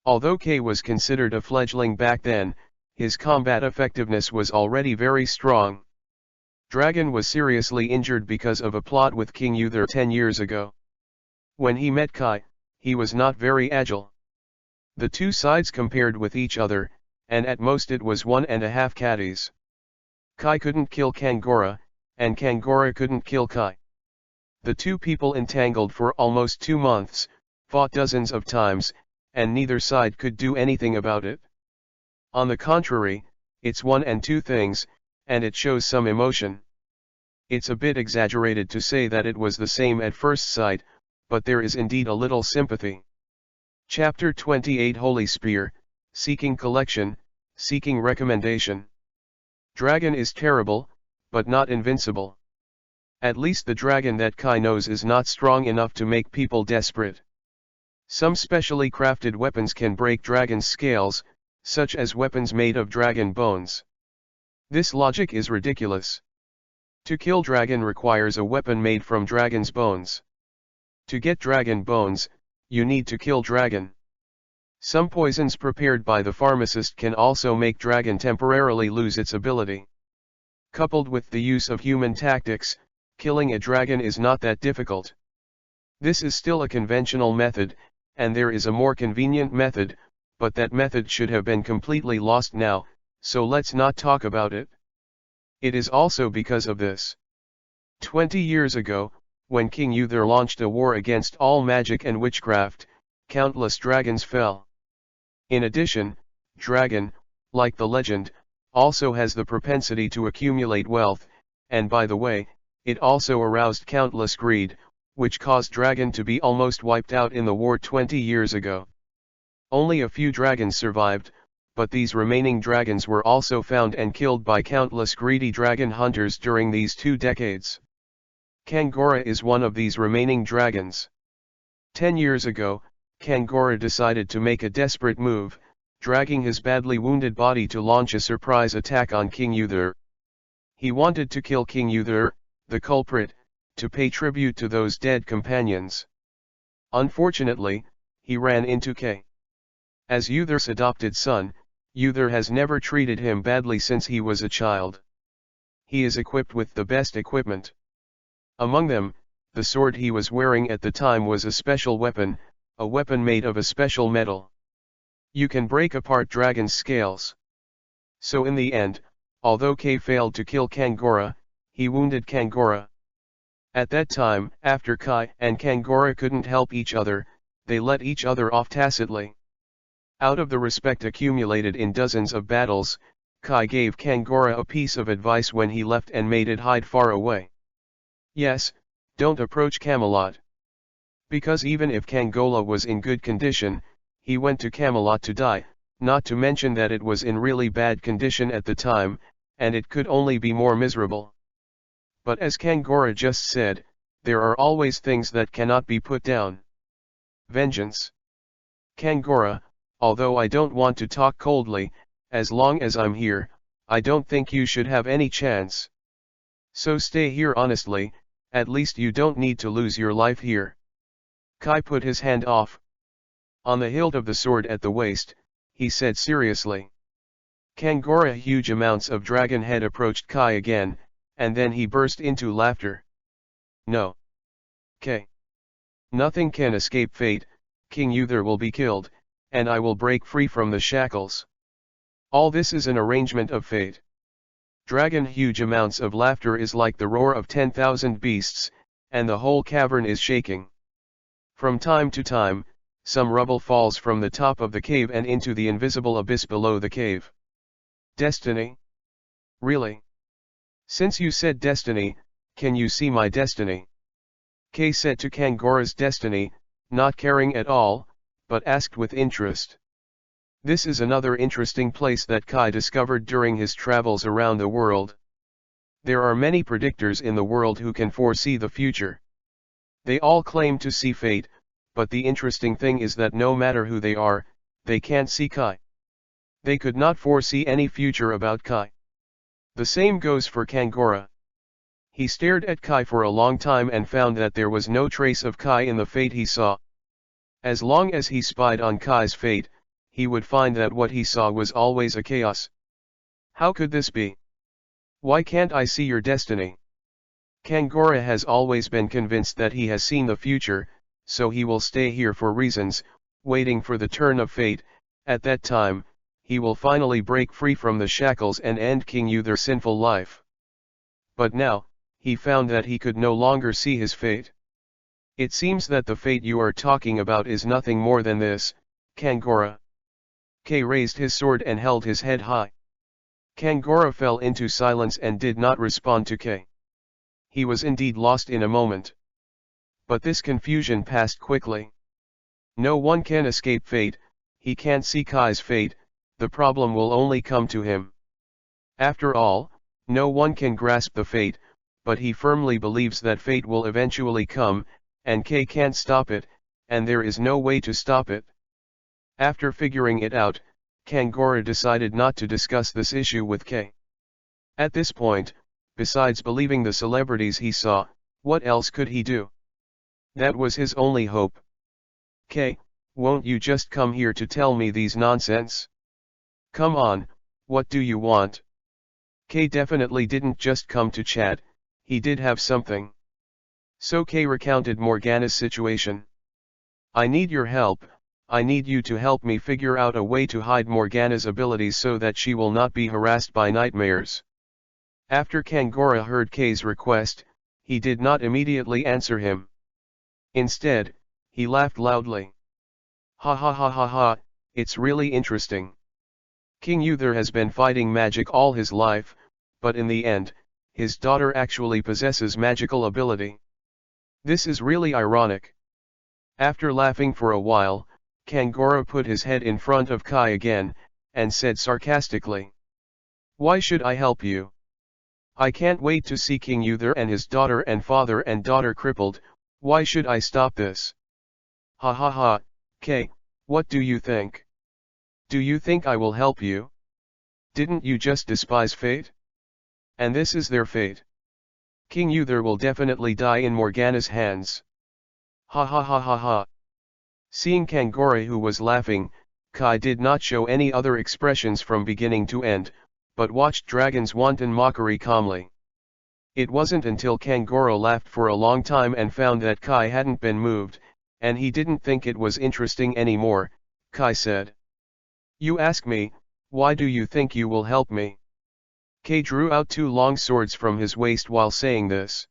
Although Kai was considered a fledgling back then, his combat effectiveness was already very strong. Dragon was seriously injured because of a plot with King Uther 10 years ago. When he met Kai, he was not very agile. The two sides compared with each other, and at most it was 1.5 caddies. Kai couldn't kill Kangora, and Kangora couldn't kill Kai. The two people entangled for almost 2 months, fought dozens of times, and neither side could do anything about it. On the contrary, it's one and two things, and it shows some emotion. It's a bit exaggerated to say that it was the same at first sight, but there is indeed a little sympathy. Chapter 28 Holy Spear, Seeking Collection, seeking recommendation. Dragon is terrible, but not invincible. At least the dragon that Kai knows is not strong enough to make people desperate. Some specially crafted weapons can break dragon's scales, such as weapons made of dragon bones. This logic is ridiculous. To kill dragon requires a weapon made from dragon's bones. To get dragon bones, you need to kill dragon. Some poisons prepared by the pharmacist can also make dragon temporarily lose its ability. Coupled with the use of human tactics, killing a dragon is not that difficult. This is still a conventional method, and there is a more convenient method, but that method should have been completely lost now, so let's not talk about it. It is also because of this. 20 years ago, when King Uther launched a war against all magic and witchcraft, countless dragons fell. In addition, dragon, like the legend, also has the propensity to accumulate wealth, and by the way, it also aroused countless greed, which caused dragon to be almost wiped out in the war 20 years ago. Only a few dragons survived, but these remaining dragons were also found and killed by countless greedy dragon hunters during these 2 decades. Kangora is one of these remaining dragons. 10 years ago, Kangora decided to make a desperate move, dragging his badly wounded body to launch a surprise attack on King Uther. He wanted to kill King Uther, the culprit, to pay tribute to those dead companions. Unfortunately, he ran into K. As Uther's adopted son, Uther has never treated him badly since he was a child. He is equipped with the best equipment. Among them, the sword he was wearing at the time was a special weapon, a weapon made of a special metal. You can break apart dragon's scales. So in the end, although K failed to kill Kangora, he wounded Kangora. At that time, after Kai and Kangora couldn't help each other, they let each other off tacitly. Out of the respect accumulated in dozens of battles, Kai gave Kangora a piece of advice when he left and made it hide far away. Yes, don't approach Camelot. Because even if Kangora was in good condition, he went to Camelot to die, not to mention that it was in really bad condition at the time, and it could only be more miserable. But as Kangora just said, there are always things that cannot be put down. Vengeance. Kangora, although I don't want to talk coldly, as long as I'm here, I don't think you should have any chance. So stay here honestly, at least you don't need to lose your life here. Kai put his hand off. On the hilt of the sword at the waist, he said seriously. Kangora huge amounts of dragon head approached Kai again, and then he burst into laughter. No. K. Nothing can escape fate, King Uther will be killed, and I will break free from the shackles. All this is an arrangement of fate. Dragon huge amounts of laughter is like the roar of 10,000 beasts, and the whole cavern is shaking. From time to time, some rubble falls from the top of the cave and into the invisible abyss below the cave. Destiny? Really? Since you said destiny, can you see my destiny? Kay said to Kangora's destiny, not caring at all, but asked with interest. This is another interesting place that Kai discovered during his travels around the world. There are many predictors in the world who can foresee the future. They all claim to see fate, but the interesting thing is that no matter who they are, they can't see Kai. They could not foresee any future about Kai. The same goes for Kangora. He stared at Kai for a long time and found that there was no trace of Kai in the fate he saw. As long as he spied on Kai's fate, he would find that what he saw was always a chaos. How could this be? Why can't I see your destiny? Kangora has always been convinced that he has seen the future, so he will stay here for reasons, waiting for the turn of fate. At that time, he will finally break free from the shackles and end King Uther's sinful life. But now, he found that he could no longer see his fate. It seems that the fate you are talking about is nothing more than this, Kangora. Kay raised his sword and held his head high. Kangora fell into silence and did not respond to Kay. He was indeed lost in a moment. But this confusion passed quickly. No one can escape fate, he can't see Kai's fate, the problem will only come to him. After all, no one can grasp the fate, but he firmly believes that fate will eventually come, and K can't stop it, and there is no way to stop it. After figuring it out, Kangora decided not to discuss this issue with K. At this point, besides believing the celebrities he saw, what else could he do? That was his only hope. K, won't you just come here to tell me these nonsense? Come on, what do you want? K definitely didn't just come to chat, he did have something. So K recounted Morgana's situation. I need your help, I need you to help me figure out a way to hide Morgana's abilities so that she will not be harassed by nightmares. After Kangora heard K's request, he did not immediately answer him. Instead, he laughed loudly. Ha ha ha ha ha, it's really interesting. King Uther has been fighting magic all his life, but in the end, his daughter actually possesses magical ability. This is really ironic. After laughing for a while, Kangora put his head in front of Kai again, and said sarcastically. Why should I help you? I can't wait to see King Uther and his daughter and father and daughter crippled, why should I stop this? Ha ha ha, K, what do you think? Do you think I will help you? Didn't you just despise fate? And this is their fate. King Uther will definitely die in Morgana's hands. Ha ha ha ha ha. Seeing Kangora who was laughing, Kai did not show any other expressions from beginning to end, but watched Dragon's wanton mockery calmly. It wasn't until Kangora laughed for a long time and found that Kai hadn't been moved, and he didn't think it was interesting anymore, Kai said. You ask me, why do you think you will help me? Kai drew out two long swords from his waist while saying this.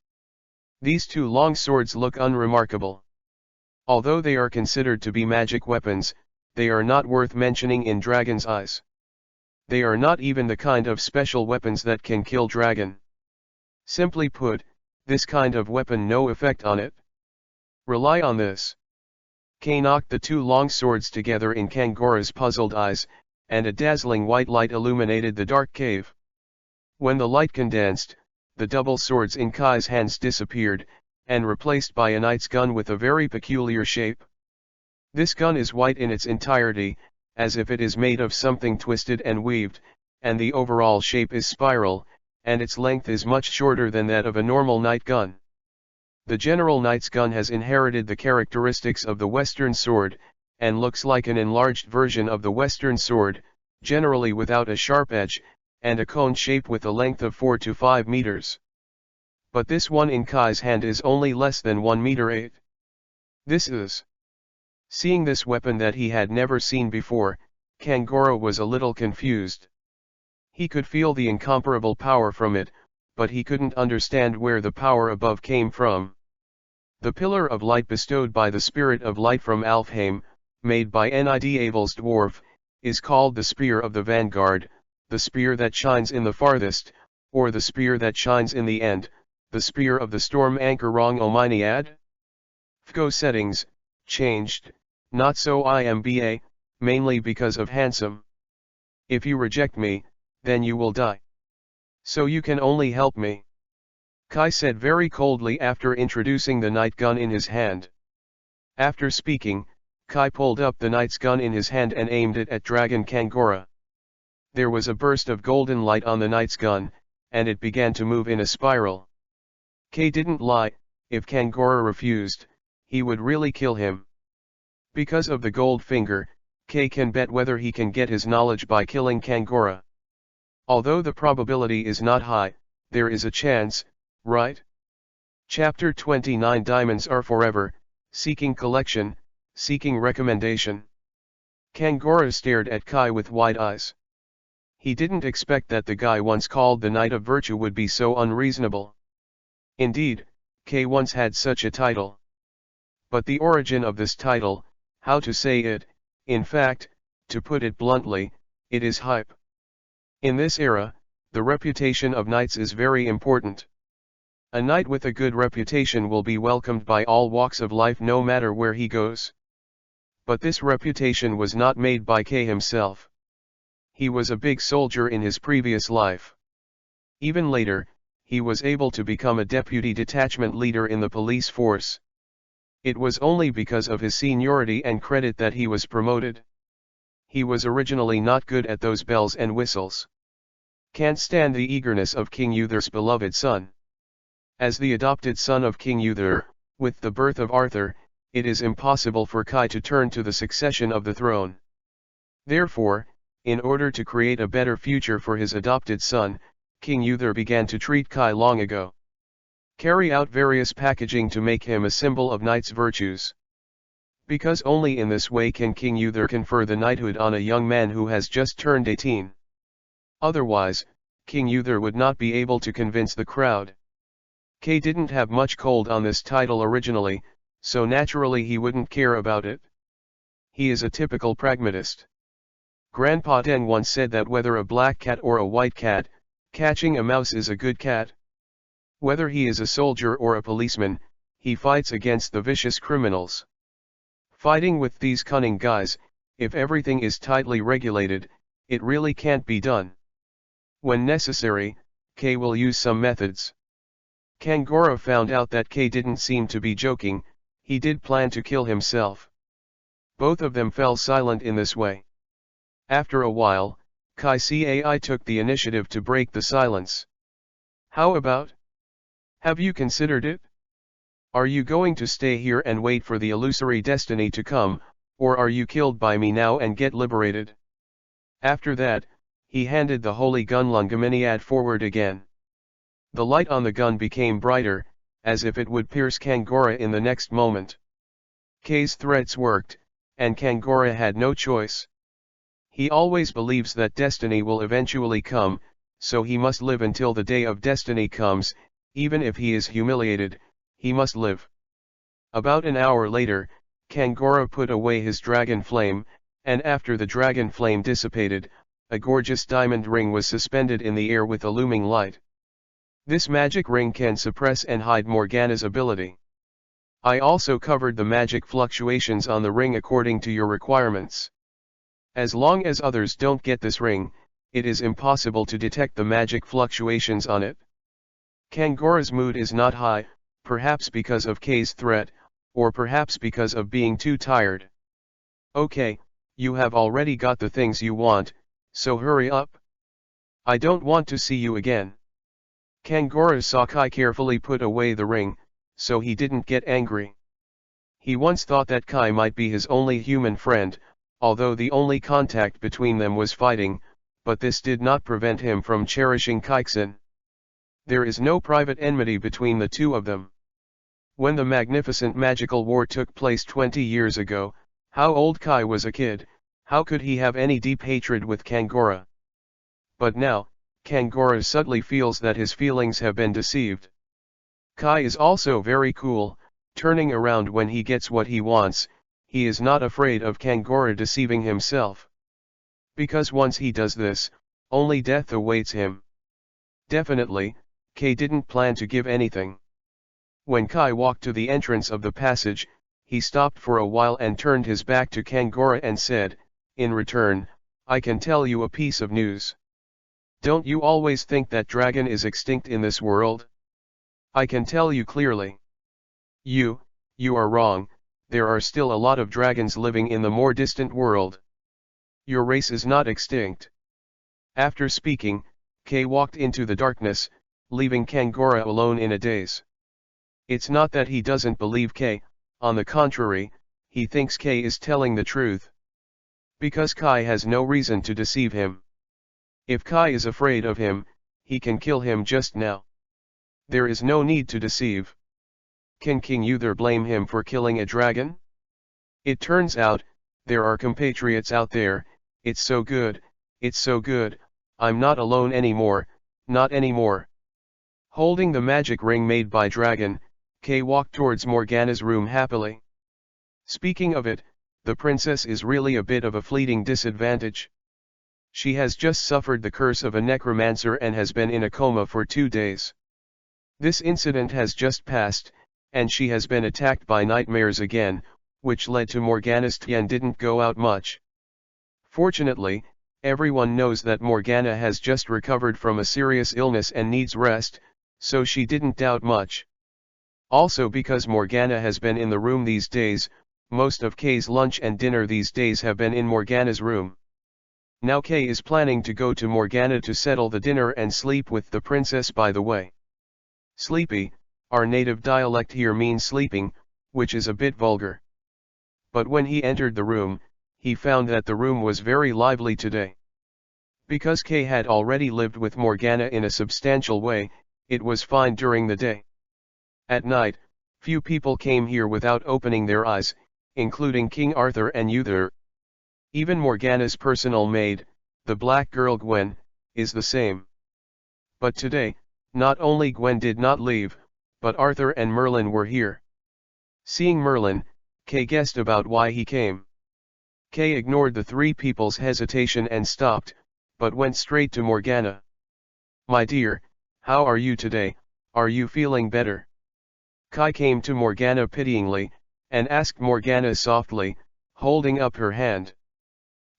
These two long swords look unremarkable. Although they are considered to be magic weapons, they are not worth mentioning in Dragon's eyes. They are not even the kind of special weapons that can kill Dragon. Simply put, this kind of weapon no effect on it. Rely on this. Kai knocked the two long swords together in Kangora's puzzled eyes, and a dazzling white light illuminated the dark cave. When the light condensed, the double swords in Kai's hands disappeared, and replaced by a knight's gun with a very peculiar shape. This gun is white in its entirety, as if it is made of something twisted and weaved, and the overall shape is spiral, and its length is much shorter than that of a normal knight gun. The general knight's gun has inherited the characteristics of the Western sword, and looks like an enlarged version of the Western sword, generally without a sharp edge, and a cone shape with a length of 4 to 5 meters. But this one in Kai's hand is only less than 1 meter 8. This is. Seeing this weapon that he had never seen before, Kangora was a little confused. He could feel the incomparable power from it, but he couldn't understand where the power above came from. The pillar of light bestowed by the spirit of light from Alfheim, made by Nidavels dwarf, is called the Spear of the Vanguard, the spear that shines in the farthest, or the spear that shines in the end, the spear of the storm anchor wrong Ominiad? FGO settings, changed, not so IMBA, mainly because of handsome. If you reject me, then you will die. So you can only help me. Kai said very coldly after introducing the night gun in his hand. After speaking, Kai pulled up the knight's gun in his hand and aimed it at Dragon Kangora. There was a burst of golden light on the knight's gun, and it began to move in a spiral. Kai didn't lie, if Kangora refused, he would really kill him. Because of the gold finger, Kai can bet whether he can get his knowledge by killing Kangora. Although the probability is not high, there is a chance, right? Chapter 29 Diamonds are forever, seeking collection, seeking recommendation. Kangora stared at Kai with wide eyes. He didn't expect that the guy once called the Knight of Virtue would be so unreasonable. Indeed, Kai once had such a title. But the origin of this title, how to say it, in fact, to put it bluntly, it is hype. In this era, the reputation of knights is very important. A knight with a good reputation will be welcomed by all walks of life no matter where he goes. But this reputation was not made by Kai himself. He was a big soldier in his previous life. Even later, he was able to become a deputy detachment leader in the police force. It was only because of his seniority and credit that he was promoted. He was originally not good at those bells and whistles. Can't stand the eagerness of King Uther's beloved son. As the adopted son of King Uther, with the birth of Arthur, it is impossible for Kai to turn to the succession of the throne. Therefore, in order to create a better future for his adopted son, King Uther began to treat Kai long ago. Carry out various packaging to make him a symbol of knight's virtues. Because only in this way can King Uther confer the knighthood on a young man who has just turned 18. Otherwise, King Uther would not be able to convince the crowd. Kay didn't have much hold on this title originally, so naturally he wouldn't care about it. He is a typical pragmatist. Grandpa Den once said that whether a black cat or a white cat, catching a mouse is a good cat. Whether he is a soldier or a policeman, he fights against the vicious criminals. Fighting with these cunning guys, if everything is tightly regulated, it really can't be done. When necessary, Kay will use some methods. Kangora found out that Kay didn't seem to be joking, he did plan to kill himself. Both of them fell silent in this way. After a while, Kai Cai took the initiative to break the silence. How about? Have you considered it? Are you going to stay here and wait for the illusory destiny to come, or are you killed by me now and get liberated? After that, he handed the holy gun Lungaminiad forward again. The light on the gun became brighter, as if it would pierce Kangora in the next moment. Kay's threats worked, and Kangora had no choice. He always believes that destiny will eventually come, so he must live until the day of destiny comes, even if he is humiliated, he must live. About an hour later, Kangora put away his dragon flame, and after the dragon flame dissipated, a gorgeous diamond ring was suspended in the air with a looming light. This magic ring can suppress and hide Morgana's ability. I also covered the magic fluctuations on the ring according to your requirements. As long as others don't get this ring, it is impossible to detect the magic fluctuations on it. Kangora's mood is not high, perhaps because of Kay's threat, or perhaps because of being too tired. Okay, you have already got the things you want, so hurry up. I don't want to see you again. Kangora saw Kai carefully put away the ring, so he didn't get angry. He once thought that Kai might be his only human friend, although the only contact between them was fighting, but this did not prevent him from cherishing Kaiksen. There is no private enmity between the two of them. When the magnificent magical war took place 20 years ago, how old Kai was a kid, how could he have any deep hatred with Kangora? But now, Kangora subtly feels that his feelings have been deceived. Kai is also very cool, turning around when he gets what he wants. He is not afraid of Kangora deceiving himself. Because once he does this, only death awaits him. Definitely, Kai didn't plan to give anything. When Kai walked to the entrance of the passage, he stopped for a while and turned his back to Kangora and said, "In return, I can tell you a piece of news. Don't you always think that dragon is extinct in this world? I can tell you clearly. You are wrong. There are still a lot of dragons living in the more distant world. Your race is not extinct." After speaking, Kay walked into the darkness, leaving Kangora alone in a daze. It's not that he doesn't believe Kay, on the contrary, he thinks Kay is telling the truth. Because Kai has no reason to deceive him. If Kai is afraid of him, he can kill him just now. There is no need to deceive. Can King Uther blame him for killing a dragon? It turns out, there are compatriots out there. It's so good, I'm not alone anymore, not anymore. Holding the magic ring made by dragon, Kay walked towards Morgana's room happily. Speaking of it, the princess is really a bit of a fleeting disadvantage. She has just suffered the curse of a necromancer and has been in a coma for 2 days. This incident has just passed, and she has been attacked by nightmares again, which led to Morgana's Tien didn't go out much. Fortunately, Everyone knows that Morgana has just recovered from a serious illness and needs rest, so she didn't doubt much. Also because Morgana has been in the room these days, most of Kay's lunch and dinner these days have been in Morgana's room. Now Kay is planning to go to Morgana to settle the dinner and sleep with the princess by the way. Sleepy, our native dialect here means sleeping, which is a bit vulgar. But when he entered the room, he found that the room was very lively today. Because Kay had already lived with Morgana in a substantial way, it was fine during the day. At night, few people came here without opening their eyes, including King Arthur and Uther. Even Morgana's personal maid, the black girl Gwen, is the same. But today, not only Gwen did not leave, but Arthur and Merlin were here. Seeing Merlin, Kay guessed about why he came. Kay ignored the three people's hesitation and stopped, but went straight to Morgana. "My dear, how are you today? Are you feeling better?" Kay came to Morgana pityingly, and asked Morgana softly, holding up her hand.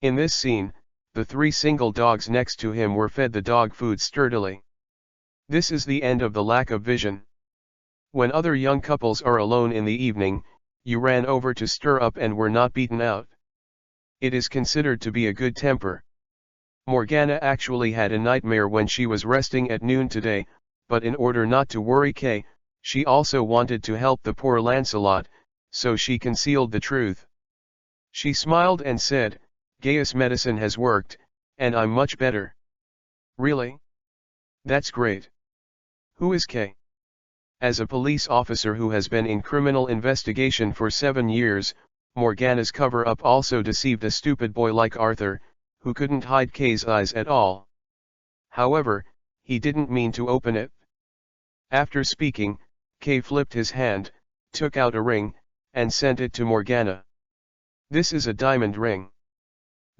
In this scene, the three single dogs next to him were fed the dog food sturdily. This is the end of the lack of vision. When other young couples are alone in the evening, you ran over to stir up and were not beaten out. It is considered to be a good temper. Morgana actually had a nightmare when she was resting at noon today, but in order not to worry Kay, she also wanted to help the poor Lancelot, so she concealed the truth. She smiled and said, "Gaius medicine has worked, and I'm much better." "Really? That's great. Who is Kay?" As a police officer who has been in criminal investigation for 7 years, Morgana's cover-up also deceived a stupid boy like Arthur, who couldn't hide Kay's eyes at all. However, he didn't mean to open it. After speaking, Kay flipped his hand, took out a ring, and sent it to Morgana. This is a diamond ring.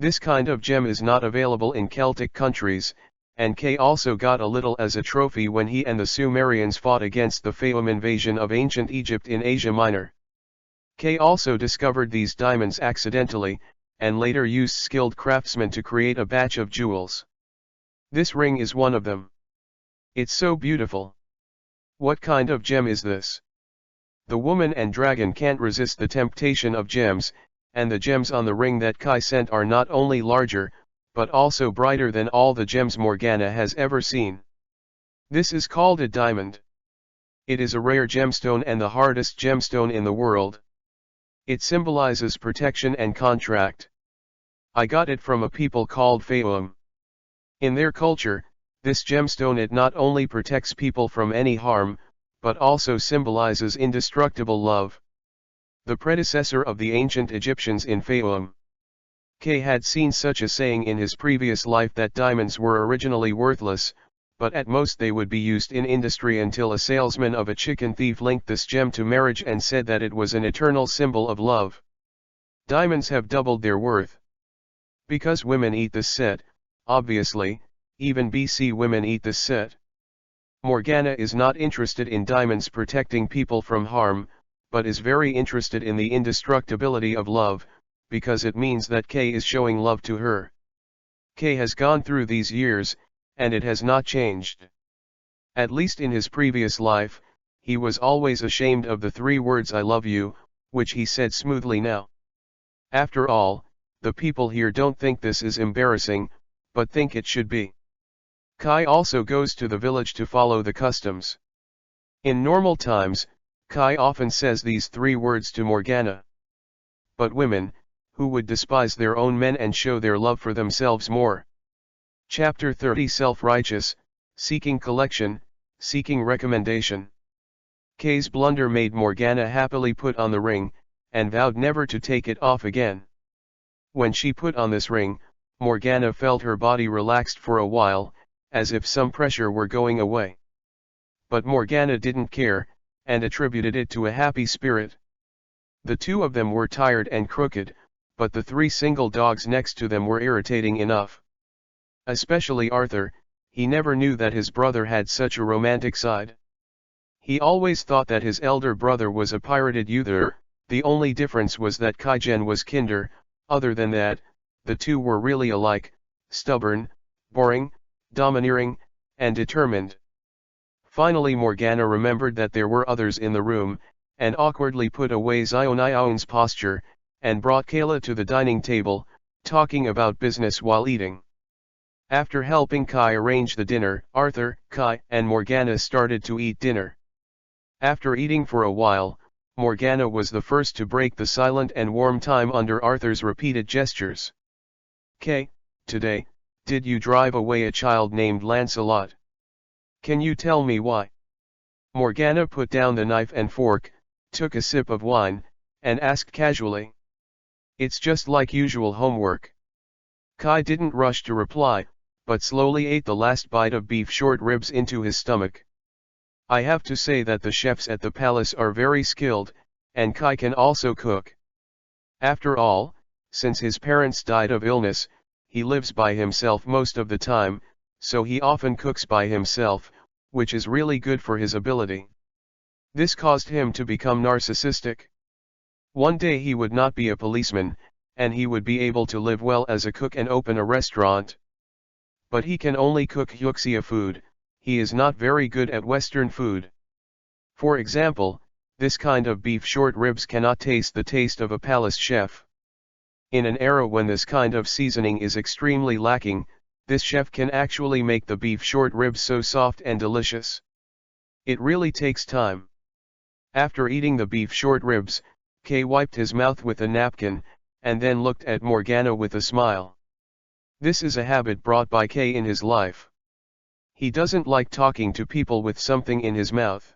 This kind of gem is not available in Celtic countries, and Kay also got a little as a trophy when he and the Sumerians fought against the Fayum invasion of ancient Egypt in Asia Minor. Kay also discovered these diamonds accidentally, and later used skilled craftsmen to create a batch of jewels. This ring is one of them. It's so beautiful. What kind of gem is this? The woman and dragon can't resist the temptation of gems, and the gems on the ring that Kay sent are not only larger, but also brighter than all the gems Morgana has ever seen. This is called a diamond. It is a rare gemstone and the hardest gemstone in the world. It symbolizes protection and contract. I got it from a people called Fayum. In their culture, this gemstone it not only protects people from any harm, but also symbolizes indestructible love. The predecessor of the ancient Egyptians in Fayum. Kay had seen such a saying in his previous life that diamonds were originally worthless, but at most they would be used in industry until a salesman of a chicken thief linked this gem to marriage and said that it was an eternal symbol of love. Diamonds have doubled their worth. Because women eat this set, obviously, even BC women eat this set. Morgana is not interested in diamonds protecting people from harm, but is very interested in the indestructibility of love, because it means that Kay is showing love to her. Kay has gone through these years, and it has not changed. At least in his previous life, he was always ashamed of the 3 words "I love you," which he said smoothly now. After all, the people here don't think this is embarrassing, but think it should be. Kay also goes to the village to follow the customs. In normal times, Kay often says these 3 words to Morgana. But women, who would despise their own men and show their love for themselves more. Chapter 30 Self-righteous, seeking collection, seeking recommendation. Kay's blunder made Morgana happily put on the ring, and vowed never to take it off again. When she put on this ring, Morgana felt her body relaxed for a while, as if some pressure were going away. But Morgana didn't care, and attributed it to a happy spirit. The 2 of them were tired and crooked, but the 3 single dogs next to them were irritating enough. Especially Arthur, he never knew that his brother had such a romantic side. He always thought that his elder brother was a pirated Uther, the only difference was that Kaigen was kinder. Other than that, the 2 were really alike, stubborn, boring, domineering, and determined. Finally Morgana remembered that there were others in the room, and awkwardly put away Zion's posture, and brought Kayla to the dining table, talking about business while eating. After helping Kai arrange the dinner, Arthur, Kai, and Morgana started to eat dinner. After eating for a while, Morgana was the first to break the silent and warm time under Arthur's repeated gestures. "Kay, today, did you drive away a child named Lancelot? Can you tell me why?" Morgana put down the knife and fork, took a sip of wine, and asked casually. "It's just like usual homework." Kai didn't rush to reply, but slowly ate the last bite of beef short ribs into his stomach. "I have to say that the chefs at the palace are very skilled, and Kai can also cook. After all, since his parents died of illness, he lives by himself most of the time, so he often cooks by himself, which is really good for his ability. This caused him to become narcissistic. One day he would not be a policeman, and he would be able to live well as a cook and open a restaurant. But he can only cook Yuxia food, he is not very good at Western food. For example, this kind of beef short ribs cannot taste the taste of a palace chef. In an era when this kind of seasoning is extremely lacking, this chef can actually make the beef short ribs so soft and delicious. It really takes time." After eating the beef short ribs, Kay wiped his mouth with a napkin, and then looked at Morgana with a smile. This is a habit brought by Kay in his life. He doesn't like talking to people with something in his mouth.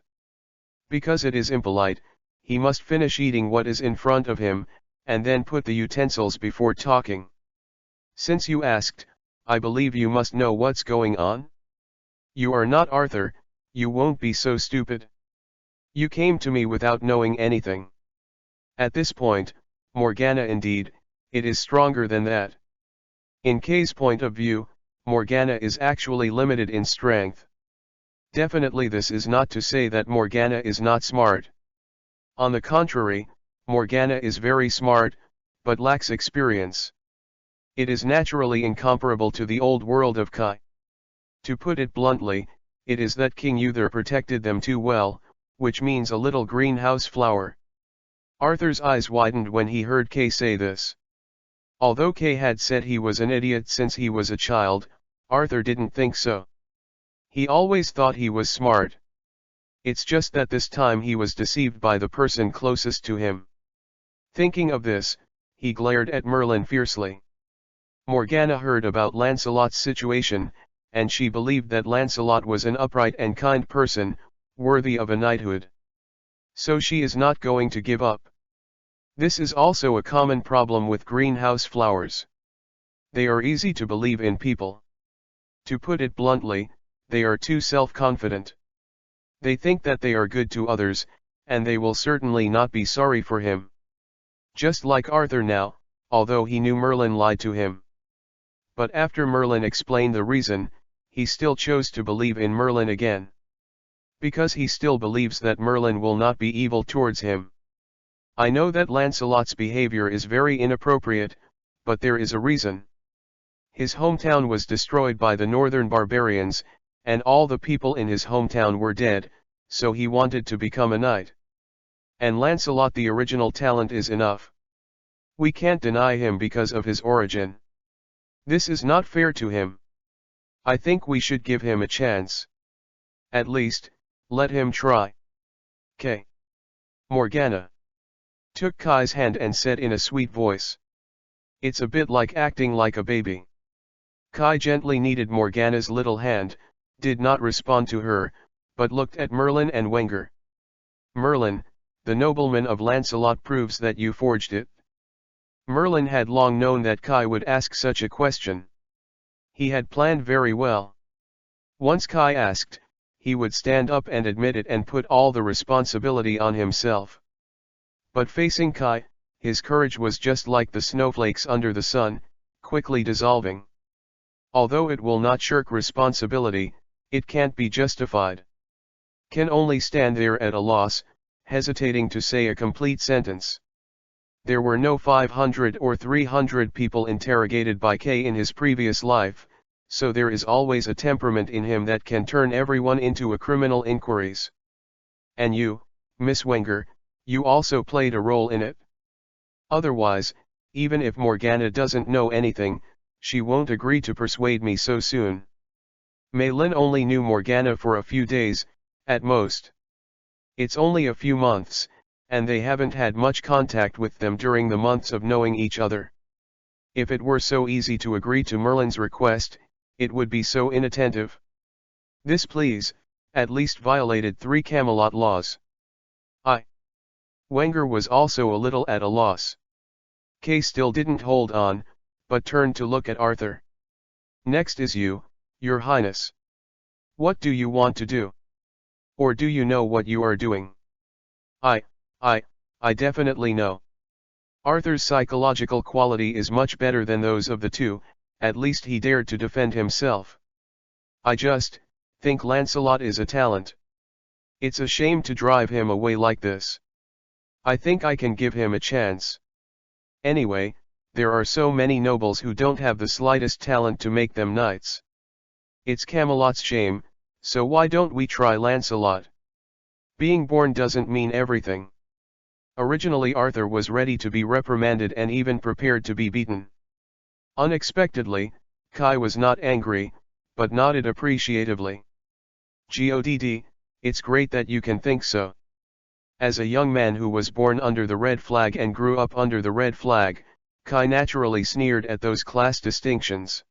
Because it is impolite, he must finish eating what is in front of him, and then put the utensils before talking. "Since you asked, I believe you must know what's going on? You are not Arthur, you won't be so stupid. You came to me without knowing anything." At this point, Morgana indeed, it is stronger than that. In Kay's point of view, Morgana is actually limited in strength. Definitely this is not to say that Morgana is not smart. On the contrary, Morgana is very smart, but lacks experience. It is naturally incomparable to the old world of Kai. To put it bluntly, it is that King Uther protected them too well, which means a little greenhouse flower. Arthur's eyes widened when he heard Kay say this. Although Kay had said he was an idiot since he was a child, Arthur didn't think so. He always thought he was smart. It's just that this time he was deceived by the person closest to him. Thinking of this, he glared at Merlin fiercely. Morgana heard about Lancelot's situation, and she believed that Lancelot was an upright and kind person, worthy of a knighthood. So she is not going to give up. This is also a common problem with greenhouse flowers. They are easy to believe in people. To put it bluntly, they are too self-confident. They think that they are good to others, and they will certainly not be sorry for him. Just like Arthur now, although he knew Merlin lied to him. But after Merlin explained the reason, he still chose to believe in Merlin again. Because he still believes that Merlin will not be evil towards him. I know that Lancelot's behavior is very inappropriate, but there is a reason. His hometown was destroyed by the northern barbarians, and all the people in his hometown were dead, so he wanted to become a knight. And Lancelot, the original talent, is enough. We can't deny him because of his origin. This is not fair to him. I think we should give him a chance. At least, let him try. Kay. Morgana took Kai's hand and said in a sweet voice. It's a bit like acting like a baby. Kai gently kneaded Morgana's little hand, did not respond to her, but looked at Merlin and Wenger. Merlin, the nobleman of Lancelot proves that you forged it. Merlin had long known that Kai would ask such a question. He had planned very well. Once Kai asked, he would stand up and admit it and put all the responsibility on himself. But facing Kai, his courage was just like the snowflakes under the sun, quickly dissolving. Although it will not shirk responsibility, it can't be justified. Can only stand there at a loss, hesitating to say a complete sentence. There were no 500 or 300 people interrogated by K in his previous life, so there is always a temperament in him that can turn everyone into a criminal inquiries. And you, Miss Wenger, you also played a role in it. Otherwise, even if Morgana doesn't know anything, she won't agree to persuade me so soon. Mei Lin only knew Morgana for a few days, at most. It's only a few months, and they haven't had much contact with them during the months of knowing each other. If it were so easy to agree to Merlin's request, it would be so inattentive. This please, at least violated 3 Camelot laws. Wenger was also a little at a loss. Kay still didn't hold on, but turned to look at Arthur. Next is you, Your Highness. What do you want to do? Or do you know what you are doing? I definitely know. Arthur's psychological quality is much better than those of the two, at least he dared to defend himself. I just think Lancelot is a talent. It's a shame to drive him away like this. I think I can give him a chance. Anyway, there are so many nobles who don't have the slightest talent to make them knights. It's Camelot's shame, so why don't we try Lancelot? Being born doesn't mean everything. Originally Arthur was ready to be reprimanded and even prepared to be beaten. Unexpectedly, Kai was not angry, but nodded appreciatively. "Godd, it's great that you can think so." As a young man who was born under the red flag and grew up under the red flag, Kai naturally sneered at those class distinctions.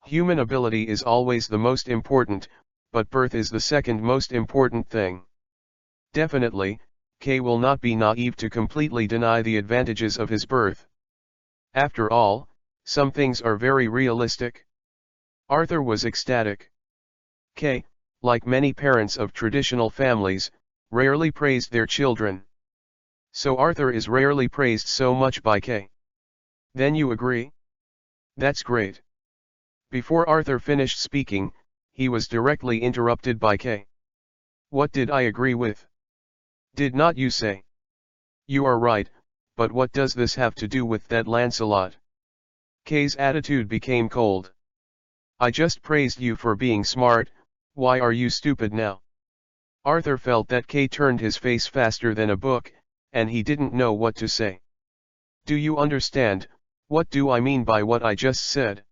Human ability is always the most important, but birth is the second most important thing. Definitely, Kay will not be naive to completely deny the advantages of his birth. After all, some things are very realistic. Arthur was ecstatic. Kay, like many parents of traditional families, rarely praised their children. So Arthur is rarely praised so much by Kay. Then you agree? That's great. Before Arthur finished speaking, he was directly interrupted by Kay. What did I agree with? Did not you say? You are right, but what does this have to do with that Lancelot? Kay's attitude became cold. I just praised you for being smart, why are you stupid now? Arthur felt that Kay turned his face faster than a book, and he didn't know what to say. Do you understand, what do I mean by what I just said?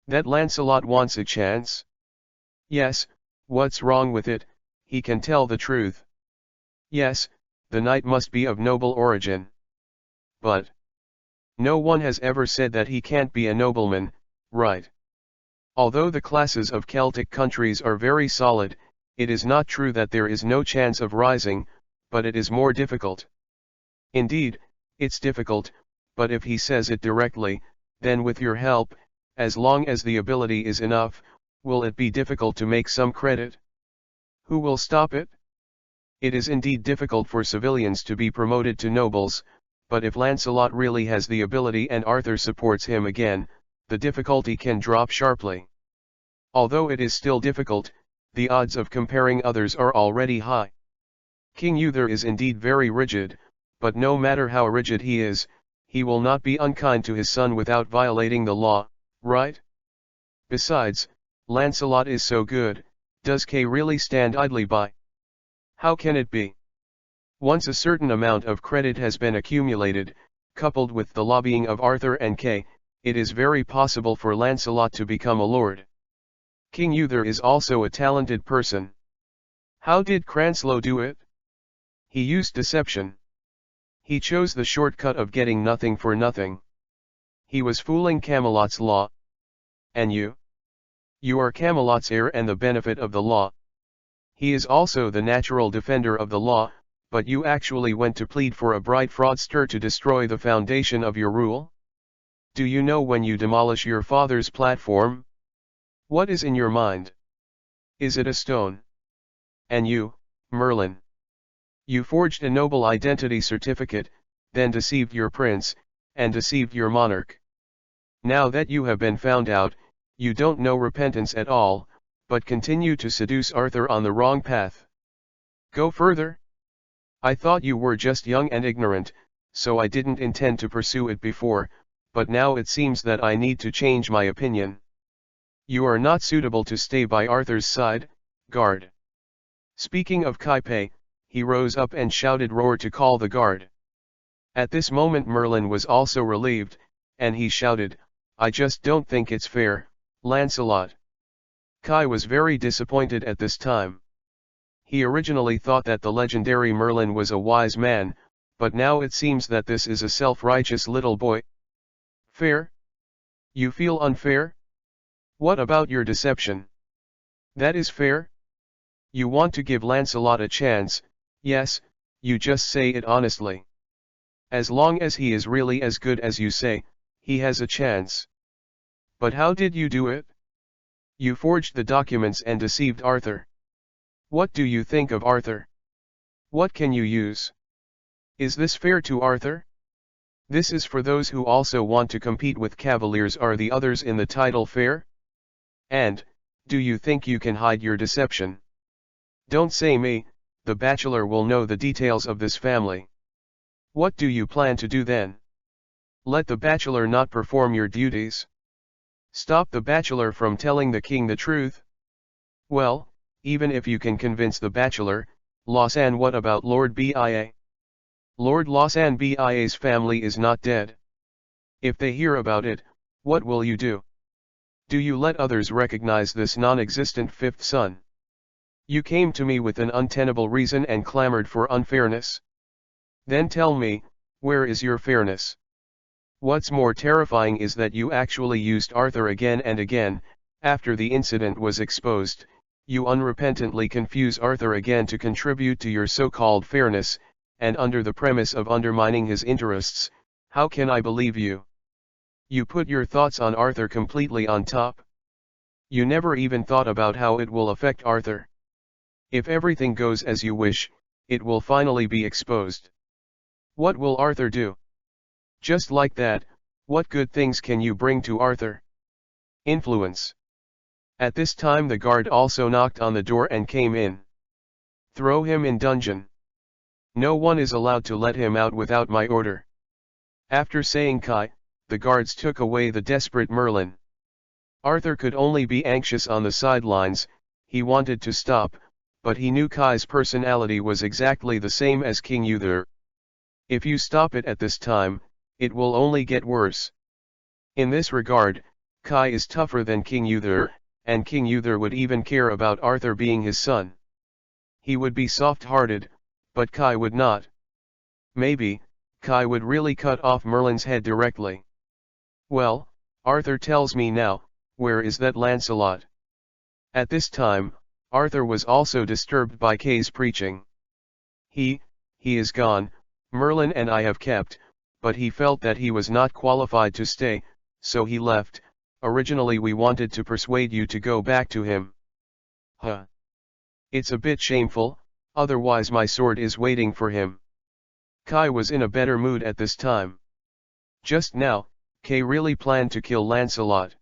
That Lancelot wants a chance? Yes, what's wrong with it, he can tell the truth. Yes, the knight must be of noble origin. But no one has ever said that he can't be a nobleman, right? Although the classes of Celtic countries are very solid, it is not true that there is no chance of rising, but it is more difficult. Indeed, it's difficult, but if he says it directly, then with your help, as long as the ability is enough, will it be difficult to make some credit? Who will stop it? It is indeed difficult for civilians to be promoted to nobles, but if Lancelot really has the ability and Arthur supports him again, the difficulty can drop sharply. Although it is still difficult, the odds of comparing others are already high. King Uther is indeed very rigid, but no matter how rigid he is, he will not be unkind to his son without violating the law, right? Besides, Lancelot is so good, does Kay really stand idly by? How can it be? Once a certain amount of credit has been accumulated, coupled with the lobbying of Arthur and Kay, it is very possible for Lancelot to become a lord. King Uther is also a talented person. How did Cranslow do it? He used deception. He chose the shortcut of getting nothing for nothing. He was fooling Camelot's law. And you? You are Camelot's heir and the benefit of the law. He is also the natural defender of the law, but you actually went to plead for a bright fraudster to destroy the foundation of your rule? Do you know when you demolish your father's platform? What is in your mind? Is it a stone? And you, Merlin? You forged a noble identity certificate, then deceived your prince, and deceived your monarch. Now that you have been found out, you don't know repentance at all, but continue to seduce Arthur on the wrong path. Go further? I thought you were just young and ignorant, so I didn't intend to pursue it before, but now it seems that I need to change my opinion. You are not suitable to stay by Arthur's side, guard. Speaking of Kai-Pei, he rose up and shouted roar to call the guard. At this moment Merlin was also relieved, and he shouted, I just don't think it's fair, Lancelot. Kai was very disappointed at this time. He originally thought that the legendary Merlin was a wise man, but now it seems that this is a self-righteous little boy. Fair? You feel unfair? What about your deception? That is fair? You want to give Lancelot a chance, yes, you just say it honestly. As long as he is really as good as you say, he has a chance. But how did you do it? You forged the documents and deceived Arthur. What do you think of Arthur? What can you use? Is this fair to Arthur? This is for those who also want to compete with cavaliers. Are the others in the title fair? And, do you think you can hide your deception? Don't say me, the bachelor will know the details of this family. What do you plan to do then? Let the bachelor not perform your duties? Stop the bachelor from telling the king the truth? Well, even if you can convince the bachelor, Lausanne, what about Lord Bia? Lord Lausanne Bia's family is not dead. If they hear about it, what will you do? Do you let others recognize this non-existent fifth son? You came to me with an untenable reason and clamored for unfairness. Then tell me, where is your fairness? What's more terrifying is that you actually used Arthur again and again. After the incident was exposed, you unrepentantly confuse Arthur again to contribute to your so-called fairness, and under the premise of undermining his interests. How can I believe you? You put your thoughts on Arthur completely on top. You never even thought about how it will affect Arthur. If everything goes as you wish, it will finally be exposed. What will Arthur do? Just like that, what good things can you bring to Arthur? Influence. At this time the guard also knocked on the door and came in. Throw him in dungeon. No one is allowed to let him out without my order. After saying Kai, the guards took away the desperate Merlin. Arthur could only be anxious on the sidelines. He wanted to stop, but he knew Kai's personality was exactly the same as King Uther. If you stop it at this time, it will only get worse. In this regard, Kai is tougher than King Uther, and King Uther would even care about Arthur being his son. He would be soft-hearted, but Kai would not. Maybe, Kai would really cut off Merlin's head directly. Well, Arthur tells me now, where is that Lancelot? At this time, Arthur was also disturbed by Kay's preaching. He is gone, Merlin and I have kept, but he felt that he was not qualified to stay, so he left. Originally we wanted to persuade you to go back to him. Huh. It's a bit shameful, otherwise my sword is waiting for him. Kai was in a better mood at this time. Just now, Kay really planned to kill Lancelot.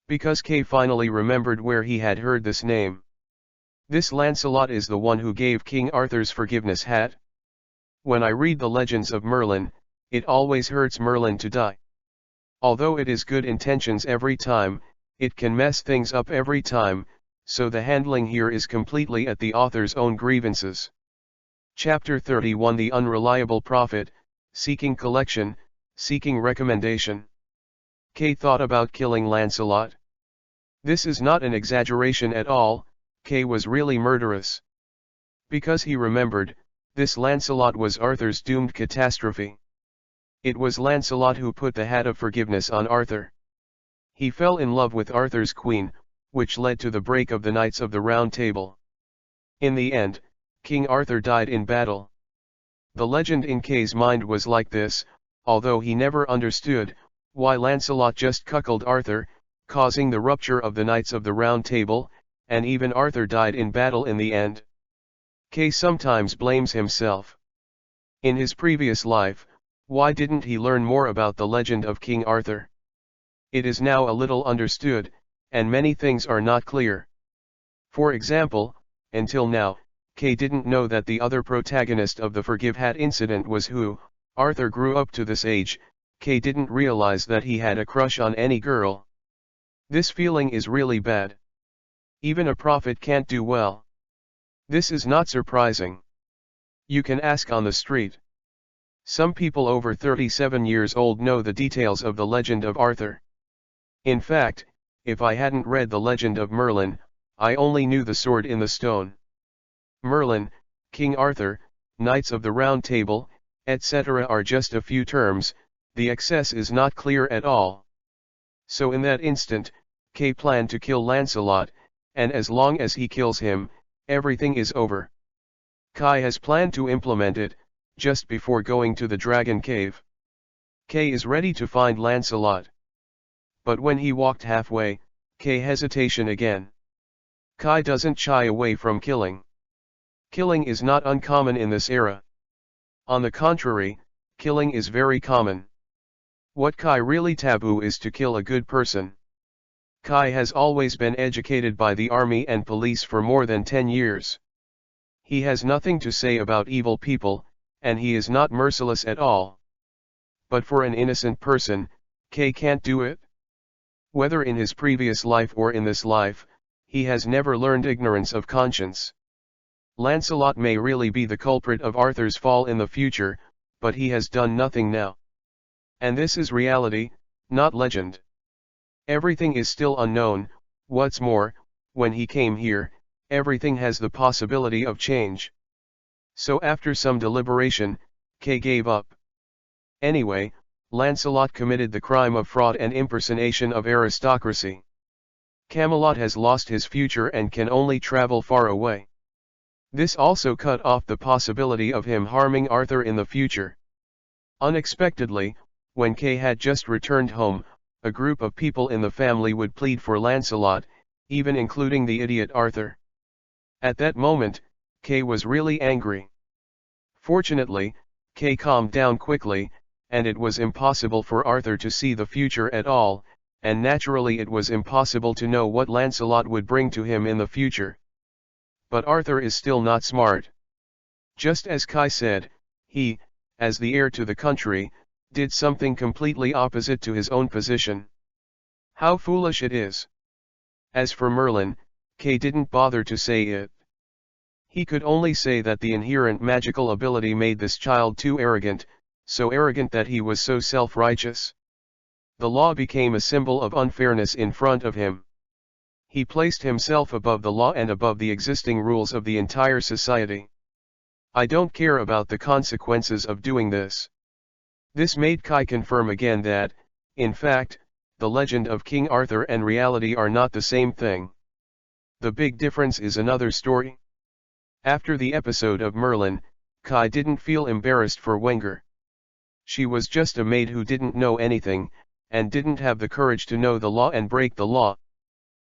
Because Kay finally remembered where he had heard this name. This Lancelot is the one who gave King Arthur's forgiveness hat. When I read the legends of Merlin, it always hurts Merlin to die. Although it is good intentions every time, it can mess things up every time, so the handling here is completely at the author's own grievances. Chapter 31 The Unreliable Prophet, Seeking Collection, Seeking Recommendation. Kay thought about killing Lancelot. This is not an exaggeration at all, Kay was really murderous. Because he remembered, this Lancelot was Arthur's doomed catastrophe. It was Lancelot who put the hat of forgiveness on Arthur. He fell in love with Arthur's queen, which led to the break of the Knights of the Round Table. In the end, King Arthur died in battle. The legend in Kay's mind was like this, although he never understood why Lancelot just cuckolded Arthur, causing the rupture of the Knights of the Round Table, and even Arthur died in battle in the end. Kay sometimes blames himself. In his previous life, why didn't he learn more about the legend of King Arthur? It is now a little understood, and many things are not clear. For example, until now, Kay didn't know that the other protagonist of the Forgive Hat incident was who, Arthur grew up to this age, Kay didn't realize that he had a crush on any girl. This feeling is really bad. Even a prophet can't do well. This is not surprising. You can ask on the street. Some people over 37 years old know the details of the legend of Arthur. In fact, if I hadn't read the legend of Merlin, I only knew the sword in the stone. Merlin, King Arthur, Knights of the Round Table, etc. are just a few terms, the excess is not clear at all. So in that instant, Kay planned to kill Lancelot, and as long as he kills him, everything is over. Kai has planned to implement it, just before going to the dragon cave. Kay is ready to find Lancelot. But when he walked halfway, Kay hesitation again. Kai doesn't shy away from killing. Killing is not uncommon in this era. On the contrary, killing is very common. What Kai really taboo is to kill a good person. Kai has always been educated by the army and police for more than 10 years. He has nothing to say about evil people, and he is not merciless at all. But for an innocent person, Kay can't do it. Whether in his previous life or in this life, he has never learned ignorance of conscience. Lancelot may really be the culprit of Arthur's fall in the future, but he has done nothing now. And this is reality, not legend. Everything is still unknown. What's more, when he came here, everything has the possibility of change. So after some deliberation, Kay gave up. Anyway, Lancelot committed the crime of fraud and impersonation of aristocracy. Camelot has lost his future and can only travel far away. This also cut off the possibility of him harming Arthur in the future. Unexpectedly, when Kay had just returned home, a group of people in the family would plead for Lancelot, even including the idiot Arthur. At that moment, Kay was really angry. Fortunately, Kay calmed down quickly, and it was impossible for Arthur to see the future at all, and naturally it was impossible to know what Lancelot would bring to him in the future. But Arthur is still not smart. Just as Kai said, he, as the heir to the country, did something completely opposite to his own position. How foolish it is. As for Merlin, Kay didn't bother to say it. He could only say that the inherent magical ability made this child too arrogant, so arrogant that he was so self-righteous. The law became a symbol of unfairness in front of him. He placed himself above the law and above the existing rules of the entire society. I don't care about the consequences of doing this. This made Kai confirm again that, in fact, the legend of King Arthur and reality are not the same thing. The big difference is another story. After the episode of Merlin, Kai didn't feel embarrassed for Wenger. She was just a maid who didn't know anything, and didn't have the courage to know the law and break the law.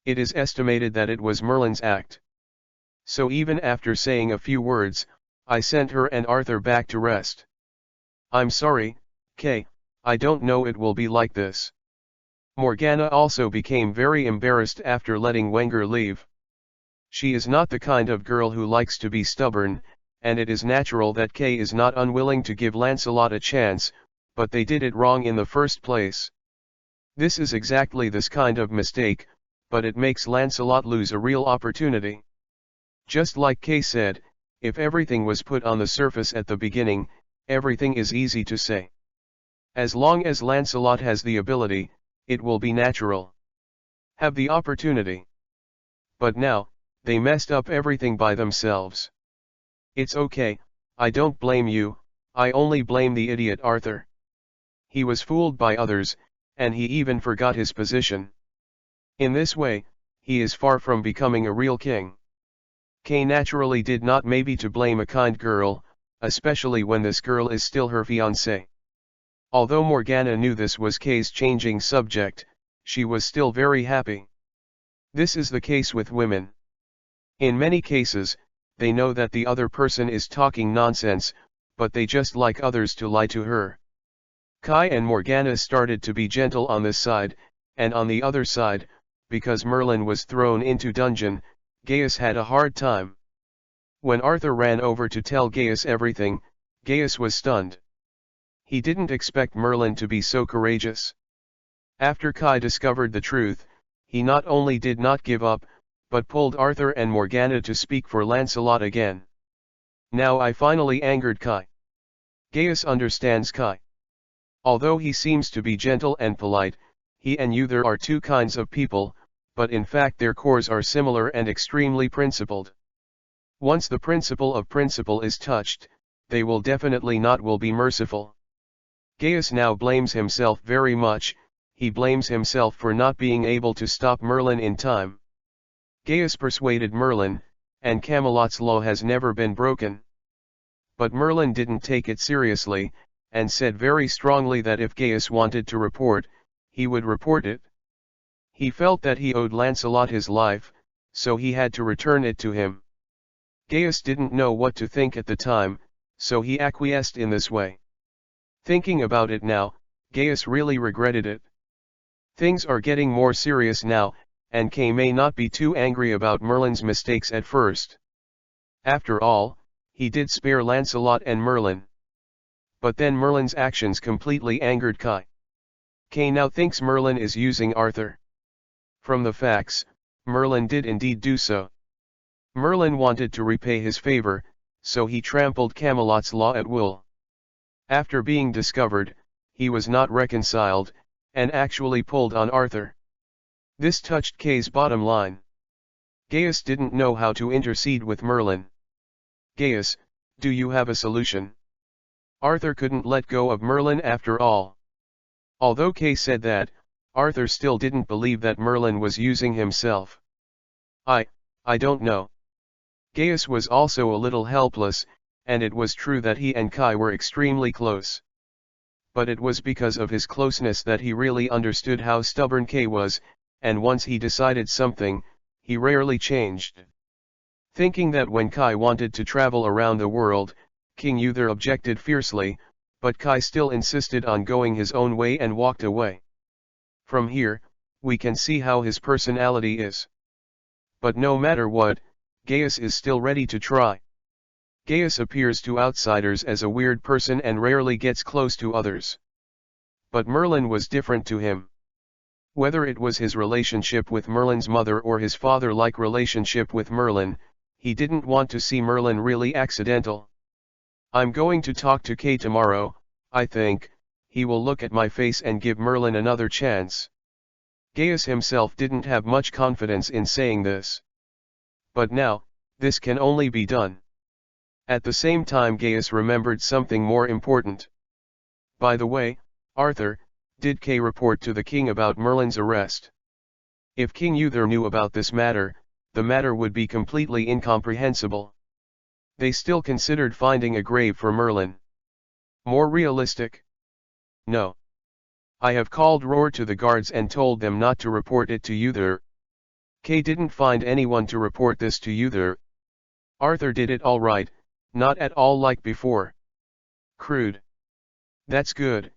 It is estimated that it was Merlin's act. So even after saying a few words, I sent her and Arthur back to rest. I'm sorry, Kay, I don't know it will be like this. Morgana also became very embarrassed after letting Wenger leave. She is not the kind of girl who likes to be stubborn, and it is natural that Kay is not unwilling to give Lancelot a chance, but they did it wrong in the first place. This is exactly this kind of mistake, but it makes Lancelot lose a real opportunity. Just like Kay said, if everything was put on the surface at the beginning, everything is easy to say. As long as Lancelot has the ability, it will be natural. Have the opportunity. But now, they messed up everything by themselves. It's okay, I don't blame you, I only blame the idiot Arthur. He was fooled by others, and he even forgot his position. In this way, he is far from becoming a real king. Kay naturally did not maybe to blame a kind girl, especially when this girl is still her fiancé. Although Morgana knew this was Kay's changing subject, she was still very happy. This is the case with women. In many cases, they know that the other person is talking nonsense, but they just like others to lie to her. Kai and Morgana started to be gentle on this side, and on the other side, because Merlin was thrown into dungeon, Gaius had a hard time. When Arthur ran over to tell Gaius everything, Gaius was stunned. He didn't expect Merlin to be so courageous. After Kai discovered the truth, he not only did not give up, but pulled Arthur and Morgana to speak for Lancelot again. Now I finally angered Kai. Gaius understands Kai. Although he seems to be gentle and polite, he and Uther are two kinds of people, but in fact their cores are similar and extremely principled. Once the principle of principle is touched, they will definitely not will be merciful. Gaius now blames himself very much. He blames himself for not being able to stop Merlin in time. Gaius persuaded Merlin, and Camelot's law has never been broken. But Merlin didn't take it seriously, and said very strongly that if Gaius wanted to report, he would report it. He felt that he owed Lancelot his life, so he had to return it to him. Gaius didn't know what to think at the time, so he acquiesced in this way. Thinking about it now, Gaius really regretted it. Things are getting more serious now, and Kay may not be too angry about Merlin's mistakes at first. After all, he did spare Lancelot and Merlin. But then Merlin's actions completely angered Kai. Kay now thinks Merlin is using Arthur. From the facts, Merlin did indeed do so. Merlin wanted to repay his favor, so he trampled Camelot's law at will. After being discovered, he was not reconciled, and actually pulled on Arthur. This touched Kay's bottom line. Gaius didn't know how to intercede with Merlin. Gaius, do you have a solution? Arthur couldn't let go of Merlin after all. Although Kay said that, Arthur still didn't believe that Merlin was using himself. I don't know. Gaius was also a little helpless, and it was true that he and Kai were extremely close. But it was because of his closeness that he really understood how stubborn Kay was, and once he decided something, he rarely changed. Thinking that when Kai wanted to travel around the world, King Uther objected fiercely, but Kai still insisted on going his own way and walked away. From here, we can see how his personality is. But no matter what, Gaius is still ready to try. Gaius appears to outsiders as a weird person and rarely gets close to others. But Merlin was different to him. Whether it was his relationship with Merlin's mother or his father-like relationship with Merlin, he didn't want to see Merlin really accidental. I'm going to talk to Kay tomorrow, I think. He will look at my face and give Merlin another chance. Gaius himself didn't have much confidence in saying this. But now, this can only be done. At the same time Gaius remembered something more important. By the way, Arthur, did Kay report to the king about Merlin's arrest? If King Uther knew about this matter, the matter would be completely incomprehensible. They still considered finding a grave for Merlin. More realistic? No. I have called Roar to the guards and told them not to report it to Uther. Kay didn't find anyone to report this to Uther. Arthur did it all right, not at all like before. Crude. That's good,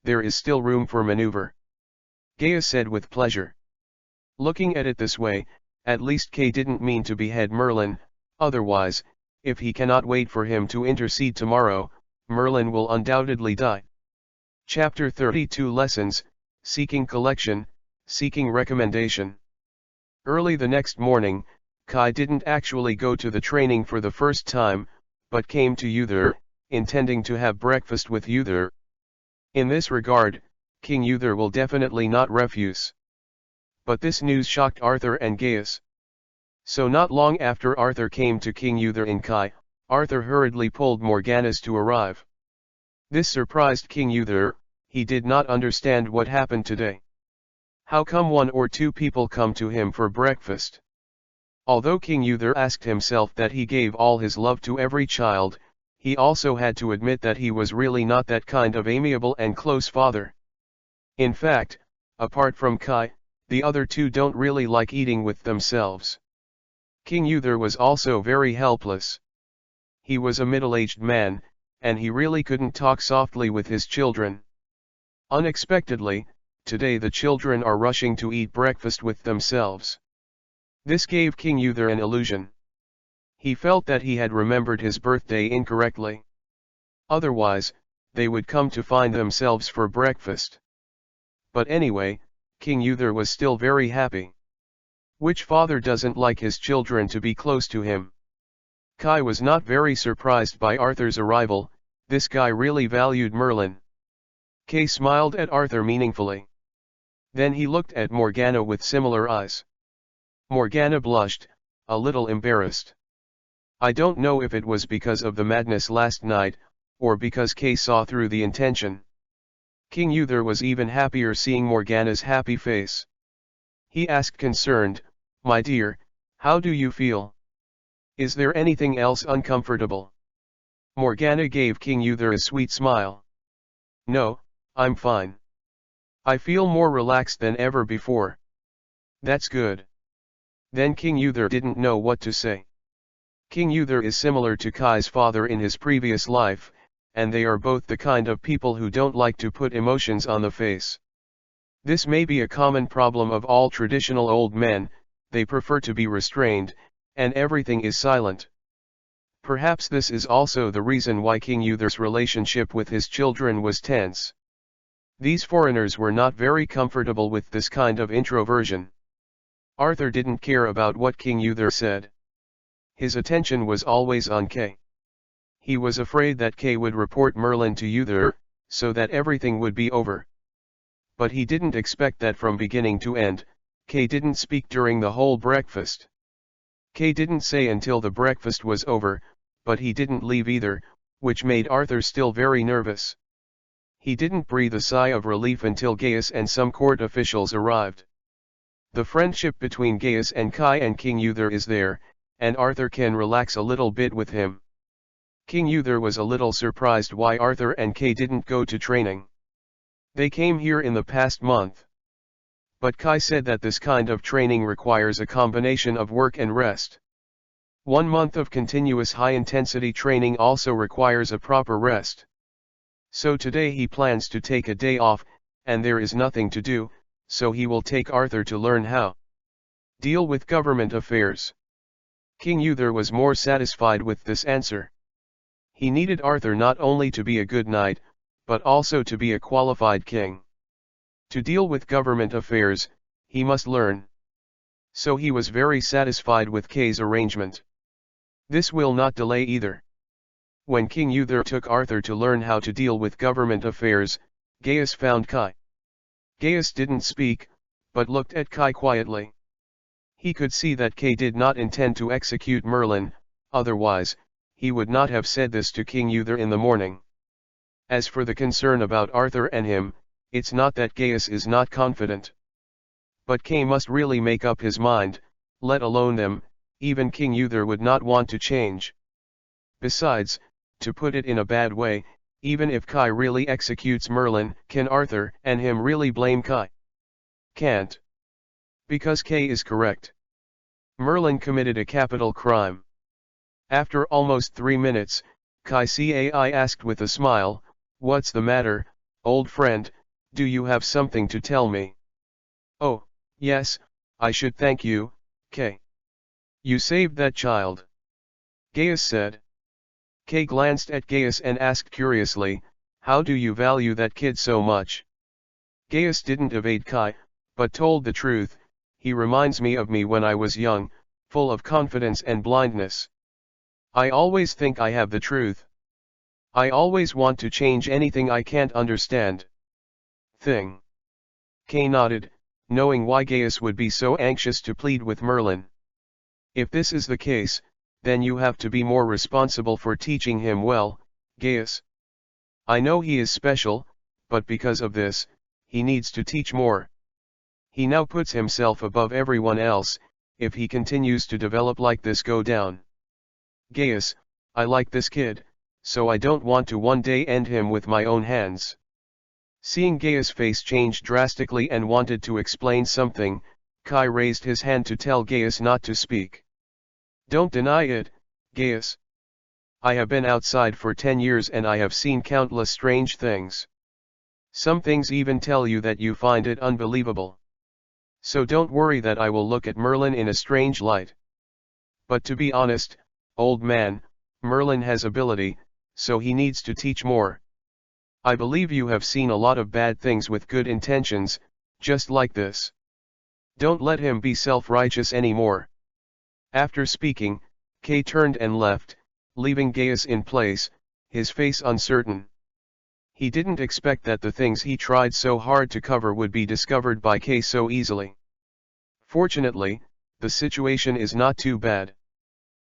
there is still room for maneuver. Gaius said with pleasure. Looking at it this way, at least Kay didn't mean to behead Merlin, otherwise, if he cannot wait for him to intercede tomorrow, Merlin will undoubtedly die. Chapter 32 Lessons, Seeking Collection, Seeking Recommendation. Early the next morning, Kai didn't actually go to the training for the first time, but came to Uther, intending to have breakfast with Uther. In this regard, King Uther will definitely not refuse. But this news shocked Arthur and Gaius. So not long after Arthur came to King Uther in Kai, Arthur hurriedly pulled Morganas to arrive. This surprised King Uther. He did not understand what happened today. How come one or two people come to him for breakfast? Although King Uther asked himself that he gave all his love to every child, he also had to admit that he was really not that kind of amiable and close father. In fact, apart from Kai, the other two don't really like eating with themselves. King Uther was also very helpless. He was a middle-aged man, and he really couldn't talk softly with his children. Unexpectedly, today the children are rushing to eat breakfast with themselves. This gave King Uther an illusion. He felt that he had remembered his birthday incorrectly. Otherwise, they would come to find themselves for breakfast. But anyway, King Uther was still very happy. Which father doesn't like his children to be close to him? Kai was not very surprised by Arthur's arrival. This guy really valued Merlin. Kay smiled at Arthur meaningfully. Then he looked at Morgana with similar eyes. Morgana blushed, a little embarrassed. I don't know if it was because of the madness last night, or because Kay saw through the intention. King Uther was even happier seeing Morgana's happy face. He asked concerned, "My dear, how do you feel? Is there anything else uncomfortable?" Morgana gave King Uther a sweet smile. "No, I'm fine. I feel more relaxed than ever before." "That's good." Then King Uther didn't know what to say. King Uther is similar to Kai's father in his previous life, and they are both the kind of people who don't like to put emotions on the face. This may be a common problem of all traditional old men. They prefer to be restrained, and everything is silent. Perhaps this is also the reason why King Uther's relationship with his children was tense. These foreigners were not very comfortable with this kind of introversion. Arthur didn't care about what King Uther said. His attention was always on Kay. He was afraid that Kay would report Merlin to Uther, so that everything would be over. But he didn't expect that from beginning to end. Kay didn't speak during the whole breakfast. Kay didn't say until the breakfast was over, but he didn't leave either, which made Arthur still very nervous. He didn't breathe a sigh of relief until Gaius and some court officials arrived. The friendship between Gaius and Kai and King Uther is there, and Arthur can relax a little bit with him. King Uther was a little surprised why Arthur and Kay didn't go to training. They came here in the past month. But Kai said that this kind of training requires a combination of work and rest. 1 month of continuous high-intensity training also requires a proper rest. So today he plans to take a day off, and there is nothing to do, so he will take Arthur to learn how deal with government affairs. King Uther was more satisfied with this answer. He needed Arthur not only to be a good knight, but also to be a qualified king. To deal with government affairs, he must learn. So he was very satisfied with Kay's arrangement. This will not delay either. When King Uther took Arthur to learn how to deal with government affairs, Gaius found Kai. Gaius didn't speak, but looked at Kai quietly. He could see that Kay did not intend to execute Merlin, otherwise, he would not have said this to King Uther in the morning. As for the concern about Arthur and him, it's not that Gaius is not confident. But Kay must really make up his mind, let alone them. Even King Uther would not want to change. Besides, to put it in a bad way, even if Kai really executes Merlin, can Arthur and him really blame Kai? Can't. Because Kay is correct. Merlin committed a capital crime. After almost 3 minutes, Kai Cai asked with a smile, "What's the matter, old friend, do you have something to tell me?" "Oh, yes, I should thank you, Kay. You saved that child," Gaius said. Kay glanced at Gaius and asked curiously, "How do you value that kid so much?" Gaius didn't evade Kai, but told the truth. "He reminds me of me when I was young, full of confidence and blindness. I always think I have the truth. I always want to change anything I can't understand." Kay nodded, knowing why Gaius would be so anxious to plead with Merlin. "If this is the case, then you have to be more responsible for teaching him well, Gaius. I know he is special, but because of this, he needs to teach more. He now puts himself above everyone else. If he continues to develop like this, go down. Gaius, I like this kid, so I don't want to one day end him with my own hands." Seeing Gaius' face change drastically and wanted to explain something, Kai raised his hand to tell Gaius not to speak. "Don't deny it, Gaius. I have been outside for 10 years and I have seen countless strange things. Some things even tell you that you find it unbelievable. So don't worry that I will look at Merlin in a strange light. But to be honest, old man, Merlin has ability, so he needs to teach more. I believe you have seen a lot of bad things with good intentions, just like this. Don't let him be self-righteous anymore. After speaking, Kay turned and left, leaving Gaius in place, his face uncertain. He didn't expect that the things he tried so hard to cover would be discovered by Kay so easily. Fortunately, the situation is not too bad.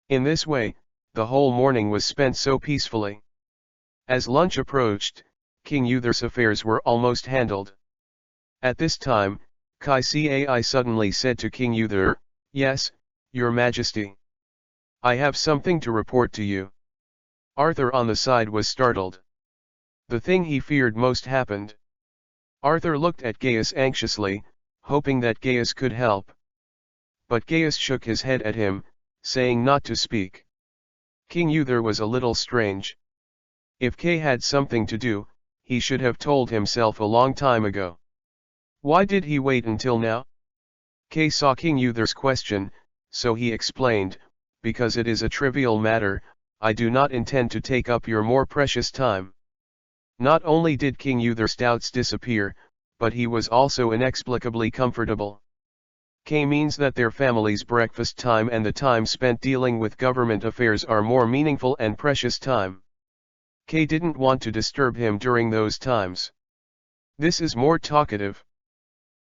In this way, the whole morning was spent so peacefully. As lunch approached, King Uther's affairs were almost handled. At this time, Kai Cai suddenly said to King Uther, "Yes, Your Majesty. I have something to report to you." Arthur on the side was startled. The thing he feared most happened. Arthur looked at Gaius anxiously, hoping that Gaius could help. But Gaius shook his head at him, saying not to speak. King Uther was a little strange. If Kay had something to do, he should have told himself a long time ago. Why did he wait until now? Kay saw King Uther's question, so he explained, "Because it is a trivial matter, I do not intend to take up your more precious time." Not only did King Uther's doubts disappear, but he was also inexplicably comfortable. Kay means that their family's breakfast time and the time spent dealing with government affairs are more meaningful and precious time. Kay didn't want to disturb him during those times. This is more talkative.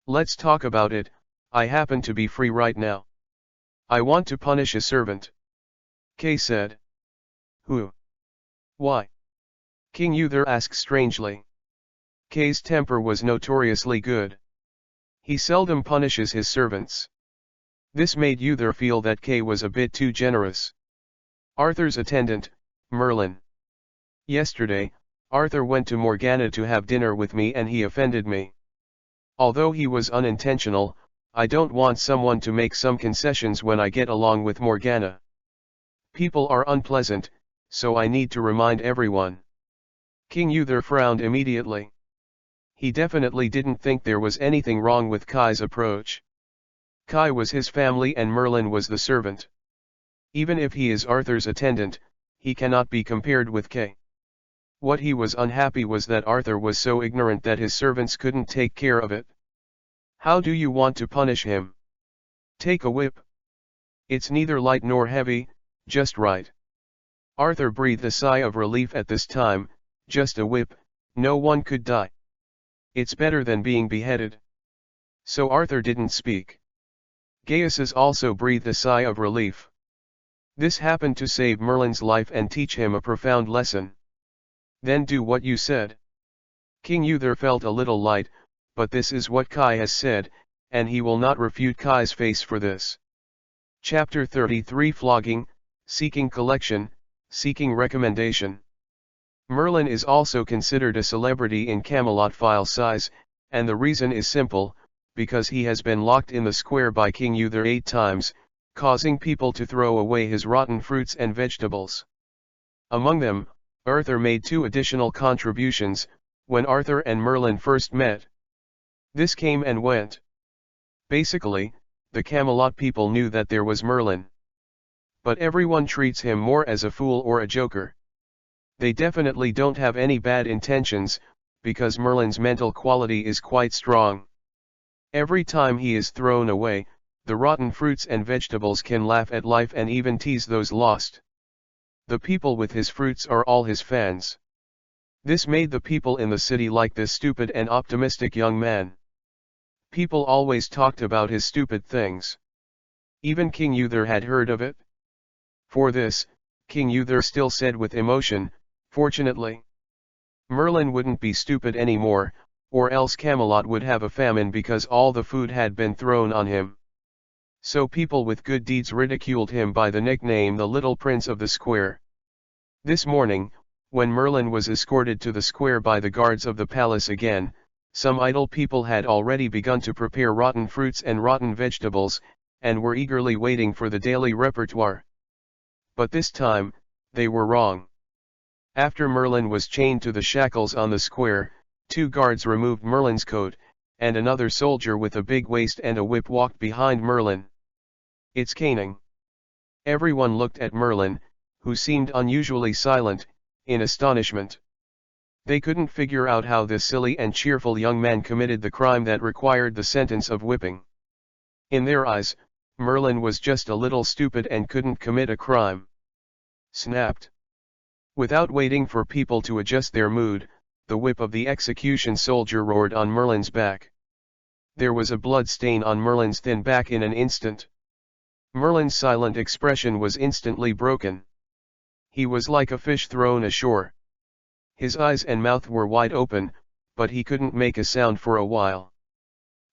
Let's talk about it. I happen to be free right now. I want to punish a servant. Kay said. Who? Why? King Uther asked strangely. Kay's temper was notoriously good. He seldom punishes his servants. This made Uther feel that Kay was a bit too generous. Arthur's attendant, Merlin. Yesterday, Arthur went to Morgana to have dinner with me and he offended me. Although he was unintentional, I don't want someone to make some concessions when I get along with Morgana. People are unpleasant, so I need to remind everyone. King Uther frowned immediately. He definitely didn't think there was anything wrong with Kai's approach. Kai was his family and Merlin was the servant. Even if he is Arthur's attendant, he cannot be compared with Kay. What he was unhappy was that Arthur was so ignorant that his servants couldn't take care of it. How do you want to punish him? Take a whip. It's neither light nor heavy, just right. Arthur breathed a sigh of relief at this time. Just a whip, no one could die. It's better than being beheaded. So Arthur didn't speak. Gaius also breathed a sigh of relief. This happened to save Merlin's life and teach him a profound lesson. Then do what you said. King Uther felt a little light, but this is what Kai has said, and he will not refute Kai's face for this. Chapter 33 Flogging, Seeking Collection, Seeking Recommendation. Merlin is also considered a celebrity in Camelot file size, and the reason is simple, because he has been locked in the square by King Uther 8 times, causing people to throw away his rotten fruits and vegetables. Among them, Arthur made 2 additional contributions, when Arthur and Merlin first met. This came and went. Basically, the Camelot people knew that there was Merlin. But everyone treats him more as a fool or a joker. They definitely don't have any bad intentions, because Merlin's mental quality is quite strong. Every time he is thrown away, the rotten fruits and vegetables can laugh at life and even tease those lost. The people with his fruits are all his fans. This made the people in the city like this stupid and optimistic young man. People always talked about his stupid things. Even King Uther had heard of it. For this, King Uther still said with emotion, "Fortunately, Merlin wouldn't be stupid anymore, or else Camelot would have a famine because all the food had been thrown on him." So people with good deeds ridiculed him by the nickname the Little Prince of the Square. This morning, when Merlin was escorted to the square by the guards of the palace again, some idle people had already begun to prepare rotten fruits and rotten vegetables, and were eagerly waiting for the daily repertoire. But this time, they were wrong. After Merlin was chained to the shackles on the square, 2 guards removed Merlin's coat, and another soldier with a big waist and a whip walked behind Merlin. It's caning. Everyone looked at Merlin, who seemed unusually silent, in astonishment. They couldn't figure out how this silly and cheerful young man committed the crime that required the sentence of whipping. In their eyes, Merlin was just a little stupid and couldn't commit a crime. Snapped. Without waiting for people to adjust their mood, the whip of the execution soldier roared on Merlin's back. There was a blood stain on Merlin's thin back in an instant. Merlin's silent expression was instantly broken. He was like a fish thrown ashore. His eyes and mouth were wide open, but he couldn't make a sound for a while.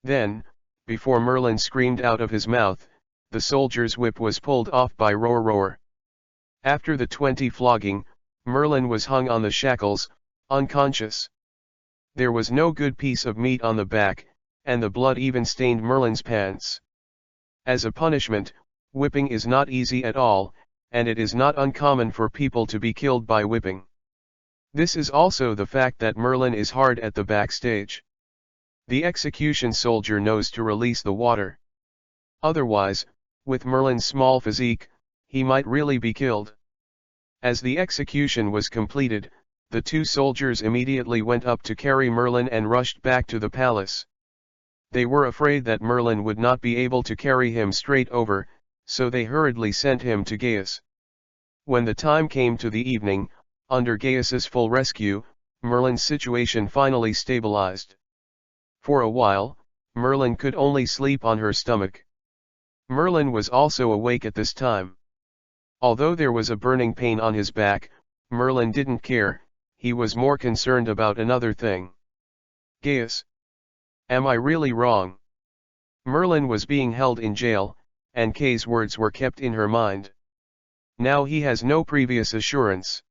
Then, before Merlin screamed out of his mouth, the soldier's whip was pulled off by roar roar. After the 20 flogging, Merlin was hung on the shackles, unconscious. There was no good piece of meat on the back, and the blood even stained Merlin's pants. As a punishment, whipping is not easy at all, and it is not uncommon for people to be killed by whipping. This is also the fact that Merlin is hard at the backstage. The execution soldier knows to release the water. Otherwise, with Merlin's small physique, he might really be killed. As the execution was completed, the two soldiers immediately went up to carry Merlin and rushed back to the palace. They were afraid that Merlin would not be able to carry him straight over, so they hurriedly sent him to Gaius. When the time came to the evening, under Gaius's full rescue, Merlin's situation finally stabilized. For a while, Merlin could only sleep on her stomach. Merlin was also awake at this time. Although there was a burning pain on his back, Merlin didn't care, he was more concerned about another thing. Gaius. Am I really wrong? Merlin was being held in jail, and Kay's words were kept in her mind. Now he has no previous assurance.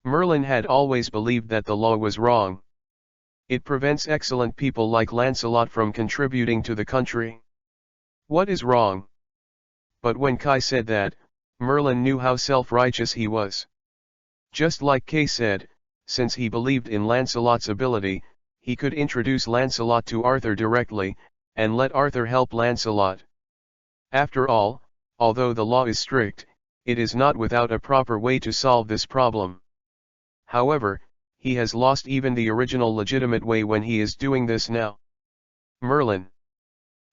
Merlin had always believed that the law was wrong. It prevents excellent people like Lancelot from contributing to the country. What is wrong? But when Kay said that, Merlin knew how self-righteous he was. Just like Kay said, since he believed in Lancelot's ability, he could introduce Lancelot to Arthur directly, and let Arthur help Lancelot. After all, although the law is strict, it is not without a proper way to solve this problem. However, he has lost even the original legitimate way when he is doing this now. Merlin.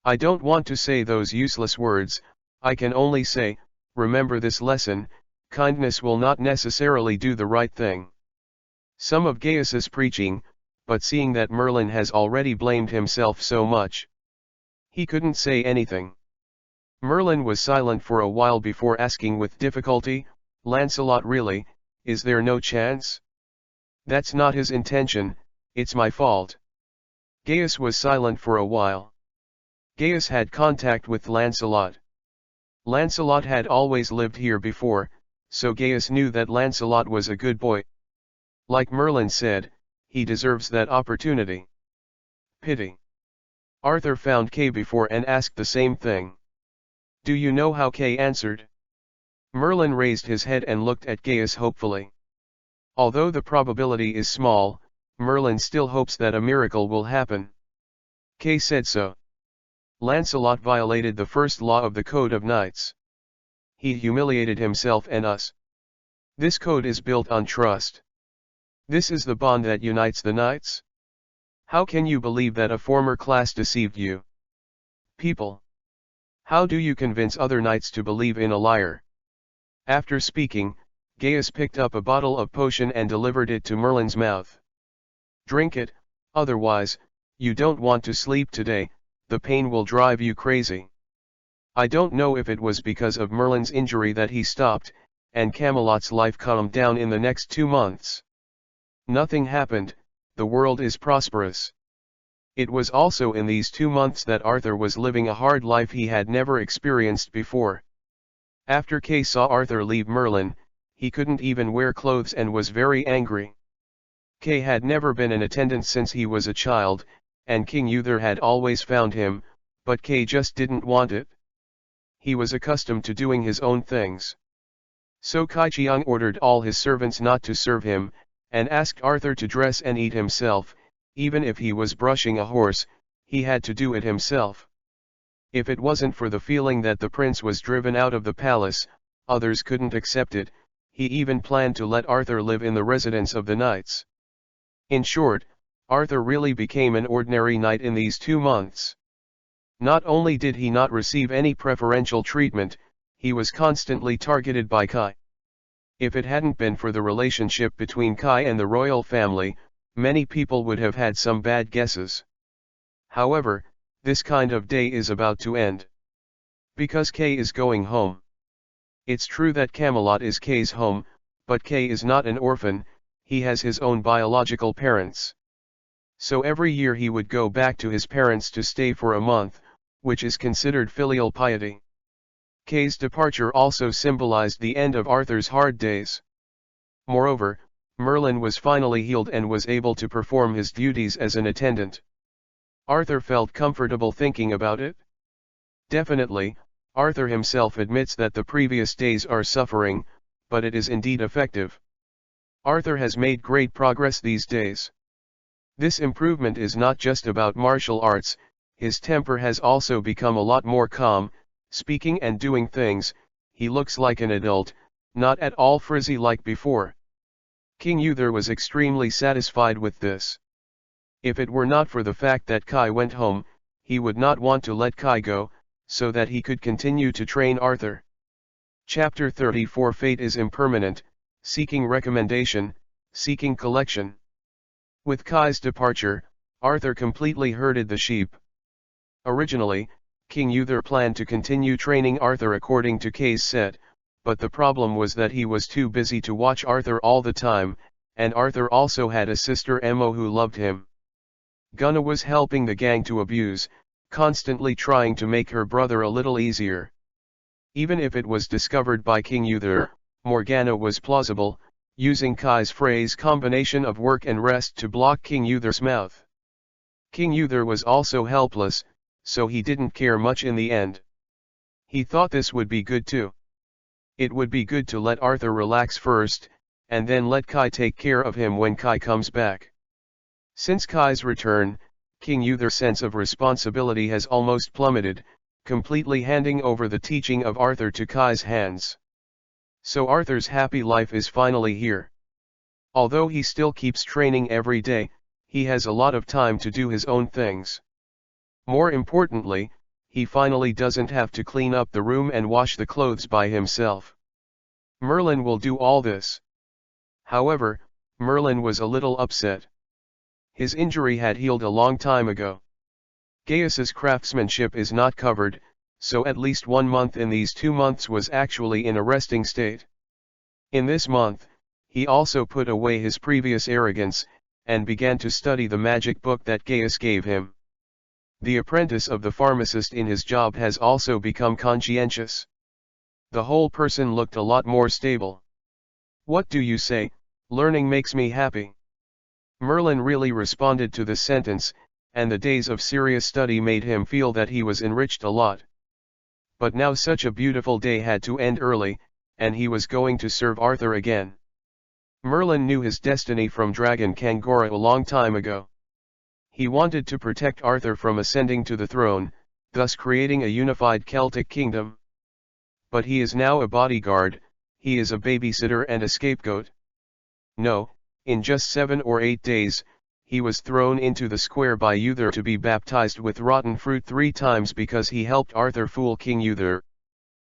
I don't want to say those useless words, I can only say, remember this lesson, kindness will not necessarily do the right thing. Some of Gaius's preaching, but seeing that Merlin has already blamed himself so much, he couldn't say anything. Merlin was silent for a while before asking with difficulty, Lancelot, really, is there no chance? That's not his intention, it's my fault. Gaius was silent for a while. Gaius had contact with Lancelot. Lancelot had always lived here before, so Gaius knew that Lancelot was a good boy. Like Merlin said, he deserves that opportunity. Pity. Arthur found Kay before and asked the same thing. Do you know how Kay answered? Merlin raised his head and looked at Gaius hopefully. Although the probability is small, Merlin still hopes that a miracle will happen. Kay said so. Lancelot violated the first law of the Code of Knights. He humiliated himself and us. This code is built on trust. This is the bond that unites the knights. How can you believe that a former class deceived you? People. How do you convince other knights to believe in a liar? After speaking, Gaius picked up a bottle of potion and delivered it to Merlin's mouth. Drink it, otherwise, you don't want to sleep today, the pain will drive you crazy. I don't know if it was because of Merlin's injury that he stopped, and Camelot's life calmed down in the next 2 months. Nothing happened, the world is prosperous. It was also in these 2 months that Arthur was living a hard life he had never experienced before. After Kay saw Arthur leave Merlin, he couldn't even wear clothes and was very angry. Kay had never been an attendant since he was a child, and King Uther had always found him, but Kay just didn't want it. He was accustomed to doing his own things. So Kai Chiang ordered all his servants not to serve him, and asked Arthur to dress and eat himself. Even if he was brushing a horse, he had to do it himself. If it wasn't for the feeling that the prince was driven out of the palace, others couldn't accept it. He even planned to let Arthur live in the residence of the knights. In short, Arthur really became an ordinary knight in these 2 months. Not only did he not receive any preferential treatment, he was constantly targeted by Kai. If it hadn't been for the relationship between Kai and the royal family, many people would have had some bad guesses. However, this kind of day is about to end. Because Kay is going home. It's true that Camelot is Kay's home, but Kay is not an orphan, he has his own biological parents. So every year he would go back to his parents to stay for a month, which is considered filial piety. Kay's departure also symbolized the end of Arthur's hard days. Moreover, Merlin was finally healed and was able to perform his duties as an attendant. Arthur felt comfortable thinking about it. Definitely, Arthur himself admits that the previous days are suffering, but it is indeed effective. Arthur has made great progress these days. This improvement is not just about martial arts, his temper has also become a lot more calm, speaking and doing things, he looks like an adult, not at all frizzy like before. King Uther was extremely satisfied with this. If it were not for the fact that Kai went home, he would not want to let Kai go, so that he could continue to train Arthur. Chapter 34 Fate is impermanent, seeking recommendation, seeking collection. With Kai's departure, Arthur completely herded the sheep. Originally, King Uther planned to continue training Arthur according to Kay's set, but the problem was that he was too busy to watch Arthur all the time, and Arthur also had a sister Emma who loved him. Gunna was helping the gang to abuse, constantly trying to make her brother a little easier. Even if it was discovered by King Uther, Morgana was plausible, using Kai's phrase combination of work and rest to block King Uther's mouth. King Uther was also helpless, so he didn't care much in the end. He thought this would be good too. It would be good to let Arthur relax first, and then let Kai take care of him when Kai comes back. Since Kai's return, King Uther's sense of responsibility has almost plummeted, completely handing over the teaching of Arthur to Kai's hands. So Arthur's happy life is finally here. Although he still keeps training every day, he has a lot of time to do his own things. More importantly, he finally doesn't have to clean up the room and wash the clothes by himself. Merlin will do all this. However, Merlin was a little upset. His injury had healed a long time ago. Gaius's craftsmanship is not covered, so at least 1 month in these 2 months was actually in a resting state. In this month, he also put away his previous arrogance, and began to study the magic book that Gaius gave him. The apprentice of the pharmacist in his job has also become conscientious. The whole person looked a lot more stable. What do you say? Learning makes me happy. Merlin really responded to the sentence, and the days of serious study made him feel that he was enriched a lot. But now such a beautiful day had to end early, and he was going to serve Arthur again. Merlin knew his destiny from Dragon Kangora a long time ago. He wanted to protect Arthur from ascending to the throne, thus creating a unified Celtic kingdom. But he is now a bodyguard, he is a babysitter and a scapegoat. No, in just 7 or 8 days, he was thrown into the square by Uther to be baptized with rotten fruit 3 times because he helped Arthur fool King Uther.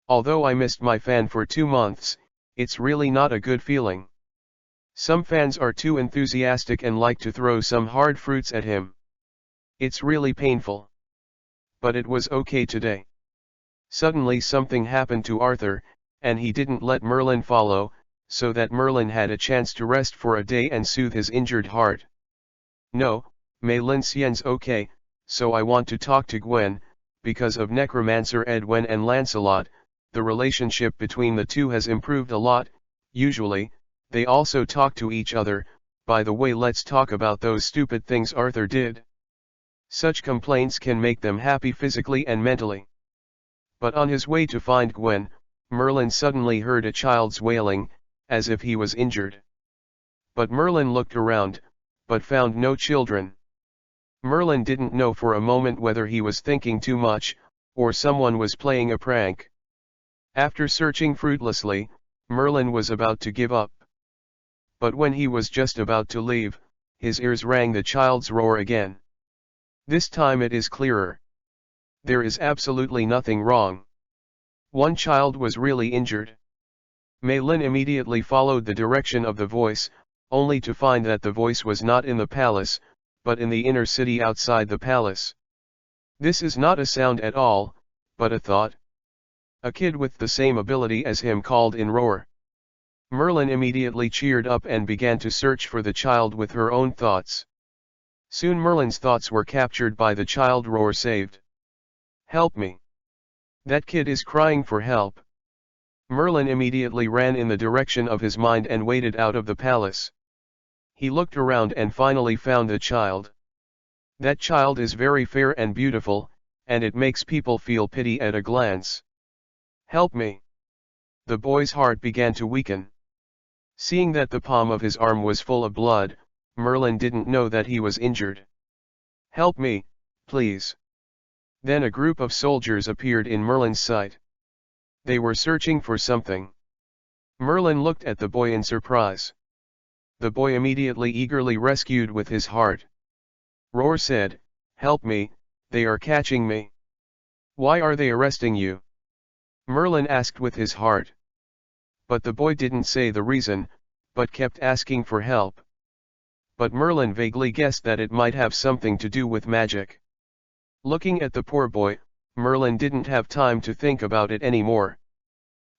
Although I missed my fan for 2 months, it's really not a good feeling. Some fans are too enthusiastic and like to throw some hard fruits at him. It's really painful. But it was okay today. Suddenly something happened to Arthur, and he didn't let Merlin follow, so that Merlin had a chance to rest for a day and soothe his injured heart. No, Melincien's okay, so I want to talk to Gwen. Because of Necromancer Edwin and Lancelot, the relationship between the two has improved a lot. Usually, they also talk to each other. By the way, let's talk about those stupid things Arthur did. Such complaints can make them happy physically and mentally. But on his way to find Gwen, Merlin suddenly heard a child's wailing, as if he was injured. But Merlin looked around, but found no children. Merlin didn't know for a moment whether he was thinking too much, or someone was playing a prank. After searching fruitlessly, Merlin was about to give up. But when he was just about to leave, his ears rang the child's roar again. This time it is clearer. There is absolutely nothing wrong. One child was really injured. Mei Lin immediately followed the direction of the voice, only to find that the voice was not in the palace, but in the inner city outside the palace. This is not a sound at all, but a thought. A kid with the same ability as him called in roar. Merlin immediately cheered up and began to search for the child with her own thoughts. Soon Merlin's thoughts were captured by the child roar saved. Help me! That kid is crying for help. Merlin immediately ran in the direction of his mind and waded out of the palace. He looked around and finally found the child. That child is very fair and beautiful, and it makes people feel pity at a glance. Help me! The boy's heart began to weaken. Seeing that the palm of his arm was full of blood, Merlin didn't know that he was injured. Help me, please. Then a group of soldiers appeared in Merlin's sight. They were searching for something. Merlin looked at the boy in surprise. The boy immediately eagerly rescued with his heart. Roar said, "Help me, they are catching me." "Why are they arresting you?" Merlin asked with his heart. But the boy didn't say the reason, but kept asking for help. But Merlin vaguely guessed that it might have something to do with magic. Looking at the poor boy, Merlin didn't have time to think about it anymore.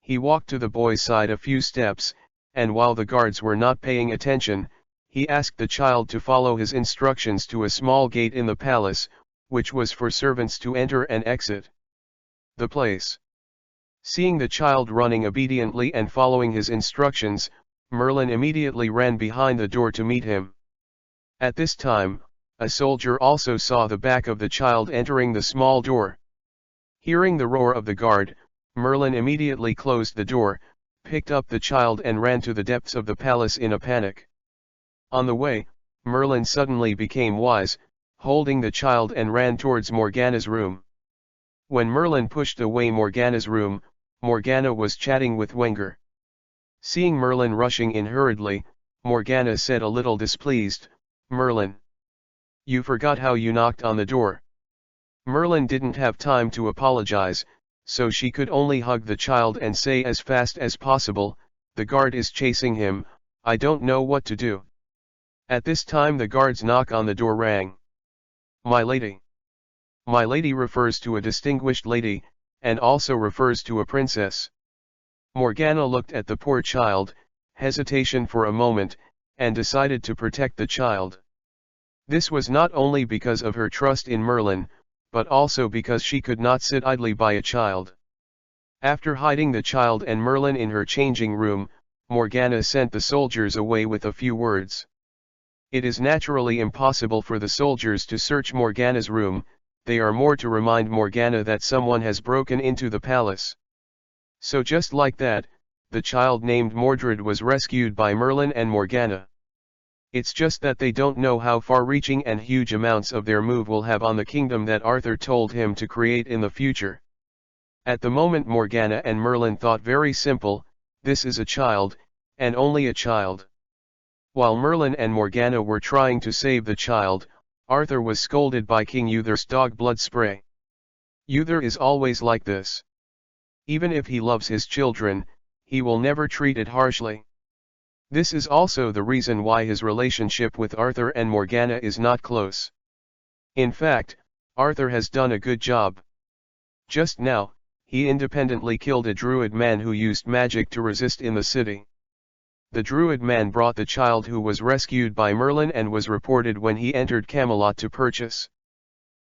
He walked to the boy's side a few steps, and while the guards were not paying attention, he asked the child to follow his instructions to a small gate in the palace, which was for servants to enter and exit the place. Seeing the child running obediently and following his instructions, Merlin immediately ran behind the door to meet him. At this time, a soldier also saw the back of the child entering the small door. Hearing the roar of the guard, Merlin immediately closed the door, picked up the child and ran to the depths of the palace in a panic. On the way, Merlin suddenly became wise, holding the child and ran towards Morgana's room. When Merlin pushed away Morgana's room, Morgana was chatting with Wenger. Seeing Merlin rushing in hurriedly, Morgana said a little displeased, "Merlin, you forgot how you knocked on the door." Merlin didn't have time to apologize, so she could only hug the child and say as fast as possible, "The guard is chasing him, I don't know what to do." At this time the guard's knock on the door rang. "My lady." My lady refers to a distinguished lady, and also refers to a princess. Morgana looked at the poor child, hesitation for a moment, and decided to protect the child. This was not only because of her trust in Merlin, but also because she could not sit idly by a child. After hiding the child and Merlin in her changing room, Morgana sent the soldiers away with a few words. It is naturally impossible for the soldiers to search Morgana's room, they are more to remind Morgana that someone has broken into the palace. So just like that, the child named Mordred was rescued by Merlin and Morgana. It's just that they don't know how far-reaching and huge amounts of their move will have on the kingdom that Arthur told him to create in the future. At the moment Morgana and Merlin thought very simple, this is a child, and only a child. While Merlin and Morgana were trying to save the child, Arthur was scolded by King Uther's dog blood spray. Uther is always like this. Even if he loves his children, he will never treat it harshly. This is also the reason why his relationship with Arthur and Morgana is not close. In fact, Arthur has done a good job. Just now, he independently killed a druid man who used magic to resist in the city. The druid man brought the child who was rescued by Merlin and was reported when he entered Camelot to purchase.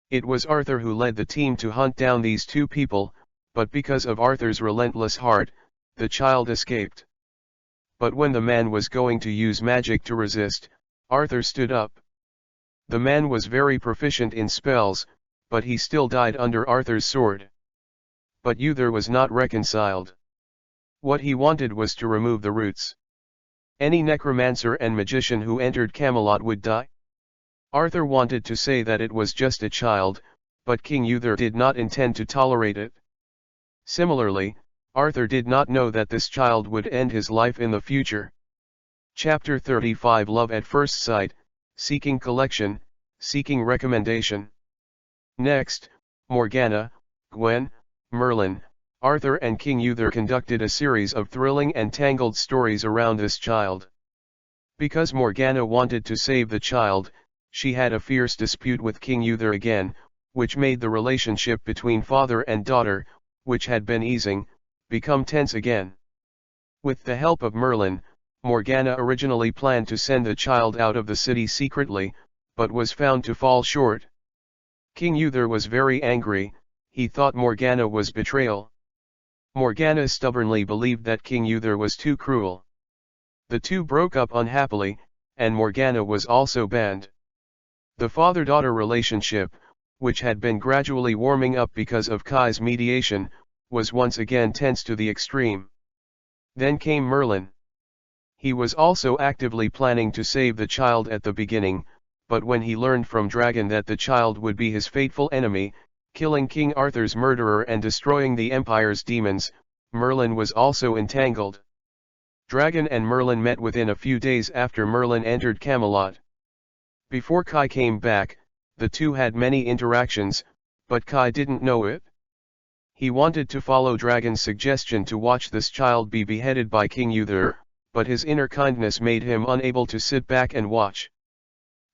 It was Arthur who led the team to hunt down these two people, but because of Arthur's relentless heart, the child escaped. But when the man was going to use magic to resist, Arthur stood up. The man was very proficient in spells, but he still died under Arthur's sword. But Uther was not reconciled. What he wanted was to remove the roots. Any necromancer and magician who entered Camelot would die. Arthur wanted to say that it was just a child, but King Uther did not intend to tolerate it. Similarly, Arthur did not know that this child would end his life in the future. Chapter 35 Love at First Sight, seeking collection, seeking recommendation. Next, Morgana, Gwen, Merlin, Arthur and King Uther conducted a series of thrilling and tangled stories around this child. Because Morgana wanted to save the child, she had a fierce dispute with King Uther again, which made the relationship between father and daughter, which had been easing, become tense again. With the help of Merlin, Morgana originally planned to send the child out of the city secretly, but was found to fall short. King Uther was very angry. He thought Morgana was betrayal. Morgana stubbornly believed that King Uther was too cruel. The two broke up unhappily, and Morgana was also banned. The father-daughter relationship, which had been gradually warming up because of Kai's mediation, was once again tense to the extreme. Then came Merlin. He was also actively planning to save the child at the beginning, but when he learned from Dragon that the child would be his fateful enemy, killing King Arthur's murderer and destroying the Empire's demons, Merlin was also entangled. Dragon and Merlin met within a few days after Merlin entered Camelot. Before Kai came back, the two had many interactions, but Kai didn't know it. He wanted to follow Dragon's suggestion to watch this child be beheaded by King Uther, but his inner kindness made him unable to sit back and watch.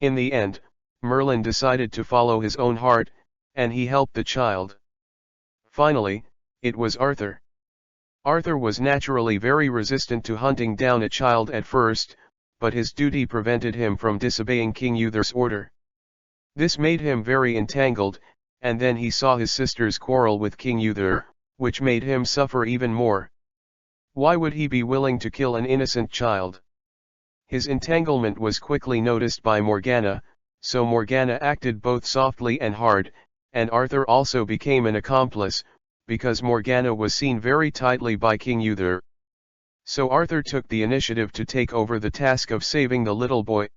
In the end, Merlin decided to follow his own heart, and he helped the child. Finally, it was Arthur. Arthur was naturally very resistant to hunting down a child at first, but his duty prevented him from disobeying King Uther's order. This made him very entangled, and then he saw his sisters quarrel with King Uther, which made him suffer even more. Why would he be willing to kill an innocent child? His entanglement was quickly noticed by Morgana, so Morgana acted both softly and hard, and Arthur also became an accomplice, because Morgana was seen very tightly by King Uther. So Arthur took the initiative to take over the task of saving the little boy.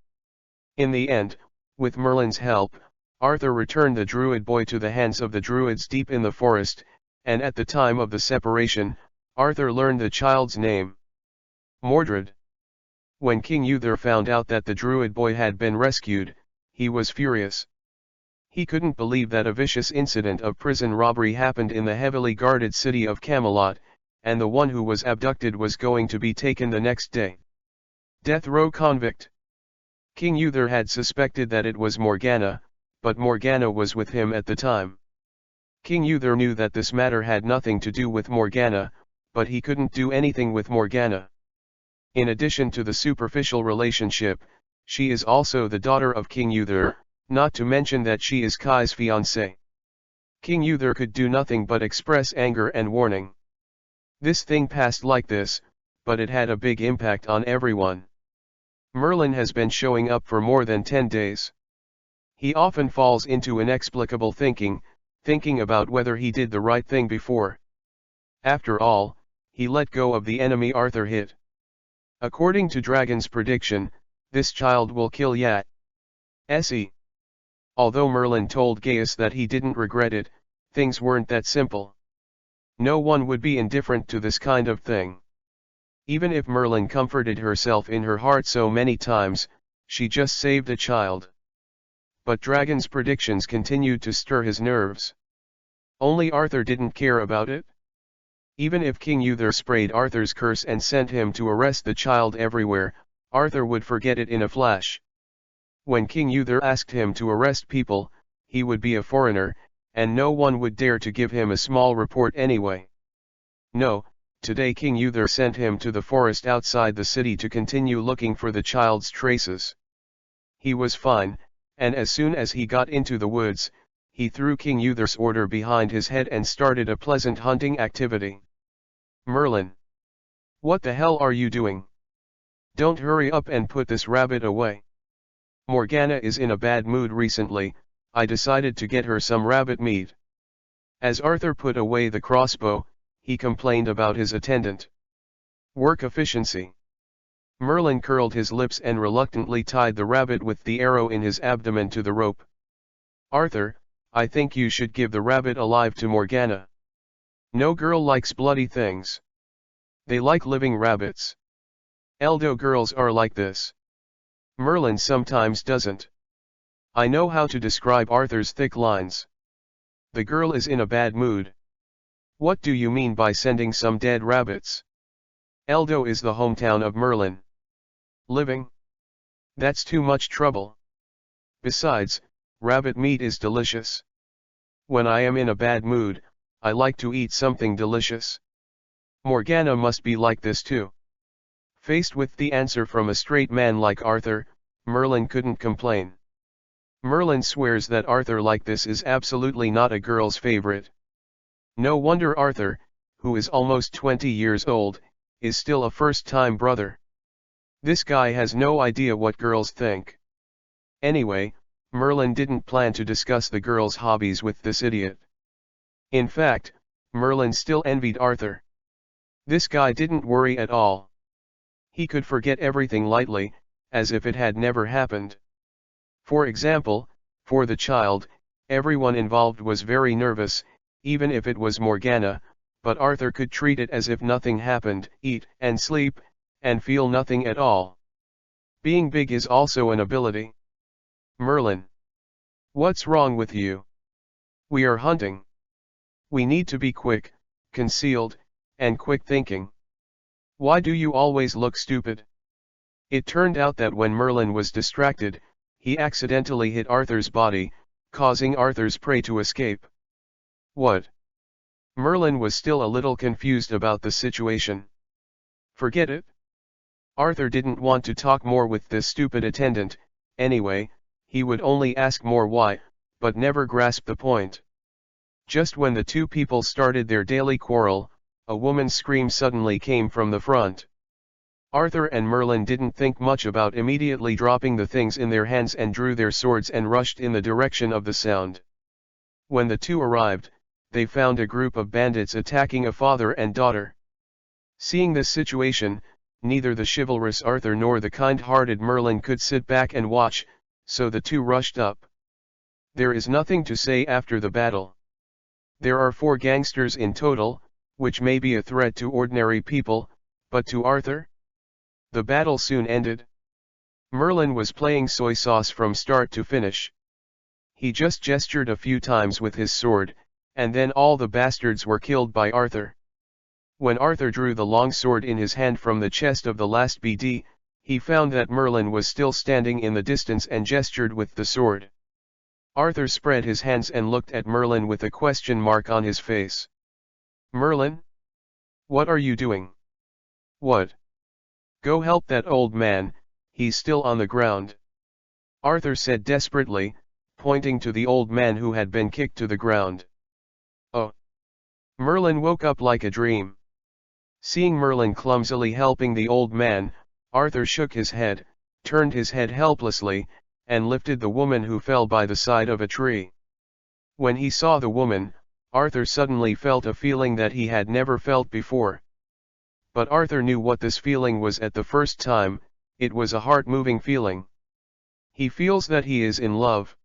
In the end, with Merlin's help, Arthur returned the druid boy to the hands of the druids deep in the forest, and at the time of the separation, Arthur learned the child's name: Mordred. When King Uther found out that the druid boy had been rescued, he was furious. He couldn't believe that a vicious incident of prison robbery happened in the heavily guarded city of Camelot, and the one who was abducted was going to be taken the next day. Death row convict. King Uther had suspected that it was Morgana, but Morgana was with him at the time. King Uther knew that this matter had nothing to do with Morgana, but he couldn't do anything with Morgana. In addition to the superficial relationship, she is also the daughter of King Uther, not to mention that she is Kai's fiancée. King Uther could do nothing but express anger and warning. This thing passed like this, but it had a big impact on everyone. Merlin has been showing up for more than 10 days. He often falls into inexplicable thinking about whether he did the right thing before. After all, he let go of the enemy Arthur hit. According to Dragon's prediction, this child will kill Yat. Se. Although Merlin told Gaius that he didn't regret it, things weren't that simple. No one would be indifferent to this kind of thing. Even if Merlin comforted herself in her heart so many times, she just saved a child. But Dragon's predictions continued to stir his nerves. Only Arthur didn't care about it. Even if King Uther sprayed Arthur's curse and sent him to arrest the child everywhere, Arthur would forget it in a flash. When King Uther asked him to arrest people, he would be a foreigner, and no one would dare to give him a small report anyway. No, today King Uther sent him to the forest outside the city to continue looking for the child's traces. He was fine, and as soon as he got into the woods, he threw King Uther's order behind his head and started a pleasant hunting activity. Merlin. What the hell are you doing? Don't hurry up and put this rabbit away. Morgana is in a bad mood recently, I decided to get her some rabbit meat. As Arthur put away the crossbow, he complained about his attendant. Work efficiency. Merlin curled his lips and reluctantly tied the rabbit with the arrow in his abdomen to the rope. Arthur, I think you should give the rabbit alive to Morgana. No girl likes bloody things. They like living rabbits. Eldo girls are like this. Merlin sometimes doesn't. I know how to describe Arthur's thick lines. The girl is in a bad mood. What do you mean by sending some dead rabbits? Eldo is the hometown of Merlin. Living? That's too much trouble. Besides, rabbit meat is delicious. When I am in a bad mood, I like to eat something delicious. Morgana must be like this too. Faced with the answer from a straight man like Arthur, Merlin couldn't complain. Merlin swears that Arthur like this is absolutely not a girl's favorite. No wonder Arthur, who is almost 20 years old, is still a first-time brother. This guy has no idea what girls think. Anyway, Merlin didn't plan to discuss the girl's hobbies with this idiot. In fact, Merlin still envied Arthur. This guy didn't worry at all. He could forget everything lightly, as if it had never happened. For example, for the child, everyone involved was very nervous, even if it was Morgana, but Arthur could treat it as if nothing happened, eat and sleep, and feel nothing at all. Being big is also an ability. Merlin. What's wrong with you? We are hunting. We need to be quick, concealed, and quick thinking. Why do you always look stupid? It turned out that when Merlin was distracted, he accidentally hit Arthur's body, causing Arthur's prey to escape. What? Merlin was still a little confused about the situation. Forget it. Arthur didn't want to talk more with this stupid attendant, anyway, he would only ask more why, but never grasp the point. Just when the two people started their daily quarrel, a woman's scream suddenly came from the front. Arthur and Merlin didn't think much about immediately dropping the things in their hands and drew their swords and rushed in the direction of the sound. When the two arrived, they found a group of bandits attacking a father and daughter. Seeing this situation, neither the chivalrous Arthur nor the kind-hearted Merlin could sit back and watch, so the two rushed up. There is nothing to say after the battle. There are 4 gangsters in total, which may be a threat to ordinary people, but to Arthur? The battle soon ended. Merlin was playing soy sauce from start to finish. He just gestured a few times with his sword, and then all the bastards were killed by Arthur. When Arthur drew the long sword in his hand from the chest of the last BD, he found that Merlin was still standing in the distance and gestured with the sword. Arthur spread his hands and looked at Merlin with a question mark on his face. Merlin? What are you doing? What? Go help that old man, he's still on the ground. Arthur said desperately, pointing to the old man who had been kicked to the ground. Oh! Merlin woke up like a dream. Seeing Merlin clumsily helping the old man, Arthur shook his head, turned his head helplessly, and lifted the woman who fell by the side of a tree. When he saw the woman, Arthur suddenly felt a feeling that he had never felt before. But Arthur knew what this feeling was at the first time, it was a heart-moving feeling. He feels that he is in love.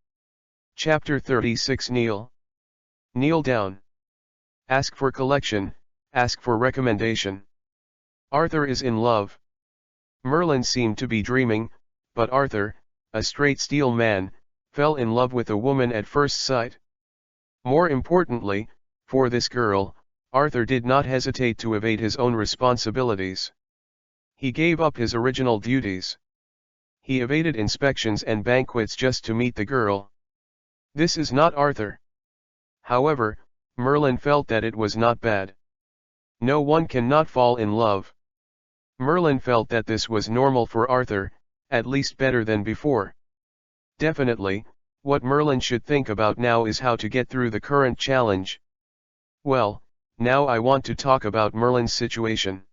Chapter 36 Kneel. Kneel down. Ask for collection, ask for recommendation. Arthur is in love. Merlin seemed to be dreaming, but Arthur, a straight steel man, fell in love with a woman at first sight. More importantly, for this girl, Arthur did not hesitate to evade his own responsibilities. He gave up his original duties. He evaded inspections and banquets just to meet the girl. This is not Arthur. However, Merlin felt that it was not bad. No one can not fall in love. Merlin felt that this was normal for Arthur, at least better than before. Definitely, what Merlin should think about now is how to get through the current challenge. Well, now I want to talk about Merlin's situation.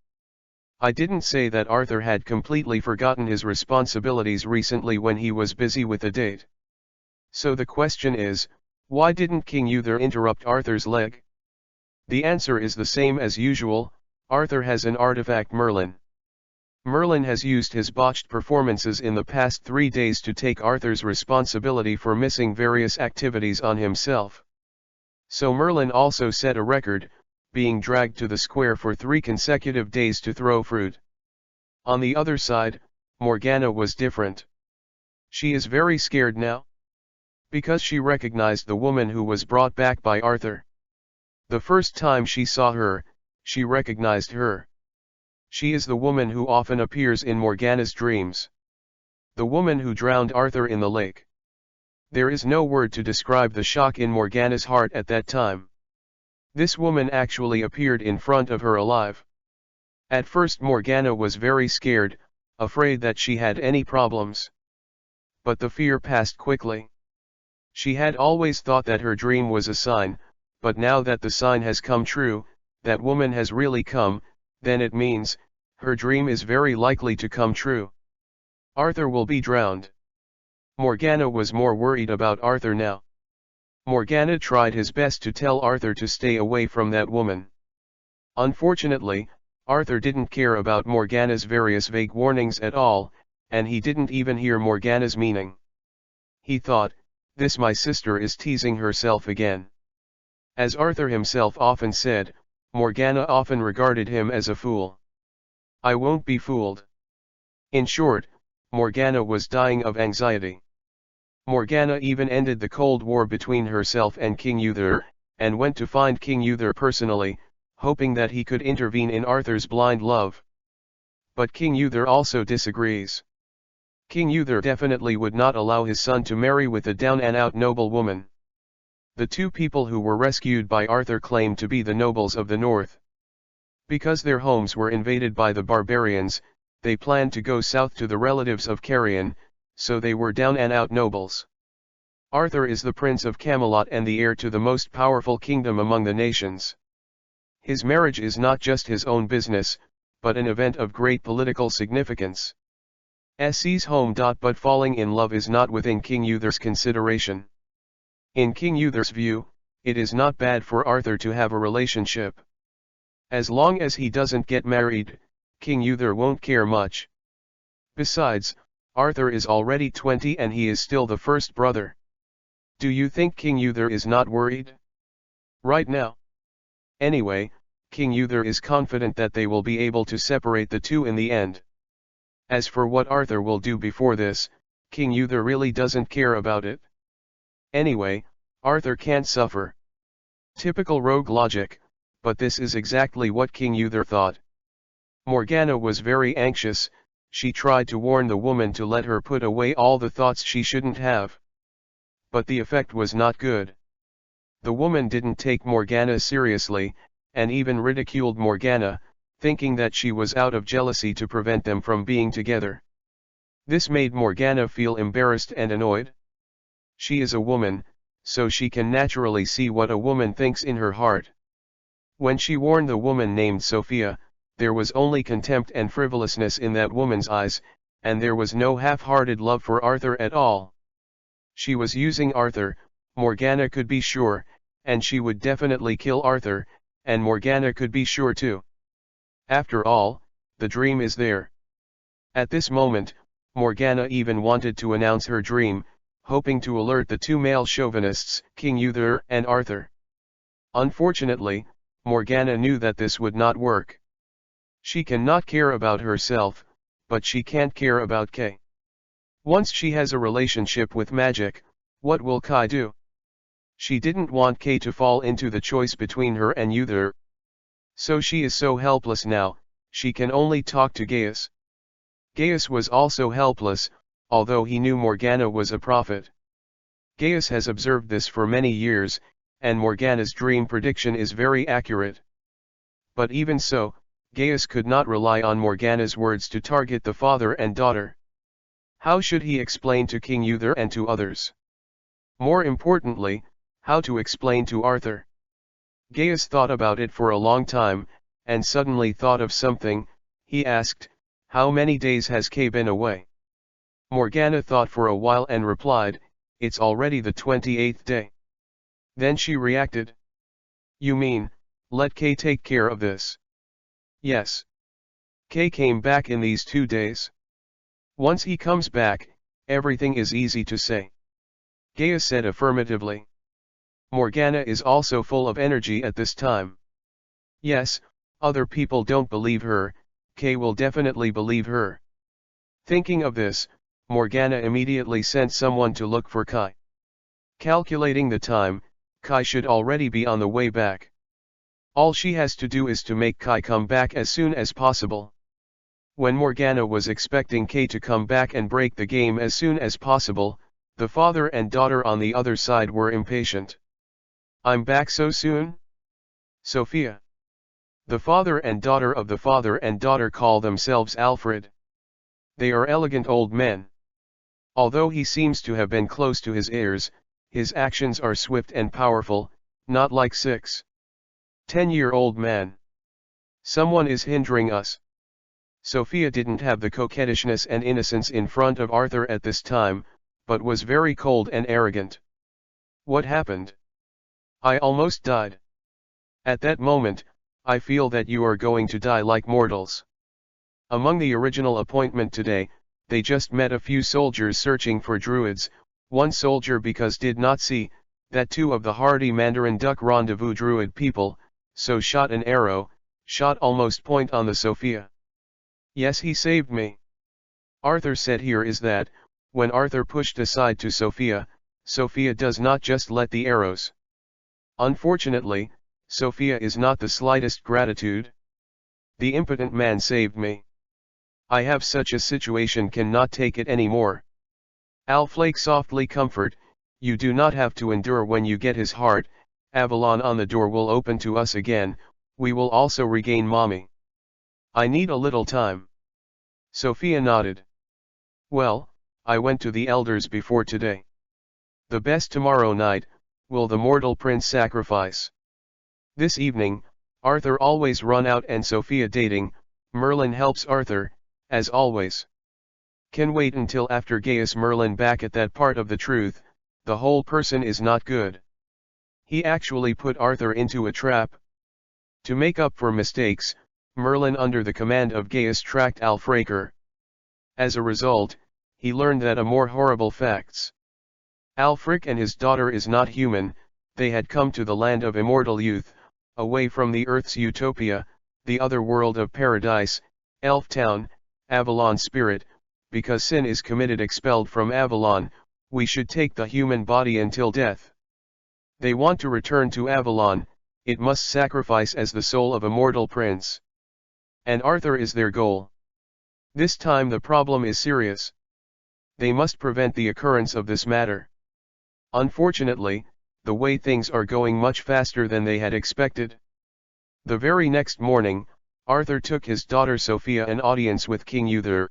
I didn't say that Arthur had completely forgotten his responsibilities recently when he was busy with a date. So the question is, why didn't King Uther interrupt Arthur's leg? The answer is the same as usual, Arthur has an artifact Merlin. Merlin has used his botched performances in the past 3 days to take Arthur's responsibility for missing various activities on himself. So Merlin also set a record, being dragged to the square for 3 consecutive days to throw fruit. On the other side, Morgana was different. She is very scared now, because she recognized the woman who was brought back by Arthur. The first time she saw her, she recognized her. She is the woman who often appears in Morgana's dreams. The woman who drowned Arthur in the lake. There is no word to describe the shock in Morgana's heart at that time. This woman actually appeared in front of her alive. At first Morgana was very scared, afraid that she had any problems. But the fear passed quickly. She had always thought that her dream was a sign, but now that the sign has come true, that woman has really come, then it means, her dream is very likely to come true. Arthur will be drowned. Morgana was more worried about Arthur now. Morgana tried his best to tell Arthur to stay away from that woman. Unfortunately, Arthur didn't care about Morgana's various vague warnings at all, and he didn't even hear Morgana's meaning. He thought, this my sister is teasing herself again. As Arthur himself often said, Morgana often regarded him as a fool. I won't be fooled. In short, Morgana was dying of anxiety. Morgana even ended the Cold War between herself and King Uther, and went to find King Uther personally, hoping that he could intervene in Arthur's blind love. But King Uther also disagrees. King Uther definitely would not allow his son to marry with a down-and-out noble woman. The two people who were rescued by Arthur claimed to be the nobles of the north. Because their homes were invaded by the barbarians, they planned to go south to the relatives of Carrion, so they were down-and-out nobles. Arthur is the Prince of Camelot and the heir to the most powerful kingdom among the nations. His marriage is not just his own business, but an event of great political significance. SC's home. But falling in love is not within King Uther's consideration. In King Uther's view, it is not bad for Arthur to have a relationship. As long as he doesn't get married, King Uther won't care much. Besides, Arthur is already 20 and he is still the first brother. Do you think King Uther is not worried? Right now. Anyway, King Uther is confident that they will be able to separate the two in the end. As for what Arthur will do before this, King Uther really doesn't care about it. Anyway, Arthur can't suffer. Typical rogue logic, but this is exactly what King Uther thought. Morgana was very anxious. She tried to warn the woman to let her put away all the thoughts she shouldn't have. But the effect was not good. The woman didn't take Morgana seriously, and even ridiculed Morgana, thinking that she was out of jealousy to prevent them from being together. This made Morgana feel embarrassed and annoyed. She is a woman, so she can naturally see what a woman thinks in her heart. When she warned the woman named Sophia, there was only contempt and frivolousness in that woman's eyes, and there was no half-hearted love for Arthur at all. She was using Arthur, Morgana could be sure, and she would definitely kill Arthur, and Morgana could be sure too. After all, the dream is there. At this moment, Morgana even wanted to announce her dream, hoping to alert the two male chauvinists, King Uther and Arthur. Unfortunately, Morgana knew that this would not work. She cannot care about herself, but she can't care about Kay. Once she has a relationship with magic, what will Kai do? She didn't want Kay to fall into the choice between her and Uther. So she is so helpless now, she can only talk to Gaius. Gaius was also helpless, although he knew Morgana was a prophet. Gaius has observed this for many years, and Morgana's dream prediction is very accurate. But even so, Gaius could not rely on Morgana's words to target the father and daughter. How should he explain to King Uther and to others? More importantly, how to explain to Arthur? Gaius thought about it for a long time, and suddenly thought of something. He asked, "How many days has Kay been away?" Morgana thought for a while and replied, "It's already the 28th day." Then she reacted. "You mean, let Kay take care of this?" "Yes. Kay came back in these 2 days. Once he comes back, everything is easy to say." Gaius said affirmatively. Morgana is also full of energy at this time. Yes, other people don't believe her, Kay will definitely believe her. Thinking of this, Morgana immediately sent someone to look for Kai. Calculating the time, Kai should already be on the way back. All she has to do is to make Kai come back as soon as possible. When Morgana was expecting Kai to come back and break the game as soon as possible, the father and daughter on the other side were impatient. "I'm back so soon? Sophia." The father and daughter of the father and daughter call themselves Alfred. They are elegant old men. Although he seems to have been close to his heirs, his actions are swift and powerful, not like 10-year-old man. "Someone is hindering us." Sophia didn't have the coquettishness and innocence in front of Arthur at this time, but was very cold and arrogant. "What happened?" "I almost died. At that moment, I feel that you are going to die like mortals." Among the original appointment today, they just met a few soldiers searching for druids. One soldier because did not see that two of the hardy Mandarin Duck Rendezvous druid people, so shot an arrow, shot almost point on the Sophia. "Yes, he saved me." Arthur said here is that, when Arthur pushed aside to Sophia, Sophia does not just let the arrows. Unfortunately, Sophia is not the slightest gratitude. "The impotent man saved me. I have such a situation, cannot take it anymore." Flake softly comfort, "You do not have to endure when you get his heart, Avalon on the door will open to us again, we will also regain mommy." "I need a little time." Sophia nodded. "Well, I went to the elders before today. The best tomorrow night, will the mortal prince sacrifice." This evening, Arthur always run out and Sophia dating, Merlin helps Arthur, as always. Can wait until after Gaius Merlin back at that part of the truth, the whole person is not good. He actually put Arthur into a trap. To make up for mistakes, Merlin under the command of Gaius tracked Alfraker. As a result, he learned that a more horrible facts. Alfric and his daughter is not human, they had come to the land of immortal youth, away from the earth's utopia, the other world of paradise, Elf Town, Avalon spirit, because sin is committed expelled from Avalon, we should take the human body until death. They want to return to Avalon, it must sacrifice as the soul of a mortal prince. And Arthur is their goal. This time the problem is serious. They must prevent the occurrence of this matter. Unfortunately, the way things are going much faster than they had expected. The very next morning, Arthur took his daughter Sophia an audience with King Uther.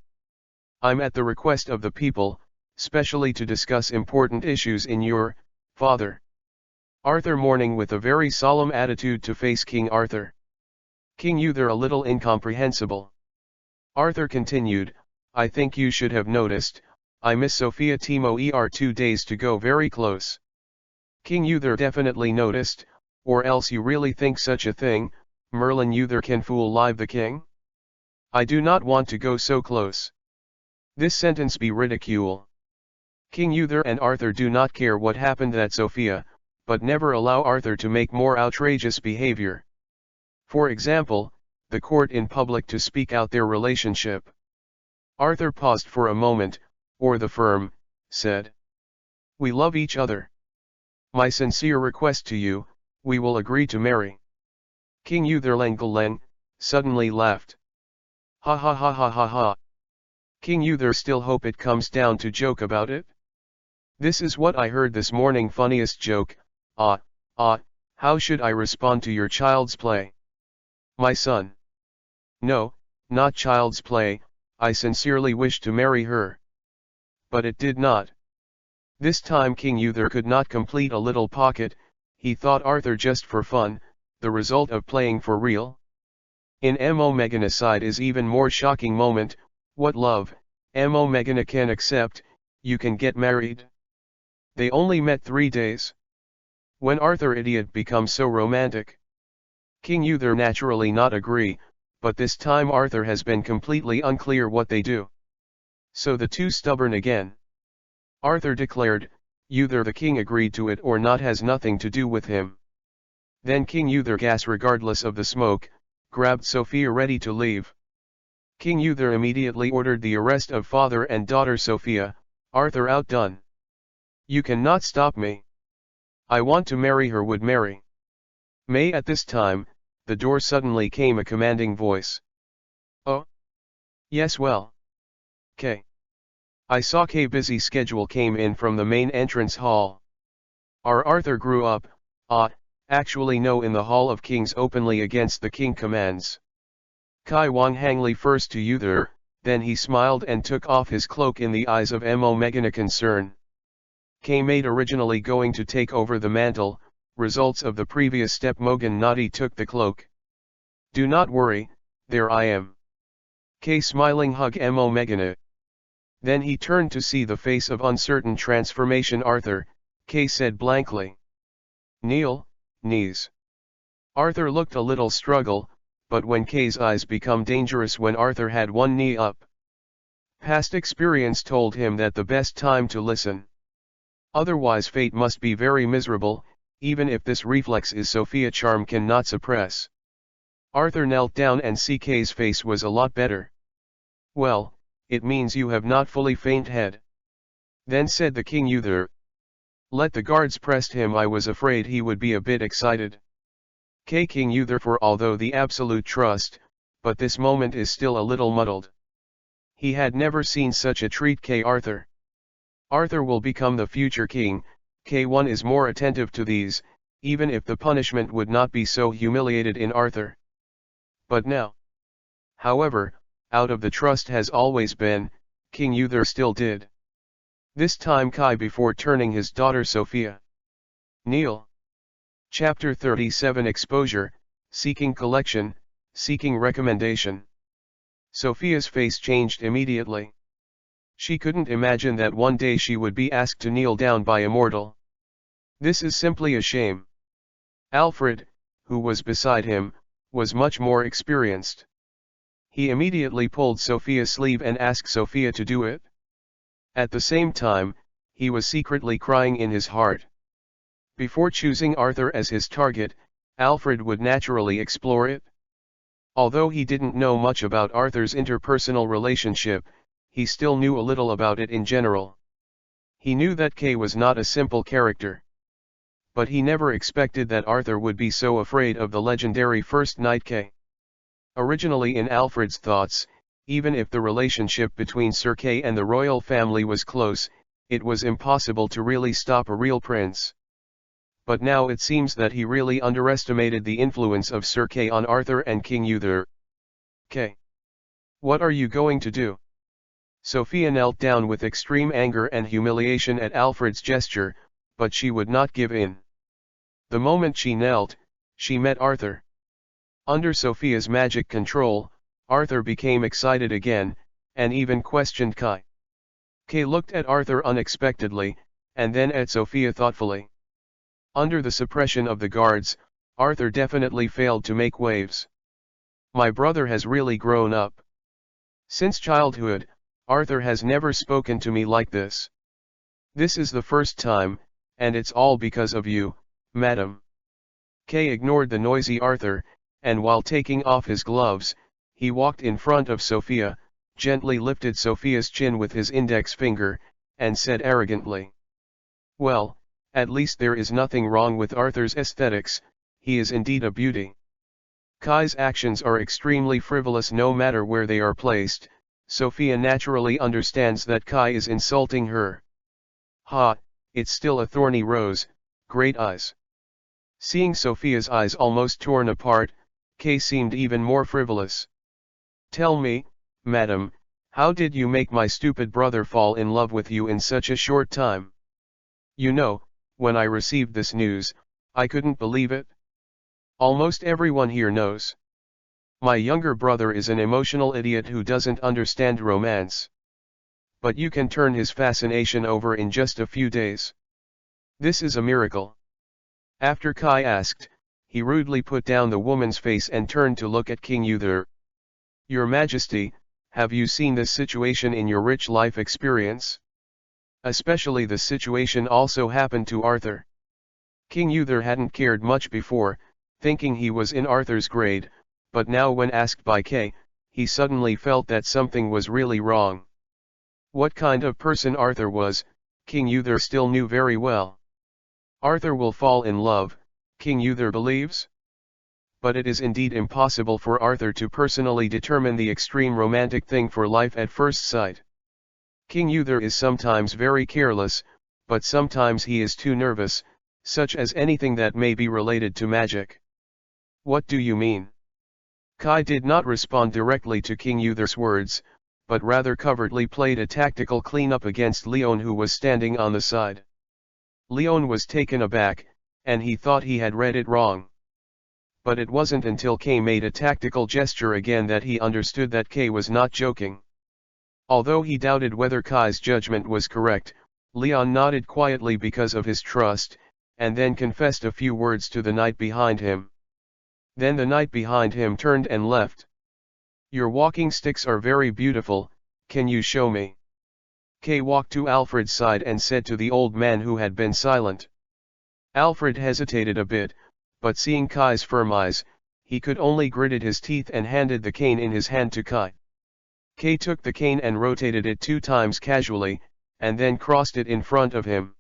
"I'm at the request of the people, specially to discuss important issues in your, father." Arthur mourning with a very solemn attitude to face King Arthur. King Uther a little incomprehensible. Arthur continued, "I think you should have noticed, I miss Sophia Timo 2 days to go very close." King Uther definitely noticed, or else you really think such a thing, Merlin Uther can fool live the king? "I do not want to go so close." This sentence be ridicule. King Uther and Arthur do not care what happened at Sophia, but never allow Arthur to make more outrageous behavior. For example, the court in public to speak out their relationship. Arthur paused for a moment, or the firm, said, "We love each other. My sincere request to you, we will agree to marry." King Uther suddenly laughed. "Ha ha ha ha ha ha. King Uther still hope it comes down to joke about it? This is what I heard this morning, funniest joke. How should I respond to your child's play? My son. No, not child's play, I sincerely wish to marry her. But it did not." This time King Uther could not complete a little pocket, he thought Arthur just for fun, the result of playing for real. In Mo Megana side is even more shocking moment, what love, Mo Megana can accept, you can get married. They only met 3 days. When Arthur idiot becomes so romantic. King Uther naturally not agree, but this time Arthur has been completely unclear what they do. So the two stubborn again. Arthur declared, Uther the king agreed to it or not has nothing to do with him. Then King Uther gas regardless of the smoke, grabbed Sophia ready to leave. King Uther immediately ordered the arrest of father and daughter Sophia. Arthur outdone. You cannot stop me. I want to marry her, would marry. May. At this time, the door suddenly came a commanding voice. Oh? Yes, well. K. I saw K. Busy schedule came in from the main entrance hall. Arthur grew up, actually no, in the Hall of Kings openly against the king commands. Kai Wang Hangli first to Uther, then he smiled and took off his cloak in the eyes of Mo Megana concern. K made originally going to take over the mantle, results of the previous step Mogan Nadi took the cloak. Do not worry, there I am. K smiling hug Mo Megana. Then he turned to see the face of uncertain transformation Arthur. K said blankly. Kneel, knees. Arthur looked a little struggle, but when K's eyes become dangerous when Arthur had one knee up. Past experience told him that the best time to listen. Otherwise fate must be very miserable, even if this reflex is Sophia charm cannot suppress. Arthur knelt down and see K's face was a lot better. Well, it means you have not fully faint head. Then said the king Uther. Let the guards pressed him. I was afraid he would be a bit excited. King Uther for although the absolute trust, but this moment is still a little muddled. He had never seen such a treat. Arthur. Arthur will become the future king. K1 is more attentive to these, even if the punishment would not be so humiliated in Arthur. But now. However, out of the trust has always been, King Uther still did. This time Kai before turning his daughter Sophia. Kneel. Chapter 37 Exposure, Seeking Collection, Seeking Recommendation. Sophia's face changed immediately. She couldn't imagine that one day she would be asked to kneel down by a mortal. This is simply a shame. Alfred, who was beside him, was much more experienced. He immediately pulled Sophia's sleeve and asked Sophia to do it. At the same time, he was secretly crying in his heart. Before choosing Arthur as his target, Alfred would naturally explore it. Although he didn't know much about Arthur's interpersonal relationship, he still knew a little about it in general. He knew that K was not a simple character. But he never expected that Arthur would be so afraid of the legendary First Knight K. Originally in Alfred's thoughts, even if the relationship between Sir Kay and the royal family was close, it was impossible to really stop a real prince. But now it seems that he really underestimated the influence of Sir Kay on Arthur and King Uther. Kay. What are you going to do? Sophia knelt down with extreme anger and humiliation at Alfred's gesture, but she would not give in. The moment she knelt, she met Arthur. Under Sophia's magic control, Arthur became excited again, and even questioned Kai. Kay looked at Arthur unexpectedly, and then at Sophia thoughtfully. Under the suppression of the guards, Arthur definitely failed to make waves. My brother has really grown up. Since childhood, Arthur has never spoken to me like this. This is the first time, and it's all because of you, madam. Kay ignored the noisy Arthur, and while taking off his gloves, he walked in front of Sophia, gently lifted Sophia's chin with his index finger, and said arrogantly. Well, at least there is nothing wrong with Arthur's aesthetics, he is indeed a beauty. Kai's actions are extremely frivolous no matter where they are placed. Sophia naturally understands that Kai is insulting her. Ha, it's still a thorny rose, great eyes. Seeing Sophia's eyes almost torn apart, Kay seemed even more frivolous. Tell me, madam, how did you make my stupid brother fall in love with you in such a short time? You know, when I received this news, I couldn't believe it. Almost everyone here knows. My younger brother is an emotional idiot who doesn't understand romance. But you can turn his fascination over in just a few days. This is a miracle. After Kai asked, he rudely put down the woman's face and turned to look at King Uther. Your Majesty, have you seen this situation in your rich life experience? Especially the situation also happened to Arthur. King Uther hadn't cared much before, thinking he was in Arthur's grade, but now when asked by Kay, he suddenly felt that something was really wrong. What kind of person Arthur was, King Uther still knew very well. Arthur will fall in love, King Uther believes? But it is indeed impossible for Arthur to personally determine the extreme romantic thing for life at first sight. King Uther is sometimes very careless, but sometimes he is too nervous, such as anything that may be related to magic. What do you mean? Kai did not respond directly to King Uther's words, but rather covertly played a tactical clean-up against Leon, who was standing on the side. Leon was taken aback, and he thought he had read it wrong. But it wasn't until Kay made a tactical gesture again that he understood that Kay was not joking. Although he doubted whether Kai's judgment was correct, Leon nodded quietly because of his trust, and then confessed a few words to the knight behind him. Then the knight behind him turned and left. "Your walking sticks are very beautiful, can you show me?" Kay walked to Alfred's side and said to the old man who had been silent. Alfred hesitated a bit, but seeing Kai's firm eyes, he could only gritted his teeth and handed the cane in his hand to Kai. Kay took the cane and rotated it 2 times casually, and then crossed it in front of him.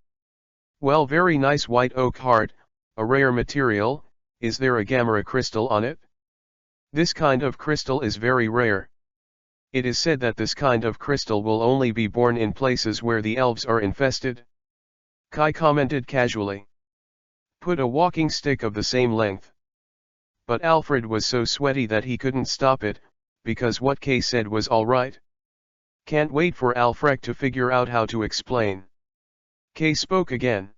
"Well, very nice white oak heart, a rare material. Is there a gamma crystal on it?" "This kind of crystal is very rare. It is said that this kind of crystal will only be born in places where the elves are infested," Kai commented casually. "Put a walking stick of the same length." But Alfred was so sweaty that he couldn't stop it, because what Kay said was all right. "Can't wait for Alfred to figure out how to explain." Kay spoke again.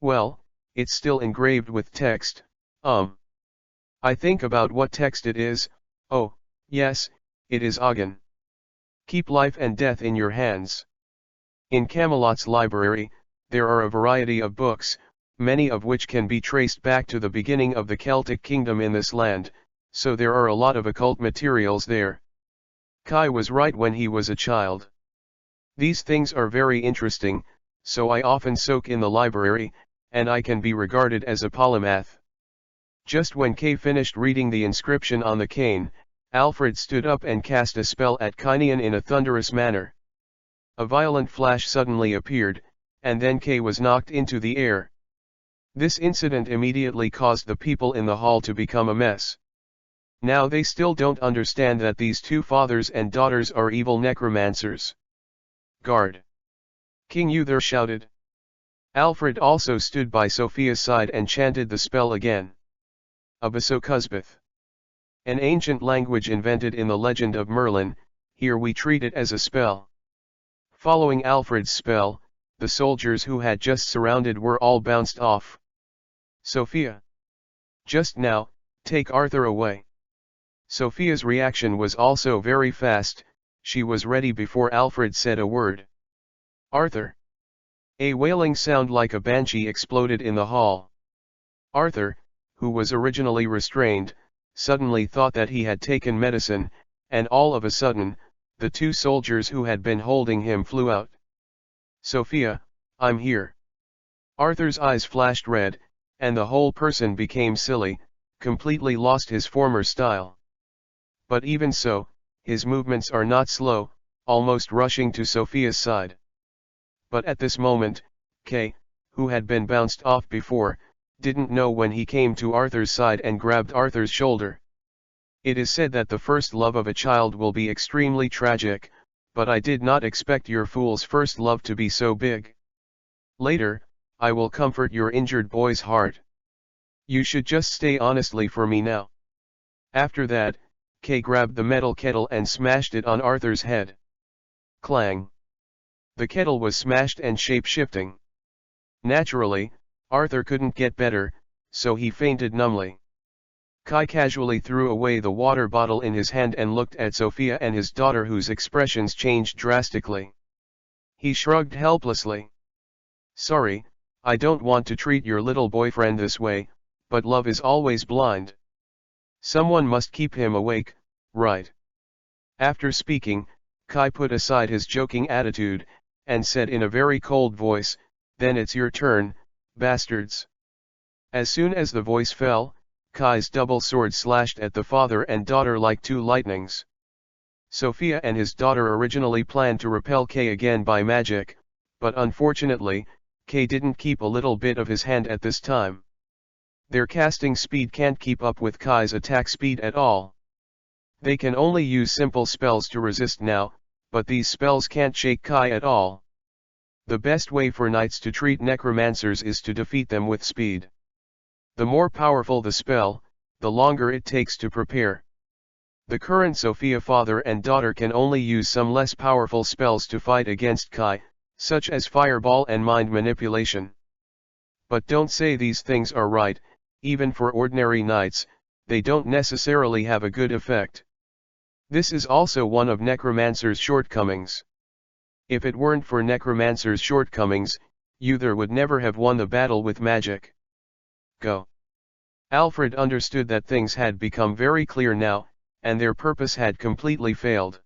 "Well, it's still engraved with text. I think about what text it is. Oh, yes, it is Ogden. Keep life and death in your hands." In Camelot's library, there are a variety of books, many of which can be traced back to the beginning of the Celtic kingdom in this land, so there are a lot of occult materials there. Kai was right when he was a child. These things are very interesting, so I often soak in the library, and I can be regarded as a polymath. Just when Kay finished reading the inscription on the cane, Alfred stood up and cast a spell at Kynian in a thunderous manner. A violent flash suddenly appeared, and then Kay was knocked into the air. This incident immediately caused the people in the hall to become a mess. Now they still don't understand that these 2 fathers and daughters are evil necromancers. "Guard!" King Uther shouted. Alfred also stood by Sophia's side and chanted the spell again. Abasokuzbith. An ancient language invented in the legend of Merlin, here we treat it as a spell. Following Alfred's spell, the soldiers who had just surrounded were all bounced off. "Sophia! Just now, take Arthur away." Sophia's reaction was also very fast, she was ready before Alfred said a word. "Arthur!" A wailing sound like a banshee exploded in the hall. Arthur, who was originally restrained, suddenly thought that he had taken medicine, and all of a sudden, the 2 soldiers who had been holding him flew out. "Sophia, I'm here." Arthur's eyes flashed red, and the whole person became silly, completely lost his former style. But even so, his movements are not slow, almost rushing to Sophia's side. But at this moment, Kay, who had been bounced off before, didn't know when he came to Arthur's side and grabbed Arthur's shoulder. "It is said that the first love of a child will be extremely tragic, but I did not expect your fool's first love to be so big. Later, I will comfort your injured boy's heart. You should just stay honestly for me now." After that, Kay grabbed the metal kettle and smashed it on Arthur's head. Clang! The kettle was smashed and shape-shifting. Naturally, Arthur couldn't get better, so he fainted numbly. Kai casually threw away the water bottle in his hand and looked at Sophia and his daughter, whose expressions changed drastically. He shrugged helplessly. "Sorry, I don't want to treat your little boyfriend this way, but love is always blind. Someone must keep him awake, right?" After speaking, Kai put aside his joking attitude, and said in a very cold voice, "Then it's your turn, bastards." As soon as the voice fell, Kai's double sword slashed at the father and daughter like 2 lightnings. Sophia and his daughter originally planned to repel Kay again by magic, but unfortunately, Kay didn't keep a little bit of his hand at this time. Their casting speed can't keep up with Kai's attack speed at all. They can only use simple spells to resist now, but these spells can't shake Kai at all. The best way for knights to treat necromancers is to defeat them with speed. The more powerful the spell, the longer it takes to prepare. The current Sophia father and daughter can only use some less powerful spells to fight against Kai, such as fireball and mind manipulation. But don't say these things are right. Even for ordinary knights, they don't necessarily have a good effect. This is also one of necromancer's shortcomings. If it weren't for necromancer's shortcomings, Uther would never have won the battle with magic. Go. Alfred understood that things had become very clear now, and their purpose had completely failed.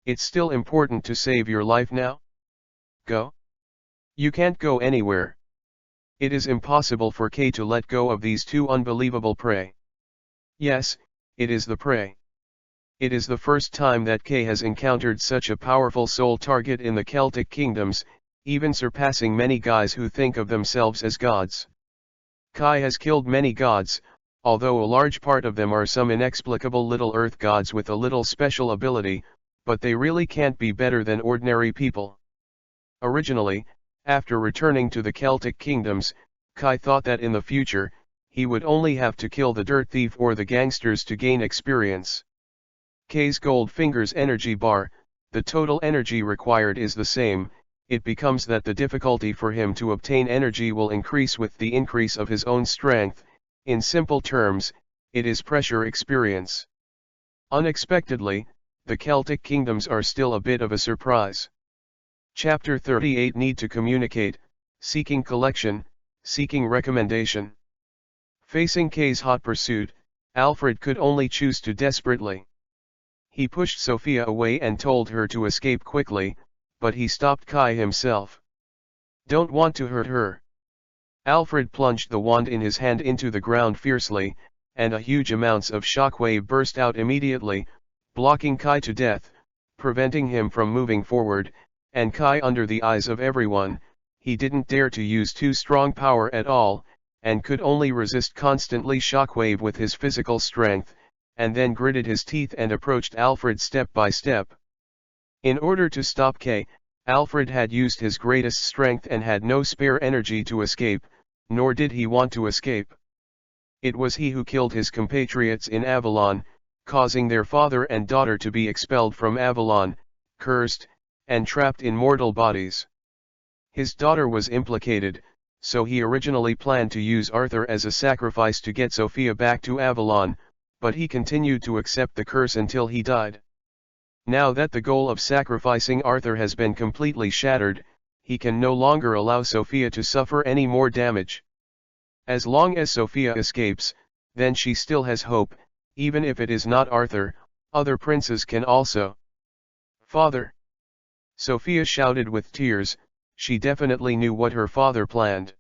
It's still important to save your life now? Go? You can't go anywhere. It is impossible for Kay to let go of these two unbelievable prey. Yes, it is the prey. It is the first time that Kay has encountered such a powerful soul target in the Celtic kingdoms, even surpassing many guys who think of themselves as gods. Kai has killed many gods, although a large part of them are some inexplicable little earth gods with a little special ability, but they really can't be better than ordinary people. Originally, after returning to the Celtic kingdoms, Kai thought that in the future, he would only have to kill the dirt thief or the gangsters to gain experience. Kay's Goldfinger's energy bar, the total energy required is the same. It becomes that the difficulty for him to obtain energy will increase with the increase of his own strength. In simple terms, it is pressure experience. Unexpectedly, the Celtic kingdoms are still a bit of a surprise. Chapter 38 Need to communicate, seeking collection, seeking recommendation. Facing Kay's hot pursuit, Alfred could only choose to desperately. He pushed Sophia away and told her to escape quickly, but he stopped Kai himself. Don't want to hurt her. Alfred plunged the wand in his hand into the ground fiercely, and a huge amounts of shockwave burst out immediately, blocking Kai to death, preventing him from moving forward, and Kai under the eyes of everyone. He didn't dare to use too strong power at all, and could only resist constantly shockwave with his physical strength, and then gritted his teeth and approached Alfred step by step. In order to stop Kay, Alfred had used his greatest strength and had no spare energy to escape, nor did he want to escape. It was he who killed his compatriots in Avalon, causing their father and daughter to be expelled from Avalon, cursed, and trapped in mortal bodies. His daughter was implicated, so he originally planned to use Arthur as a sacrifice to get Sophia back to Avalon, but he continued to accept the curse until he died. Now that the goal of sacrificing Arthur has been completely shattered, he can no longer allow Sophia to suffer any more damage. As long as Sophia escapes, then she still has hope, even if it is not Arthur, other princes can also. Father! Sophia shouted with tears. She definitely knew what her father planned.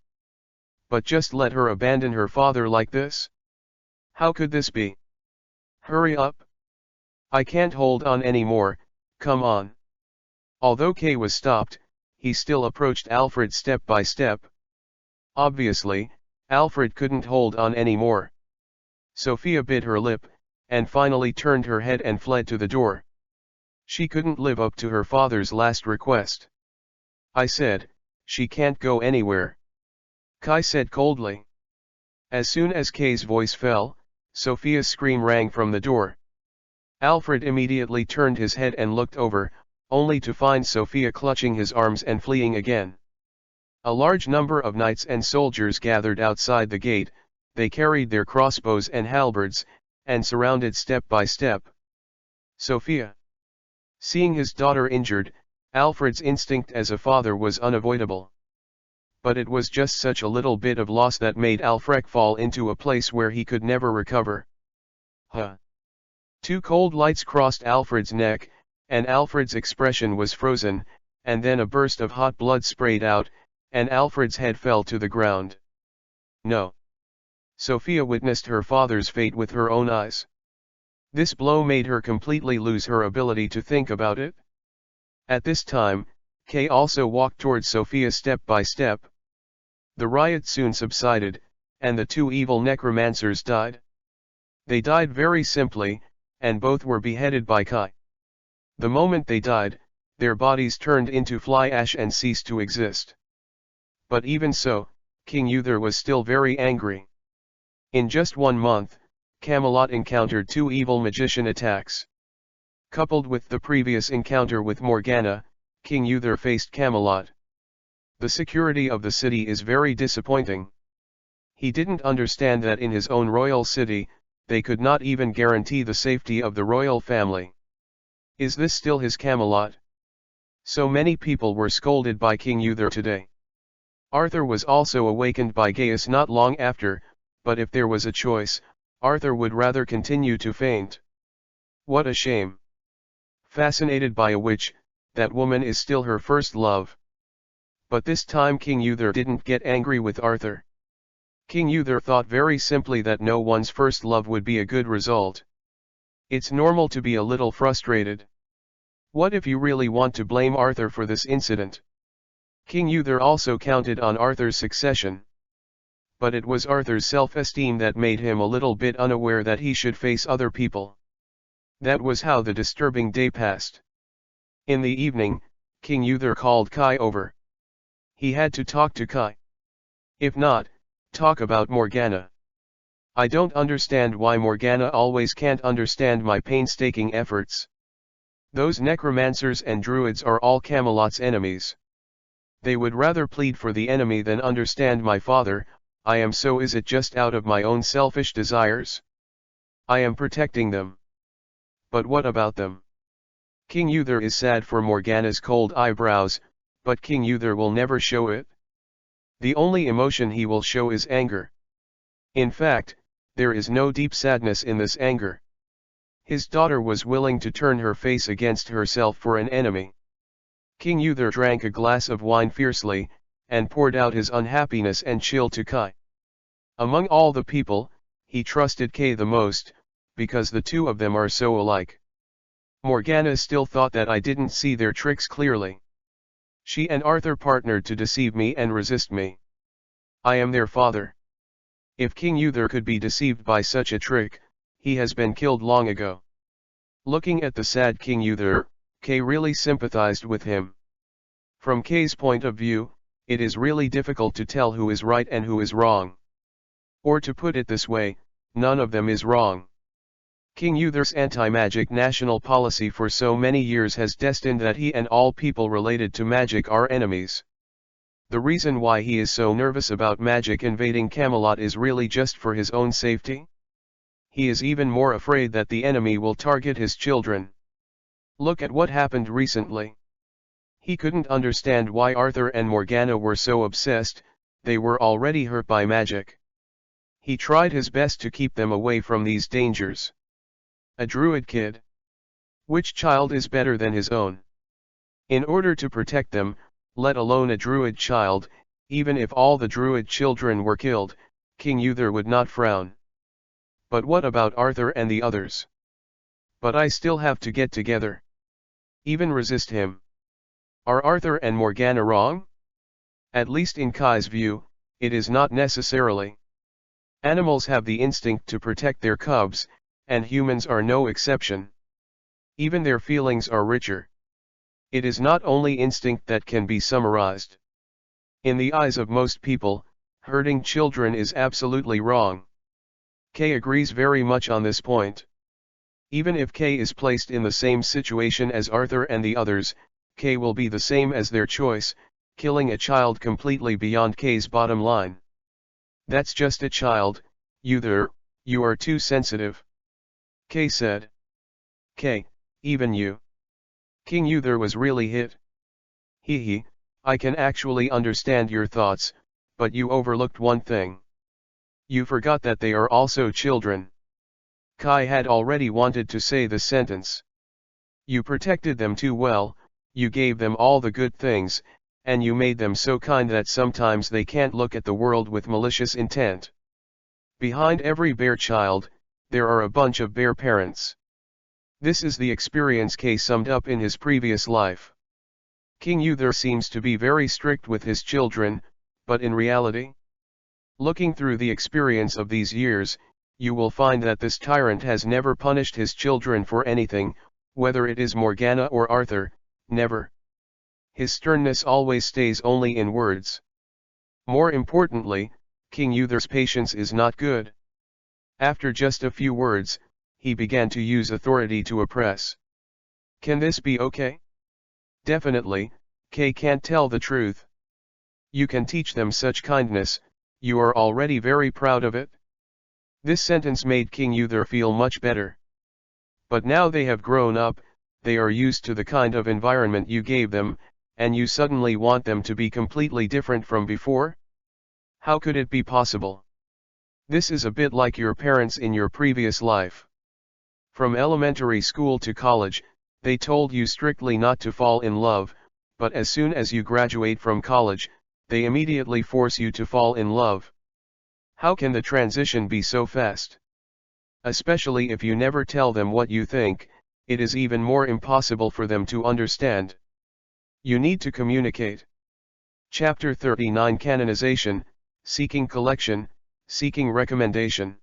But just let her abandon her father like this? How could this be? Hurry up! I can't hold on anymore, come on. Although Kay was stopped, he still approached Alfred step by step. Obviously, Alfred couldn't hold on anymore. Sophia bit her lip, and finally turned her head and fled to the door. She couldn't live up to her father's last request. I said, she can't go anywhere. Kai said coldly. As soon as Kay's voice fell, Sophia's scream rang from the door. Alfred immediately turned his head and looked over, only to find Sophia clutching his arms and fleeing again. A large number of knights and soldiers gathered outside the gate. They carried their crossbows and halberds, and surrounded step by step Sophia. Seeing his daughter injured, Alfred's instinct as a father was unavoidable. But it was just such a little bit of loss that made Alfred fall into a place where he could never recover. Huh! Two cold lights crossed Alfred's neck, and Alfred's expression was frozen, and then a burst of hot blood sprayed out, and Alfred's head fell to the ground. No. Sophia witnessed her father's fate with her own eyes. This blow made her completely lose her ability to think about it. At this time, Kay also walked towards Sophia step by step. The riot soon subsided, and the two evil necromancers died. They died very simply, and both were beheaded by Kai. The moment they died, their bodies turned into fly ash and ceased to exist. But even so, King Uther was still very angry. In just 1 month, Camelot encountered 2 evil magician attacks. Coupled with the previous encounter with Morgana, King Uther faced Camelot. The security of the city is very disappointing. He didn't understand that in his own royal city, they could not even guarantee the safety of the royal family. Is this still his Camelot? So many people were scolded by King Uther today. Arthur was also awakened by Gaius not long after, but if there was a choice, Arthur would rather continue to faint. What a shame. Fascinated by a witch, that woman is still her first love. But this time King Uther didn't get angry with Arthur. King Uther thought very simply that no one's first love would be a good result. It's normal to be a little frustrated. What if you really want to blame Arthur for this incident? King Uther also counted on Arthur's succession. But it was Arthur's self-esteem that made him a little bit unaware that he should face other people. That was how the disturbing day passed. In the evening, King Uther called Kai over. He had to talk to Kai. If not, talk about Morgana. I don't understand why Morgana always can't understand my painstaking efforts. Those necromancers and druids are all Camelot's enemies. They would rather plead for the enemy than understand my father. Is it just out of my own selfish desires? I am protecting them. But what about them? King Uther is sad for Morgana's cold eyebrows, but King Uther will never show it. The only emotion he will show is anger. In fact, there is no deep sadness in this anger. His daughter was willing to turn her face against herself for an enemy. King Uther drank a glass of wine fiercely, and poured out his unhappiness and chill to Kai. Among all the people, he trusted Kai the most, because the two of them are so alike. Morgana still thought that I didn't see their tricks clearly. She and Arthur partnered to deceive me and resist me. I am their father. If King Uther could be deceived by such a trick, he has been killed long ago. Looking at the sad King Uther, Kay really sympathized with him. From Kay's point of view, it is really difficult to tell who is right and who is wrong. Or to put it this way, none of them is wrong. King Uther's anti-magic national policy for so many years has destined that he and all people related to magic are enemies. The reason why he is so nervous about magic invading Camelot is really just for his own safety. He is even more afraid that the enemy will target his children. Look at what happened recently. He couldn't understand why Arthur and Morgana were so obsessed. They were already hurt by magic. He tried his best to keep them away from these dangers. A druid kid. Which child is better than his own? In order to protect them, let alone a druid child, even if all the druid children were killed, King Uther would not frown. But what about Arthur and the others? But I still have to get together. Even resist him. Are Arthur and Morgana wrong? At least in Kai's view, it is not necessarily. Animals have the instinct to protect their cubs, and humans are no exception. Even their feelings are richer. It is not only instinct that can be summarized. In the eyes of most people, hurting children is absolutely wrong. Kay agrees very much on this point. Even if Kay is placed in the same situation as Arthur and the others, Kay will be the same as their choice, killing a child completely beyond Kay's bottom line. That's just a child, Uther, you are too sensitive. Kay said. Kay, even you. King Uther was really hit. Hee, I can actually understand your thoughts, but you overlooked one thing. You forgot that they are also children. Kai had already wanted to say the sentence. You protected them too well, you gave them all the good things, and you made them so kind that sometimes they can't look at the world with malicious intent. Behind every bear child, there are a bunch of bear parents. This is the experience Kay summed up in his previous life. King Uther seems to be very strict with his children, but in reality, looking through the experience of these years, you will find that this tyrant has never punished his children for anything, whether it is Morgana or Arthur, never. His sternness always stays only in words. More importantly, King Uther's patience is not good. After just a few words, he began to use authority to oppress. Can this be okay? Definitely, Kay can't tell the truth. You can teach them such kindness, you are already very proud of it. This sentence made King Uther feel much better. But now they have grown up, they are used to the kind of environment you gave them, and you suddenly want them to be completely different from before? How could it be possible? This is a bit like your parents in your previous life. From elementary school to college, they told you strictly not to fall in love, but as soon as you graduate from college, they immediately force you to fall in love. How can the transition be so fast? Especially if you never tell them what you think, it is even more impossible for them to understand. You need to communicate. Chapter 39 Canonization, Seeking Collection, Seeking Recommendation.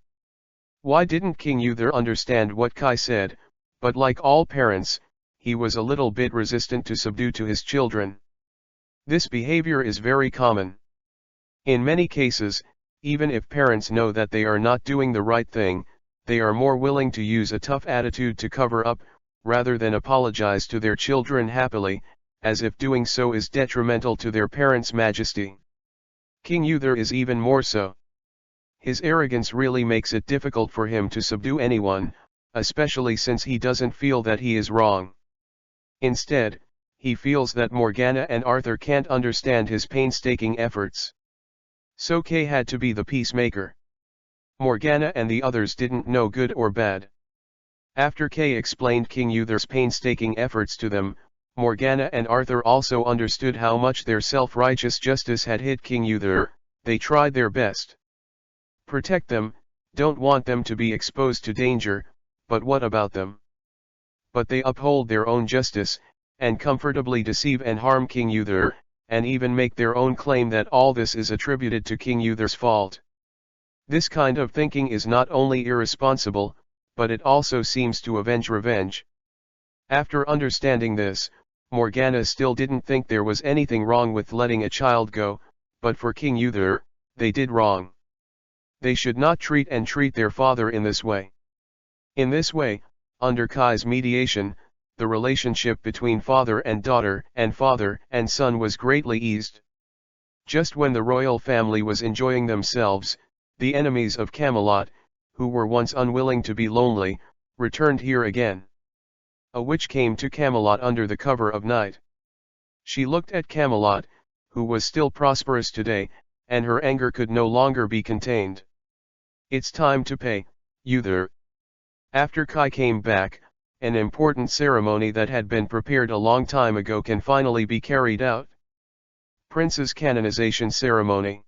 Why didn't King Uther understand what Kai said, but like all parents, he was a little bit resistant to subdue to his children. This behavior is very common. In many cases, even if parents know that they are not doing the right thing, they are more willing to use a tough attitude to cover up, rather than apologize to their children happily, as if doing so is detrimental to their parents' majesty. King Uther is even more so. His arrogance really makes it difficult for him to subdue anyone, especially since he doesn't feel that he is wrong. Instead, he feels that Morgana and Arthur can't understand his painstaking efforts. So Kay had to be the peacemaker. Morgana and the others didn't know good or bad. After Kay explained King Uther's painstaking efforts to them, Morgana and Arthur also understood how much their self-righteous justice had hit King Uther. They tried their best. Protect them, don't want them to be exposed to danger, but what about them? But they uphold their own justice, and comfortably deceive and harm King Uther, and even make their own claim that all this is attributed to King Uther's fault. This kind of thinking is not only irresponsible, but it also seems to avenge revenge. After understanding this, Morgana still didn't think there was anything wrong with letting a child go, but for King Uther, they did wrong. They should not treat their father in this way. In this way, under Kai's mediation, the relationship between father and daughter and father and son was greatly eased. Just when the royal family was enjoying themselves, the enemies of Camelot, who were once unwilling to be lonely, returned here again. A witch came to Camelot under the cover of night. She looked at Camelot, who was still prosperous today, and her anger could no longer be contained. It's time to pay, Uther. After Kai came back, an important ceremony that had been prepared a long time ago can finally be carried out. Prince's canonization ceremony.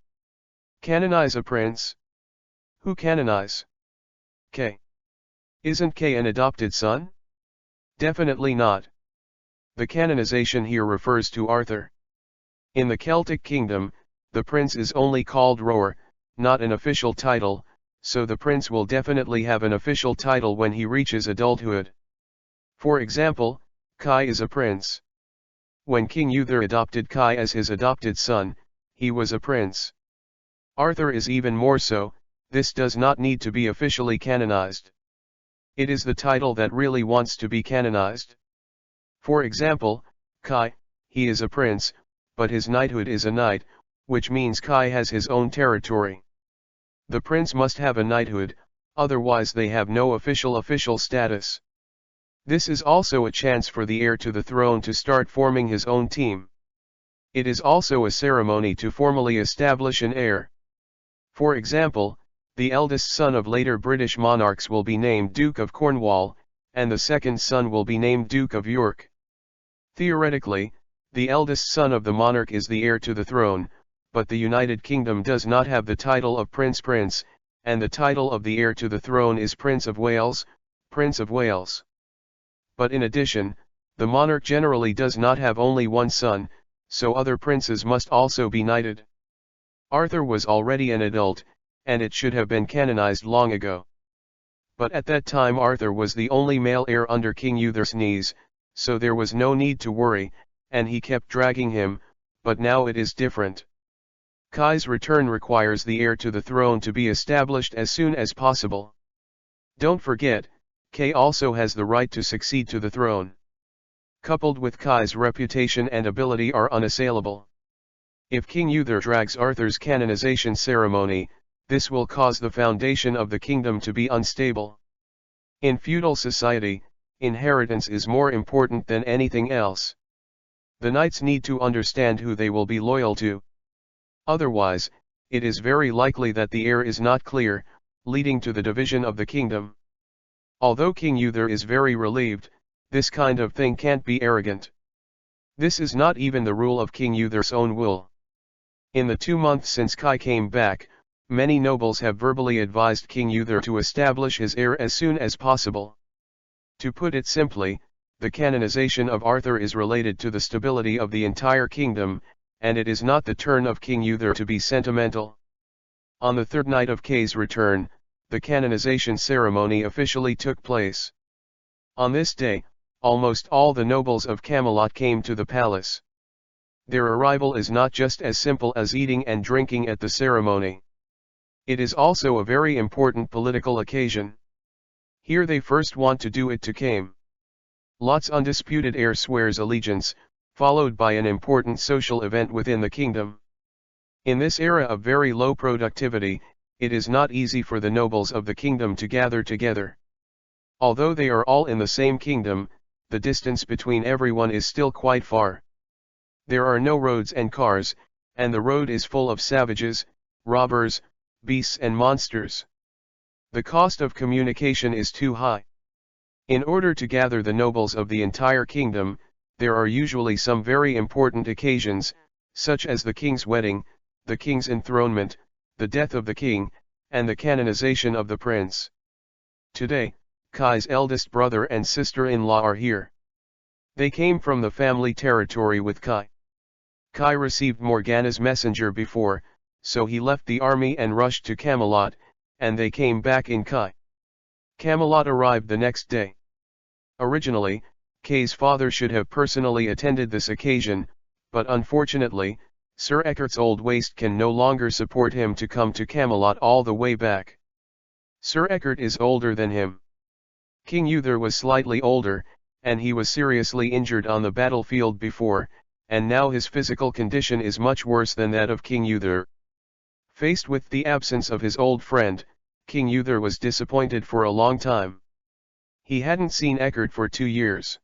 Canonize a prince? Who canonize? Kay. Isn't Kay an adopted son? Definitely not. The canonization here refers to Arthur. In the Celtic kingdom, the prince is only called Roer, not an official title, so the prince will definitely have an official title when he reaches adulthood. For example, Kai is a prince. When King Uther adopted Kai as his adopted son, he was a prince. Arthur is even more so. This does not need to be officially canonized. It is the title that really wants to be canonized. For example, Kai, he is a prince, but his knighthood is a knight, which means Kai has his own territory. The prince must have a knighthood, otherwise they have no official status. This is also a chance for the heir to the throne to start forming his own team. It is also a ceremony to formally establish an heir. For example, the eldest son of later British monarchs will be named Duke of Cornwall, and the second son will be named Duke of York. Theoretically, the eldest son of the monarch is the heir to the throne, but the United Kingdom does not have the title of Prince, and the title of the heir to the throne is Prince of Wales, Prince of Wales. But in addition, the monarch generally does not have only one son, so other princes must also be knighted. Arthur was already an adult, and it should have been canonized long ago. But at that time Arthur was the only male heir under King Uther's knees, so there was no need to worry, and he kept dragging him, but now it is different. Kai's return requires the heir to the throne to be established as soon as possible. Don't forget, Kai also has the right to succeed to the throne. Coupled with Kai's reputation and ability are unassailable. If King Uther drags Arthur's canonization ceremony, this will cause the foundation of the kingdom to be unstable. In feudal society, inheritance is more important than anything else. The knights need to understand who they will be loyal to. Otherwise, it is very likely that the heir is not clear, leading to the division of the kingdom. Although King Uther is very relieved, this kind of thing can't be arrogant. This is not even the rule of King Uther's own will. In the 2 months since Kai came back, many nobles have verbally advised King Uther to establish his heir as soon as possible. To put it simply, the canonization of Arthur is related to the stability of the entire kingdom, and it is not the turn of King Uther to be sentimental. On the third night of Kai's return, the canonization ceremony officially took place. On this day, almost all the nobles of Camelot came to the palace. Their arrival is not just as simple as eating and drinking at the ceremony. It is also a very important political occasion. Here they first want to do it to Kai. Lot's undisputed heir swears allegiance, followed by an important social event within the kingdom. In this era of very low productivity, it is not easy for the nobles of the kingdom to gather together. Although they are all in the same kingdom, the distance between everyone is still quite far. There are no roads and cars, and the road is full of savages, robbers, beasts and monsters. The cost of communication is too high. In order to gather the nobles of the entire kingdom, there are usually some very important occasions, such as the king's wedding, the king's enthronement, the death of the king, and the canonization of the prince. Today, Kai's eldest brother and sister-in-law are here. They came from the family territory with Kai. Kai received Morgana's messenger before, so he left the army and rushed to Camelot, and they came back in Kai. Camelot arrived the next day. Originally, Kai's father should have personally attended this occasion, but unfortunately, Sir Eckert's old waist can no longer support him to come to Camelot all the way back. Sir Eckert is older than him. King Uther was slightly older, and he was seriously injured on the battlefield before, and now his physical condition is much worse than that of King Uther. Faced with the absence of his old friend, King Uther was disappointed for a long time. He hadn't seen Eckert for 2 years.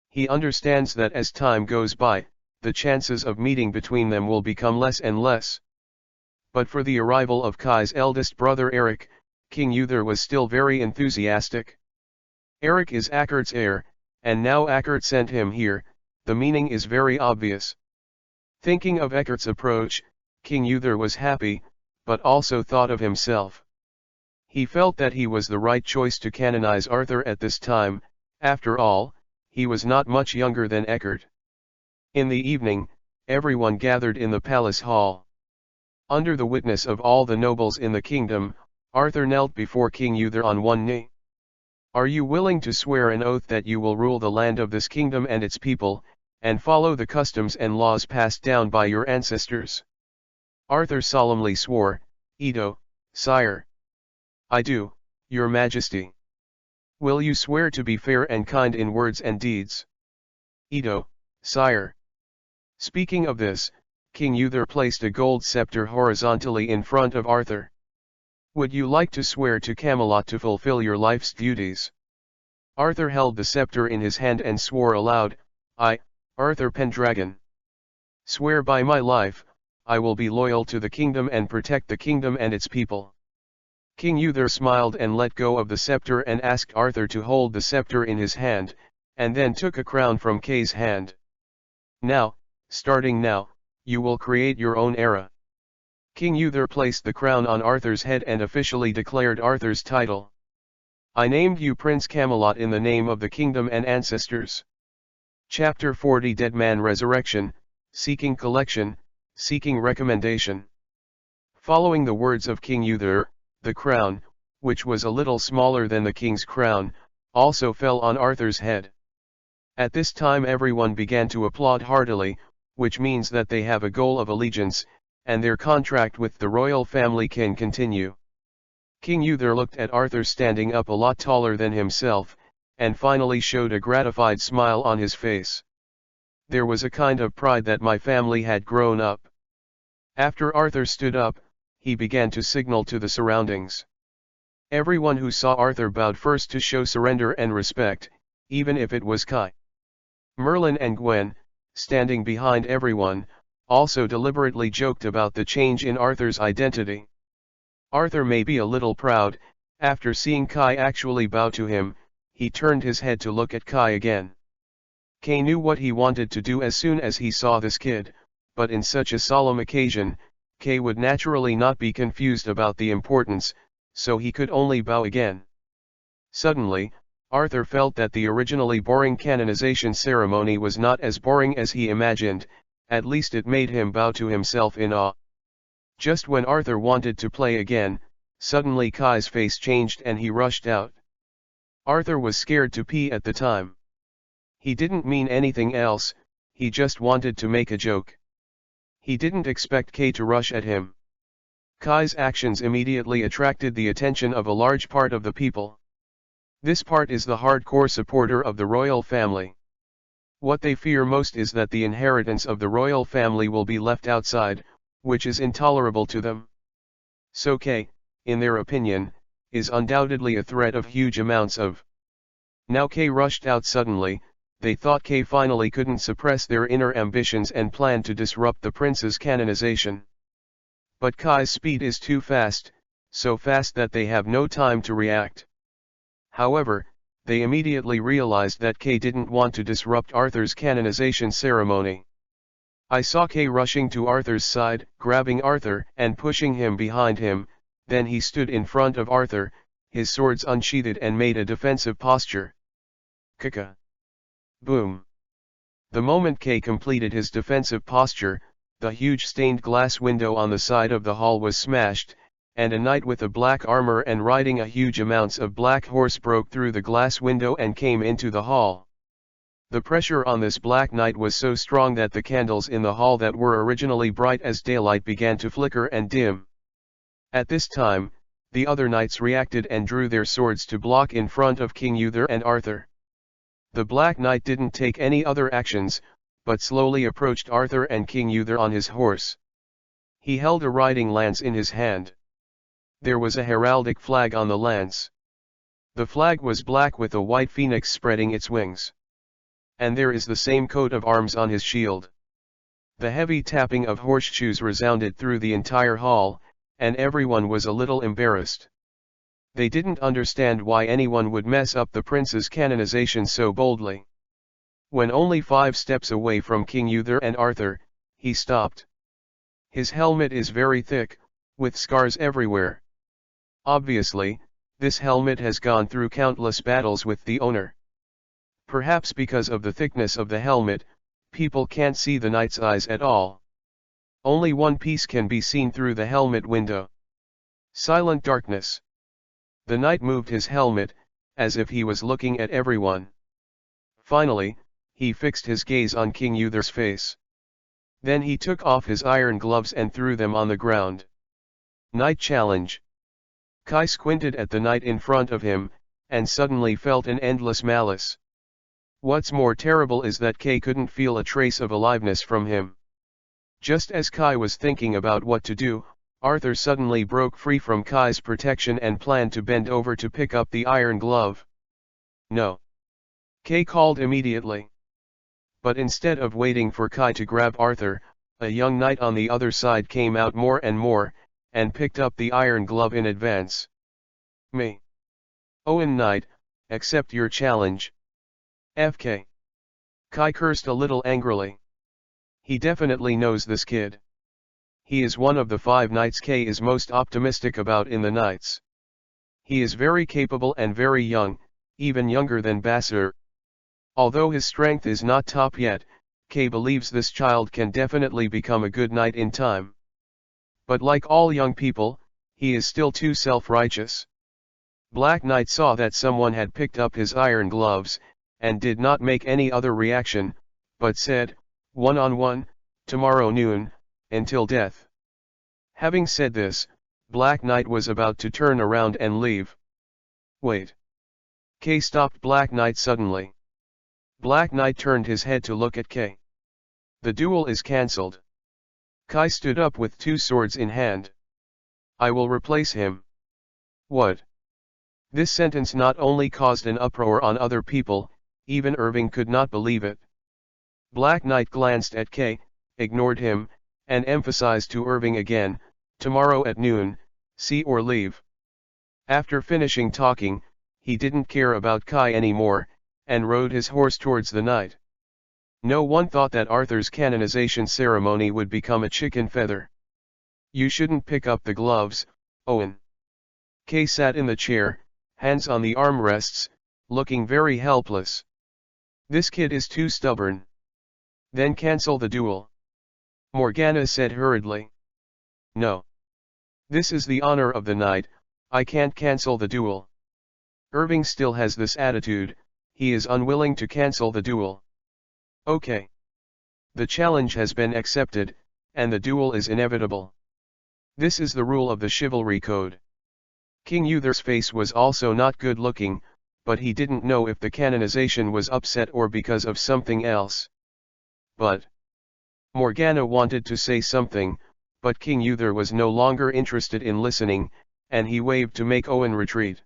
He understands that as time goes by, the chances of meeting between them will become less and less. But for the arrival of Kai's eldest brother Eric, King Uther was still very enthusiastic. Eric is Eckert's heir, and now Eckert sent him here, the meaning is very obvious. Thinking of Eckert's approach, King Uther was happy, but also thought of himself. He felt that he was the right choice to canonize Arthur at this time. After all, he was not much younger than Eckert. In the evening, everyone gathered in the palace hall. Under the witness of all the nobles in the kingdom, Arthur knelt before King Uther on one knee. "Are you willing to swear an oath that you will rule the land of this kingdom and its people, and follow the customs and laws passed down by your ancestors?" Arthur solemnly swore, "Edo, sire." "I do, your majesty." "Will you swear to be fair and kind in words and deeds?" "Edo, sire." Speaking of this, King Uther placed a gold scepter horizontally in front of Arthur. "Would you like to swear to Camelot to fulfill your life's duties?" Arthur held the scepter in his hand and swore aloud, "I, Arthur Pendragon, swear by my life, I will be loyal to the kingdom and protect the kingdom and its people." King Uther smiled and let go of the scepter and asked Arthur to hold the scepter in his hand, and then took a crown from Kai's hand. "Now, starting now, you will create your own era." King Uther placed the crown on Arthur's head and officially declared Arthur's title. I named you Prince Camelot in the name of the kingdom and ancestors. Chapter 40 Dead Man Resurrection, Seeking Collection, Seeking Recommendation. Following the words of King Uther, the crown, which was a little smaller than the king's crown, also fell on Arthur's head. At this time everyone began to applaud heartily, which means that they have a goal of allegiance, and their contract with the royal family can continue. King Uther looked at Arthur standing up a lot taller than himself, and finally showed a gratified smile on his face. There was a kind of pride that my family had grown up. After Arthur stood up, he began to signal to the surroundings. Everyone who saw Arthur bowed first to show surrender and respect, even if it was Kai. Merlin and Gwen, standing behind everyone, also deliberately joked about the change in Arthur's identity. Arthur may be a little proud. After seeing Kai actually bow to him, he turned his head to look at Kai again. Kai knew what he wanted to do as soon as he saw this kid, but in such a solemn occasion, Kai would naturally not be confused about the importance, so he could only bow again. Suddenly, Arthur felt that the originally boring canonization ceremony was not as boring as he imagined, at least it made him bow to himself in awe. Just when Arthur wanted to play again, suddenly Kai's face changed and he rushed out. Arthur was scared to pee at the time. He didn't mean anything else, he just wanted to make a joke. He didn't expect Kai to rush at him. Kai's actions immediately attracted the attention of a large part of the people. This part is the hardcore supporter of the royal family. What they fear most is that the inheritance of the royal family will be left outside, which is intolerable to them. So Kai, in their opinion, is undoubtedly a threat of huge amounts of. Now Kai rushed out suddenly. They thought Kai finally couldn't suppress their inner ambitions and planned to disrupt the prince's canonization. But Kai's speed is too fast, so fast that they have no time to react. However, they immediately realized that Kai didn't want to disrupt Arthur's canonization ceremony. I saw Kai rushing to Arthur's side, grabbing Arthur and pushing him behind him. Then he stood in front of Arthur, his swords unsheathed, and made a defensive posture. Kaka. Boom. The moment Kai completed his defensive posture, the huge stained glass window on the side of the hall was smashed, and a knight with a black armor and riding a huge amounts of black horse broke through the glass window and came into the hall. The pressure on this black knight was so strong that the candles in the hall that were originally bright as daylight began to flicker and dim. At this time, the other knights reacted and drew their swords to block in front of King Uther and Arthur. The Black Knight didn't take any other actions, but slowly approached Arthur and King Uther on his horse. He held a riding lance in his hand. There was a heraldic flag on the lance. The flag was black with a white phoenix spreading its wings. And there is the same coat of arms on his shield. The heavy tapping of horseshoes resounded through the entire hall, and everyone was a little embarrassed. They didn't understand why anyone would mess up the prince's canonization so boldly. When only 5 steps away from King Uther and Arthur, he stopped. His helmet is very thick, with scars everywhere. Obviously, this helmet has gone through countless battles with the owner. Perhaps because of the thickness of the helmet, people can't see the knight's eyes at all. Only one piece can be seen through the helmet window. Silent darkness. The knight moved his helmet, as if he was looking at everyone. Finally, he fixed his gaze on King Uther's face. Then he took off his iron gloves and threw them on the ground. Knight challenge. Kai squinted at the knight in front of him, and suddenly felt an endless malice. What's more terrible is that Kai couldn't feel a trace of aliveness from him. Just as Kai was thinking about what to do, Arthur suddenly broke free from Kai's protection and planned to bend over to pick up the iron glove. No. Kai called immediately. But instead of waiting for Kai to grab Arthur, a young knight on the other side came out more and more, and picked up the iron glove in advance. Me. Owen Knight, accept your challenge. FK. Kai cursed a little angrily. He definitely knows this kid. He is one of the 5 knights Kai is most optimistic about in the knights. He is very capable and very young, even younger than Basir. Although his strength is not top yet, Kay believes this child can definitely become a good knight in time. But like all young people, he is still too self-righteous. Black Knight saw that someone had picked up his iron gloves, and did not make any other reaction, but said, "1-on-1, tomorrow noon, until death." Having said this, Black Knight was about to turn around and leave. "Wait." Kay stopped Black Knight suddenly. Black Knight turned his head to look at Kay. "The duel is cancelled." Kai stood up with two swords in hand. "I will replace him." "What?" This sentence not only caused an uproar on other people, even Irving could not believe it. Black Knight glanced at Kay, ignored him, and emphasized to Irving again, "Tomorrow at noon, see or leave." After finishing talking, he didn't care about Kai anymore, and rode his horse towards the night. No one thought that Arthur's canonization ceremony would become a chicken feather. "You shouldn't pick up the gloves, Owen." Kay sat in the chair, hands on the armrests, looking very helpless. "This kid is too stubborn." "Then cancel the duel," Morgana said hurriedly. "No. This is the honor of the night, I can't cancel the duel." Irving still has this attitude, he is unwilling to cancel the duel. "Okay. The challenge has been accepted, and the duel is inevitable. This is the rule of the chivalry code." King Uther's face was also not good looking, but he didn't know if the canonization was upset or because of something else. "But..." Morgana wanted to say something, but King Uther was no longer interested in listening, and he waved to make Owen retreat.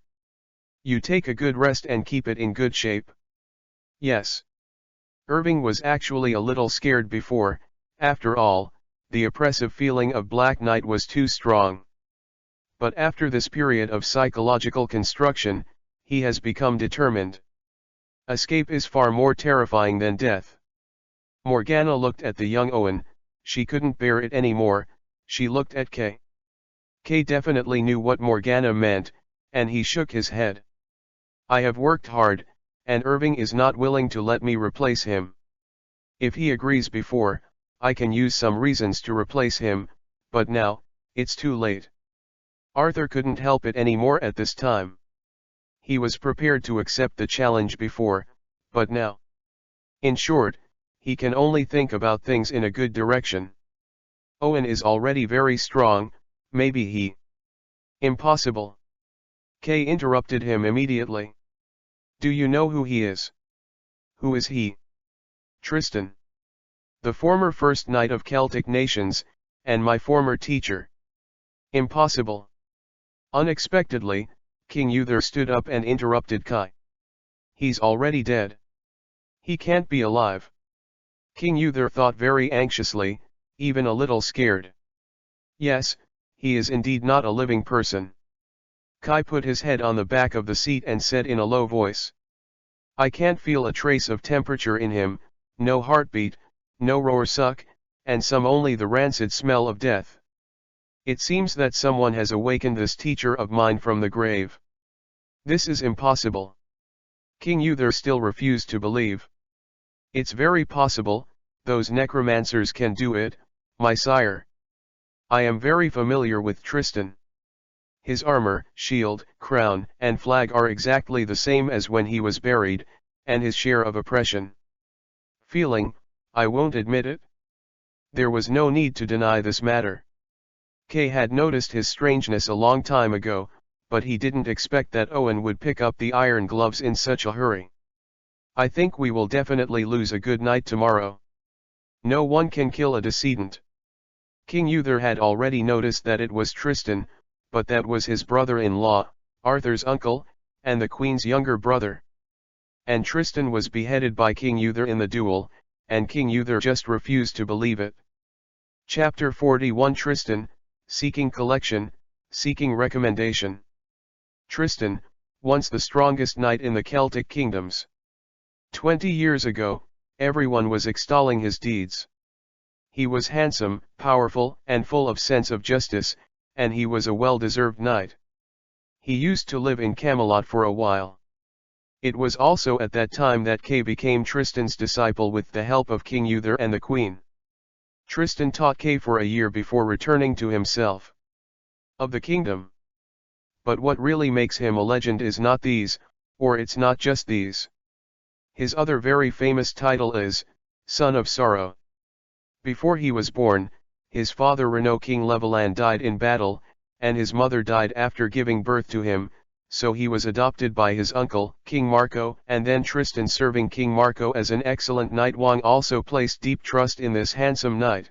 "You take a good rest and keep it in good shape." "Yes." Irving was actually a little scared before, after all, the oppressive feeling of Black Knight was too strong. But after this period of psychological construction, he has become determined. Escape is far more terrifying than death. Morgana looked at the young Owen, she couldn't bear it anymore, she looked at Kay. Kay definitely knew what Morgana meant, and he shook his head. "I have worked hard, and Irving is not willing to let me replace him. If he agrees before, I can use some reasons to replace him, but now, it's too late." Arthur couldn't help it anymore at this time. He was prepared to accept the challenge before, but now. In short, he can only think about things in a good direction. Owen is already very strong, maybe he... Impossible. Kay interrupted him immediately. "Do you know who he is?" "Who is he?" "Tristan. The former first knight of Celtic nations, and my former teacher." "Impossible." Unexpectedly, King Uther stood up and interrupted Kai. "He's already dead. He can't be alive." King Uther thought very anxiously, even a little scared. "Yes, he is indeed not a living person." Kai put his head on the back of the seat and said in a low voice. "I can't feel a trace of temperature in him, no heartbeat, no roar suck, and some only the rancid smell of death. It seems that someone has awakened this teacher of mine from the grave. This is impossible." King Uther still refused to believe. "It's very possible, those necromancers can do it, my sire. I am very familiar with Tristan. His armor, shield, crown, and flag are exactly the same as when he was buried, and his share of oppression. Feeling, I won't admit it." There was no need to deny this matter. Kay had noticed his strangeness a long time ago, but he didn't expect that Owen would pick up the iron gloves in such a hurry. "I think we will definitely lose a good knight tomorrow. No one can kill a decedent." King Uther had already noticed that it was Tristan, but that was his brother-in-law, Arthur's uncle, and the Queen's younger brother. And Tristan was beheaded by King Uther in the duel, and King Uther just refused to believe it. Chapter 41 Tristan, Seeking Collection, Seeking Recommendation. Tristan, once the strongest knight in the Celtic kingdoms. 20 years ago, everyone was extolling his deeds. He was handsome, powerful, and full of sense of justice, and he was a well-deserved knight. He used to live in Camelot for a while. It was also at that time that Kay became Tristan's disciple with the help of King Uther and the Queen. Tristan taught Kay for a year before returning to himself of the kingdom. But what really makes him a legend is not these, or it's not just these. His other very famous title is, Son of Sorrow. Before he was born, his father Renaud King Leveland died in battle, and his mother died after giving birth to him, so he was adopted by his uncle, King Marco, and then Tristan, serving King Marco as an excellent knight. Wang also placed deep trust in this handsome knight.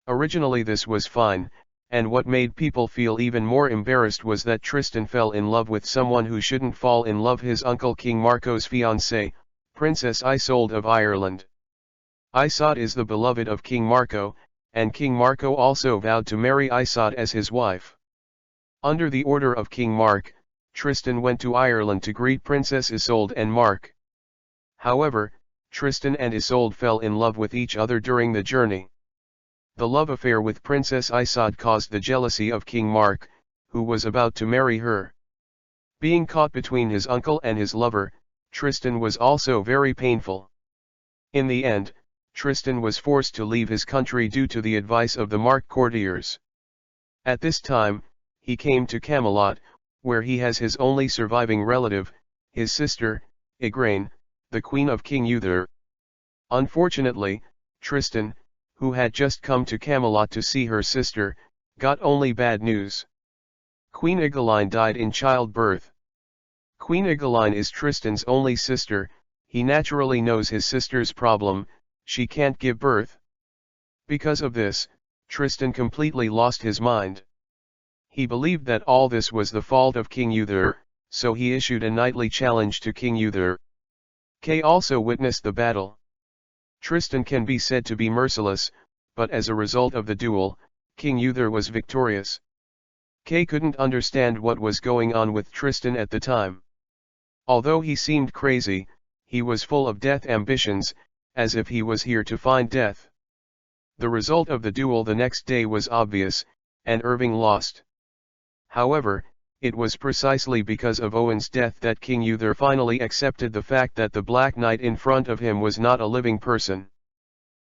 Originally this was fine, and what made people feel even more embarrassed was that Tristan fell in love with someone who shouldn't fall in love: his uncle King Marco's fiancée, Princess Isolde of Ireland. Isolde is the beloved of King Marco, and King Marco also vowed to marry Isolde as his wife. Under the order of King Mark, Tristan went to Ireland to greet Princess Isolde and Mark. However, Tristan and Isolde fell in love with each other during the journey. The love affair with Princess Isolde caused the jealousy of King Mark, who was about to marry her. Being caught between his uncle and his lover, Tristan was also very painful. In the end, Tristan was forced to leave his country due to the advice of the Mark courtiers. At this time, he came to Camelot, where he has his only surviving relative, his sister, Igraine, the queen of King Uther. Unfortunately, Tristan, who had just come to Camelot to see her sister, got only bad news. Queen Igraine died in childbirth. Queen Igraine is Tristan's only sister. He naturally knows his sister's problem: she can't give birth. Because of this, Tristan completely lost his mind. He believed that all this was the fault of King Uther, so he issued a knightly challenge to King Uther. Kay also witnessed the battle. Tristan can be said to be merciless, but as a result of the duel, King Uther was victorious. Kay couldn't understand what was going on with Tristan at the time. Although he seemed crazy, he was full of death ambitions, as if he was here to find death. The result of the duel the next day was obvious, and Irving lost. However, it was precisely because of Owen's death that King Uther finally accepted the fact that the Black Knight in front of him was not a living person.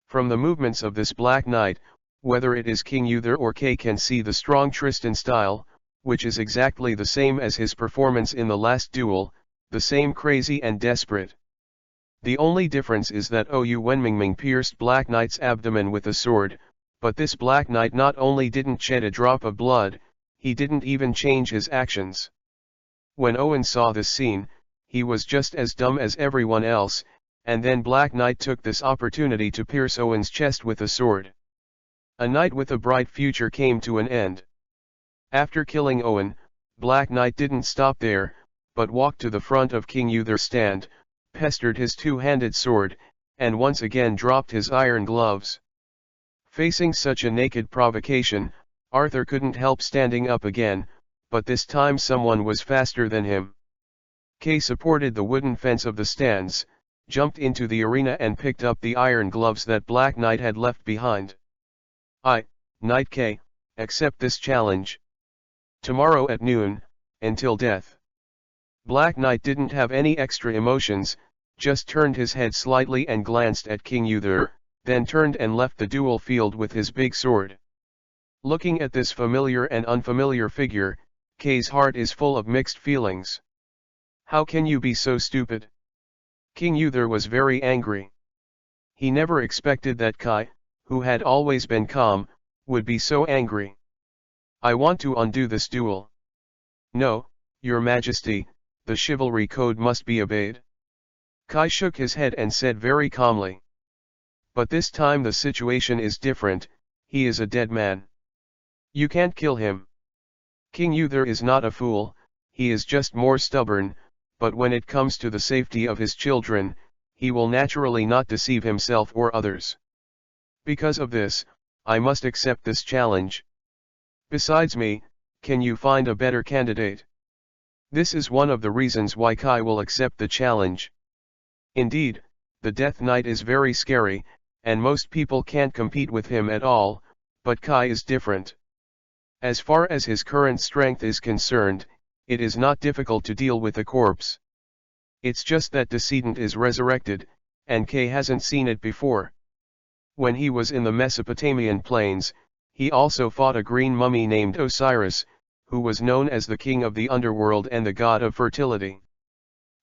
From the movements of this Black Knight, whether it is King Uther or Kay can see the strong Tristan style, which is exactly the same as his performance in the last duel, the same crazy and desperate. The only difference is that Wenmingming pierced Black Knight's abdomen with a sword, but this Black Knight not only didn't shed a drop of blood, he didn't even change his actions. When Owen saw this scene, he was just as dumb as everyone else, and then Black Knight took this opportunity to pierce Owen's chest with a sword. A knight with a bright future came to an end. After killing Owen, Black Knight didn't stop there, but walked to the front of King Uther's stand, pestered his two-handed sword, and once again dropped his iron gloves. Facing such a naked provocation, Arthur couldn't help standing up again, but this time someone was faster than him. Kay supported the wooden fence of the stands, jumped into the arena and picked up the iron gloves that Black Knight had left behind. Knight Kay, accept this challenge. Tomorrow at noon, until death. Black Knight didn't have any extra emotions, just turned his head slightly and glanced at King Uther, then turned and left the duel field with his big sword. Looking at this familiar and unfamiliar figure, Kay's heart is full of mixed feelings. How can you be so stupid? King Uther was very angry. He never expected that Kai, who had always been calm, would be so angry. I want to undo this duel. No, Your Majesty, the chivalry code must be obeyed. Kai shook his head and said very calmly. But this time the situation is different, he is a dead man. You can't kill him. King Uther is not a fool, he is just more stubborn, but when it comes to the safety of his children, he will naturally not deceive himself or others. Because of this, I must accept this challenge. Besides me, can you find a better candidate? This is one of the reasons why Kai will accept the challenge. Indeed, the Death Knight is very scary, and most people can't compete with him at all, but Kai is different. As far as his current strength is concerned, it is not difficult to deal with a corpse. It's just that decedent is resurrected, and Kai hasn't seen it before. When he was in the Mesopotamian plains, he also fought a green mummy named Osiris, who was known as the king of the underworld and the god of fertility.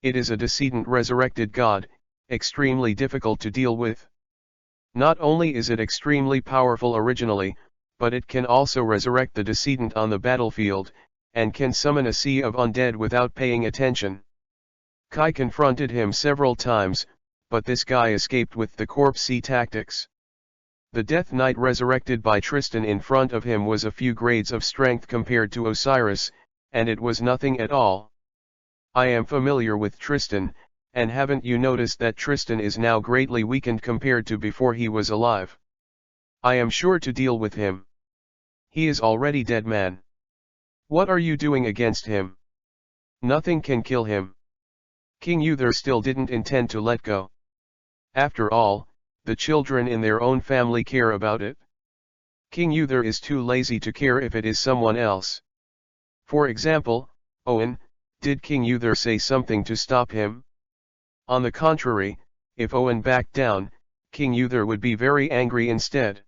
It is a decedent resurrected god, extremely difficult to deal with. Not only is it extremely powerful originally, but it can also resurrect the decedent on the battlefield, and can summon a sea of undead without paying attention. Kai confronted him several times, but this guy escaped with the corpse tactics. The Death Knight resurrected by Tristan in front of him was a few grades of strength compared to Osiris, and it was nothing at all. I am familiar with Tristan, and haven't you noticed that Tristan is now greatly weakened compared to before he was alive? I am sure to deal with him. He is already dead, man. What are you doing against him? Nothing can kill him. King Uther still didn't intend to let go. After all, the children in their own family care about it. King Uther is too lazy to care if it is someone else. For example, Owen, did King Uther say something to stop him? On the contrary, if Owen backed down, King Uther would be very angry instead.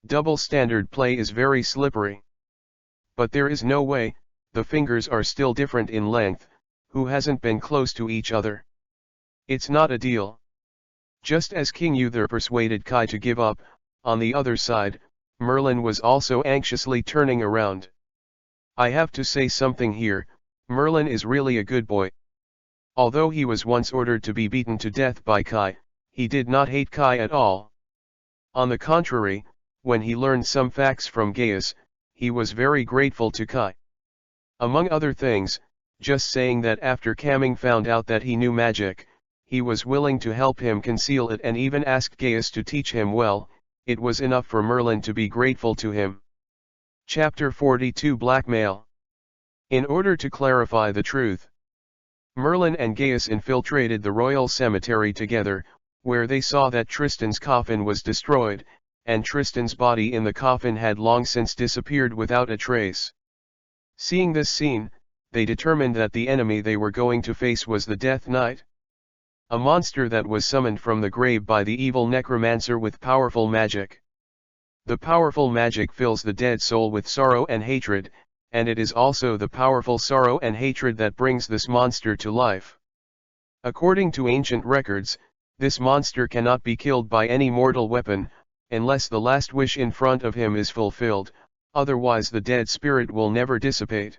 Double standard play is very slippery. But there is no way, the fingers are still different in length, who hasn't been close to each other? It's not a deal. Just as King Uther persuaded Kai to give up, on the other side, Merlin was also anxiously turning around. I have to say something here, Merlin is really a good boy. Although he was once ordered to be beaten to death by Kai, he did not hate Kai at all. On the contrary, when he learned some facts from Gaius, he was very grateful to Kai. Among other things, just saying that after Kaming found out that he knew magic, he was willing to help him conceal it and even asked Gaius to teach him well, it was enough for Merlin to be grateful to him. Chapter 42 Blackmail. In order to clarify the truth, Merlin and Gaius infiltrated the royal cemetery together, where they saw that Tristan's coffin was destroyed, and Tristan's body in the coffin had long since disappeared without a trace. Seeing this scene, they determined that the enemy they were going to face was the Death Knight. A monster that was summoned from the grave by the evil necromancer with powerful magic. The powerful magic fills the dead soul with sorrow and hatred, and it is also the powerful sorrow and hatred that brings this monster to life. According to ancient records, this monster cannot be killed by any mortal weapon, unless the last wish in front of him is fulfilled, otherwise the dead spirit will never dissipate.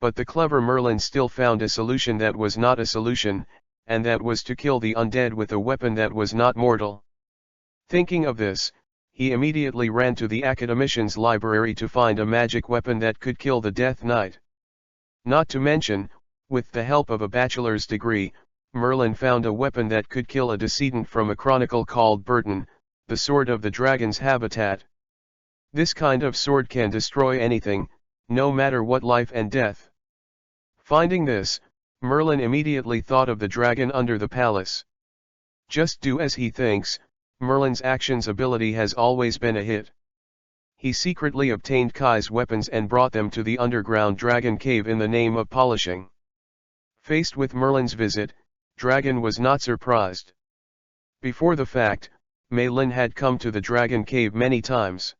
But the clever Merlin still found a solution that was not a solution, and that was to kill the undead with a weapon that was not mortal. Thinking of this, he immediately ran to the academician's library to find a magic weapon that could kill the Death Knight. Not to mention, with the help of a bachelor's degree, Merlin found a weapon that could kill a decedent from a chronicle called Burton, the Sword of the Dragon's Habitat. This kind of sword can destroy anything, no matter what life and death. Finding this, Merlin immediately thought of the dragon under the palace. Just do as he thinks, Merlin's actions ability has always been a hit. He secretly obtained Kai's weapons and brought them to the underground dragon cave in the name of polishing. Faced with Merlin's visit, Dragon was not surprised. Before the fact, Malin had come to the dragon cave many times.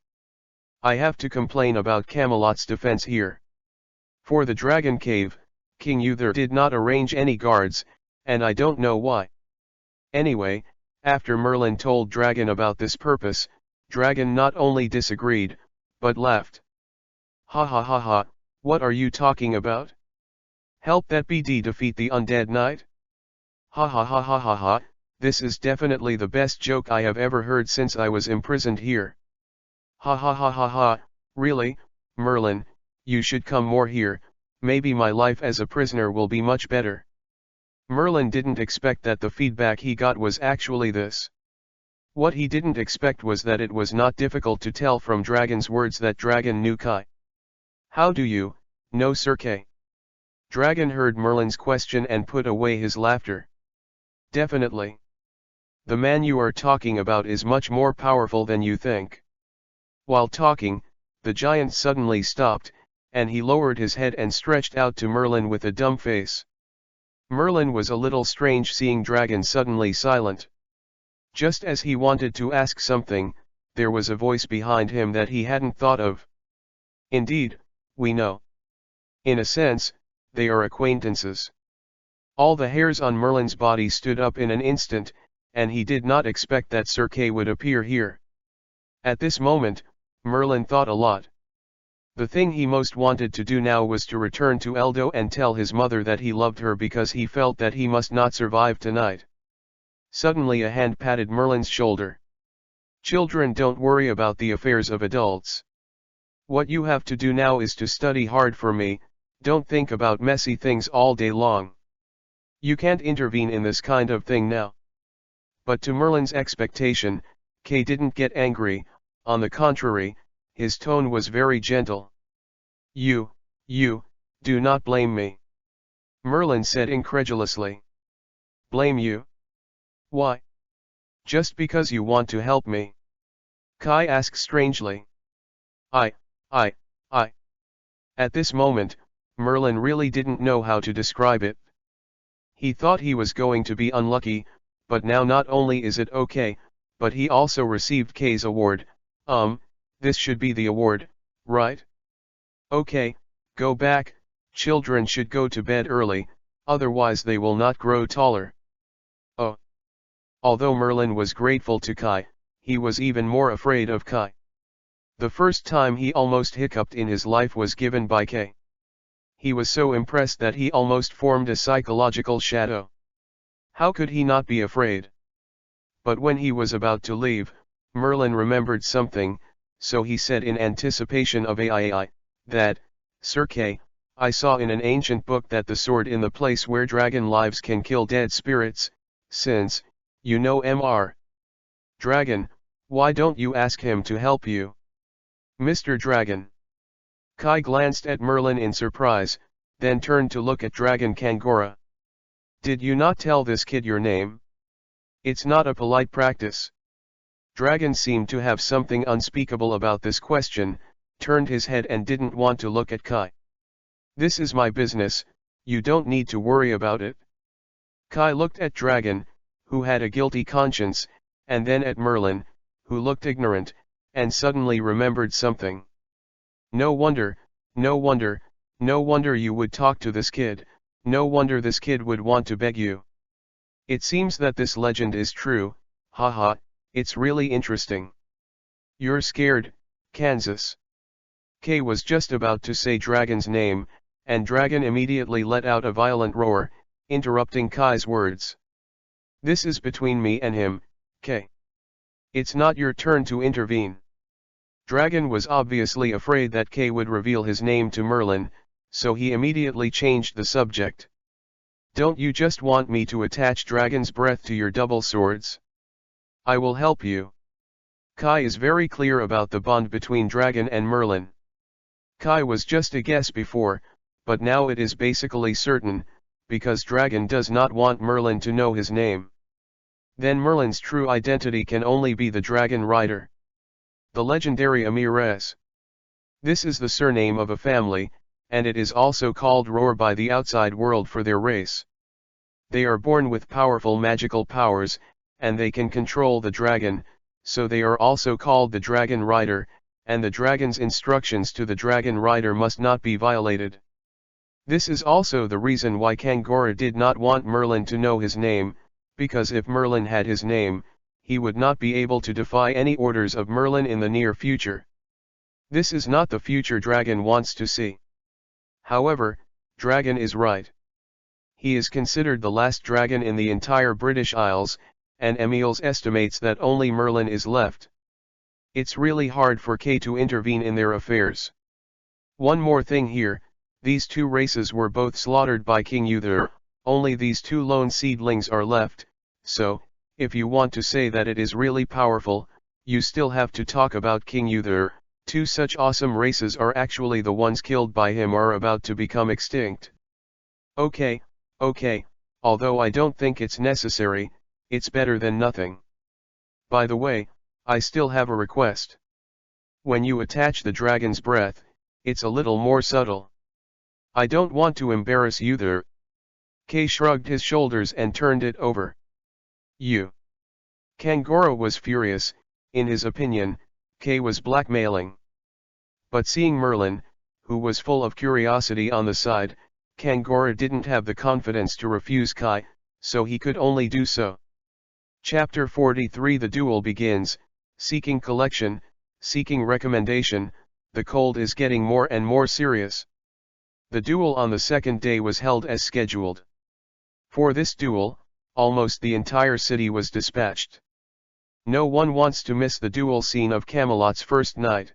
I have to complain about Camelot's defense here. For the dragon cave, King Uther did not arrange any guards, and I don't know why. Anyway, after Merlin told Dragon about this purpose, Dragon not only disagreed, but laughed. Ha ha ha ha, what are you talking about? Help that BD defeat the undead knight? Ha ha ha ha ha ha, this is definitely the best joke I have ever heard since I was imprisoned here. Ha ha ha ha ha, really, Merlin, you should come more here, maybe my life as a prisoner will be much better. Merlin didn't expect that the feedback he got was actually this. What he didn't expect was that it was not difficult to tell from Dragon's words that Dragon knew Kai. How do you know Sir Kay? Dragon heard Merlin's question and put away his laughter. Definitely. The man you are talking about is much more powerful than you think. While talking, the giant suddenly stopped, and he lowered his head and stretched out to Merlin with a dumb face. Merlin was a little strange seeing Dragon suddenly silent. Just as he wanted to ask something, there was a voice behind him that he hadn't thought of. Indeed, we know. In a sense, they are acquaintances. All the hairs on Merlin's body stood up in an instant, and he did not expect that Sir Kay would appear here. At this moment, Merlin thought a lot. The thing he most wanted to do now was to return to Eldo and tell his mother that he loved her because he felt that he must not survive tonight. Suddenly a hand patted Merlin's shoulder. Children don't worry about the affairs of adults. What you have to do now is to study hard for me, don't think about messy things all day long. You can't intervene in this kind of thing now. But to Merlin's expectation, Kay didn't get angry, on the contrary, his tone was very gentle. You, do not blame me. Merlin said incredulously. Blame you? Why? Just because you want to help me? Kai asked strangely. I. At this moment, Merlin really didn't know how to describe it. He thought he was going to be unlucky, but now not only is it okay, but he also received Kay's award. This should be the award, right? Okay, go back, children should go to bed early, otherwise they will not grow taller. Oh. Although Merlin was grateful to Kai, he was even more afraid of Kai. The first time he almost hiccuped in his life was given by Kay. He was so impressed that he almost formed a psychological shadow. How could he not be afraid? But when he was about to leave, Merlin remembered something, so he said in anticipation of that, Sir Kay, I saw in an ancient book that the sword in the place where dragon lives can kill dead spirits, since, you know Mr. Dragon, why don't you ask him to help you? Mr. Dragon. Kai glanced at Merlin in surprise, then turned to look at Dragon Kangora. Did you not tell this kid your name? It's not a polite practice. Dragon seemed to have something unspeakable about this question, turned his head and didn't want to look at Kai. This is my business, you don't need to worry about it. Kai looked at Dragon, who had a guilty conscience, and then at Merlin, who looked ignorant, and suddenly remembered something. No wonder you would talk to this kid, no wonder this kid would want to beg you. It seems that this legend is true, haha, it's really interesting. You're scared, Kansas. Kay was just about to say Dragon's name, and Dragon immediately let out a violent roar, interrupting Kai's words. This is between me and him, Kay. It's not your turn to intervene. Dragon was obviously afraid that Kay would reveal his name to Merlin, so he immediately changed the subject. Don't you just want me to attach Dragon's breath to your double swords? I will help you. Kai is very clear about the bond between Dragon and Merlin. Kai was just a guess before, but now it is basically certain, because Dragon does not want Merlin to know his name. Then Merlin's true identity can only be the Dragon Rider. The legendary Amirez. This is the surname of a family, and it is also called Roar by the outside world for their race. They are born with powerful magical powers, and they can control the dragon, so they are also called the Dragon Rider, and the dragon's instructions to the Dragon Rider must not be violated. This is also the reason why Kangora did not want Merlin to know his name, because if Merlin had his name, he would not be able to defy any orders of Merlin in the near future. This is not the future Dragon wants to see. However, Dragon is right. He is considered the last dragon in the entire British Isles, and Emils estimates that only Merlin is left. It's really hard for Kay to intervene in their affairs. One more thing here, these two races were both slaughtered by King Uther, only these two lone seedlings are left, so, if you want to say that it is really powerful, you still have to talk about King Uther. Two such awesome races are actually the ones killed by him are about to become extinct. Okay, although I don't think it's necessary, it's better than nothing. By the way, I still have a request. When you attach the dragon's breath, It's a little more subtle. I don't want to embarrass you there. Kay shrugged his shoulders and turned it over. You. Kangoro was furious. In his opinion, Kay was blackmailing. But seeing Merlin, who was full of curiosity on the side, Kangoro didn't have the confidence to refuse Kai, so he could only do so. Chapter 43 The duel begins, seeking collection, seeking recommendation, the cold is getting more and more serious. The duel on the second day was held as scheduled. For this duel, almost the entire city was dispatched. No one wants to miss the duel scene of Camelot's first night.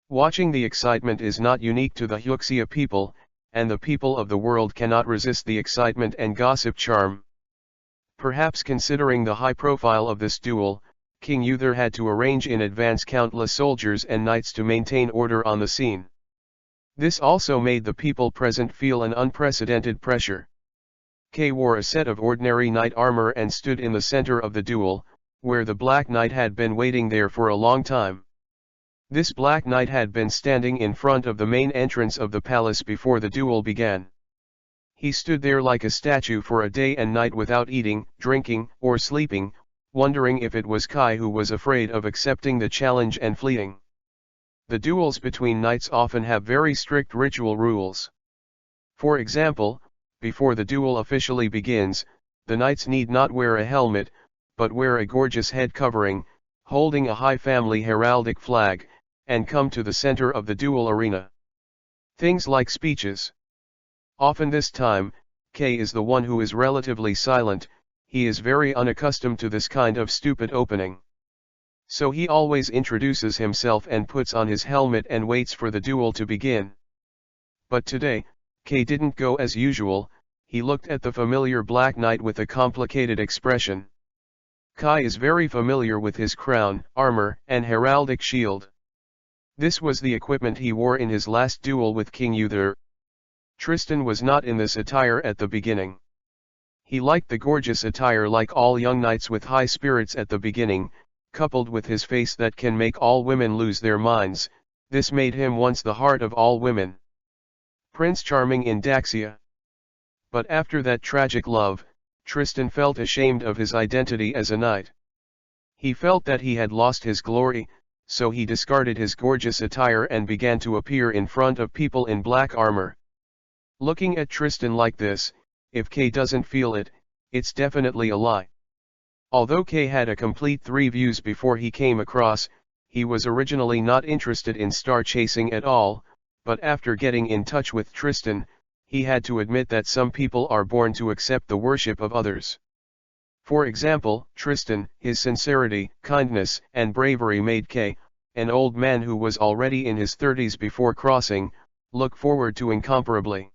Watching the excitement is not unique to the Huxia people, and the people of the world cannot resist the excitement and gossip charm. Perhaps considering the high profile of this duel, King Uther had to arrange in advance countless soldiers and knights to maintain order on the scene. This also made the people present feel an unprecedented pressure. Kay wore a set of ordinary knight armor and stood in the center of the duel, where the Black Knight had been waiting there for a long time. This Black Knight had been standing in front of the main entrance of the palace before the duel began. He stood there like a statue for a day and night without eating, drinking, or sleeping, wondering if it was Kai who was afraid of accepting the challenge and fleeing. The duels between knights often have very strict ritual rules. For example, before the duel officially begins, the knights need not wear a helmet, but wear a gorgeous head covering, holding a high family heraldic flag, and come to the center of the duel arena. Things like speeches. Often this time, Kay is the one who is relatively silent. He is very unaccustomed to this kind of stupid opening. So he always introduces himself and puts on his helmet and waits for the duel to begin. But today, Kay didn't go as usual. He looked at the familiar Black Knight with a complicated expression. Kai is very familiar with his crown, armor, and heraldic shield. This was the equipment he wore in his last duel with King Uther. Tristan was not in this attire at the beginning. He liked the gorgeous attire like all young knights with high spirits at the beginning, coupled with his face that can make all women lose their minds. This made him once the heart of all women. Prince Charming in Daxia. But after that tragic love, Tristan felt ashamed of his identity as a knight. He felt that he had lost his glory, so he discarded his gorgeous attire and began to appear in front of people in black armor. Looking at Tristan like this, if Kay doesn't feel it, it's definitely a lie. Although Kay had a complete 3 views before he came across, he was originally not interested in star chasing at all, but after getting in touch with Tristan, he had to admit that some people are born to accept the worship of others. For example, Tristan, his sincerity, kindness, and bravery made Kay, an old man who was already in his 30s before crossing, look forward to incomparably.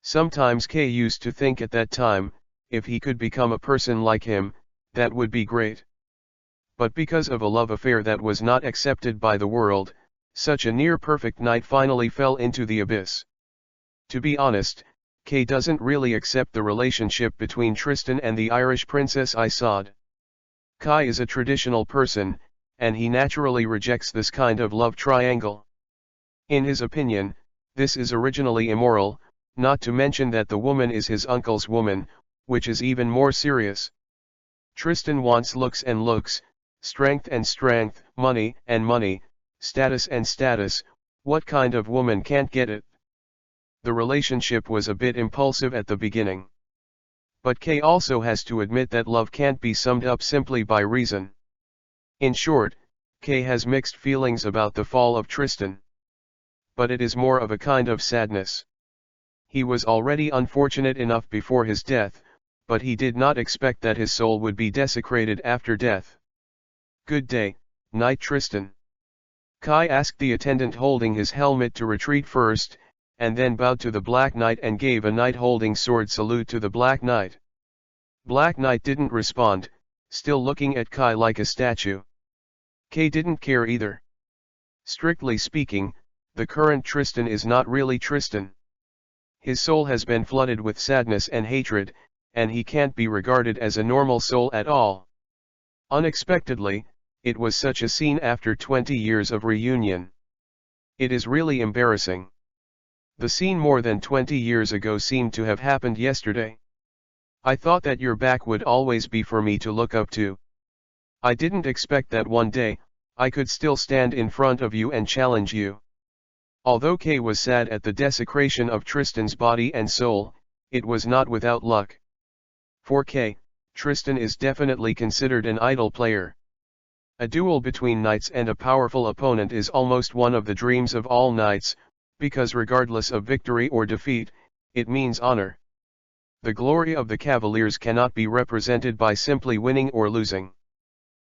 Sometimes Kay used to think at that time, if he could become a person like him, that would be great. But because of a love affair that was not accepted by the world, such a near-perfect knight finally fell into the abyss. To be honest, Kay doesn't really accept the relationship between Tristan and the Irish princess Isoude. Kai is a traditional person, and he naturally rejects this kind of love triangle. In his opinion, this is originally immoral, not to mention that the woman is his uncle's woman, which is even more serious. Tristan wants looks and looks, strength and strength, money and money, status and status. What kind of woman can't get it? The relationship was a bit impulsive at the beginning. But Kay also has to admit that love can't be summed up simply by reason. In short, Kay has mixed feelings about the fall of Tristan. But it is more of a kind of sadness. He was already unfortunate enough before his death, but he did not expect that his soul would be desecrated after death. Good day, Knight Tristan. Kai asked the attendant holding his helmet to retreat first, and then bowed to the Black Knight and gave a knight holding sword salute to the Black Knight. Black Knight didn't respond, still looking at Kai like a statue. Kay didn't care either. Strictly speaking, the current Tristan is not really Tristan. His soul has been flooded with sadness and hatred, and he can't be regarded as a normal soul at all. Unexpectedly, it was such a scene after 20 years of reunion. It is really embarrassing. The scene more than 20 years ago seemed to have happened yesterday. I thought that your back would always be for me to look up to. I didn't expect that one day, I could still stand in front of you and challenge you. Although Kay was sad at the desecration of Tristan's body and soul, it was not without luck. For Kay, Tristan is definitely considered an idle player. A duel between knights and a powerful opponent is almost one of the dreams of all knights, because regardless of victory or defeat, it means honor. The glory of the cavaliers cannot be represented by simply winning or losing.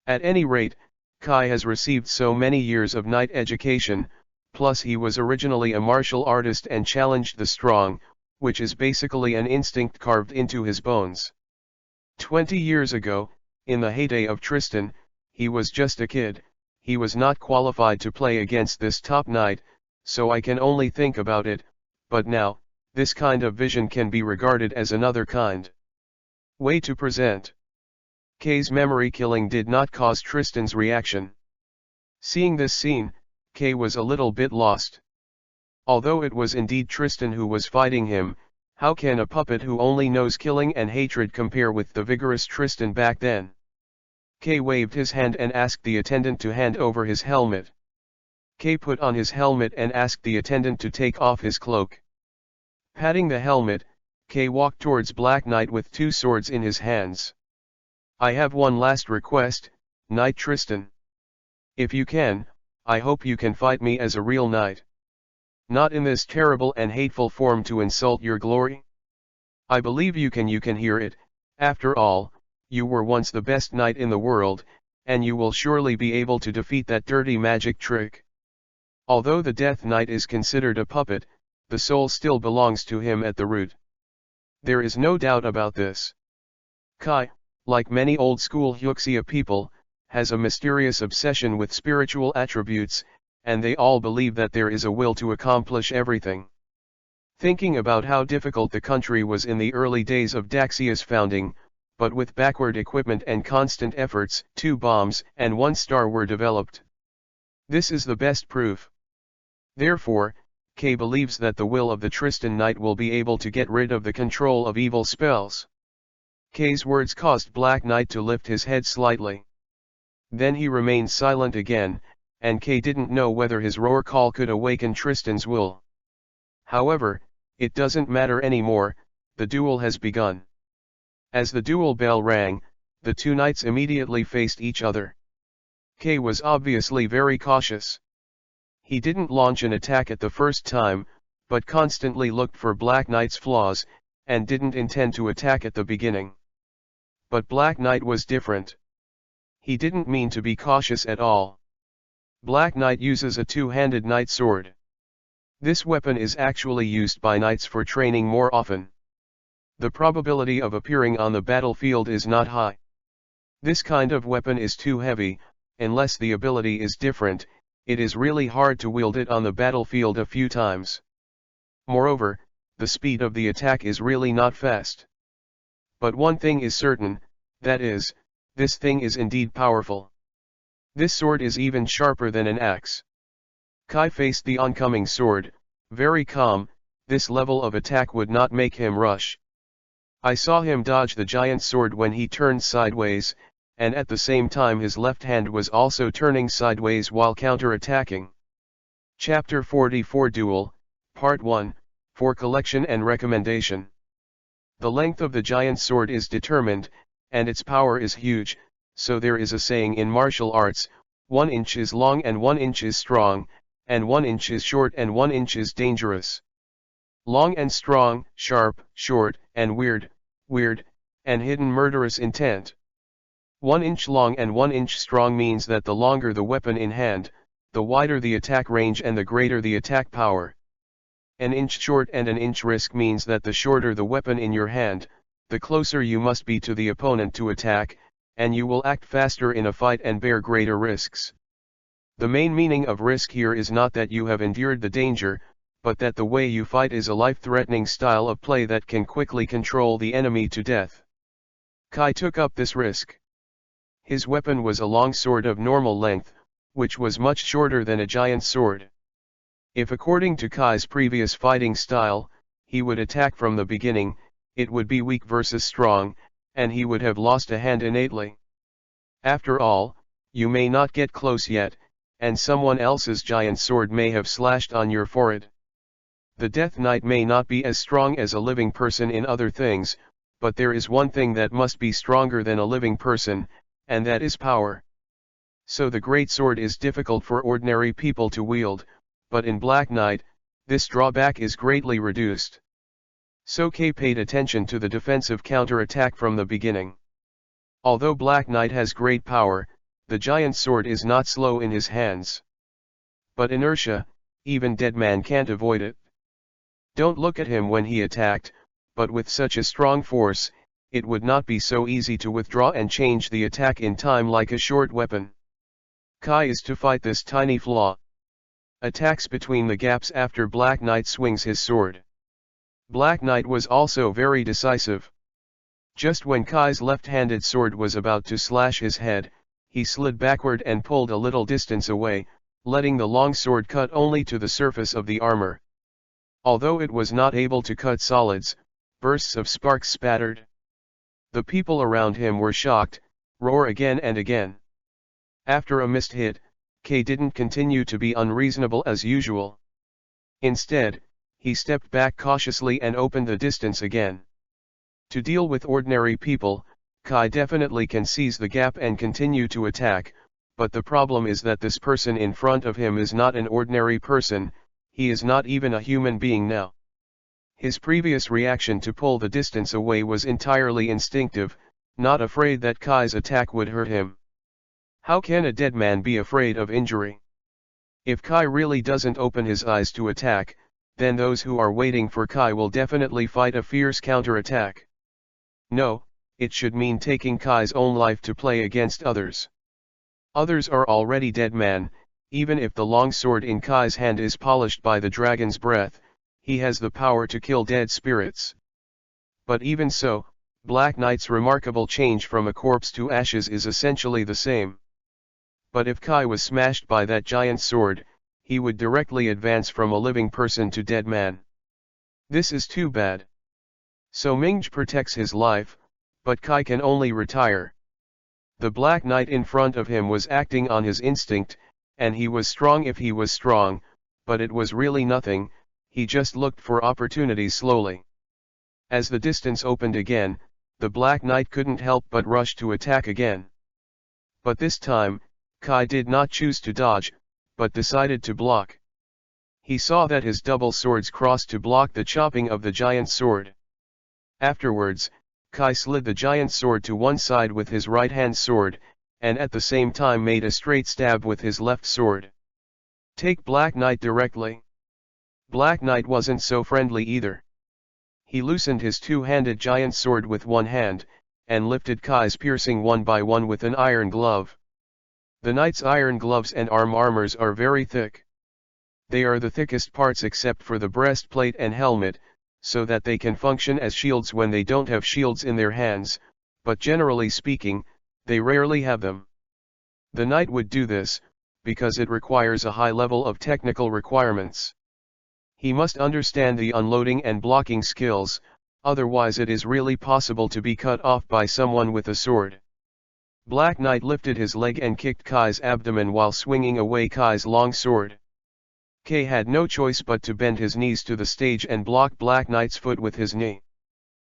At any rate, Kai has received so many years of knight education, plus he was originally a martial artist and challenged the strong, which is basically an instinct carved into his bones. 20 years ago, in the heyday of Tristan, he was just a kid, he was not qualified to play against this top knight, so I can only think about it, but now, this kind of vision can be regarded as another kind way to present. Kay's memory killing did not cause Tristan's reaction. Seeing this scene, Kay was a little bit lost. Although it was indeed Tristan who was fighting him, how can a puppet who only knows killing and hatred compare with the vigorous Tristan back then? Kay waved his hand and asked the attendant to hand over his helmet. Kay put on his helmet and asked the attendant to take off his cloak. Patting the helmet, Kay walked towards Black Knight with two swords in his hands. I have one last request, Knight Tristan. If you can, I hope you can fight me as a real knight. Not in this terrible and hateful form to insult your glory. I believe you can hear it, after all, you were once the best knight in the world, and you will surely be able to defeat that dirty magic trick. Although the Death Knight is considered a puppet, the soul still belongs to him at the root. There is no doubt about this. Kai, like many old-school Huxia people, has a mysterious obsession with spiritual attributes, and they all believe that there is a will to accomplish everything. Thinking about how difficult the country was in the early days of Daxia's founding, but with backward equipment and constant efforts, 2 bombs and 1 star were developed. This is the best proof. Therefore, Kay believes that the will of the Tristan Knight will be able to get rid of the control of evil spells. Kay's words caused Black Knight to lift his head slightly. Then he remained silent again, and Kay didn't know whether his roar call could awaken Tristan's will. However, it doesn't matter anymore, the duel has begun. As the duel bell rang, the two knights immediately faced each other. Kay was obviously very cautious. He didn't launch an attack at the first time, but constantly looked for Black Knight's flaws, and didn't intend to attack at the beginning. But Black Knight was different. He didn't mean to be cautious at all. Black Knight uses a two-handed knight sword. This weapon is actually used by knights for training more often. The probability of appearing on the battlefield is not high. This kind of weapon is too heavy, unless the ability is different, it is really hard to wield it on the battlefield a few times. Moreover, the speed of the attack is really not fast. But one thing is certain, that is, this thing is indeed powerful. This sword is even sharper than an axe. Kai faced the oncoming sword, very calm, this level of attack would not make him rush. I saw him dodge the giant sword when he turned sideways, and at the same time his left hand was also turning sideways while counter-attacking. Chapter 44 Duel, Part 1, for collection and recommendation. The length of the giant sword is determined, and its power is huge, so there is a saying in martial arts, 1 inch is long and 1 inch is strong, and 1 inch is short and 1 inch is dangerous. Long and strong, sharp, short, and weird, and hidden murderous intent. 1 inch long and 1 inch strong means that the longer the weapon in hand, the wider the attack range and the greater the attack power. An inch short and an inch risk means that the shorter the weapon in your hand, the closer you must be to the opponent to attack, and you will act faster in a fight and bear greater risks. The main meaning of risk here is not that you have endured the danger, but that the way you fight is a life-threatening style of play that can quickly control the enemy to death. Kai took up this risk. His weapon was a long sword of normal length, which was much shorter than a giant sword. If according to Kai's previous fighting style, he would attack from the beginning, it would be weak versus strong, and he would have lost a hand innately. After all, you may not get close yet, and someone else's giant sword may have slashed on your forehead. The Death Knight may not be as strong as a living person in other things, but there is one thing that must be stronger than a living person, and that is power. So the great sword is difficult for ordinary people to wield, but in Black Knight, this drawback is greatly reduced. So Kay paid attention to the defensive counter-attack from the beginning. Although Black Knight has great power, the giant sword is not slow in his hands. But inertia, even dead man can't avoid it. Don't look at him when he attacked, but with such a strong force, it would not be so easy to withdraw and change the attack in time like a short weapon. Kai is to fight this tiny flaw. Attacks between the gaps after Black Knight swings his sword. Black Knight was also very decisive. Just when Kai's left-handed sword was about to slash his head, he slid backward and pulled a little distance away, letting the long sword cut only to the surface of the armor. Although it was not able to cut solids, bursts of sparks spattered. The people around him were shocked, roar again and again. After a missed hit, Kay didn't continue to be unreasonable as usual. Instead, he stepped back cautiously and opened the distance again. To deal with ordinary people, Kai definitely can seize the gap and continue to attack, but the problem is that this person in front of him is not an ordinary person, he is not even a human being now. His previous reaction to pull the distance away was entirely instinctive, not afraid that Kai's attack would hurt him. How can a dead man be afraid of injury? If Kai really doesn't open his eyes to attack, then those who are waiting for Kai will definitely fight a fierce counterattack. No, it should mean taking Kai's own life to play against others. Others are already dead man, even if the long sword in Kai's hand is polished by the dragon's breath, he has the power to kill dead spirits. But even so, Black Knight's remarkable change from a corpse to ashes is essentially the same. But if Kai was smashed by that giant sword, he would directly advance from a living person to dead man. This is too bad. So Mingj protects his life, but Kai can only retire. The Black Knight in front of him was acting on his instinct, and he was strong if he was strong, but it was really nothing, he just looked for opportunities slowly. As the distance opened again, the Black Knight couldn't help but rush to attack again. But this time, Kai did not choose to dodge, but decided to block. He saw that his double swords crossed to block the chopping of the giant sword. Afterwards, Kai slid the giant sword to one side with his right-hand sword, and at the same time made a straight stab with his left sword. Take Black Knight directly. Black Knight wasn't so friendly either. He loosened his two-handed giant sword with one hand, and lifted Kai's piercing one by one with an iron glove. The knight's iron gloves and armors are very thick. They are the thickest parts except for the breastplate and helmet, so that they can function as shields when they don't have shields in their hands, but generally speaking, they rarely have them. The knight would do this, because it requires a high level of technical requirements. He must understand the unloading and blocking skills, otherwise it is really possible to be cut off by someone with a sword. Black Knight lifted his leg and kicked Kai's abdomen while swinging away Kai's long sword. Kai had no choice but to bend his knees to the stage and block Black Knight's foot with his knee.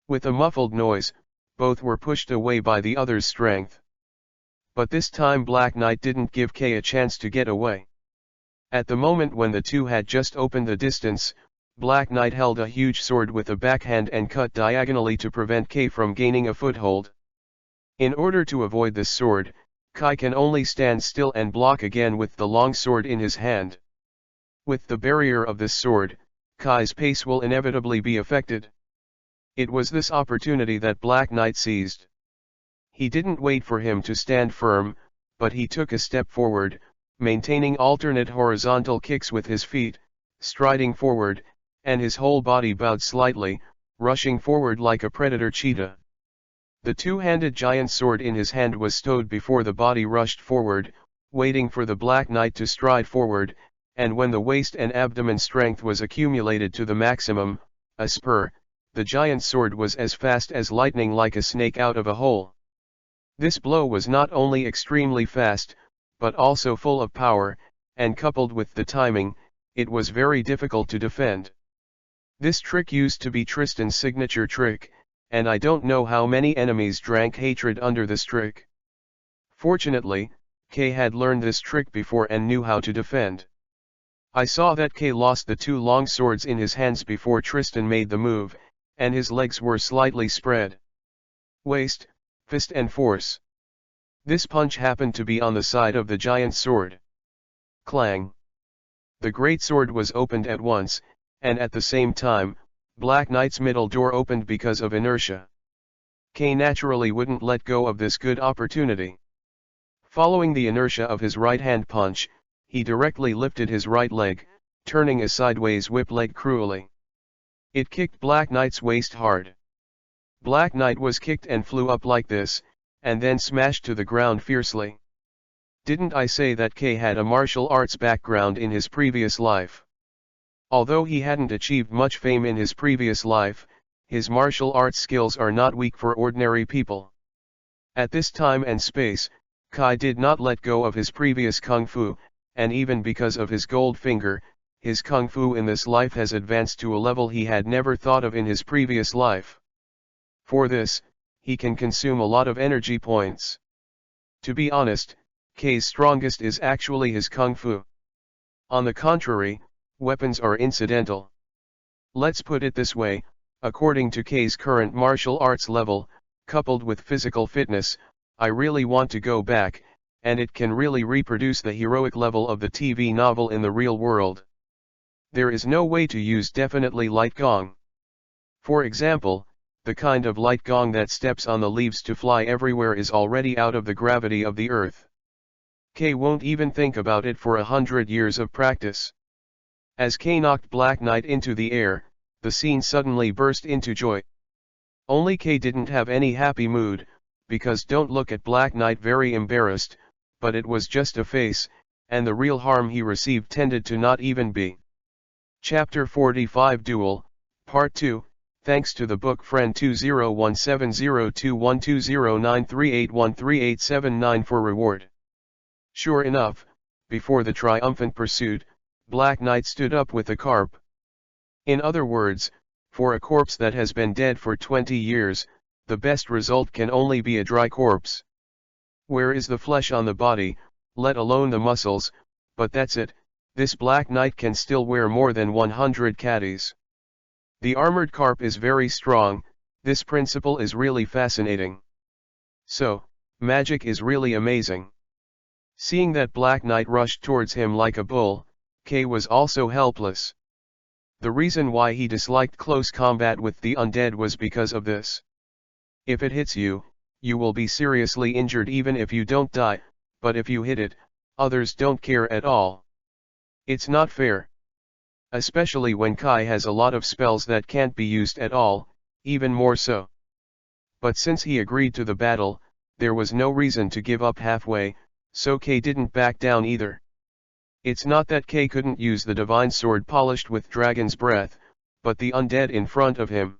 With a muffled noise, both were pushed away by the other's strength. But this time Black Knight didn't give Kai a chance to get away. At the moment when the two had just opened the distance, Black Knight held a huge sword with a backhand and cut diagonally to prevent Kai from gaining a foothold. In order to avoid this sword, Kai can only stand still and block again with the long sword in his hand. With the barrier of this sword, Kai's pace will inevitably be affected. It was this opportunity that Black Knight seized. He didn't wait for him to stand firm, but he took a step forward, maintaining alternate horizontal kicks with his feet, striding forward, and his whole body bowed slightly, rushing forward like a predator cheetah. The two-handed giant sword in his hand was stowed before the body rushed forward, waiting for the Black Knight to stride forward, and when the waist and abdomen strength was accumulated to the maximum, a spur, the giant's sword was as fast as lightning, like a snake out of a hole. This blow was not only extremely fast, but also full of power, and coupled with the timing, it was very difficult to defend. This trick used to be Tristan's signature trick, and I don't know how many enemies drank hatred under this trick. Fortunately, Kay had learned this trick before and knew how to defend. I saw that Kay lost the two long swords in his hands before Tristan made the move, and his legs were slightly spread. Waist, fist and force. This punch happened to be on the side of the giant's sword. Clang! The great sword was opened at once, and at the same time, Black Knight's middle door opened because of inertia. Kay naturally wouldn't let go of this good opportunity. Following the inertia of his right-hand punch, he directly lifted his right leg, turning a sideways whip leg cruelly. It kicked Black Knight's waist hard. Black Knight was kicked and flew up like this, and then smashed to the ground fiercely. Didn't I say that Kay had a martial arts background in his previous life? Although he hadn't achieved much fame in his previous life, his martial arts skills are not weak for ordinary people. At this time and space, Kai did not let go of his previous kung fu, and even because of his gold finger, his kung fu in this life has advanced to a level he had never thought of in his previous life. For this, he can consume a lot of energy points. To be honest, Kay's strongest is actually his kung fu. On the contrary, weapons are incidental. Let's put it this way, according to Kay's current martial arts level, coupled with physical fitness, I really want to go back, and it can really reproduce the heroic level of the TV novel in the real world. There is no way to use definitely light gong. For example, the kind of light gong that steps on the leaves to fly everywhere is already out of the gravity of the earth. Kay won't even think about it for 100 years of practice. As Kay knocked Black Knight into the air, the scene suddenly burst into joy. Only Kay didn't have any happy mood, because don't look at Black Knight very embarrassed, but it was just a face, and the real harm he received tended to not even be. Chapter 45 Duel, Part 2, thanks to the book friend 201702120938138879 for reward. Sure enough, before the triumphant pursuit, Black Knight stood up with a carp. In other words, for a corpse that has been dead for 20 years, the best result can only be a dry corpse. Where is the flesh on the body, let alone the muscles, but that's it, this Black Knight can still wear more than 100 caddies. The armored carp is very strong, this principle is really fascinating. So, magic is really amazing. Seeing that Black Knight rushed towards him like a bull, Kay was also helpless. The reason why he disliked close combat with the undead was because of this. If it hits you, you will be seriously injured even if you don't die, but if you hit it, others don't care at all. It's not fair. Especially when Kai has a lot of spells that can't be used at all, even more so. But since he agreed to the battle, there was no reason to give up halfway, so Kay didn't back down either. It's not that Kay couldn't use the divine sword polished with dragon's breath, but the undead in front of him.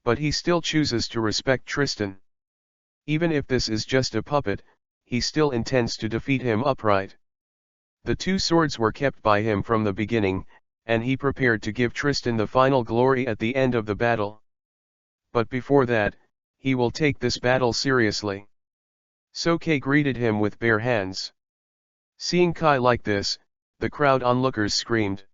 But he still chooses to respect Tristan. Even if this is just a puppet, he still intends to defeat him upright. The two swords were kept by him from the beginning, and he prepared to give Tristan the final glory at the end of the battle. But before that, he will take this battle seriously. So Kay greeted him with bare hands. Seeing Kai like this, the crowd onlookers screamed.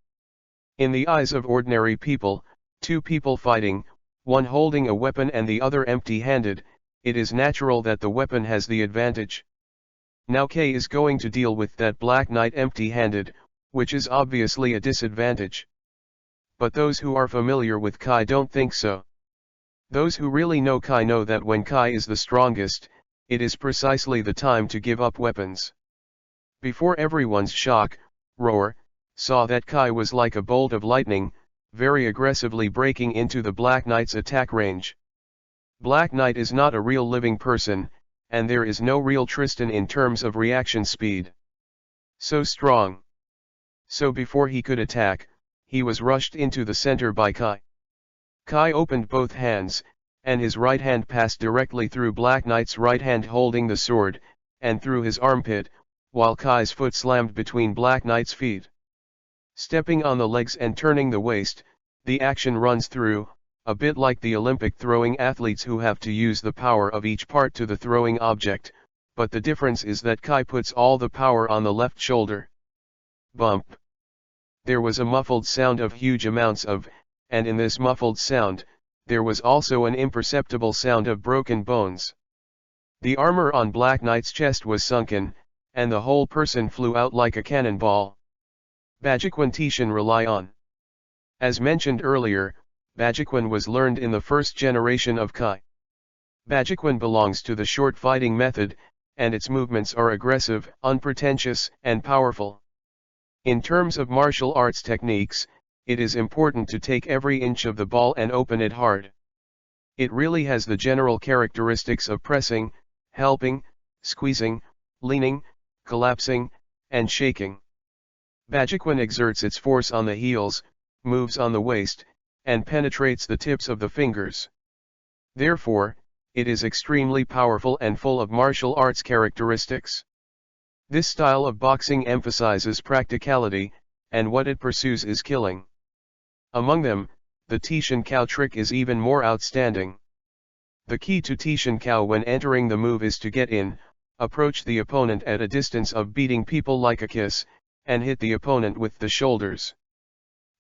In the eyes of ordinary people, two people fighting, one holding a weapon and the other empty-handed, it is natural that the weapon has the advantage. Now Kay is going to deal with that Black Knight empty-handed, which is obviously a disadvantage. But those who are familiar with Kai don't think so. Those who really know Kai know that when Kai is the strongest, it is precisely the time to give up weapons. Before everyone's shock, roar, saw that Kai was like a bolt of lightning, very aggressively breaking into the Black Knight's attack range. Black Knight is not a real living person, and there is no real Tristan in terms of reaction speed. So strong. So before he could attack, he was rushed into the center by Kai. Kai opened both hands, and his right hand passed directly through Black Knight's right hand holding the sword, and through his armpit, while Kai's foot slammed between Black Knight's feet. Stepping on the legs and turning the waist, the action runs through, a bit like the Olympic throwing athletes who have to use the power of each part to the throwing object, but the difference is that Kai puts all the power on the left shoulder. Bump. There was a muffled sound of huge amounts of, and in this muffled sound, there was also an imperceptible sound of broken bones. The armor on Black Knight's chest was sunken, and the whole person flew out like a cannonball. Bajiquan Tishan rely on. As mentioned earlier, Bajiquan was learned in the first generation of Kai. Bajiquan belongs to the short fighting method, and its movements are aggressive, unpretentious, and powerful. In terms of martial arts techniques, it is important to take every inch of the ball and open it hard. It really has the general characteristics of pressing, helping, squeezing, leaning, collapsing, and shaking. Bajiquan exerts its force on the heels, moves on the waist, and penetrates the tips of the fingers. Therefore, it is extremely powerful and full of martial arts characteristics. This style of boxing emphasizes practicality, and what it pursues is killing. Among them, the Tishan Cow trick is even more outstanding. The key to Tishan Cow when entering the move is to get in, approach the opponent at a distance of beating people like a kiss, and hit the opponent with the shoulders.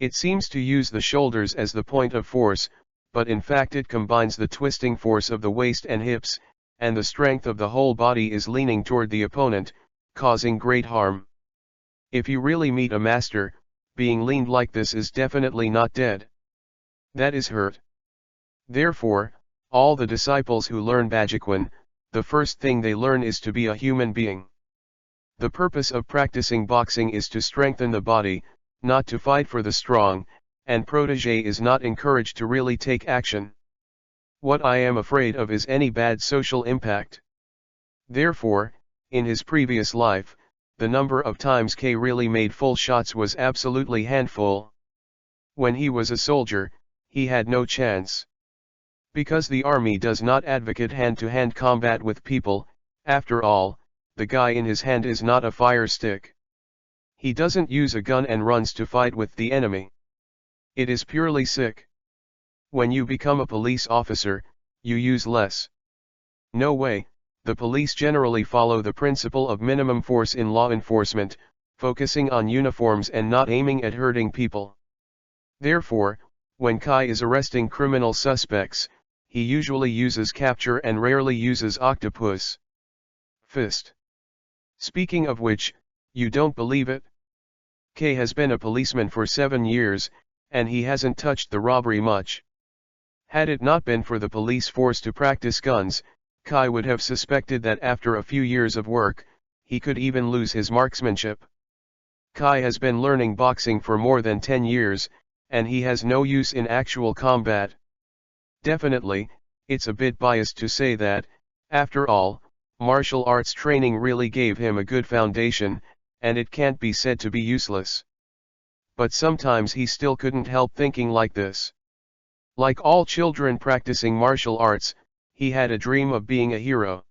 It seems to use the shoulders as the point of force, but in fact it combines the twisting force of the waist and hips, and the strength of the whole body is leaning toward the opponent, causing great harm. If you really meet a master, being leaned like this is definitely not dead. That is hurt. Therefore, all the disciples who learn Bajiquan, the first thing they learn is to be a human being. The purpose of practicing boxing is to strengthen the body, not to fight for the strong, and protégé is not encouraged to really take action. What I am afraid of is any bad social impact. Therefore, in his previous life, the number of times K really made full shots was absolutely handful. When he was a soldier, he had no chance. Because the army does not advocate hand-to-hand combat with people, after all, the guy in his hand is not a fire stick. He doesn't use a gun and runs to fight with the enemy. It is purely sick. When you become a police officer, you use less. No way, the police generally follow the principle of minimum force in law enforcement, focusing on uniforms and not aiming at hurting people. Therefore, when Kai is arresting criminal suspects, he usually uses capture and rarely uses octopus fist. Speaking of which, you don't believe it? K has been a policeman for 7 years, and he hasn't touched the robbery much. Had it not been for the police force to practice guns, Kai would have suspected that after a few years of work, he could even lose his marksmanship. Kai has been learning boxing for more than 10 years, and he has no use in actual combat. Definitely, it's a bit biased to say that, after all, martial arts training really gave him a good foundation, and it can't be said to be useless. But sometimes he still couldn't help thinking like this. Like all children practicing martial arts, he had a dream of being a hero.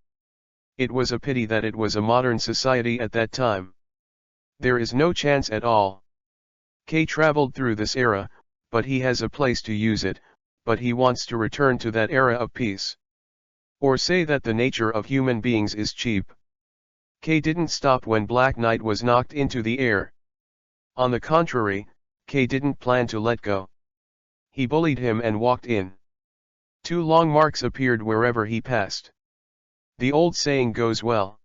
It was a pity that it was a modern society at that time. There is no chance at all. K traveled through this era, but he has a place to use it, but he wants to return to that era of peace. Or say that the nature of human beings is cheap. K didn't stop when Black Knight was knocked into the air. On the contrary, K didn't plan to let go. He bullied him and walked in. 2 long marks appeared wherever he passed. The old saying goes well.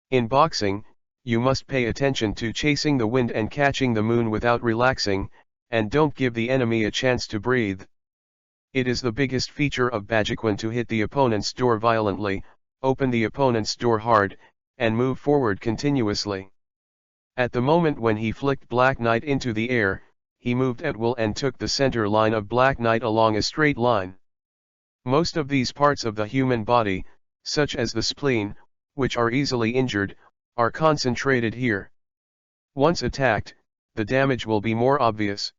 In boxing, you must pay attention to chasing the wind and catching the moon without relaxing, and don't give the enemy a chance to breathe. It is the biggest feature of Bajiquan to hit the opponent's door violently, open the opponent's door hard, and move forward continuously. At the moment when he flicked Black Knight into the air, he moved at will and took the center line of Black Knight along a straight line. Most of these parts of the human body, such as the spleen, which are easily injured, are concentrated here. Once attacked, the damage will be more obvious.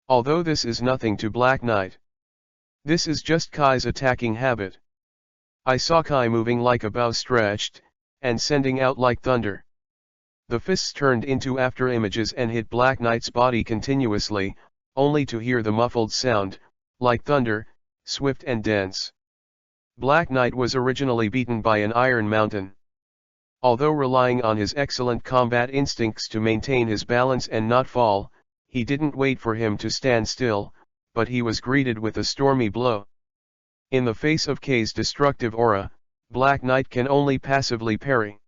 Although this is nothing to Black Knight. This is just Kai's attacking habit. I saw Kai moving like a bow stretched, and sending out like thunder. The fists turned into after images and hit Black Knight's body continuously, only to hear the muffled sound, like thunder, swift and dense. Black Knight was originally beaten by an iron mountain. Although relying on his excellent combat instincts to maintain his balance and not fall, he didn't wait for him to stand still, but he was greeted with a stormy blow. In the face of K's destructive aura, Black Knight can only passively parry.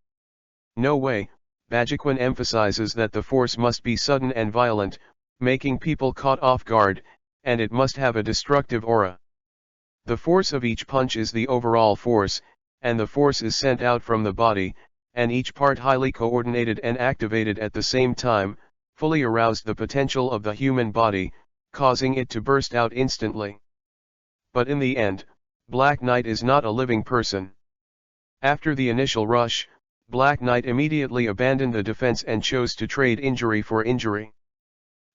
No way, Bajiquan emphasizes that the force must be sudden and violent, making people caught off guard, and it must have a destructive aura. The force of each punch is the overall force, and the force is sent out from the body, and each part highly coordinated and activated at the same time, fully aroused the potential of the human body, causing it to burst out instantly. But in the end, Black Knight is not a living person. After the initial rush, Black Knight immediately abandoned the defense and chose to trade injury for injury.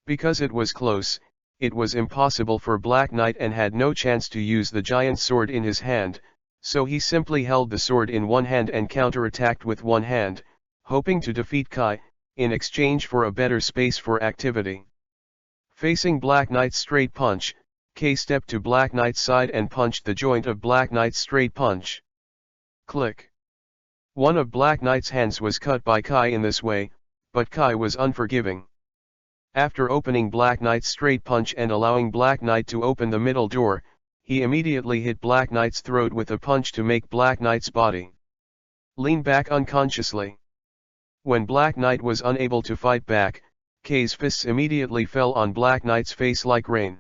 Because it was close, it was impossible for Black Knight and had no chance to use the giant sword in his hand, so he simply held the sword in one hand and counterattacked with one hand, hoping to defeat Kai, in exchange for a better space for activity. Facing Black Knight's straight punch, Kai stepped to Black Knight's side and punched the joint of Black Knight's straight punch. Click. One of Black Knight's hands was cut by Kai in this way, but Kai was unforgiving. After opening Black Knight's straight punch and allowing Black Knight to open the middle door, he immediately hit Black Knight's throat with a punch to make Black Knight's body lean back unconsciously. When Black Knight was unable to fight back, Kai's fists immediately fell on Black Knight's face like rain.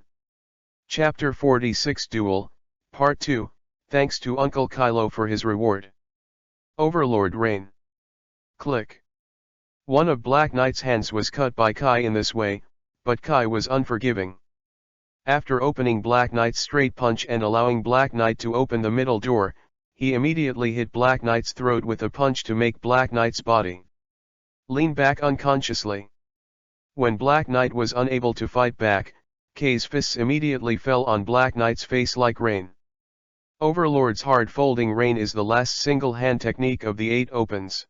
Chapter 46 Duel, Part 2, thanks to Uncle Kylo for his reward. Overlord Rain. Click. One of Black Knight's hands was cut by Kai in this way, but Kai was unforgiving. After opening Black Knight's straight punch and allowing Black Knight to open the middle door, he immediately hit Black Knight's throat with a punch to make Black Knight's body lean back unconsciously. When Black Knight was unable to fight back, Kai's fists immediately fell on Black Knight's face like rain. Overlord's hard-folding rain is the last single-hand technique of the 8 opens.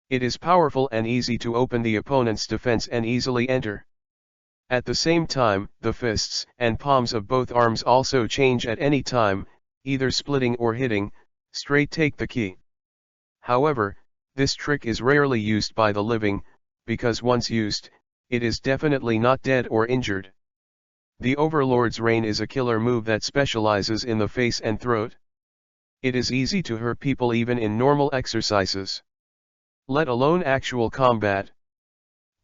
It is powerful and easy to open the opponent's defense and easily enter. At the same time, the fists and palms of both arms also change at any time, either splitting or hitting, straight take the key. However, this trick is rarely used by the living, because once used, it is definitely not dead or injured. The Overlord's Rain is a killer move that specializes in the face and throat. It is easy to hurt people even in normal exercises, let alone actual combat.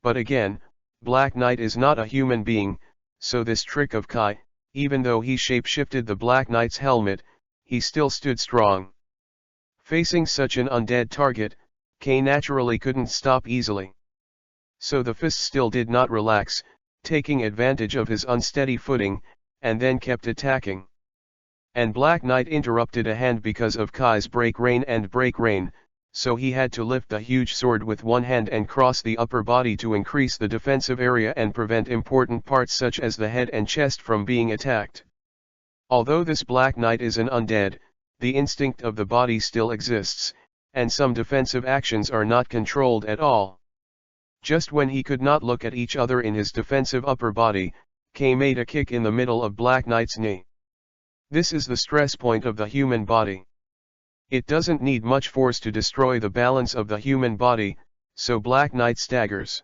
But again, Black Knight is not a human being, so this trick of Kai, even though he shape-shifted the Black Knight's helmet, he still stood strong. Facing such an undead target, Kai naturally couldn't stop easily. So the fist still did not relax, taking advantage of his unsteady footing, and then kept attacking. And Black Knight interrupted a hand because of Kai's break rain and break rain, so he had to lift the huge sword with one hand and cross the upper body to increase the defensive area and prevent important parts such as the head and chest from being attacked. Although this Black Knight is an undead, the instinct of the body still exists, and some defensive actions are not controlled at all. Just when he could not look at each other in his defensive upper body, Kai made a kick in the middle of Black Knight's knee. This is the stress point of the human body. It doesn't need much force to destroy the balance of the human body, so Black Knight staggers.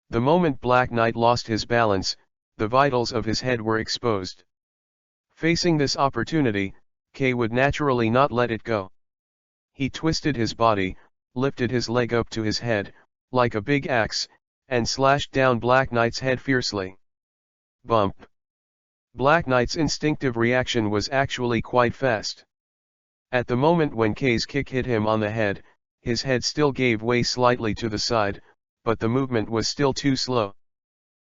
The moment Black Knight lost his balance, the vitals of his head were exposed. Facing this opportunity, Kai would naturally not let it go. He twisted his body, lifted his leg up to his head, like a big axe, and slashed down Black Knight's head fiercely. Bump. Black Knight's instinctive reaction was actually quite fast. At the moment when Kai's kick hit him on the head, his head still gave way slightly to the side, but the movement was still too slow.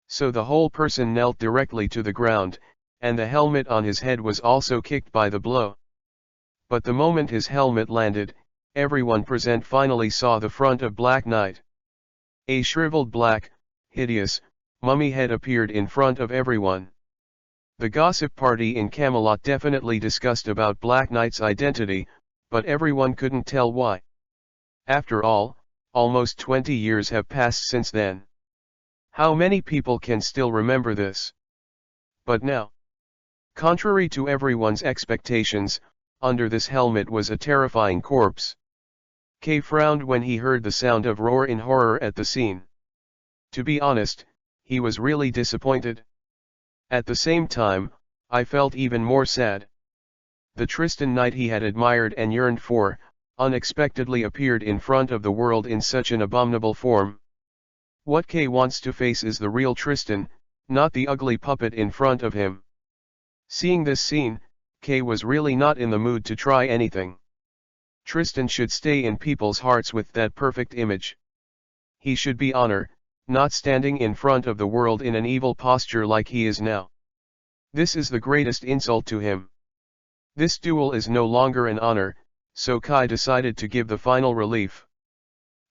So the whole person knelt directly to the ground, and the helmet on his head was also kicked by the blow. But the moment his helmet landed, everyone present finally saw the front of Black Knight. A shriveled black, hideous, mummy head appeared in front of everyone. The gossip party in Camelot definitely discussed about Black Knight's identity, but everyone couldn't tell why. After all, almost 20 years have passed since then. How many people can still remember this? But now, contrary to everyone's expectations, under this helmet was a terrifying corpse. Kay frowned when he heard the sound of roar in horror at the scene. To be honest, he was really disappointed. At the same time, I felt even more sad. The Tristan knight he had admired and yearned for, unexpectedly appeared in front of the world in such an abominable form. What Kay wants to face is the real Tristan, not the ugly puppet in front of him. Seeing this scene, Kay was really not in the mood to try anything. Tristan should stay in people's hearts with that perfect image. He should be honor, not standing in front of the world in an evil posture like he is now. This is the greatest insult to him. This duel is no longer an honor, so Kai decided to give the final relief.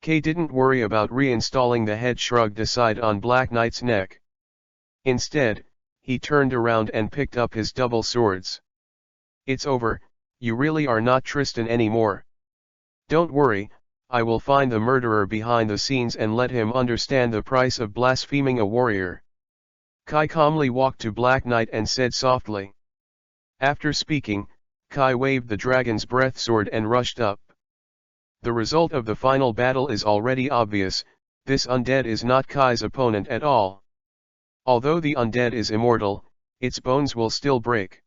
Kay didn't worry about reinstalling the head shrugged aside on Black Knight's neck. Instead, he turned around and picked up his double swords. It's over, you really are not Tristan anymore. Don't worry, I will find the murderer behind the scenes and let him understand the price of blaspheming a warrior. Kai calmly walked to Black Knight and said softly. After speaking, Kai waved the dragon's breath sword and rushed up. The result of the final battle is already obvious, this undead is not Kai's opponent at all. Although the undead is immortal, its bones will still break.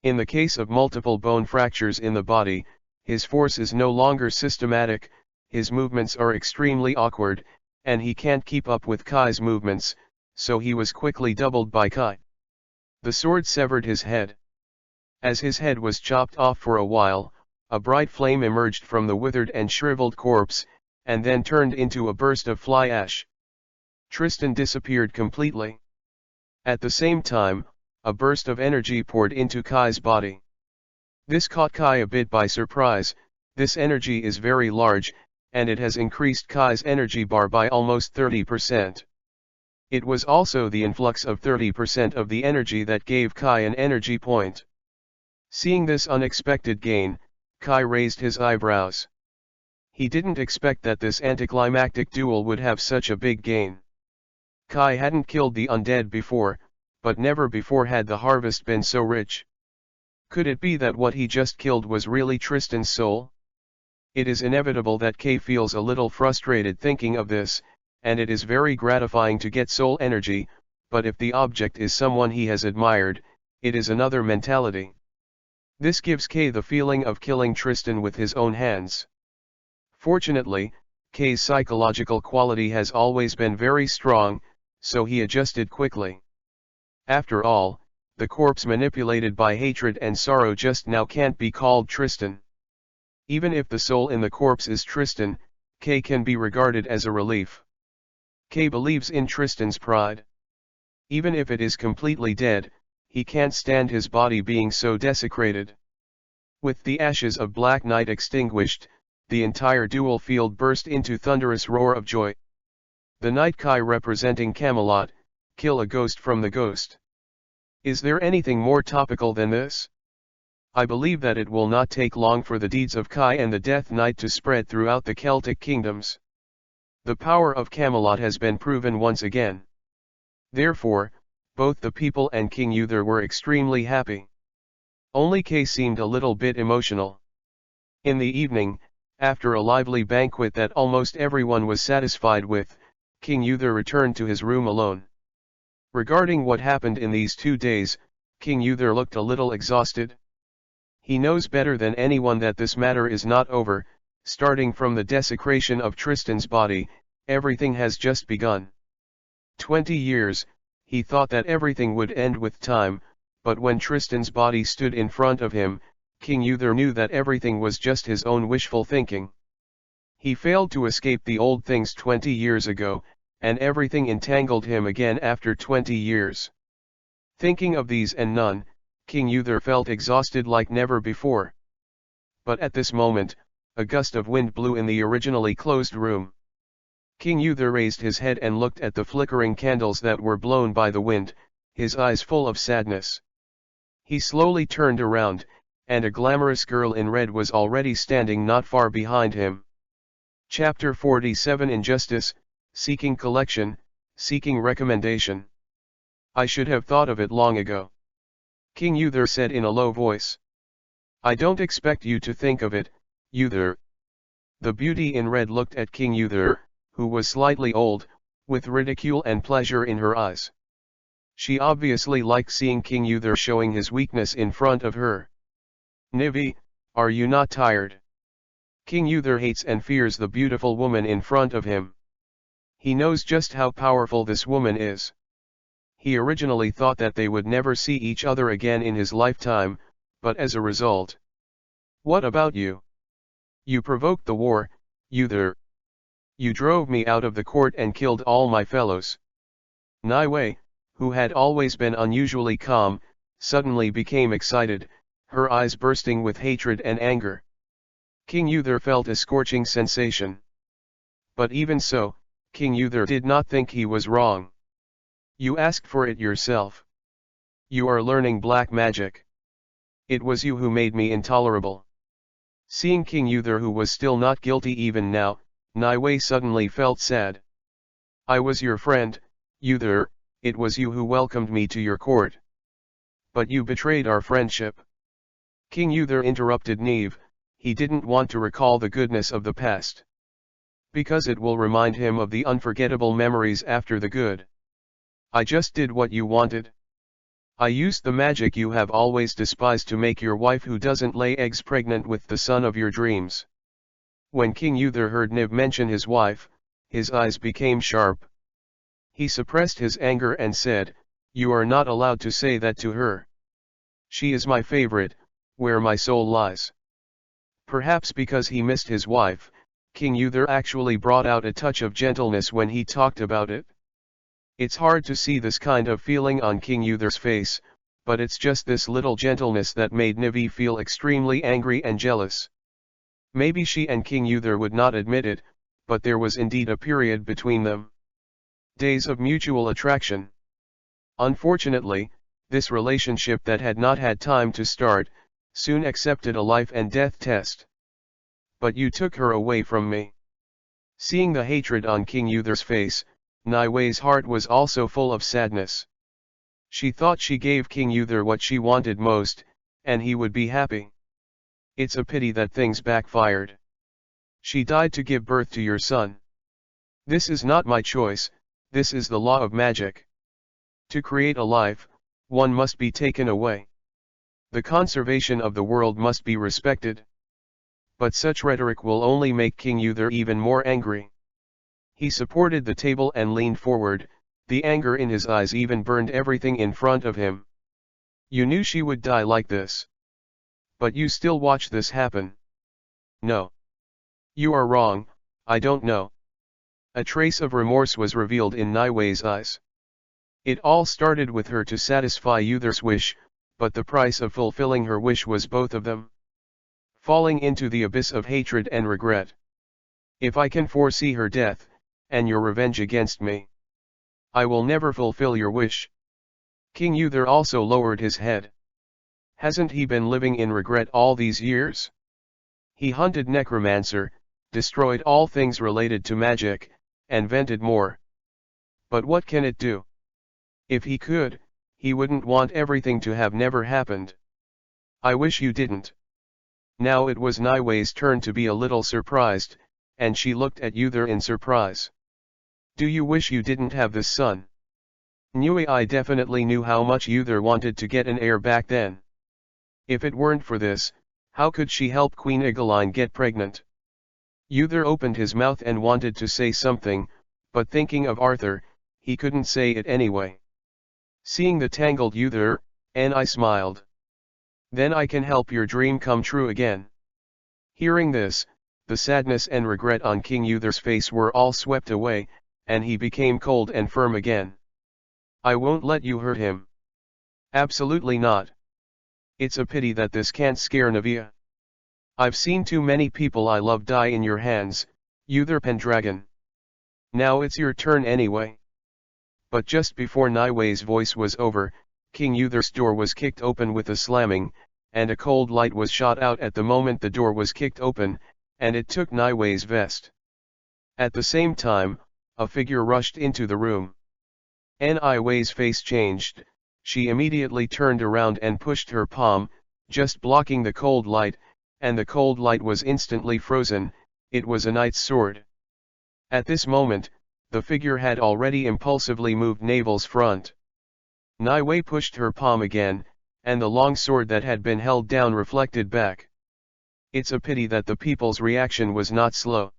In the case of multiple bone fractures in the body, his force is no longer systematic, his movements are extremely awkward, and he can't keep up with Kai's movements, so he was quickly doubled by Kai. The sword severed his head. As his head was chopped off for a while, a bright flame emerged from the withered and shriveled corpse, and then turned into a burst of fly ash. Tristan disappeared completely. At the same time, a burst of energy poured into Kai's body. This caught Kai a bit by surprise. This energy is very large, and it has increased Kai's energy bar by almost 30%. It was also the influx of 30% of the energy that gave Kai an energy point. Seeing this unexpected gain, Kai raised his eyebrows. He didn't expect that this anticlimactic duel would have such a big gain. Kai hadn't killed the undead before, but never before had the harvest been so rich. Could it be that what he just killed was really Tristan's soul? It is inevitable that Kay feels a little frustrated thinking of this, and it is very gratifying to get soul energy, but if the object is someone he has admired, it is another mentality. This gives Kay the feeling of killing Tristan with his own hands. Fortunately, Kay's psychological quality has always been very strong, so he adjusted quickly. After all, the corpse manipulated by hatred and sorrow just now can't be called Tristan. Even if the soul in the corpse is Tristan, Kay can be regarded as a relief. Kay believes in Tristan's pride. Even if it is completely dead, he can't stand his body being so desecrated. With the ashes of Black Knight extinguished, the entire duel field burst into thunderous roar of joy. The Knight Kai representing Camelot, kill a ghost from the ghost. Is there anything more topical than this? I believe that it will not take long for the deeds of Kai and the Death Knight to spread throughout the Celtic kingdoms. The power of Camelot has been proven once again. Therefore, both the people and King Uther were extremely happy. Only Kay seemed a little bit emotional. In the evening, after a lively banquet that almost everyone was satisfied with, King Uther returned to his room alone. Regarding what happened in these 2 days, King Uther looked a little exhausted. He knows better than anyone that this matter is not over. Starting from the desecration of Tristan's body, everything has just begun. 20 years, he thought that everything would end with time, but when Tristan's body stood in front of him, King Uther knew that everything was just his own wishful thinking. He failed to escape the old things 20 years ago, and everything entangled him again after 20 years. Thinking of these and none, King Uther felt exhausted like never before. But at this moment, a gust of wind blew in the originally closed room. King Uther raised his head and looked at the flickering candles that were blown by the wind, his eyes full of sadness. He slowly turned around, and a glamorous girl in red was already standing not far behind him. Chapter 47 Injustice, Seeking Collection, Seeking Recommendation. I should have thought of it long ago. King Uther said in a low voice. I don't expect you to think of it, Uther. The beauty in red looked at King Uther, who was slightly old, with ridicule and pleasure in her eyes. She obviously liked seeing King Uther showing his weakness in front of her. Nivi, are you not tired? King Uther hates and fears the beautiful woman in front of him. He knows just how powerful this woman is. He originally thought that they would never see each other again in his lifetime, but as a result. What about you? You provoked the war, Uther. You drove me out of the court and killed all my fellows. Niwei, who had always been unusually calm, suddenly became excited, her eyes bursting with hatred and anger. King Uther felt a scorching sensation. But even so, King Uther did not think he was wrong. You asked for it yourself. You are learning black magic. It was you who made me intolerable. Seeing King Uther, who was still not guilty even now, Niwei suddenly felt sad. I was your friend, Uther, it was you who welcomed me to your court. But you betrayed our friendship. King Uther interrupted Neve, he didn't want to recall the goodness of the past. Because it will remind him of the unforgettable memories after the good. I just did what you wanted. I used the magic you have always despised to make your wife who doesn't lay eggs pregnant with the son of your dreams. When King Uther heard Niv mention his wife, his eyes became sharp. He suppressed his anger and said, you are not allowed to say that to her. She is my favorite, where my soul lies. Perhaps because he missed his wife, King Uther actually brought out a touch of gentleness when he talked about it. It's hard to see this kind of feeling on King Uther's face, but it's just this little gentleness that made Nivi feel extremely angry and jealous. Maybe she and King Uther would not admit it, but there was indeed a period between them. Days of mutual attraction. Unfortunately, this relationship that had not had time to start, soon accepted a life and death test. But you took her away from me. Seeing the hatred on King Uther's face, Niwei's heart was also full of sadness. She thought she gave King Uther what she wanted most, and he would be happy. It's a pity that things backfired. She died to give birth to your son. This is not my choice, this is the law of magic. To create a life, one must be taken away. The conservation of the world must be respected. But such rhetoric will only make King Uther even more angry. He supported the table and leaned forward, the anger in his eyes even burned everything in front of him. You knew she would die like this. But you still watch this happen. No. You are wrong, I don't know. A trace of remorse was revealed in Niwei's eyes. It all started with her to satisfy Uther's wish, but the price of fulfilling her wish was both of them. Falling into the abyss of hatred and regret. If I can foresee her death, and your revenge against me, I will never fulfill your wish. King Uther also lowered his head. Hasn't he been living in regret all these years? He hunted necromancer, destroyed all things related to magic, and vented more. But what can it do? If he could, he wouldn't want everything to have never happened. I wish you didn't. Now it was Niwei's turn to be a little surprised, and she looked at Uther in surprise. Do you wish you didn't have this son? Niwei definitely knew how much Uther wanted to get an heir back then. If it weren't for this, how could she help Queen Egeline get pregnant? Uther opened his mouth and wanted to say something, but thinking of Arthur, he couldn't say it anyway. Seeing the tangled Uther, I smiled. Then I can help your dream come true again. Hearing this, the sadness and regret on King Uther's face were all swept away, and he became cold and firm again. I won't let you hurt him. Absolutely not. It's a pity that this can't scare Navia. I've seen too many people I love die in your hands, Uther Pendragon. Now it's your turn anyway. But just before Niwei's voice was over, King Uther's door was kicked open with a slamming, and a cold light was shot out at the moment the door was kicked open, and it took Niwei's vest. At the same time, a figure rushed into the room. Niwei's face changed, she immediately turned around and pushed her palm, just blocking the cold light, and the cold light was instantly frozen. It was a knight's sword. At this moment, the figure had already impulsively moved Navel's front. Niwei pushed her palm again, and the long sword that had been held down reflected back. It's a pity that the people's reaction was not slow.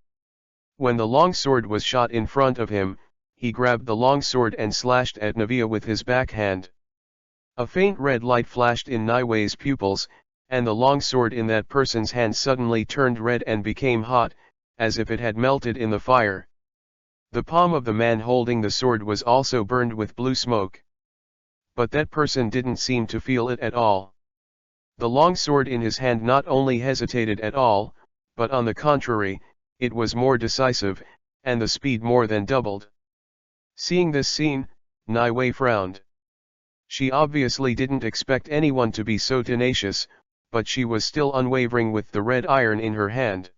When the long sword was shot in front of him, he grabbed the long sword and slashed at Navia with his backhand. A faint red light flashed in Niwei's pupils, and the long sword in that person's hand suddenly turned red and became hot, as if it had melted in the fire. The palm of the man holding the sword was also burned with blue smoke. But that person didn't seem to feel it at all. The long sword in his hand not only hesitated at all, but on the contrary, it was more decisive, and the speed more than doubled. Seeing this scene, Niwei frowned. She obviously didn't expect anyone to be so tenacious, but she was still unwavering with the red iron in her hand.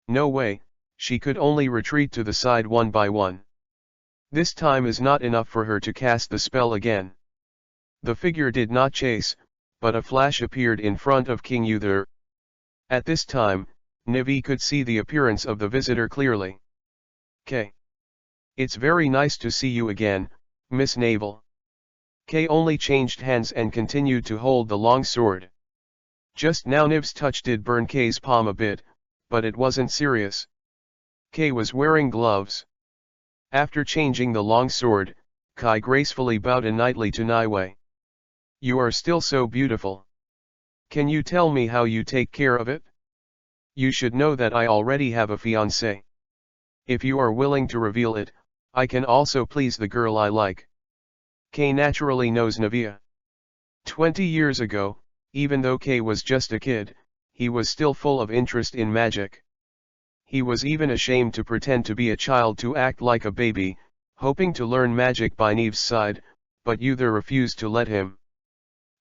No way, she could only retreat to the side one by one. This time is not enough for her to cast the spell again. The figure did not chase, but a flash appeared in front of King Uther. At this time, Nivi could see the appearance of the visitor clearly. K. It's very nice to see you again, Miss Navel. K only changed hands and continued to hold the long sword. Just now Niv's touch did burn K's palm a bit, but it wasn't serious. K was wearing gloves. After changing the long sword, Kai gracefully bowed knightly to Niwei. You are still so beautiful. Can you tell me how you take care of it? You should know that I already have a fiancé. If you are willing to reveal it, I can also please the girl I like. Kay naturally knows Navia. 20 years ago, even though Kay was just a kid, he was still full of interest in magic. He was even ashamed to pretend to be a child to act like a baby, hoping to learn magic by Neve's side, but Uther refused to let him.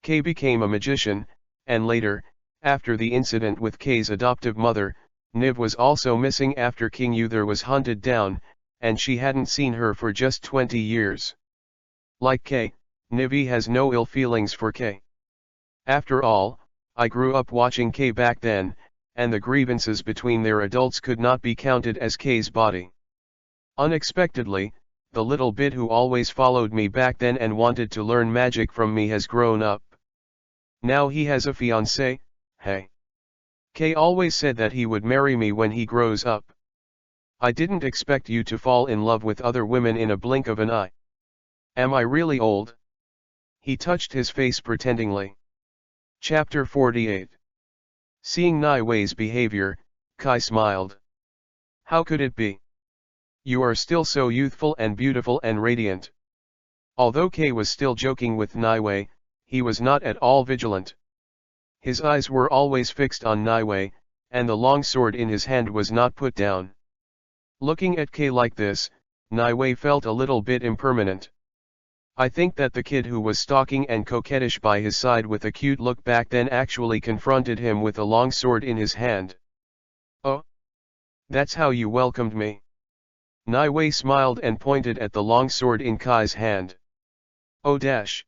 Kay became a magician, and later, after the incident with Kay's adoptive mother, Niv was also missing after King Uther was hunted down, and she hadn't seen her for just 20 years. Like Kay, Nivi has no ill feelings for Kay. After all, I grew up watching Kay back then, and the grievances between their adults could not be counted as Kay's body. Unexpectedly, the little bit who always followed me back then and wanted to learn magic from me has grown up. Now he has a fiancé, hey. Kay always said that he would marry me when he grows up. I didn't expect you to fall in love with other women in a blink of an eye. Am I really old? He touched his face pretendingly. Chapter 48. Seeing Niwei's behavior, Kai smiled. How could it be? You are still so youthful and beautiful and radiant. Although Kay was still joking with Niwei, he was not at all vigilant. His eyes were always fixed on Niwei, and the long sword in his hand was not put down. Looking at Kay like this, Niwei felt a little bit impermanent. I think that the kid who was stalking and coquettish by his side with a cute look back then actually confronted him with a long sword in his hand. Oh? That's how you welcomed me? Niwei smiled and pointed at the long sword in Kai's hand. Oh dash.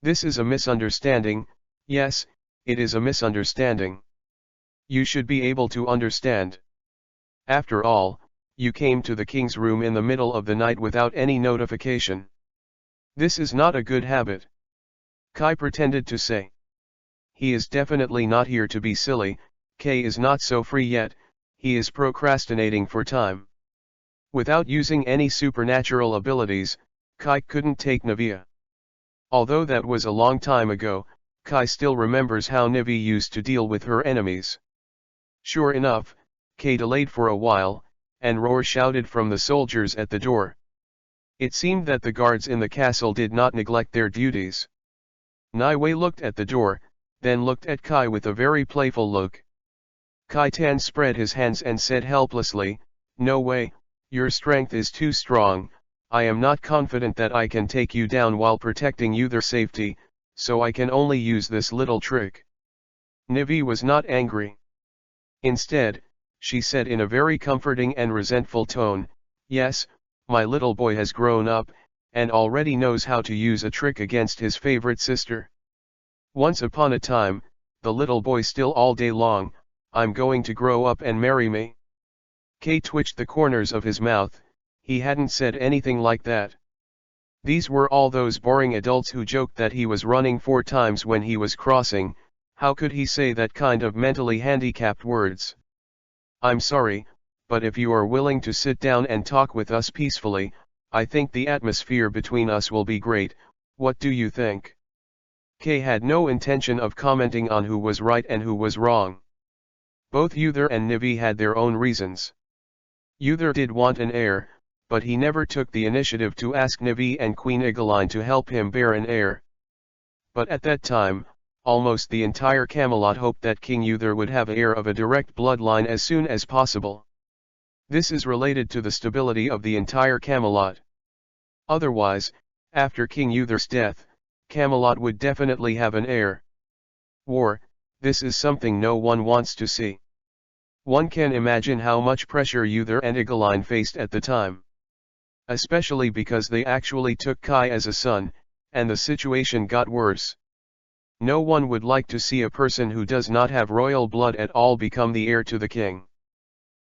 This is a misunderstanding, yes, it is a misunderstanding. You should be able to understand. After all, you came to the king's room in the middle of the night without any notification. This is not a good habit. Kai pretended to say. He is definitely not here to be silly, Kay is not so free yet, he is procrastinating for time. Without using any supernatural abilities, Kai couldn't take Navia. Although that was a long time ago, Kai still remembers how Nivi used to deal with her enemies. Sure enough, Kay delayed for a while, and roar shouted from the soldiers at the door. It seemed that the guards in the castle did not neglect their duties. Niwei looked at the door, then looked at Kai with a very playful look. Kai Tan spread his hands and said helplessly, "No way, Your strength is too strong. I am not confident that I can take you down while protecting their safety, so I can only use this little trick. Nivi was not angry. Instead, she said in a very comforting and resentful tone, "Yes, my little boy has grown up, and already knows how to use a trick against his favorite sister. Once upon a time, the little boy still all day long, I'm going to grow up and marry me." Kay twitched the corners of his mouth. He hadn't said anything like that. These were all those boring adults who joked that he was running 4 times when he was crossing. How could he say that kind of mentally handicapped words? "I'm sorry, but if you are willing to sit down and talk with us peacefully, I think the atmosphere between us will be great. What do you think?" Kay had no intention of commenting on who was right and who was wrong. Both Uther and Nivi had their own reasons. Uther did want an heir, but he never took the initiative to ask Nivi and Queen Egeline to help him bear an heir. But at that time, almost the entire Camelot hoped that King Uther would have an heir of a direct bloodline as soon as possible. This is related to the stability of the entire Camelot. Otherwise, after King Uther's death, Camelot would definitely have an heir. War, this is something no one wants to see. One can imagine how much pressure Uther and Egeline faced at the time. Especially because they actually took Kai as a son, and the situation got worse. No one would like to see a person who does not have royal blood at all become the heir to the king.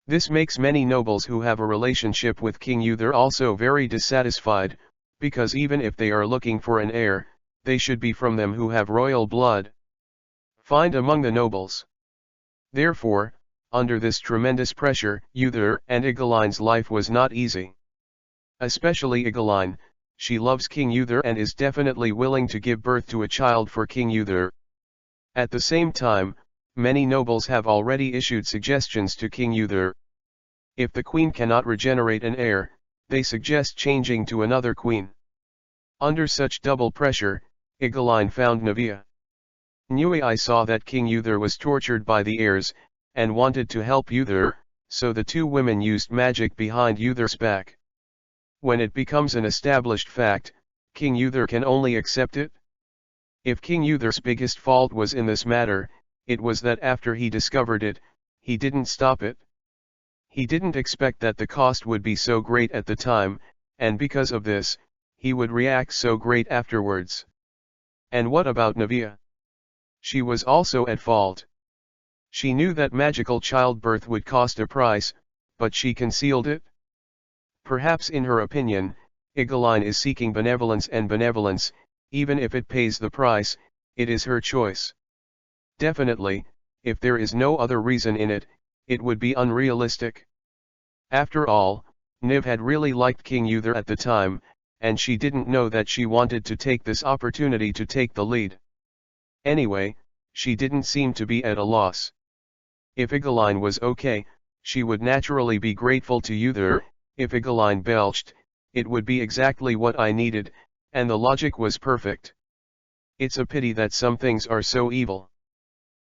This makes many nobles who have a relationship with King Uther also very dissatisfied, because even if they are looking for an heir, they should be from them who have royal blood. Find among the nobles. Therefore, under this tremendous pressure, Uther and Egeline's life was not easy. Especially Egeline, she loves King Uther and is definitely willing to give birth to a child for King Uther. At the same time, many nobles have already issued suggestions to King Uther. If the queen cannot regenerate an heir, they suggest changing to another queen. Under such double pressure, Egeline found Navia. Nui saw that King Uther was tortured by the heirs, and wanted to help Uther, so the two women used magic behind Uther's back. When it becomes an established fact, King Uther can only accept it. If King Uther's biggest fault was in this matter, it was that after he discovered it, he didn't stop it. He didn't expect that the cost would be so great at the time, and because of this, he would react so great afterwards. And what about Navia? She was also at fault. She knew that magical childbirth would cost a price, but she concealed it. Perhaps in her opinion, Egeline is seeking benevolence, and benevolence, even if it pays the price, it is her choice. Definitely, if there is no other reason in it, it would be unrealistic. After all, Niv had really liked King Uther at the time, and she didn't know that she wanted to take this opportunity to take the lead. Anyway, she didn't seem to be at a loss. If Egeline was okay, she would naturally be grateful to Uther. If Egeline belched, it would be exactly what I needed, and the logic was perfect. It's a pity that some things are so evil.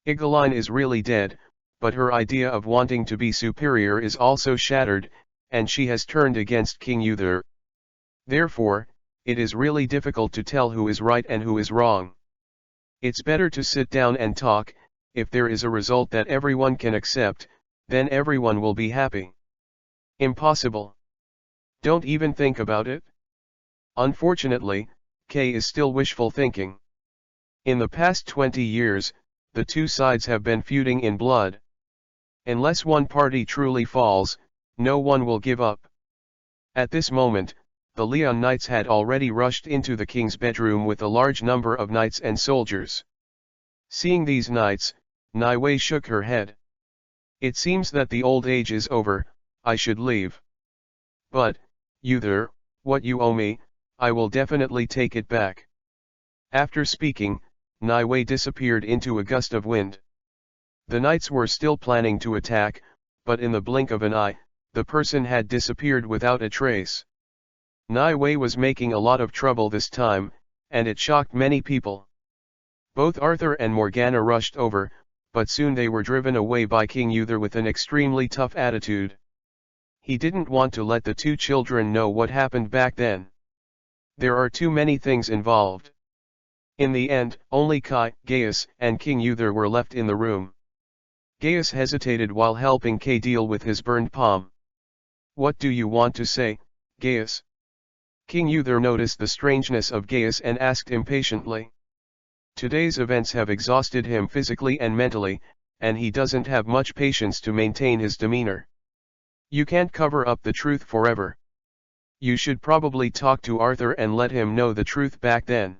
Egeline is really dead, but her idea of wanting to be superior is also shattered, and she has turned against King Uther. Therefore, it is really difficult to tell who is right and who is wrong. It's better to sit down and talk. If there is a result that everyone can accept, then everyone will be happy. Impossible. Don't even think about it. Unfortunately, Kay is still wishful thinking. In the past 20 years, the two sides have been feuding in blood. Unless one party truly falls, no one will give up. At this moment, the Leon Knights had already rushed into the king's bedroom with a large number of knights and soldiers. Seeing these knights, Naiwei shook her head. "It seems that the old age is over, I should leave. But, Uther, what you owe me, I will definitely take it back." After speaking, Naiwei disappeared into a gust of wind. The knights were still planning to attack, but in the blink of an eye, the person had disappeared without a trace. Naiwei was making a lot of trouble this time, and it shocked many people. Both Arthur and Morgana rushed over, but soon they were driven away by King Uther with an extremely tough attitude. He didn't want to let the two children know what happened back then. There are too many things involved. In the end, only Kai, Gaius, and King Uther were left in the room. Gaius hesitated while helping Kay deal with his burned palm. "What do you want to say, Gaius?" King Uther noticed the strangeness of Gaius and asked impatiently. Today's events have exhausted him physically and mentally, and he doesn't have much patience to maintain his demeanor. You can't cover up the truth forever. You should probably talk to Arthur and let him know the truth back then.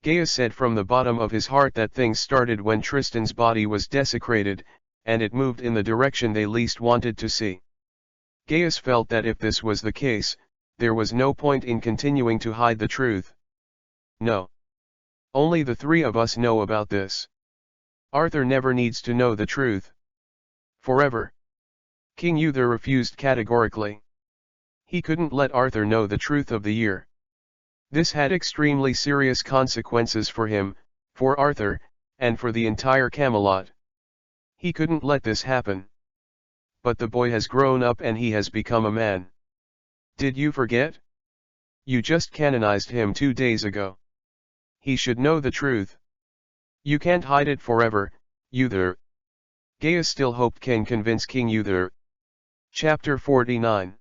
Gaius said from the bottom of his heart that things started when Tristan's body was desecrated, and it moved in the direction they least wanted to see. Gaius felt that if this was the case, there was no point in continuing to hide the truth. No. Only the three of us know about this. Arthur never needs to know the truth. Forever. King Uther refused categorically. He couldn't let Arthur know the truth of the year. This had extremely serious consequences for him, for Arthur, and for the entire Camelot. He couldn't let this happen. But the boy has grown up and he has become a man. Did you forget? You just canonized him 2 days ago. He should know the truth. You can't hide it forever, Uther. Gaius still hoped can convince King Uther. Chapter 49.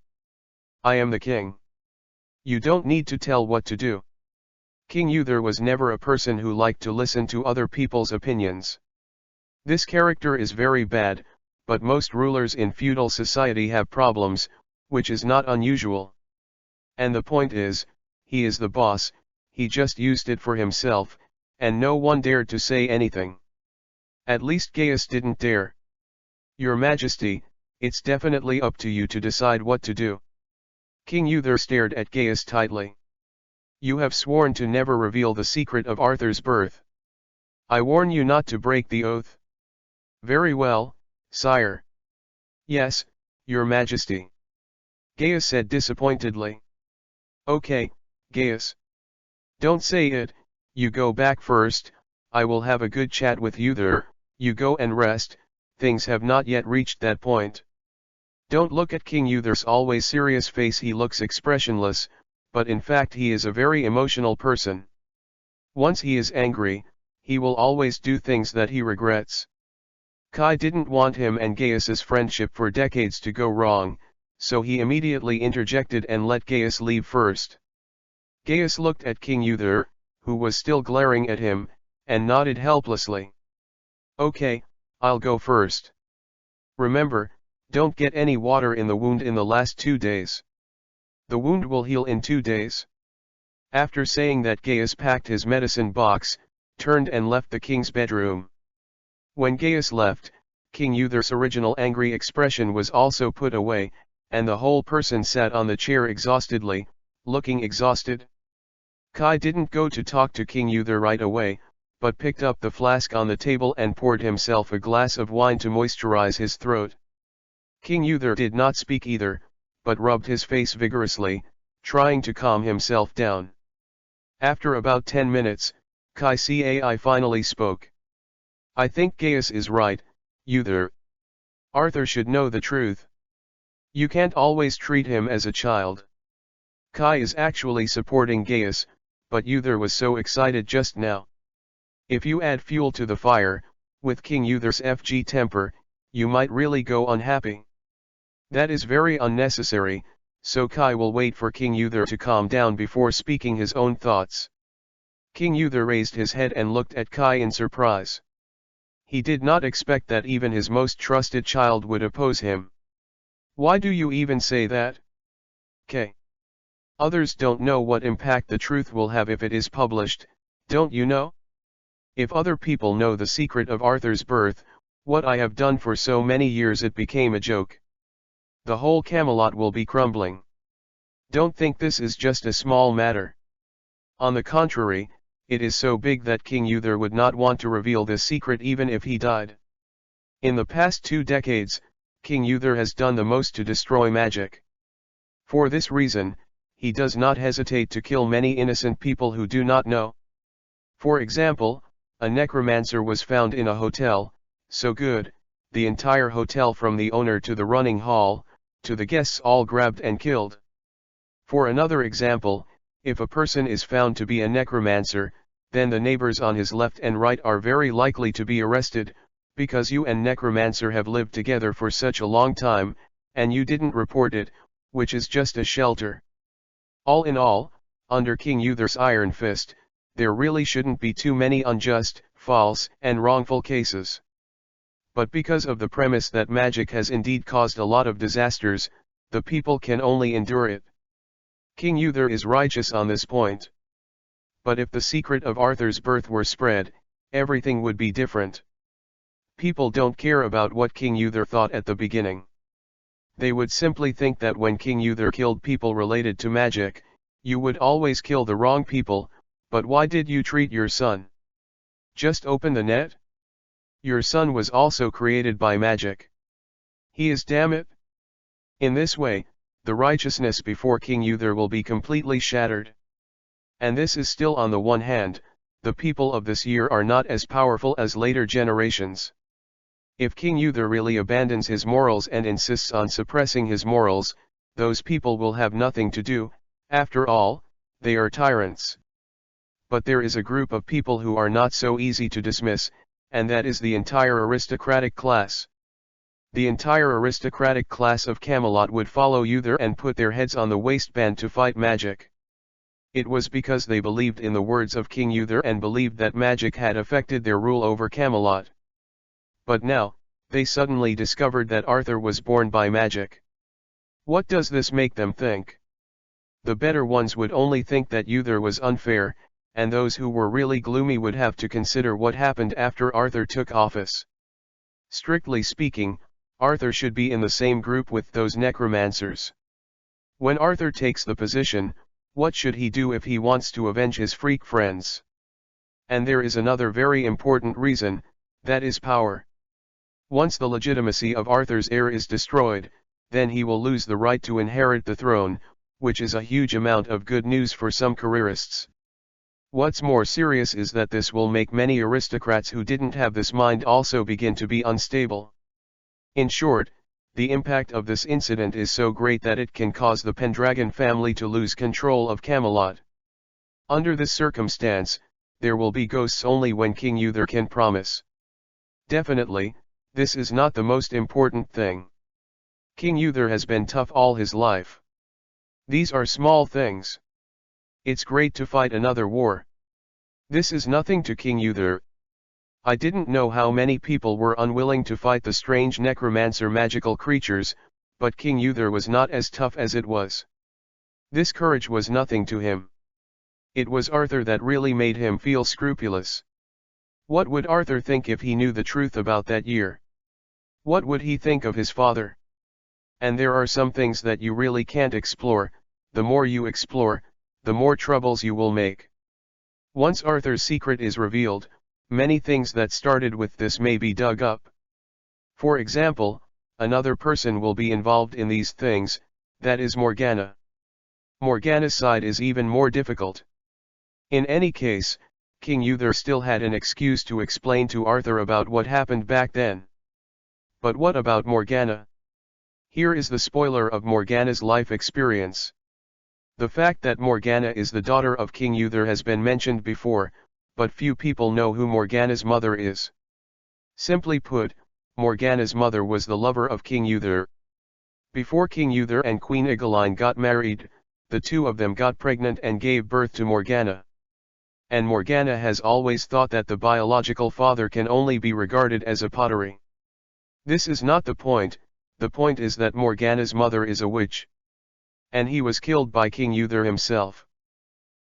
I am the king. You don't need to tell what to do. King Uther was never a person who liked to listen to other people's opinions. This character is very bad, but most rulers in feudal society have problems, which is not unusual. And the point is, he is the boss, he just used it for himself, and no one dared to say anything. At least Gaius didn't dare. Your Majesty, it's definitely up to you to decide what to do. King Uther stared at Gaius tightly. You have sworn to never reveal the secret of Arthur's birth. I warn you not to break the oath. Very well, sire. Yes, your Majesty. Gaius said disappointedly. Okay, Gaius. Don't say it, you go back first, I will have a good chat with Uther, you go and rest, things have not yet reached that point. Don't look at King Uther's always serious face, he looks expressionless, but in fact he is a very emotional person. Once he is angry, he will always do things that he regrets. Kai didn't want him and Gaius's friendship for decades to go wrong, so he immediately interjected and let Gaius leave first. Gaius looked at King Uther, who was still glaring at him, and nodded helplessly. Okay, I'll go first. Remember, don't get any water in the wound in the last 2 days. The wound will heal in 2 days. After saying that, Gaius packed his medicine box, turned and left the king's bedroom. When Gaius left, King Uther's original angry expression was also put away, and the whole person sat on the chair exhaustedly, looking exhausted. Kai didn't go to talk to King Uther right away, but picked up the flask on the table and poured himself a glass of wine to moisturize his throat. King Uther did not speak either, but rubbed his face vigorously, trying to calm himself down. After about 10 minutes, Kai Cai finally spoke. I think Gaius is right, Uther. Arthur should know the truth. You can't always treat him as a child. Kai is actually supporting Gaius, but Uther was so excited just now. If you add fuel to the fire, with King Uther's FG temper, you might really go unhappy. That is very unnecessary, so Kai will wait for King Uther to calm down before speaking his own thoughts. King Uther raised his head and looked at Kai in surprise. He did not expect that even his most trusted child would oppose him. Why do you even say that? Kai. Others don't know what impact the truth will have if it is published, don't you know? If other people know the secret of Arthur's birth, what I have done for so many years, it became a joke. The whole Camelot will be crumbling. Don't think this is just a small matter. On the contrary, it is so big that King Uther would not want to reveal this secret even if he died. In the past 2 decades, King Uther has done the most to destroy magic. For this reason, he does not hesitate to kill many innocent people who do not know. For example, a necromancer was found in a hotel, so good, the entire hotel from the owner to the running hall, to the guests all grabbed and killed. For another example, if a person is found to be a necromancer, then the neighbors on his left and right are very likely to be arrested, because you and necromancer have lived together for such a long time, and you didn't report it, which is just a shelter. All in all, under King Uther's iron fist, there really shouldn't be too many unjust, false, and wrongful cases. But because of the premise that magic has indeed caused a lot of disasters, the people can only endure it. King Uther is righteous on this point. But if the secret of Arthur's birth were spread, everything would be different. People don't care about what King Uther thought at the beginning. They would simply think that when King Uther killed people related to magic, you would always kill the wrong people, but why did you treat your son? Just open the net? Your son was also created by magic. He is, damn it. In this way, the righteousness before King Uther will be completely shattered. And this is still on the one hand, the people of this year are not as powerful as later generations. If King Uther really abandons his morals and insists on suppressing his morals, those people will have nothing to do, after all, they are tyrants. But there is a group of people who are not so easy to dismiss, and that is the entire aristocratic class. The entire aristocratic class of Camelot would follow Uther and put their heads on the waistband to fight magic. It was because they believed in the words of King Uther and believed that magic had affected their rule over Camelot. But now, they suddenly discovered that Arthur was born by magic. What does this make them think? The better ones would only think that Uther was unfair, and those who were really gloomy would have to consider what happened after Arthur took office. Strictly speaking, Arthur should be in the same group with those necromancers. When Arthur takes the position, what should he do if he wants to avenge his freak friends? And there is another very important reason, that is power. Once the legitimacy of Arthur's heir is destroyed, then he will lose the right to inherit the throne, which is a huge amount of good news for some careerists. What's more serious is that this will make many aristocrats who didn't have this mind also begin to be unstable. In short, the impact of this incident is so great that it can cause the Pendragon family to lose control of Camelot. Under this circumstance, there will be ghosts only when King Uther can promise. Definitely, this is not the most important thing. King Uther has been tough all his life. These are small things. It's great to fight another war. This is nothing to King Uther. I didn't know how many people were unwilling to fight the strange necromancer magical creatures, but King Uther was not as tough as it was. This courage was nothing to him. It was Arthur that really made him feel scrupulous. What would Arthur think if he knew the truth about that year? What would he think of his father? And there are some things that you really can't explore. The more you explore, the more troubles you will make. Once Arthur's secret is revealed, many things that started with this may be dug up. For example, another person will be involved in these things, that is Morgana. Morgana's side is even more difficult. In any case, King Uther still had an excuse to explain to Arthur about what happened back then. But what about Morgana? Here is the spoiler of Morgana's life experience. The fact that Morgana is the daughter of King Uther has been mentioned before, but few people know who Morgana's mother is. Simply put, Morgana's mother was the lover of King Uther. Before King Uther and Queen Egeline got married, the two of them got pregnant and gave birth to Morgana. And Morgana has always thought that the biological father can only be regarded as a pottery. This is not the point is that Morgana's mother is a witch. And he was killed by King Uther himself.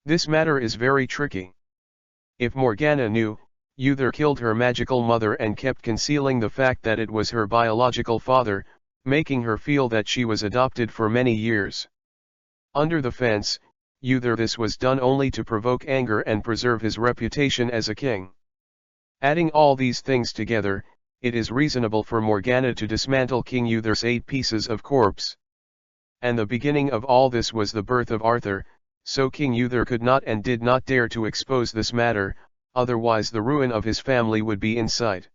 This matter is very tricky. If Morgana knew, Uther killed her magical mother and kept concealing the fact that it was her biological father, making her feel that she was adopted for many years. Under the fence, Uther this was done only to provoke anger and preserve his reputation as a king. Adding all these things together, it is reasonable for Morgana to dismantle King Uther's 8 pieces of corpse. And the beginning of all this was the birth of Arthur, so King Uther could not and did not dare to expose this matter, otherwise the ruin of his family would be in sight.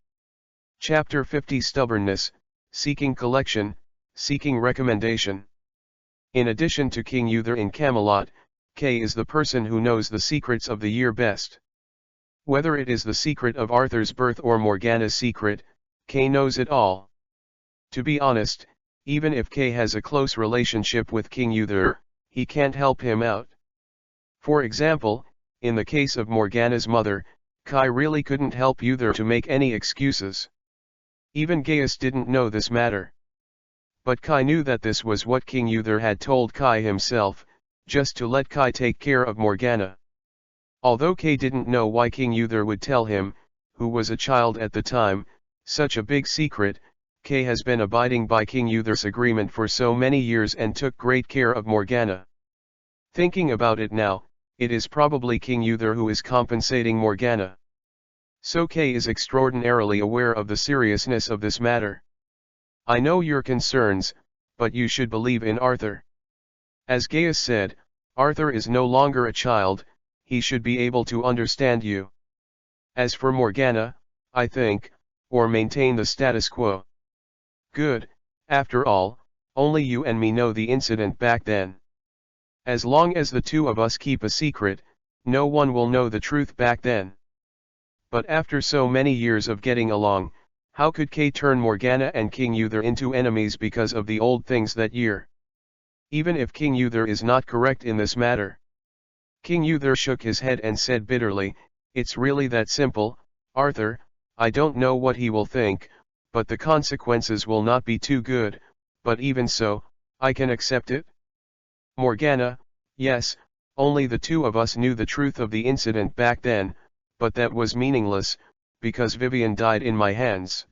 Chapter 50 Stubbornness, Seeking Collection, seeking recommendation. In addition to King Uther in Camelot, Kay is the person who knows the secrets of the year best. Whether it is the secret of Arthur's birth or Morgana's secret, Kay knows it all. To be honest, even if Kay has a close relationship with King Uther, he can't help him out. For example, in the case of Morgana's mother, Kai really couldn't help Uther to make any excuses. Even Gaius didn't know this matter. But Kai knew that this was what King Uther had told Kai himself, just to let Kai take care of Morgana. Although Kai didn't know why King Uther would tell him, who was a child at the time, such a big secret, Kai has been abiding by King Uther's agreement for so many years and took great care of Morgana. Thinking about it now, it is probably King Uther who is compensating Morgana. So Kay is extraordinarily aware of the seriousness of this matter. I know your concerns, but you should believe in Arthur. As Gaius said, Arthur is no longer a child, he should be able to understand you. As for Morgana, I think, or maintain the status quo. Good, after all, only you and me know the incident back then. As long as the two of us keep a secret, no one will know the truth back then. But after so many years of getting along, how could Kay turn Morgana and King Uther into enemies because of the old things that year? Even if King Uther is not correct in this matter. King Uther shook his head and said bitterly, "It's really that simple, Arthur. I don't know what he will think, but the consequences will not be too good, but even so, I can accept it." Morgana, yes, only the two of us knew the truth of the incident back then, but that was meaningless, because Vivian died in my hands.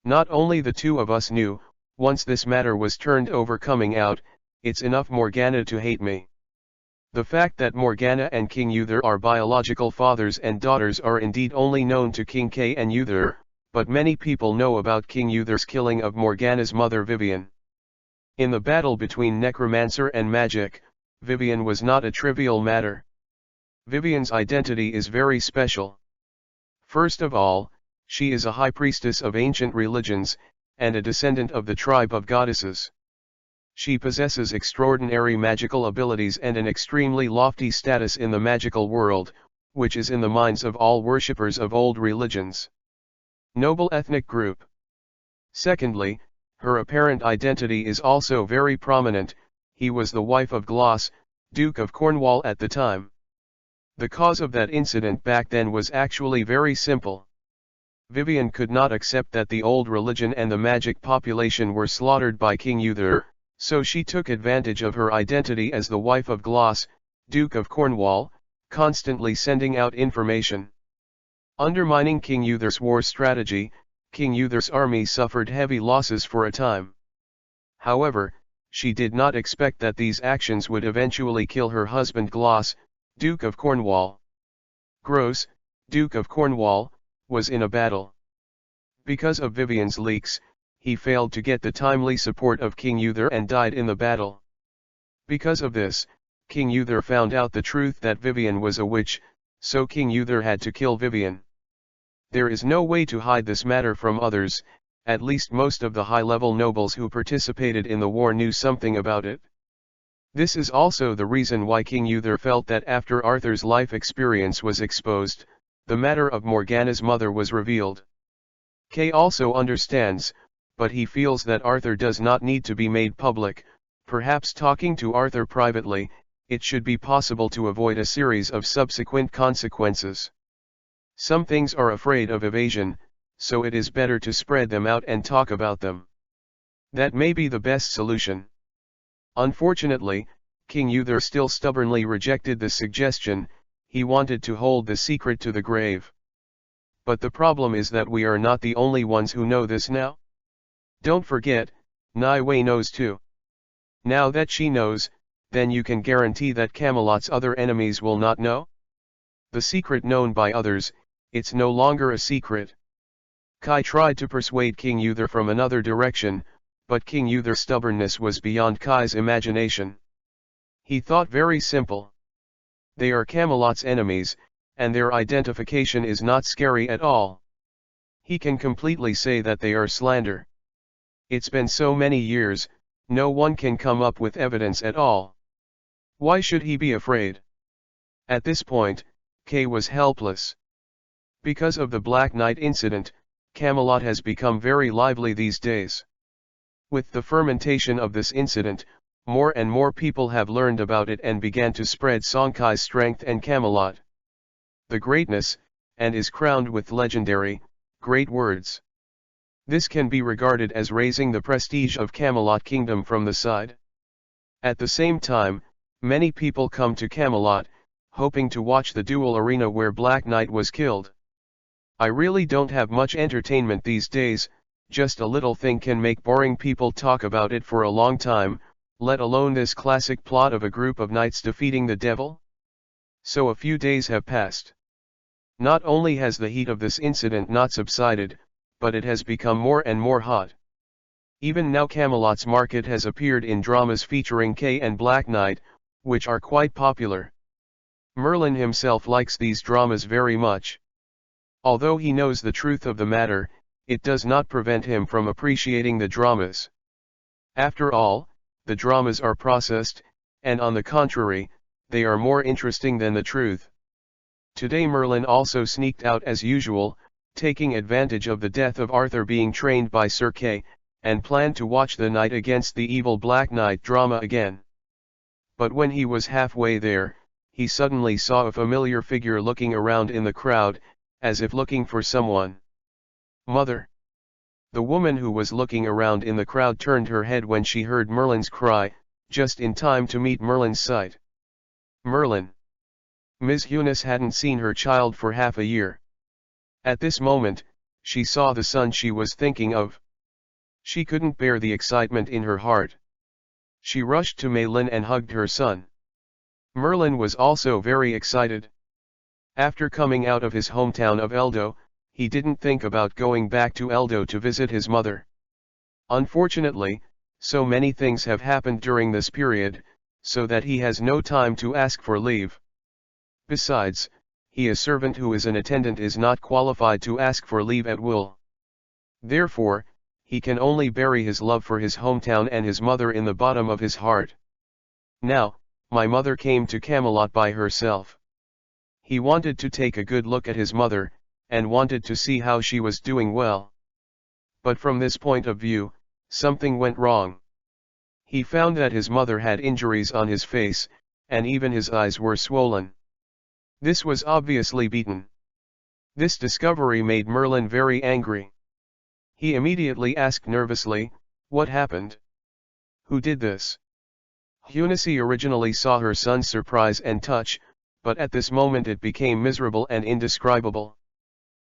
Not only the two of us knew, once this matter was turned over coming out, it's enough Morgana to hate me. The fact that Morgana and King Uther are biological fathers and daughters are indeed only known to King Kay and Uther, but many people know about King Uther's killing of Morgana's mother Vivian. In the battle between necromancer and magic, Vivian was not a trivial matter. Vivian's identity is very special. First of all, she is a high priestess of ancient religions, and a descendant of the tribe of goddesses. She possesses extraordinary magical abilities and an extremely lofty status in the magical world, which is in the minds of all worshippers of old religions. Noble ethnic group. Secondly, her apparent identity is also very prominent. He was the wife of Glas, Duke of Cornwall at the time. The cause of that incident back then was actually very simple. Vivian could not accept that the old religion and the magic population were slaughtered by King Uther, so she took advantage of her identity as the wife of Glas, Duke of Cornwall, constantly sending out information. Undermining King Uther's war strategy, King Uther's army suffered heavy losses for a time. However, she did not expect that these actions would eventually kill her husband Glas, Duke of Cornwall. Gros, Duke of Cornwall, was in a battle. Because of Vivian's leaks, he failed to get the timely support of King Uther and died in the battle. Because of this, King Uther found out the truth that Vivian was a witch, so King Uther had to kill Vivian. There is no way to hide this matter from others, at least most of the high-level nobles who participated in the war knew something about it. This is also the reason why King Uther felt that after Arthur's life experience was exposed, the matter of Morgana's mother was revealed. Kay also understands, but he feels that Arthur does not need to be made public. Perhaps talking to Arthur privately, it should be possible to avoid a series of subsequent consequences. Some things are afraid of evasion, so it is better to spread them out and talk about them. That may be the best solution. Unfortunately, King Uther still stubbornly rejected the suggestion. He wanted to hold the secret to the grave. But the problem is that we are not the only ones who know this now. Don't forget, Nai Wei knows too. Now that she knows, then you can guarantee that Camelot's other enemies will not know? The secret known by others, it's no longer a secret. Kai tried to persuade King Uther from another direction, but King Uther's stubbornness was beyond Kai's imagination. He thought very simple. They are Camelot's enemies, and their identification is not scary at all. He can completely say that they are slander. It's been so many years, no one can come up with evidence at all. Why should he be afraid? At this point, Kay was helpless. Because of the Black Knight incident, Camelot has become very lively these days. With the fermentation of this incident, more and more people have learned about it and began to spread Sonkai's strength and Camelot. The greatness, and is crowned with legendary, great words. This can be regarded as raising the prestige of Camelot Kingdom from the side. At the same time, many people come to Camelot, hoping to watch the duel arena where Black Knight was killed. I really don't have much entertainment these days, just a little thing can make boring people talk about it for a long time, let alone this classic plot of a group of knights defeating the devil. So a few days have passed. Not only has the heat of this incident not subsided, but it has become more and more hot. Even now Camelot's market has appeared in dramas featuring Kay and Black Knight, which are quite popular. Merlin himself likes these dramas very much. Although he knows the truth of the matter, it does not prevent him from appreciating the dramas. After all, the dramas are processed, and on the contrary, they are more interesting than the truth. Today Merlin also sneaked out as usual, taking advantage of the death of Arthur being trained by Sir Kay, and planned to watch the Knight against the evil Black Knight drama again. But when he was halfway there, he suddenly saw a familiar figure looking around in the crowd, as if looking for someone. Mother! The woman who was looking around in the crowd turned her head when she heard Merlin's cry, just in time to meet Merlin's sight. Merlin! Ms. Eunice hadn't seen her child for half a year. At this moment, she saw the son she was thinking of. She couldn't bear the excitement in her heart. She rushed to Maylin and hugged her son. Merlin was also very excited. After coming out of his hometown of Eldo, he didn't think about going back to Eldo to visit his mother. Unfortunately, so many things have happened during this period, so that he has no time to ask for leave. Besides, a servant who is an attendant is not qualified to ask for leave at will. Therefore, he can only bury his love for his hometown and his mother in the bottom of his heart. Now, my mother came to Camelot by herself. He wanted to take a good look at his mother, and wanted to see how she was doing well. But from this point of view, something went wrong. He found that his mother had injuries on his face, and even his eyes were swollen. This was obviously beaten. This discovery made Merlin very angry. He immediately asked nervously, "What happened? Who did this?" Eunice originally saw her son's surprise and touch, but at this moment it became miserable and indescribable.